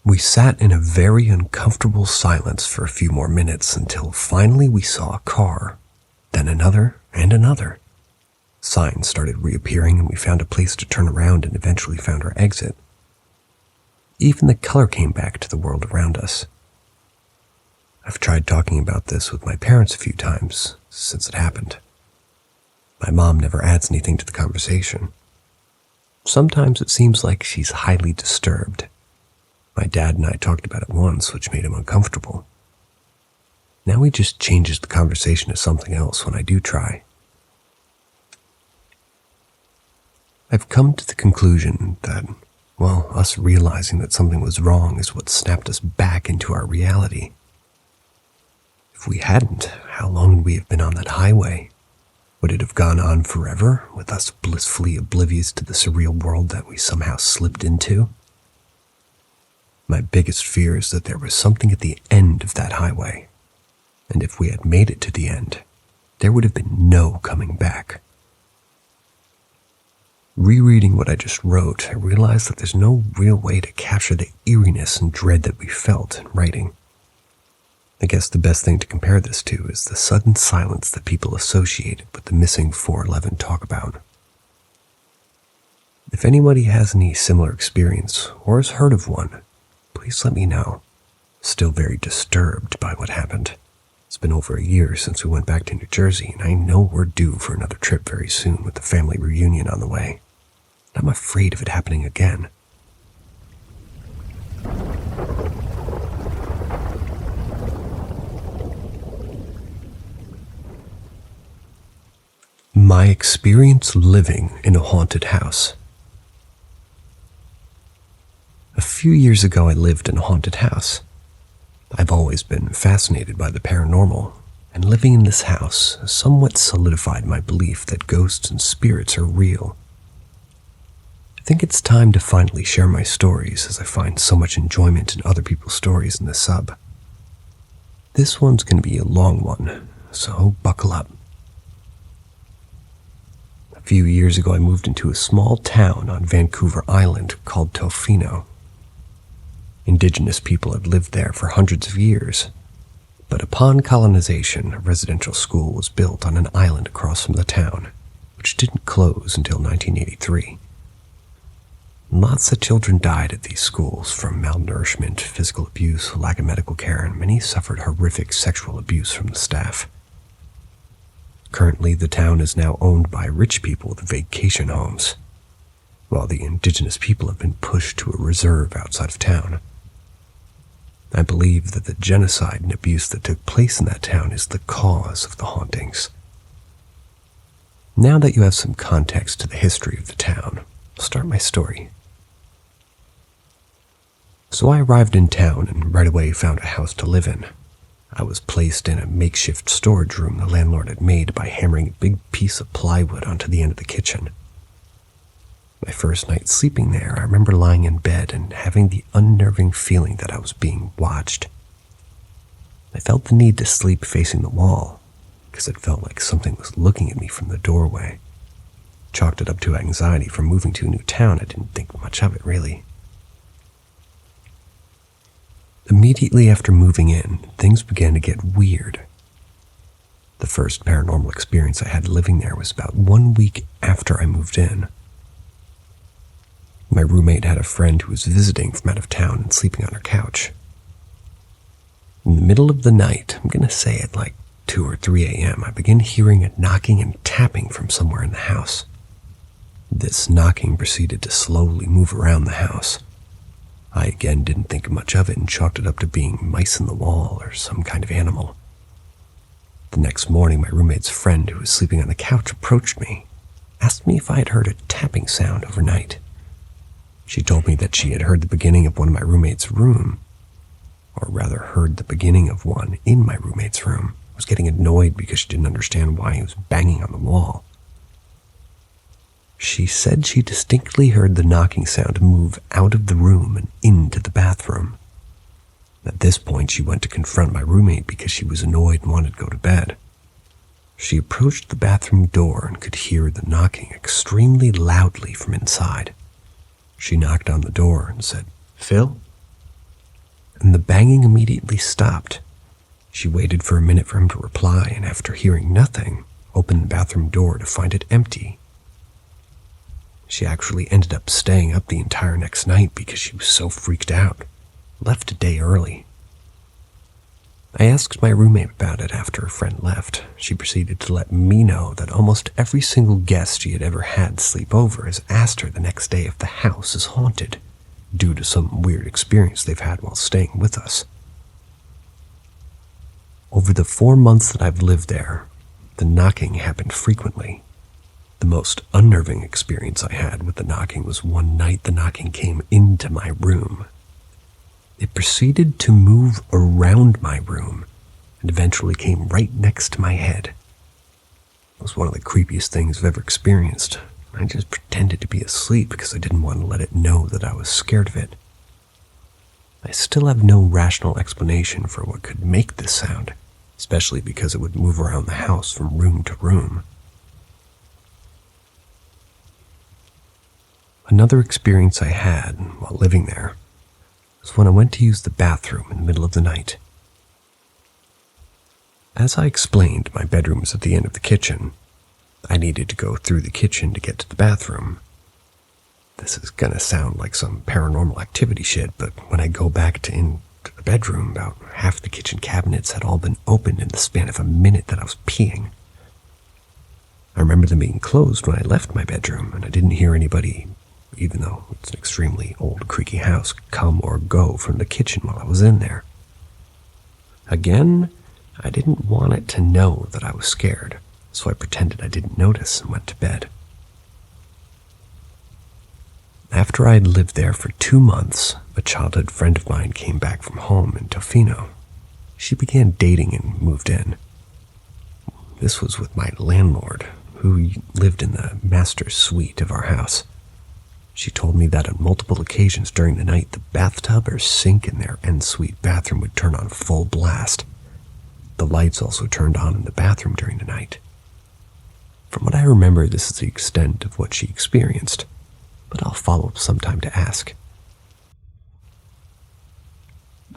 We sat in a very uncomfortable silence for a few more minutes until finally we saw a car, then another and another. Signs started reappearing and we found a place to turn around and eventually found our exit. Even the color came back to the world around us. I've tried talking about this with my parents a few times since it happened. My mom never adds anything to the conversation. Sometimes it seems like she's highly disturbed. My dad and I talked about it once, which made him uncomfortable. Now he just changes the conversation to something else when I do try. I've come to the conclusion that, well, us realizing that something was wrong is what snapped us back into our reality. If we hadn't, how long would we have been on that highway? Would it have gone on forever, with us blissfully oblivious to the surreal world that we somehow slipped into? My biggest fear is that there was something at the end of that highway, and if we had made it to the end, there would have been no coming back. Rereading what I just wrote, I realized that there's no real way to capture the eeriness and dread that we felt in writing. I guess the best thing to compare this to is the sudden silence that people associated with the missing 411 talk about. If anybody has any similar experience or has heard of one, please let me know. Still very disturbed by what happened. It's been over a year since we went back to New Jersey, and I know we're due for another trip very soon with the family reunion on the way. I'm afraid of it happening again. My experience living in a haunted house. A few years ago, I lived in a haunted house. I've always been fascinated by the paranormal, and living in this house somewhat solidified my belief that ghosts and spirits are real. I think it's time to finally share my stories, as I find so much enjoyment in other people's stories in the sub. This one's going to be a long one, so buckle up. A few years ago, I moved into a small town on Vancouver Island called Tofino. Indigenous people had lived there for hundreds of years, but upon colonization, a residential school was built on an island across from the town, which didn't close until 1983. Lots of children died at these schools from malnourishment, physical abuse, lack of medical care, and many suffered horrific sexual abuse from the staff. Currently, the town is now owned by rich people with vacation homes, while the indigenous people have been pushed to a reserve outside of town. I believe that the genocide and abuse that took place in that town is the cause of the hauntings. Now that you have some context to the history of the town, I'll start my story. So I arrived in town and right away found a house to live in. I was placed in a makeshift storage room the landlord had made by hammering a big piece of plywood onto the end of the kitchen. My first night sleeping there, I remember lying in bed and having the unnerving feeling that I was being watched. I felt the need to sleep facing the wall, because it felt like something was looking at me from the doorway. Chalked it up to anxiety from moving to a new town. I didn't think much of it, really. Immediately after moving in, things began to get weird. The first paranormal experience I had living there was about 1 week after I moved in. My roommate had a friend who was visiting from out of town and sleeping on her couch. In the middle of the night, I'm going to say at like 2 or 3 a.m., I began hearing a knocking and tapping from somewhere in the house. This knocking proceeded to slowly move around the house. I again didn't think much of it and chalked it up to being mice in the wall or some kind of animal. The next morning, my roommate's friend who was sleeping on the couch approached me, asked me if I had heard a tapping sound overnight. She told me that she had heard the beginning of one in my roommate's room, or rather heard the beginning of one in my roommate's room. I was getting annoyed because she didn't understand why he was banging on the wall. She said she distinctly heard the knocking sound move out of the room and into the bathroom. At this point, she went to confront my roommate because she was annoyed and wanted to go to bed. She approached the bathroom door and could hear the knocking extremely loudly from inside. She knocked on the door and said, "Phil?" And the banging immediately stopped. She waited for a minute for him to reply, and after hearing nothing, opened the bathroom door to find it empty. She actually ended up staying up the entire next night because she was so freaked out. Left a day early. I asked my roommate about it after a friend left. She proceeded to let me know that almost every single guest she had ever had sleep over has asked her the next day if the house is haunted, due to some weird experience they've had while staying with us. Over the 4 months that I've lived there, the knocking happened frequently. The most unnerving experience I had with the knocking was one night the knocking came into my room. It proceeded to move around my room and eventually came right next to my head. It was one of the creepiest things I've ever experienced. I just pretended to be asleep because I didn't want to let it know that I was scared of it. I still have no rational explanation for what could make this sound, especially because it would move around the house from room to room. Another experience I had while living there was when I went to use the bathroom in the middle of the night. As I explained, my bedroom was at the end of the kitchen. I needed to go through the kitchen to get to the bathroom. This is gonna sound like some paranormal activity shit, but when I go back into the bedroom, about half the kitchen cabinets had all been opened in the span of a minute that I was peeing. I remember them being closed when I left my bedroom, and I didn't hear anybody, even though it's an extremely old, creaky house, come or go from the kitchen while I was in there. Again, I didn't want it to know that I was scared, so I pretended I didn't notice and went to bed. After I had lived there for 2 months, a childhood friend of mine came back from home in Tofino. She began dating and moved in. This was with my landlord, who lived in the master suite of our house. She told me that on multiple occasions during the night, the bathtub or sink in their en-suite bathroom would turn on full blast. The lights also turned on in the bathroom during the night. From what I remember, this is the extent of what she experienced, but I'll follow up sometime to ask.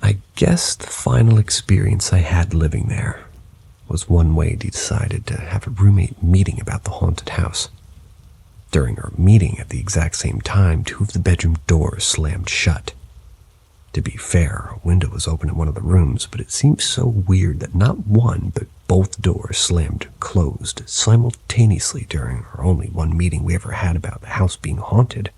I guess the final experience I had living there was one way he decided to have a roommate meeting about the haunted house. During our meeting at the exact same time, 2 of the bedroom doors slammed shut. To be fair, a window was open in one of the rooms, but it seemed so weird that not one, but both doors slammed closed simultaneously during our only one meeting we ever had about the house being haunted.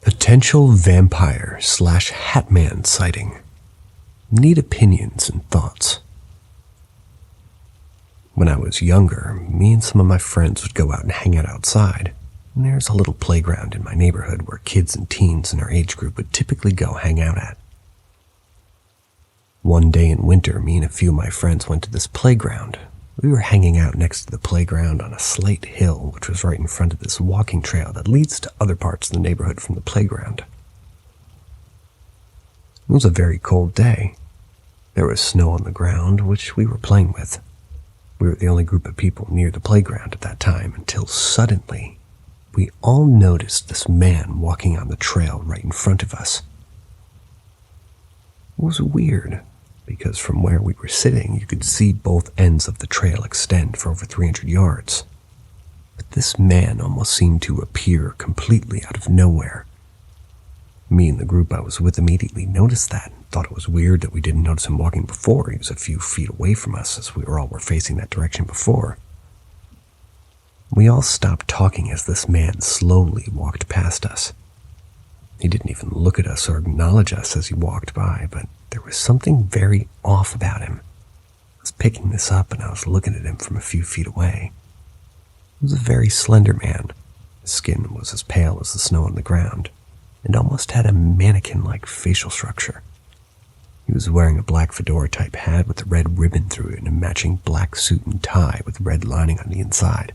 Potential vampire / Hatman sighting. Need opinions and thoughts. When I was younger, me and some of my friends would go out and hang out outside. And there's a little playground in my neighborhood where kids and teens in our age group would typically go hang out at. One day in winter, me and a few of my friends went to this playground. We were hanging out next to the playground on a slight hill, which was right in front of this walking trail that leads to other parts of the neighborhood from the playground. It was a very cold day. There was snow on the ground, which we were playing with. We were the only group of people near the playground at that time, until suddenly, we all noticed this man walking on the trail right in front of us. It was weird, because from where we were sitting, you could see both ends of the trail extend for over 300 yards. But this man almost seemed to appear completely out of nowhere. Me and the group I was with immediately noticed that and thought it was weird that we didn't notice him walking before. He was a few feet away from us as we were facing that direction before. We all stopped talking as this man slowly walked past us. He didn't even look at us or acknowledge us as he walked by, but there was something very off about him. I was picking this up and I was looking at him from a few feet away. He was a very slender man. His skin was as pale as the snow on the ground, and almost had a mannequin-like facial structure. He was wearing a black fedora-type hat with a red ribbon through it and a matching black suit and tie with red lining on the inside.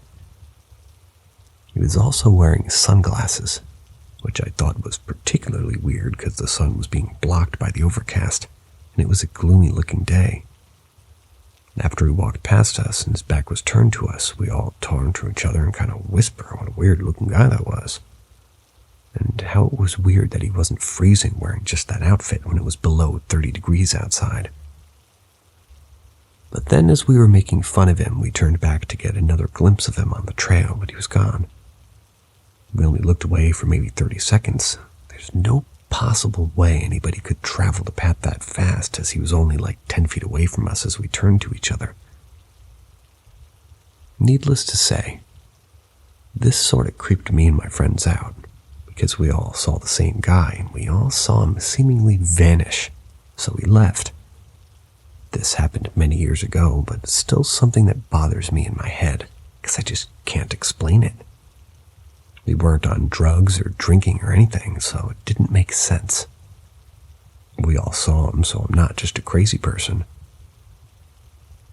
He was also wearing sunglasses, which I thought was particularly weird because the sun was being blocked by the overcast, and it was a gloomy-looking day. After he walked past us and his back was turned to us, we all turned to each other and kind of whispered what a weird-looking guy that was. And how it was weird that he wasn't freezing wearing just that outfit when it was below 30 degrees outside. But then as we were making fun of him, we turned back to get another glimpse of him on the trail, but he was gone. We only looked away for maybe 30 seconds. There's no possible way anybody could travel the path that fast, as he was only like 10 feet away from us as we turned to each other. Needless to say, this sort of creeped me and my friends out, because we all saw the same guy, and we all saw him seemingly vanish, so we left. This happened many years ago, but it's still something that bothers me in my head, because I just can't explain it. We weren't on drugs or drinking or anything, so it didn't make sense. We all saw him, so I'm not just a crazy person.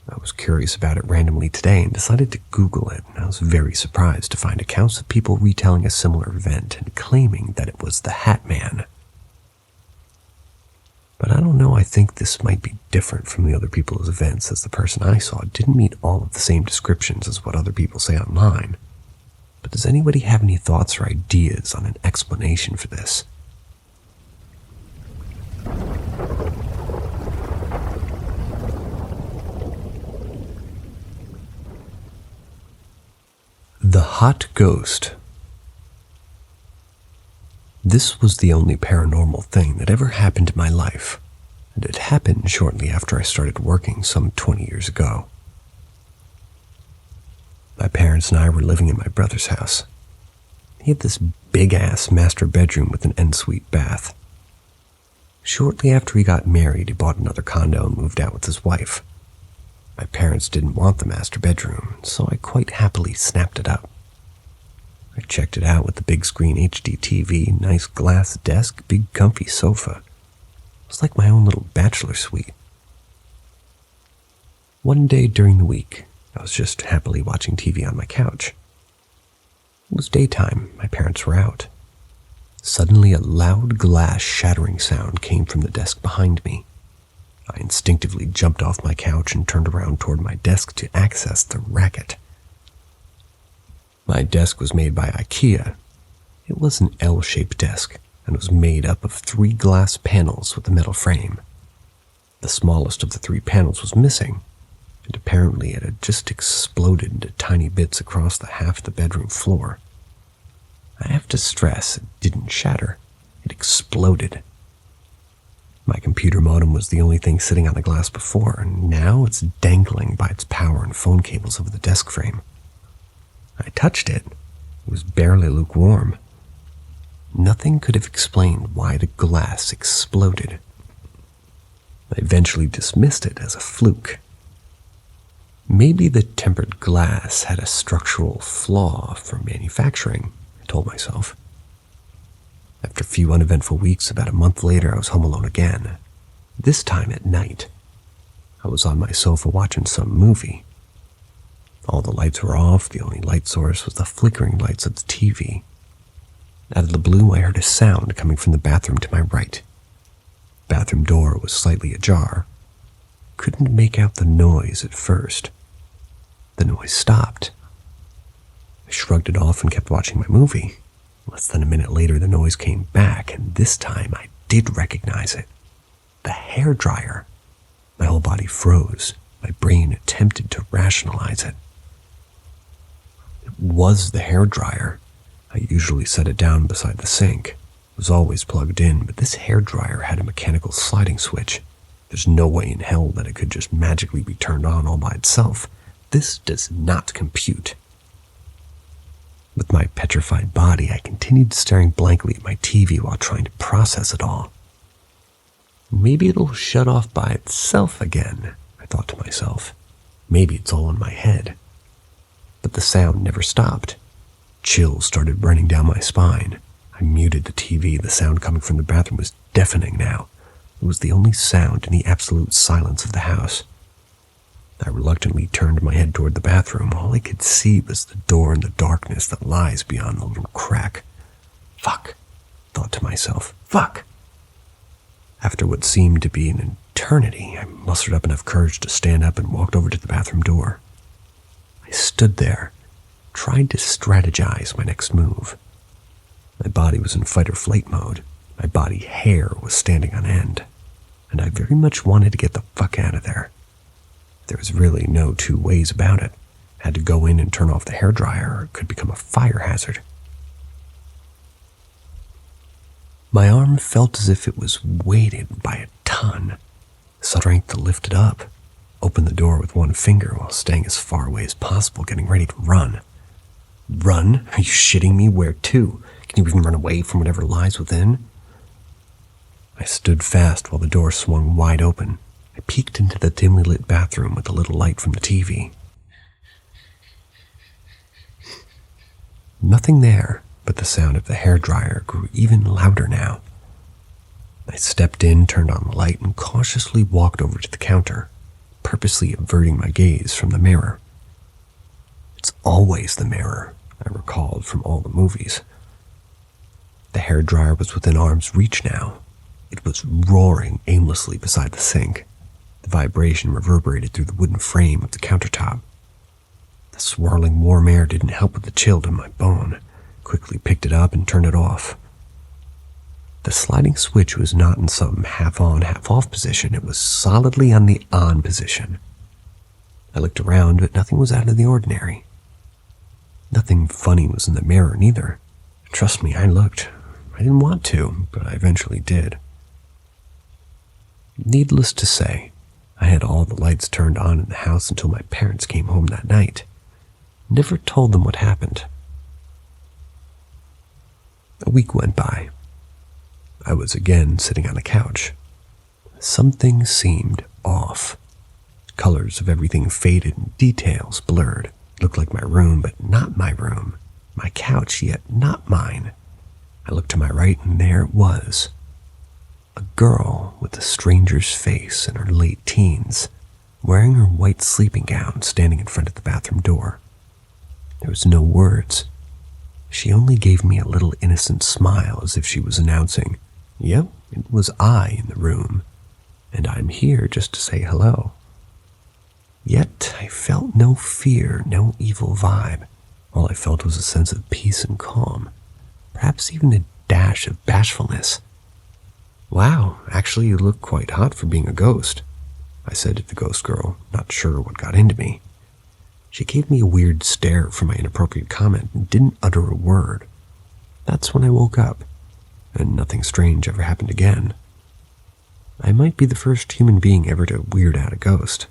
I was curious about it randomly today and decided to Google it, and I was very surprised to find accounts of people retelling a similar event and claiming that it was the Hat Man. But I don't know, I think this might be different from the other people's events, as the person I saw didn't meet all of the same descriptions as what other people say online. But does anybody have any thoughts or ideas on an explanation for this? hot ghost. This was the only paranormal thing that ever happened in my life, and it happened shortly after I started working some 20 years ago. My parents and I were living in my brother's house. He had this big-ass master bedroom with an ensuite bath. Shortly after he got married, he bought another condo and moved out with his wife. My parents didn't want the master bedroom, so I quite happily snapped it up. I checked it out with the big screen HD TV, nice glass desk, big comfy sofa. It was like my own little bachelor suite. One day during the week, I was just happily watching TV on my couch. It was daytime, my parents were out. Suddenly a loud glass shattering sound came from the desk behind me. I instinctively jumped off my couch and turned around toward my desk to access the racket. My desk was made by IKEA. It was an L-shaped desk and was made up of 3 glass panels with a metal frame. The smallest of the 3 panels was missing, and apparently it had just exploded into tiny bits across the half of the bedroom floor. I have to stress, it didn't shatter. It exploded. My computer modem was the only thing sitting on the glass before, and now it's dangling by its power and phone cables over the desk frame. I touched it. It was barely lukewarm. Nothing could have explained why the glass exploded. I eventually dismissed it as a fluke. Maybe the tempered glass had a structural flaw from manufacturing, I told myself. After a few uneventful weeks, about a month later, I was home alone again. This time at night. I was on my sofa watching some movie. All the lights were off. The only light source was the flickering lights of the TV. Out of the blue, I heard a sound coming from the bathroom to my right. The bathroom door was slightly ajar. Couldn't make out the noise at first. The noise stopped. I shrugged it off and kept watching my movie. Less than a minute later, the noise came back, and this time I did recognize it. The hairdryer. My whole body froze. My brain attempted to rationalize it. It was the hairdryer. I usually set it down beside the sink. It was always plugged in, but this hairdryer had a mechanical sliding switch. There's no way in hell that it could just magically be turned on all by itself. This does not compute. With my petrified body, I continued staring blankly at my TV while trying to process it all. Maybe it'll shut off by itself again, I thought to myself. Maybe it's all in my head. But the sound never stopped. Chills started running down my spine. I muted the TV. The sound coming from the bathroom was deafening now. It was the only sound in the absolute silence of the house. I reluctantly turned my head toward the bathroom. All I could see was the door and the darkness that lies beyond the little crack. Fuck, thought to myself. Fuck. After what seemed to be an eternity, I mustered up enough courage to stand up and walked over to the bathroom door. I stood there, tried to strategize my next move. My body was in fight or flight mode. My body hair was standing on end, and I very much wanted to get the fuck out of there. There was really no 2 ways about it. I had to go in and turn off the hairdryer, or it could become a fire hazard. My arm felt as if it was weighted by a ton. Strength to lift it up, open the door with one finger while staying as far away as possible, getting ready to run. Run? Are you shitting me? Where to? Can you even run away from whatever lies within? I stood fast while the door swung wide open. I peeked into the dimly lit bathroom with the little light from the TV. Nothing there, but the sound of the hairdryer grew even louder now. I stepped in, turned on the light, and cautiously walked over to the counter, purposely averting my gaze from the mirror. It's always the mirror, I recalled from all the movies. The hairdryer was within arm's reach now. It was roaring aimlessly beside the sink. The vibration reverberated through the wooden frame of the countertop. The swirling warm air didn't help with the chill to my bone. Quickly picked it up and turned it off. The sliding switch was not in some half-on, half-off position. It was solidly on the on position. I looked around, but nothing was out of the ordinary. Nothing funny was in the mirror neither. Trust me, I looked. I didn't want to, but I eventually did. Needless to say, I had all the lights turned on in the house until my parents came home that night. Never told them what happened. A week went by. I was again sitting on a couch. Something seemed off. Colors of everything faded and details blurred. Looked like my room, but not my room. My couch, yet not mine. I looked to my right, and there it was. A girl with a stranger's face in her late teens, wearing her white sleeping gown, standing in front of the bathroom door. There was no words. She only gave me a little innocent smile as if she was announcing, "Yep, it was I in the room, and I'm here just to say hello." Yet I felt no fear, no evil vibe. All I felt was a sense of peace and calm, perhaps even a dash of bashfulness. "Wow, actually you look quite hot for being a ghost," I said to the ghost girl, not sure what got into me. She gave me a weird stare for my inappropriate comment and didn't utter a word. That's when I woke up, and nothing strange ever happened again. I might be the first human being ever to weird out a ghost.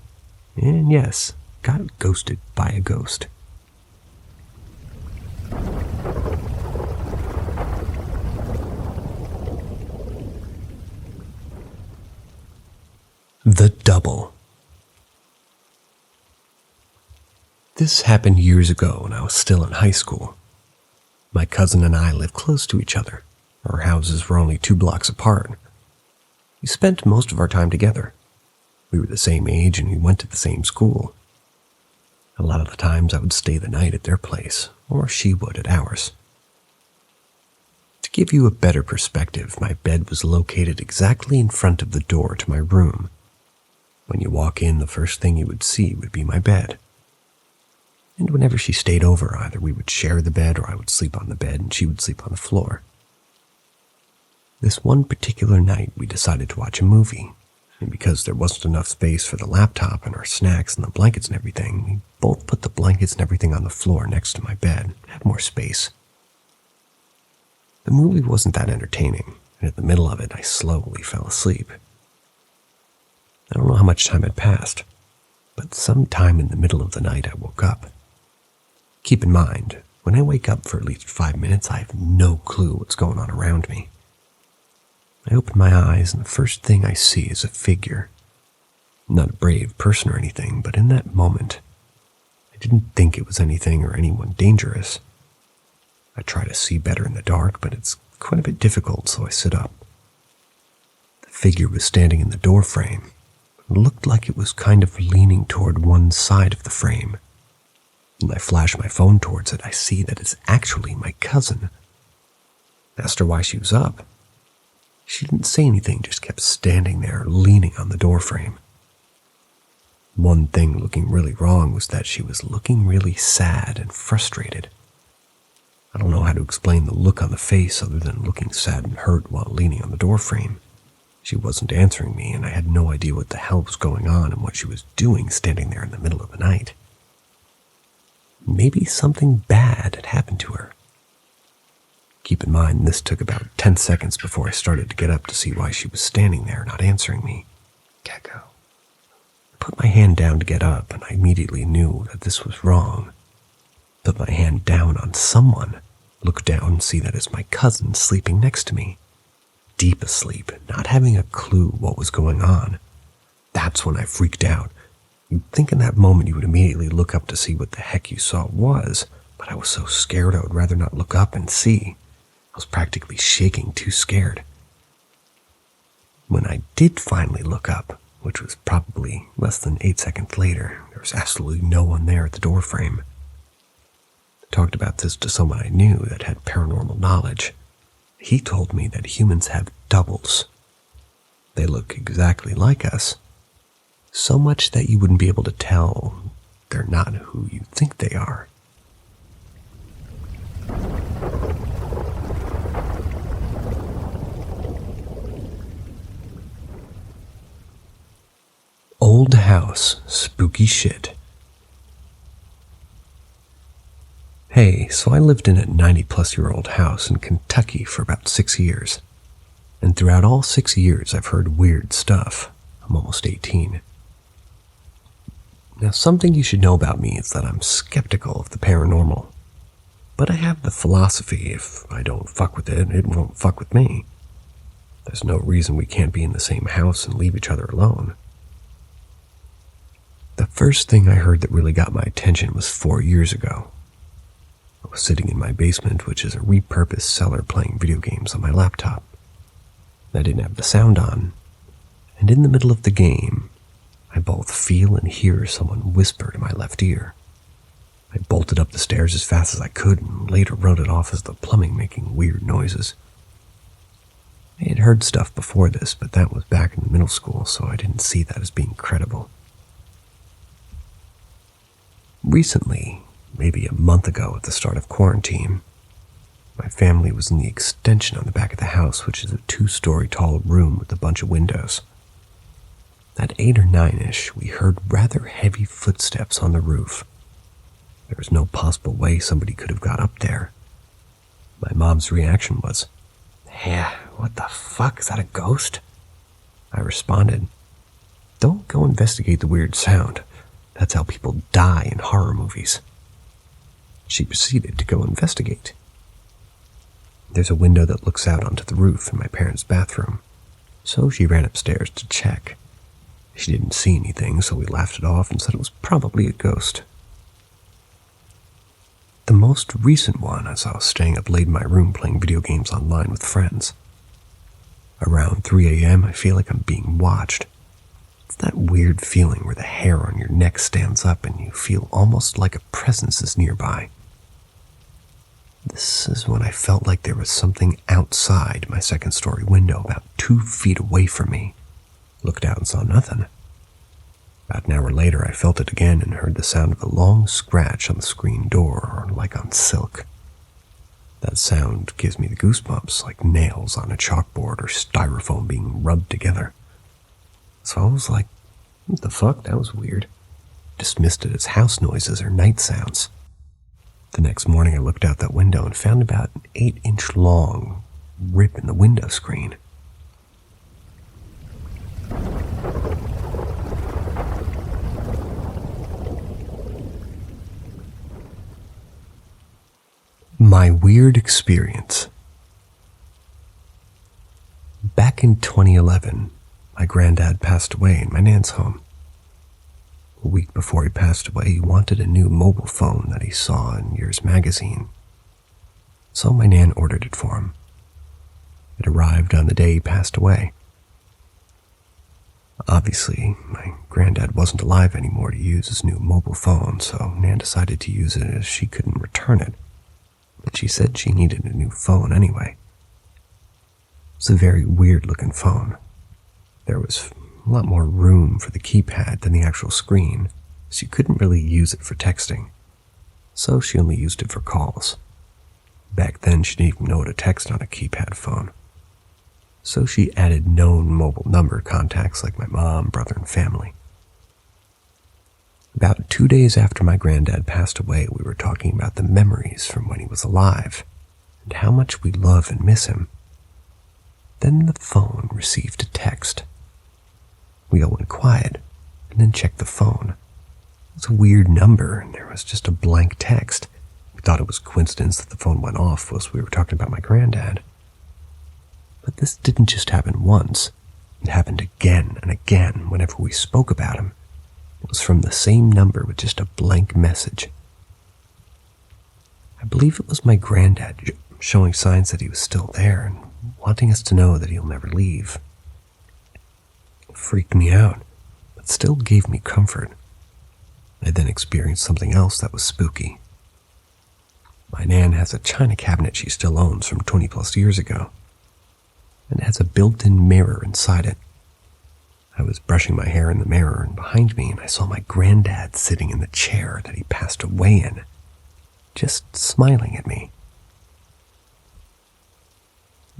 And yes, got ghosted by a ghost. The Double. This happened years ago when I was still in high school. My cousin and I lived close to each other. Our houses were only 2 blocks apart. We spent most of our time together. We were the same age and we went to the same school. A lot of the times I would stay the night at their place, or she would at ours. To give you a better perspective, my bed was located exactly in front of the door to my room. When you walk in, the first thing you would see would be my bed. And whenever she stayed over, either we would share the bed or I would sleep on the bed and she would sleep on the floor. This one particular night, we decided to watch a movie. And because there wasn't enough space for the laptop and our snacks and the blankets and everything, we both put the blankets and everything on the floor next to my bed. It had more space. The movie wasn't that entertaining, and in the middle of it, I slowly fell asleep. I don't know how much time had passed, but sometime in the middle of the night, I woke up. Keep in mind, when I wake up for at least 5 minutes, I have no clue what's going on around me. I open my eyes, and the first thing I see is a figure. Not a brave person or anything, but in that moment, I didn't think it was anything or anyone dangerous. I try to see better in the dark, but it's quite a bit difficult, so I sit up. The figure was standing in the door frame. It looked like it was kind of leaning toward one side of the frame. When I flash my phone towards it, I see that it's actually my cousin. I asked her why she was up. She didn't say anything, just kept standing there, leaning on the doorframe. One thing looking really wrong was that she was looking really sad and frustrated. I don't know how to explain the look on the face other than looking sad and hurt while leaning on the doorframe. She wasn't answering me, and I had no idea what the hell was going on and what she was doing standing there in the middle of the night. Maybe something bad had happened to her. Keep in mind, this took about 10 seconds before I started to get up to see why she was standing there not answering me. Gecko. I put my hand down to get up, and I immediately knew that this was wrong. Put my hand down on someone, look down and see that it's my cousin sleeping next to me. Deep asleep, not having a clue what was going on. That's when I freaked out. You'd think in that moment you would immediately look up to see what the heck you saw was, but I was so scared I would rather not look up and see. I was practically shaking, too scared. When I did finally look up, which was probably less than 8 seconds later, there was absolutely no one there at the doorframe. I talked about this to someone I knew that had paranormal knowledge. He told me that humans have doubles. They look exactly like us, so much that you wouldn't be able to tell they're not who you think they are. Old house, spooky shit. Hey, so I lived in a 90-plus-year-old house in Kentucky for about 6 years. And throughout all 6 years, I've heard weird stuff. I'm almost 18. Now, something you should know about me is that I'm skeptical of the paranormal. But I have the philosophy, if I don't fuck with it, it won't fuck with me. There's no reason we can't be in the same house and leave each other alone. The first thing I heard that really got my attention was 4 years ago. I was sitting in my basement, which is a repurposed cellar, playing video games on my laptop. I didn't have the sound on, and in the middle of the game, I both feel and hear someone whisper to my left ear. I bolted up the stairs as fast as I could and later wrote it off as the plumbing making weird noises. I had heard stuff before this, but that was back in middle school, so I didn't see that as being credible. Recently, maybe a month ago at the start of quarantine, my family was in the extension on the back of the house, which is a 2-story tall room with a bunch of windows. At 8 or 9-ish, we heard rather heavy footsteps on the roof. There was no possible way somebody could have got up there. My mom's reaction was, "Yeah, what the fuck, is that a ghost?" I responded, "Don't go investigate the weird sound. That's how people die in horror movies." She proceeded to go investigate. There's a window that looks out onto the roof in my parents' bathroom, so she ran upstairs to check. She didn't see anything, so we laughed it off and said it was probably a ghost. The most recent one, as I was staying up late in my room playing video games online with friends. Around 3 a.m., I feel like I'm being watched. It's that weird feeling where the hair on your neck stands up and you feel almost like a presence is nearby. This is when I felt like there was something outside my second-story window about 2 feet away from me. Looked out and saw nothing. About an hour later, I felt it again and heard the sound of a long scratch on the screen door, like on silk. That sound gives me the goosebumps, like nails on a chalkboard or styrofoam being rubbed together. So I was like, what the fuck, that was weird. Dismissed it as house noises or night sounds. The next morning I looked out that window and found about an 8-inch long rip in the window screen. My weird experience. Back in 2011, my granddad passed away in my nan's home. A week before he passed away, he wanted a new mobile phone that he saw in Year's magazine. So my nan ordered it for him. It arrived on the day he passed away. Obviously, my granddad wasn't alive anymore to use his new mobile phone, so Nan decided to use it as she couldn't return it. But she said she needed a new phone anyway. It was a very weird-looking phone. There was a lot more room for the keypad than the actual screen, so you couldn't really use it for texting. So she only used it for calls. Back then, she didn't even know how to text on a keypad phone. So she added known mobile number contacts like my mom, brother, and family. About 2 days after my granddad passed away, we were talking about the memories from when he was alive and how much we love and miss him. Then the phone received a text. We all went quiet and then checked the phone. It was a weird number and there was just a blank text. We thought it was coincidence that the phone went off whilst we were talking about my granddad. But this didn't just happen once. It happened again and again whenever we spoke about him. It was from the same number with just a blank message. I believe it was my granddad showing signs that he was still there and wanting us to know that he'll never leave. It freaked me out, but still gave me comfort. I then experienced something else that was spooky. My nan has a china cabinet she still owns from 20 plus years ago, and it has a built-in mirror inside it. I was brushing my hair in the mirror, and behind me, I saw my granddad sitting in the chair that he passed away in, just smiling at me.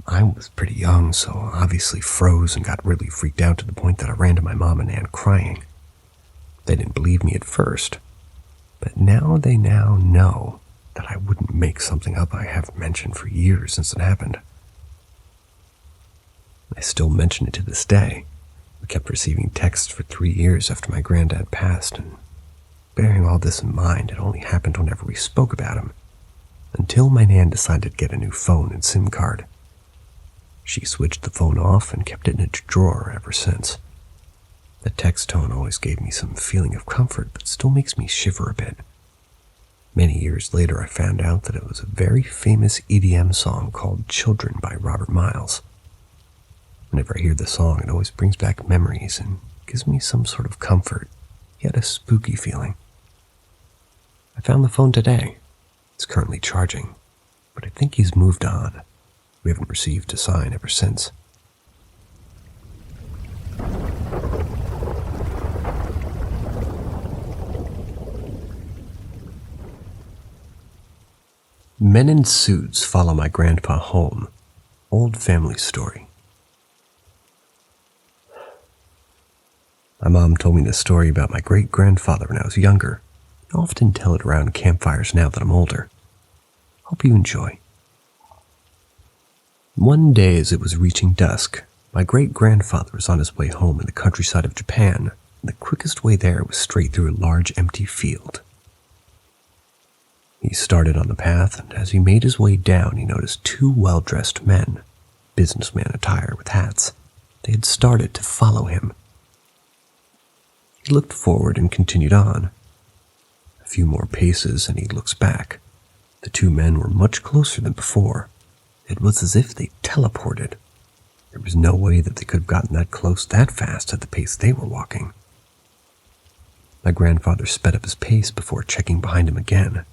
I was pretty young, so obviously froze and got really freaked out to the point that I ran to my mom and Nan crying. They didn't believe me at first, but now they know that I wouldn't make something up I haven't mentioned for years since it happened. I still mention it to this day. We kept receiving texts for 3 years after my granddad passed, and bearing all this in mind, it only happened whenever we spoke about him, until my nan decided to get a new phone and SIM card. She switched the phone off and kept it in its drawer ever since. The text tone always gave me some feeling of comfort, but still makes me shiver a bit. Many years later, I found out that it was a very famous EDM song called Children by Robert Miles. Whenever I hear the song, it always brings back memories and gives me some sort of comfort, yet a spooky feeling. I found the phone today. It's currently charging, but I think he's moved on. We haven't received a sign ever since. Men in suits follow my grandpa home. Old family story. My mom told me this story about my great-grandfather when I was younger. I often tell it around campfires now that I'm older. Hope you enjoy. One day as it was reaching dusk, my great-grandfather was on his way home in the countryside of Japan, and the quickest way there was straight through a large empty field. He started on the path, and as he made his way down, he noticed 2 well-dressed men, businessman attire with hats. They had started to follow him. He looked forward and continued on. A few more paces, and he looks back. The 2 men were much closer than before. It was as if they teleported. There was no way that they could have gotten that close that fast at the pace they were walking. My grandfather sped up his pace before checking behind him again.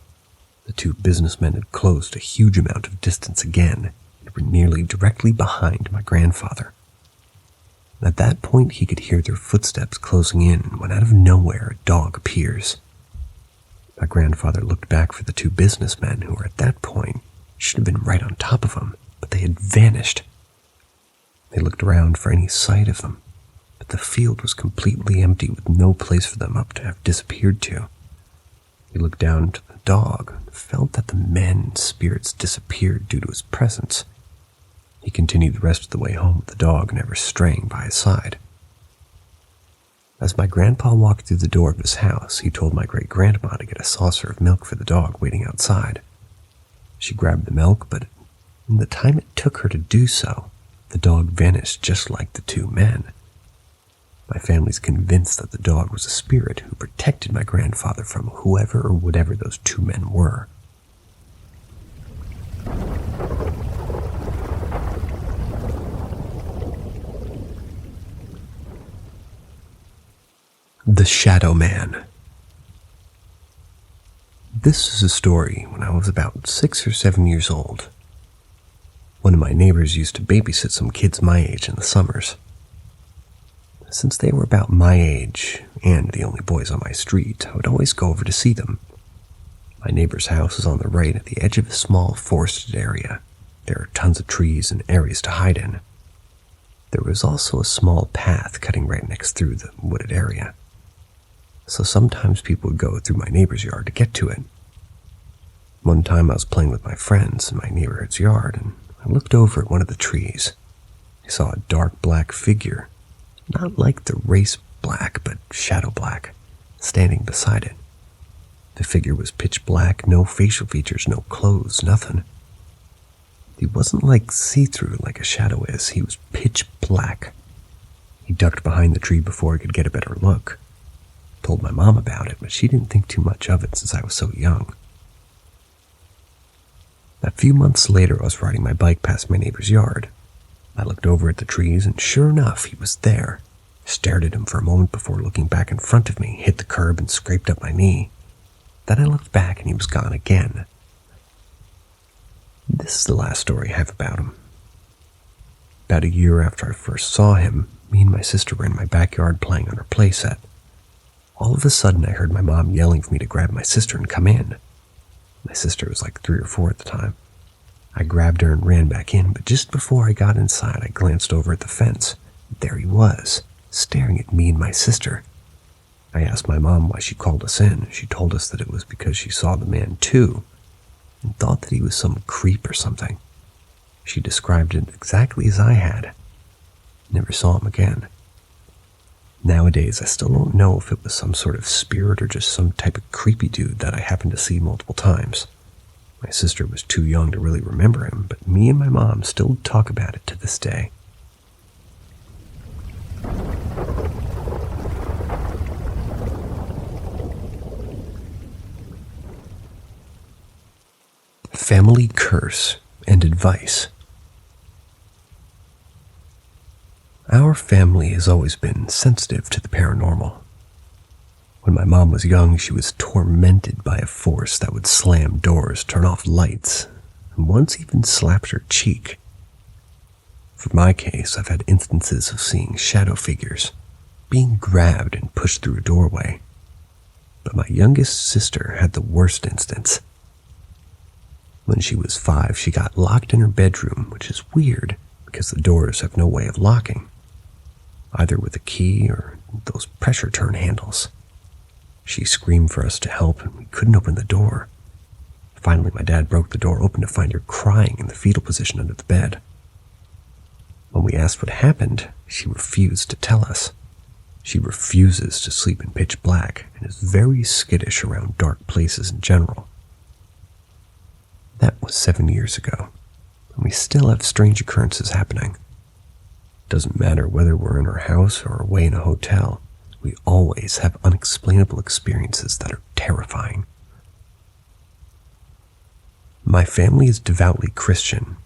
The 2 businessmen had closed a huge amount of distance again and were nearly directly behind my grandfather. At that point, he could hear their footsteps closing in when out of nowhere a dog appears. My grandfather looked back for the 2 businessmen who were at that point should have been right on top of him, but they had vanished. They looked around for any sight of them, but the field was completely empty with no place for them up to have disappeared to. He looked down to the dog and felt that the men's spirits disappeared due to his presence. He continued the rest of the way home with the dog never straying by his side. As my grandpa walked through the door of his house, he told my great-grandma to get a saucer of milk for the dog waiting outside. She grabbed the milk, but in the time it took her to do so, the dog vanished just like the 2 men. My family's convinced that the dog was a spirit who protected my grandfather from whoever or whatever those 2 men were. The Shadow Man. This is a story when I was about 6 or 7 years old. One of my neighbors used to babysit some kids my age in the summers. Since they were about my age, and the only boys on my street, I would always go over to see them. My neighbor's house is on the right at the edge of a small forested area. There are tons of trees and areas to hide in. There was also a small path cutting right next through the wooded area. So sometimes people would go through my neighbor's yard to get to it. One time I was playing with my friends in my neighborhood's yard, and I looked over at one of the trees. I saw a dark black figure, not like the race black, but shadow black, standing beside it. The figure was pitch black, no facial features, no clothes, nothing. He wasn't like see-through like a shadow is. He was pitch black. He ducked behind the tree before I could get a better look. Told my mom about it, but she didn't think too much of it since I was so young. A few months later, I was riding my bike past my neighbor's yard. I looked over at the trees, and sure enough, he was there. Stared at him for a moment before looking back in front of me, hit the curb, and scraped up my knee. Then I looked back, and he was gone again. This is the last story I have about him. About a year after I first saw him, me and my sister were in my backyard playing on her playset. All of a sudden, I heard my mom yelling for me to grab my sister and come in. My sister was like 3 or 4 at the time. I grabbed her and ran back in, but just before I got inside, I glanced over at the fence. There he was, staring at me and my sister. I asked my mom why she called us in. She told us that it was because she saw the man too. and thought that he was some creep or something. She described it exactly as I had. Never saw him again. Nowadays, I still don't know if it was some sort of spirit or just some type of creepy dude that I happened to see multiple times. My sister was too young to really remember him, but me and my mom still talk about it to this day. Family curse and advice. Our family has always been sensitive to the paranormal. When my mom was young, she was tormented by a force that would slam doors, turn off lights, and once even slapped her cheek. For my case, I've had instances of seeing shadow figures, being grabbed and pushed through a doorway. But my youngest sister had the worst instance. When she was 5, she got locked in her bedroom, which is weird because the doors have no way of locking, either with a key or those pressure turn handles. She screamed for us to help, and we couldn't open the door. Finally, my dad broke the door open to find her crying in the fetal position under the bed. When we asked what happened, she refused to tell us. She refuses to sleep in pitch black and is very skittish around dark places in general. That was 7 years ago, and we still have strange occurrences happening. Doesn't matter whether we're in our house or away in a hotel, we always have unexplainable experiences that are terrifying. My family is devoutly Christian.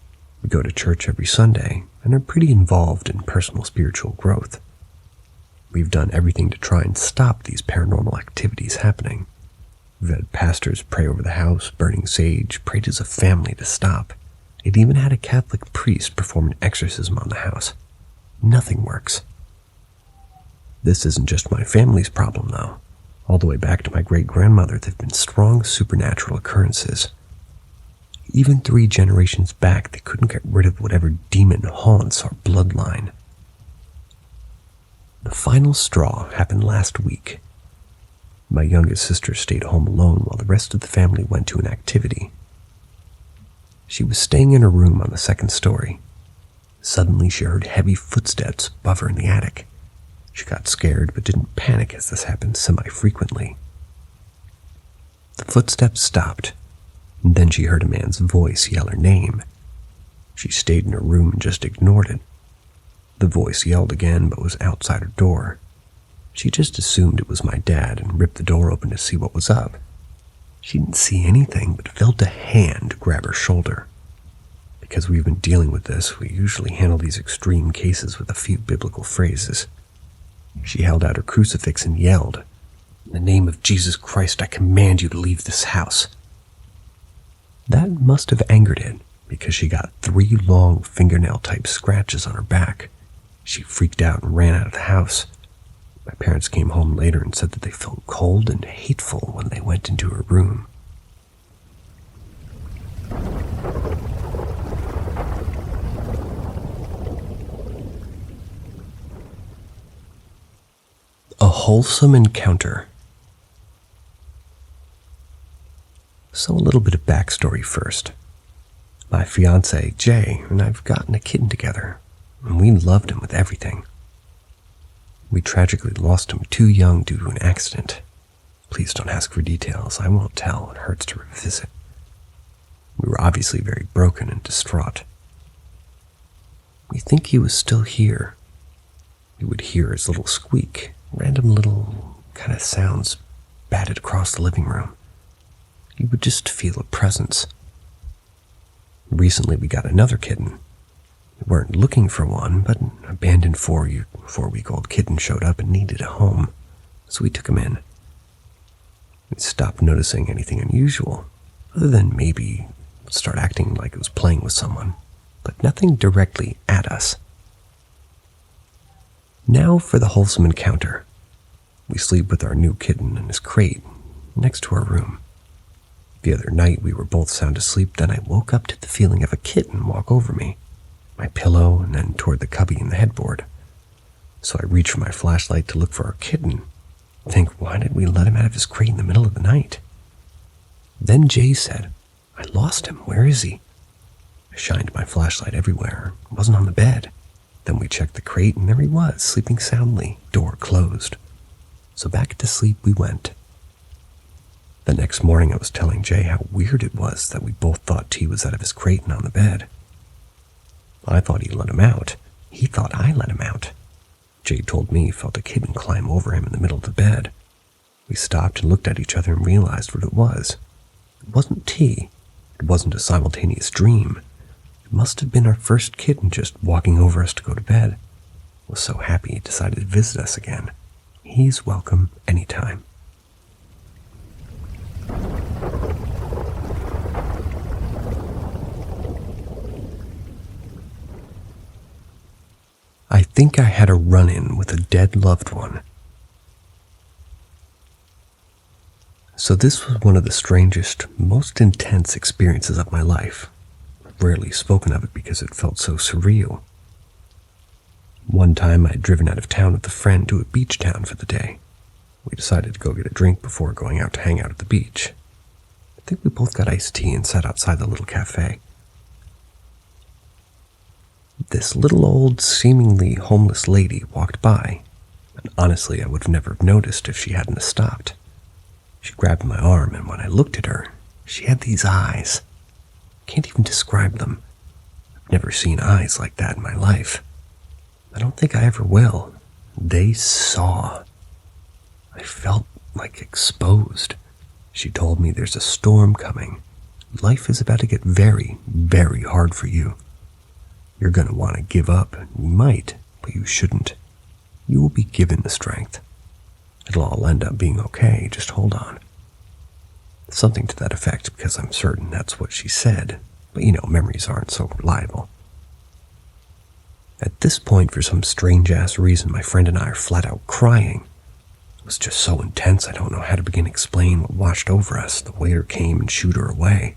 We go to church every Sunday and are pretty involved in personal spiritual growth. We've done everything to try and stop these paranormal activities happening. We've had pastors pray over the house, burning sage, prayed as a family to stop. It even had a Catholic priest perform an exorcism on the house. Nothing works. This isn't just my family's problem, though. All the way back to my great-grandmother, there have been strong supernatural occurrences. Even 3 generations back, they couldn't get rid of whatever demon haunts our bloodline. The final straw happened last week. My youngest sister stayed home alone while the rest of the family went to an activity. She was staying in her room on the 2nd story. Suddenly, she heard heavy footsteps above her in the attic. She got scared but didn't panic, as this happens semi-frequently. The footsteps stopped, and then she heard a man's voice yell her name. She stayed in her room and just ignored it. The voice yelled again but was outside her door. She just assumed it was my dad and ripped the door open to see what was up. She didn't see anything but felt a hand grab her shoulder. Because we've been dealing with this, we usually handle these extreme cases with a few biblical phrases. She held out her crucifix and yelled, "In the name of Jesus Christ, I command you to leave this house." That must have angered it, because she got 3 long fingernail-type scratches on her back. She freaked out and ran out of the house. My parents came home later and said that they felt cold and hateful when they went into her room. A wholesome encounter. So a little bit of backstory first. My fiance, Jay, and I've gotten a kitten together, and we loved him with everything. We tragically lost him too young due to an accident. Please don't ask for details. I won't tell. It hurts to revisit. We were obviously very broken and distraught. We think he was still here. We would hear his little squeak, random little kind of sounds batted across the living room. You would just feel a presence. Recently we got another kitten. We weren't looking for one, but an abandoned 4-week-old kitten showed up and needed a home, so we took him in. We stopped noticing anything unusual, other than maybe it would start acting like it was playing with someone, but nothing directly at us. Now for the wholesome encounter. We sleep with our new kitten in his crate next to our room. The other night we were both sound asleep, then I woke up to the feeling of a kitten walk over me, my pillow, and then toward the cubby in the headboard. So I reached for my flashlight to look for our kitten. Think, why did we let him out of his crate in the middle of the night? Then Jay said, I lost him. Where is he? I shined my flashlight everywhere. He wasn't on the bed. Then we checked the crate, and there he was, sleeping soundly, door closed. So back to sleep we went. The next morning I was telling Jay how weird it was that we both thought T was out of his crate and on the bed. I thought he let him out. He thought I let him out. Jay told me he felt a kitten climb over him in the middle of the bed. We stopped and looked at each other and realized what it was. It wasn't T. It wasn't a simultaneous dream. It must have been our first kitten just walking over us to go to bed. I was so happy he decided to visit us again. He's welcome anytime. I think I had a run-in with a dead loved one. So this was one of the strangest, most intense experiences of my life. I've rarely spoken of it because it felt so surreal. One time I had driven out of town with a friend to a beach town for the day. We decided to go get a drink before going out to hang out at the beach. I think we both got iced tea and sat outside the little cafe. This little old, seemingly homeless lady walked by, and honestly I would have never noticed if she hadn't stopped. She grabbed my arm, and when I looked at her, she had these eyes. I can't even describe them. I've never seen eyes like that in my life. I don't think I ever will. They saw. I felt like exposed. She told me there's a storm coming. Life is about to get very, very hard for you. You're going to want to give up. You might, but you shouldn't. You will be given the strength. It'll all end up being okay. Just hold on. Something to that effect, because I'm certain that's what she said. But memories aren't so reliable. At this point, for some strange-ass reason, my friend and I are flat out crying. It was just so intense I don't know how to begin to explain what washed over us. The waiter came and shooed her away.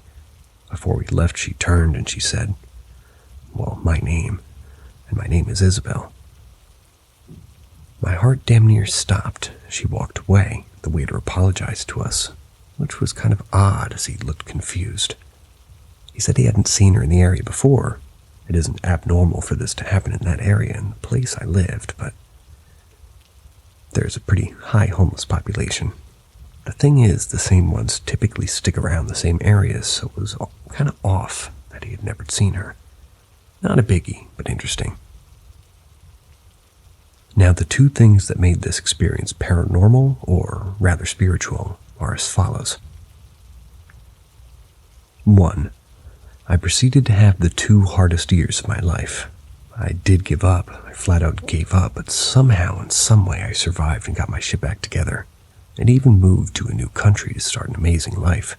Before we left, she turned and she said, "Well, my name, and my name is Isabel." My heart damn near stopped. She walked away. The waiter apologized to us, which was kind of odd as he looked confused. He said he hadn't seen her in the area before. It isn't abnormal for this to happen in that area in the place I lived, but there's a pretty high homeless population. The thing is, the same ones typically stick around the same areas, so it was kind of off that he had never seen her. Not a biggie, but interesting. Now, the two things that made this experience paranormal, or rather spiritual, are as follows. 1. I proceeded to have the 2 hardest years of my life. I did give up. I flat out gave up, but somehow, in some way, I survived and got my shit back together, and even moved to a new country to start an amazing life.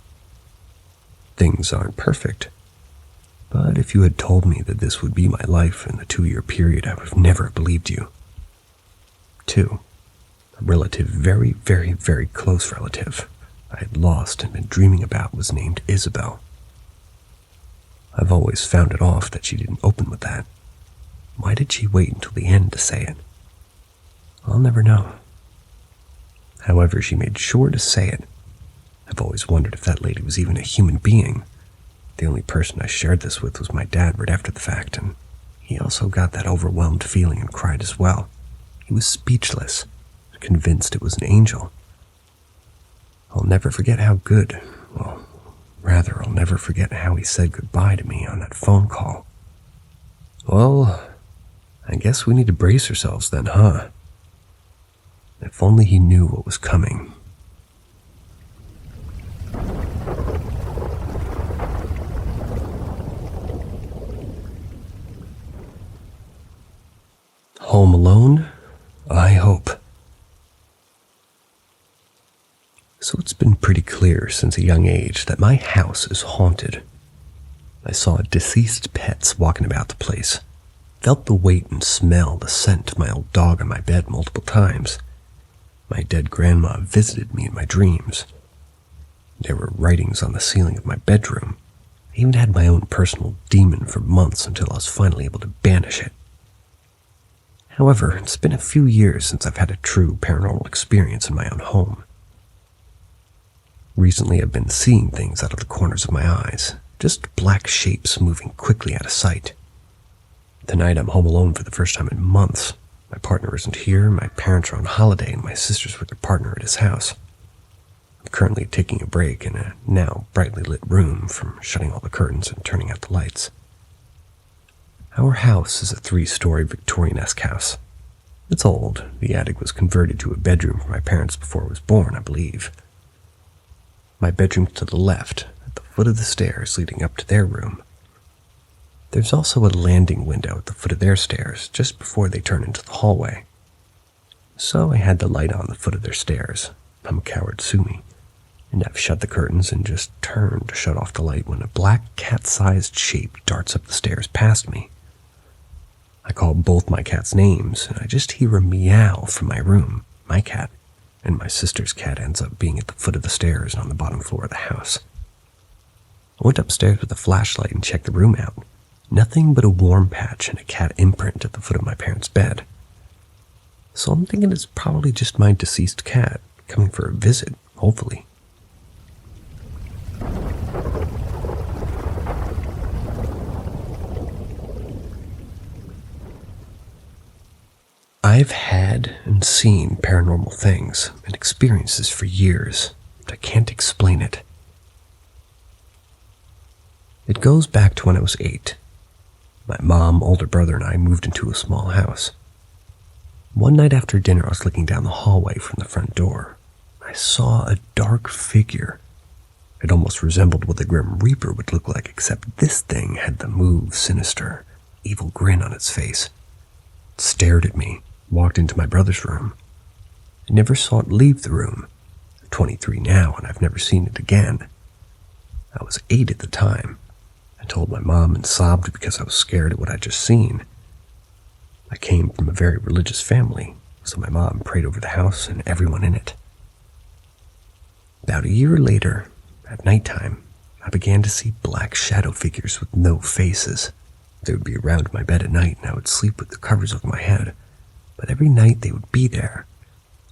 Things aren't perfect, but if you had told me that this would be my life in the 2-year period, I would have never believed you. 2. A relative, very, very, very close relative I had lost and been dreaming about was named Isabel. I've always found it off that she didn't open with that. Why did she wait until the end to say it? I'll never know. However, she made sure to say it. I've always wondered if that lady was even a human being. The only person I shared this with was my dad right after the fact, and he also got that overwhelmed feeling and cried as well. He was speechless, convinced it was an angel. I'll never forget how I'll never forget how he said goodbye to me on that phone call. Well, I guess we need to brace ourselves then, huh? If only he knew what was coming. Home alone? I hope. So it's been pretty clear since a young age that my house is haunted. I saw deceased pets walking about the place, felt the weight and smell, the scent of my old dog on my bed multiple times. My dead grandma visited me in my dreams. There were writings on the ceiling of my bedroom. I even had my own personal demon for months until I was finally able to banish it. However, it's been a few years since I've had a true paranormal experience in my own home. Recently, I've been seeing things out of the corners of my eyes, just black shapes moving quickly out of sight. Tonight, I'm home alone for the first time in months. My partner isn't here, my parents are on holiday, and my sister's with their partner at his house. I'm currently taking a break in a now brightly lit room from shutting all the curtains and turning out the lights. Our house is a 3-story Victorian-esque house. It's old. The attic was converted to a bedroom for my parents before I was born, I believe. My bedroom's to the left, at the foot of the stairs leading up to their room. There's also a landing window at the foot of their stairs, just before they turn into the hallway. So I had the light on the foot of their stairs. I'm a coward, sue me. And I've shut the curtains and just turned to shut off the light when a black cat-sized shape darts up the stairs past me. I call both my cats' names, and I just hear a meow from my room, my cat, and my sister's cat ends up being at the foot of the stairs on the bottom floor of the house. I went upstairs with a flashlight and checked the room out. Nothing but a warm patch and a cat imprint at the foot of my parents' bed. So I'm thinking it's probably just my deceased cat, coming for a visit, hopefully. I've had and seen paranormal things and experiences for years, but I can't explain it. It goes back to when I was 8. My mom, older brother, and I moved into a small house. One night after dinner, I was looking down the hallway from the front door. I saw a dark figure. It almost resembled what the Grim Reaper would look like, except this thing had the move, sinister, evil grin on its face. It stared at me, walked into my brother's room. I never saw it leave the room. I'm 23 now, and I've never seen it again. I was 8 at the time. I told my mom and sobbed because I was scared at what I'd just seen. I came from a very religious family, so my mom prayed over the house and everyone in it. About a year later, at nighttime, I began to see black shadow figures with no faces. They would be around my bed at night, and I would sleep with the covers over my head. But every night they would be there.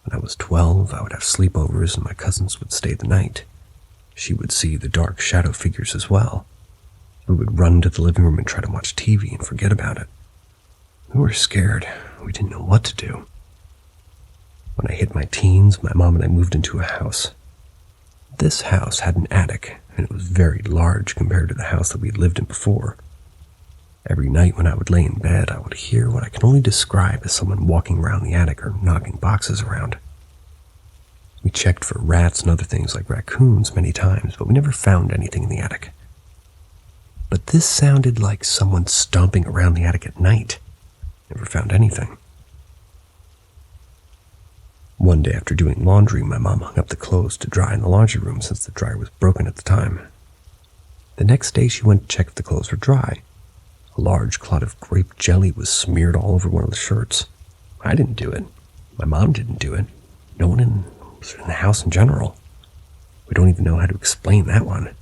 When I was 12, I would have sleepovers and my cousins would stay the night. She would see the dark shadow figures as well. We would run to the living room and try to watch TV and forget about it. We were scared. We didn't know what to do. When I hit my teens, my mom and I moved into a house. This house had an attic, and it was very large compared to the house that we had lived in before. Every night when I would lay in bed, I would hear what I can only describe as someone walking around the attic or knocking boxes around. We checked for rats and other things like raccoons many times, but we never found anything in the attic. But this sounded like someone stomping around the attic at night. Never found anything. One day after doing laundry, my mom hung up the clothes to dry in the laundry room since the dryer was broken at the time. The next day she went to check if the clothes were dry. A large clot of grape jelly was smeared all over one of the shirts. I didn't do it. My mom didn't do it. No one in the house in general. We don't even know how to explain that one.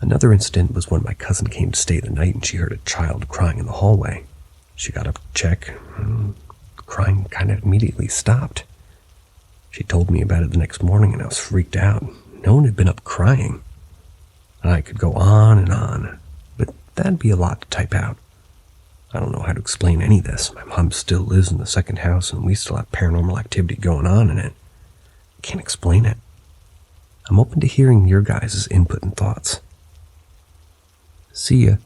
Another incident was when my cousin came to stay the night and she heard a child crying in the hallway. She got up to check, and the crying kind of immediately stopped. She told me about it the next morning and I was freaked out. No one had been up crying. I could go on, but that'd be a lot to type out. I don't know how to explain any of this. My mom still lives in the second house and we still have paranormal activity going on in it. I can't explain it. I'm open to hearing your guys' input and thoughts. See ya.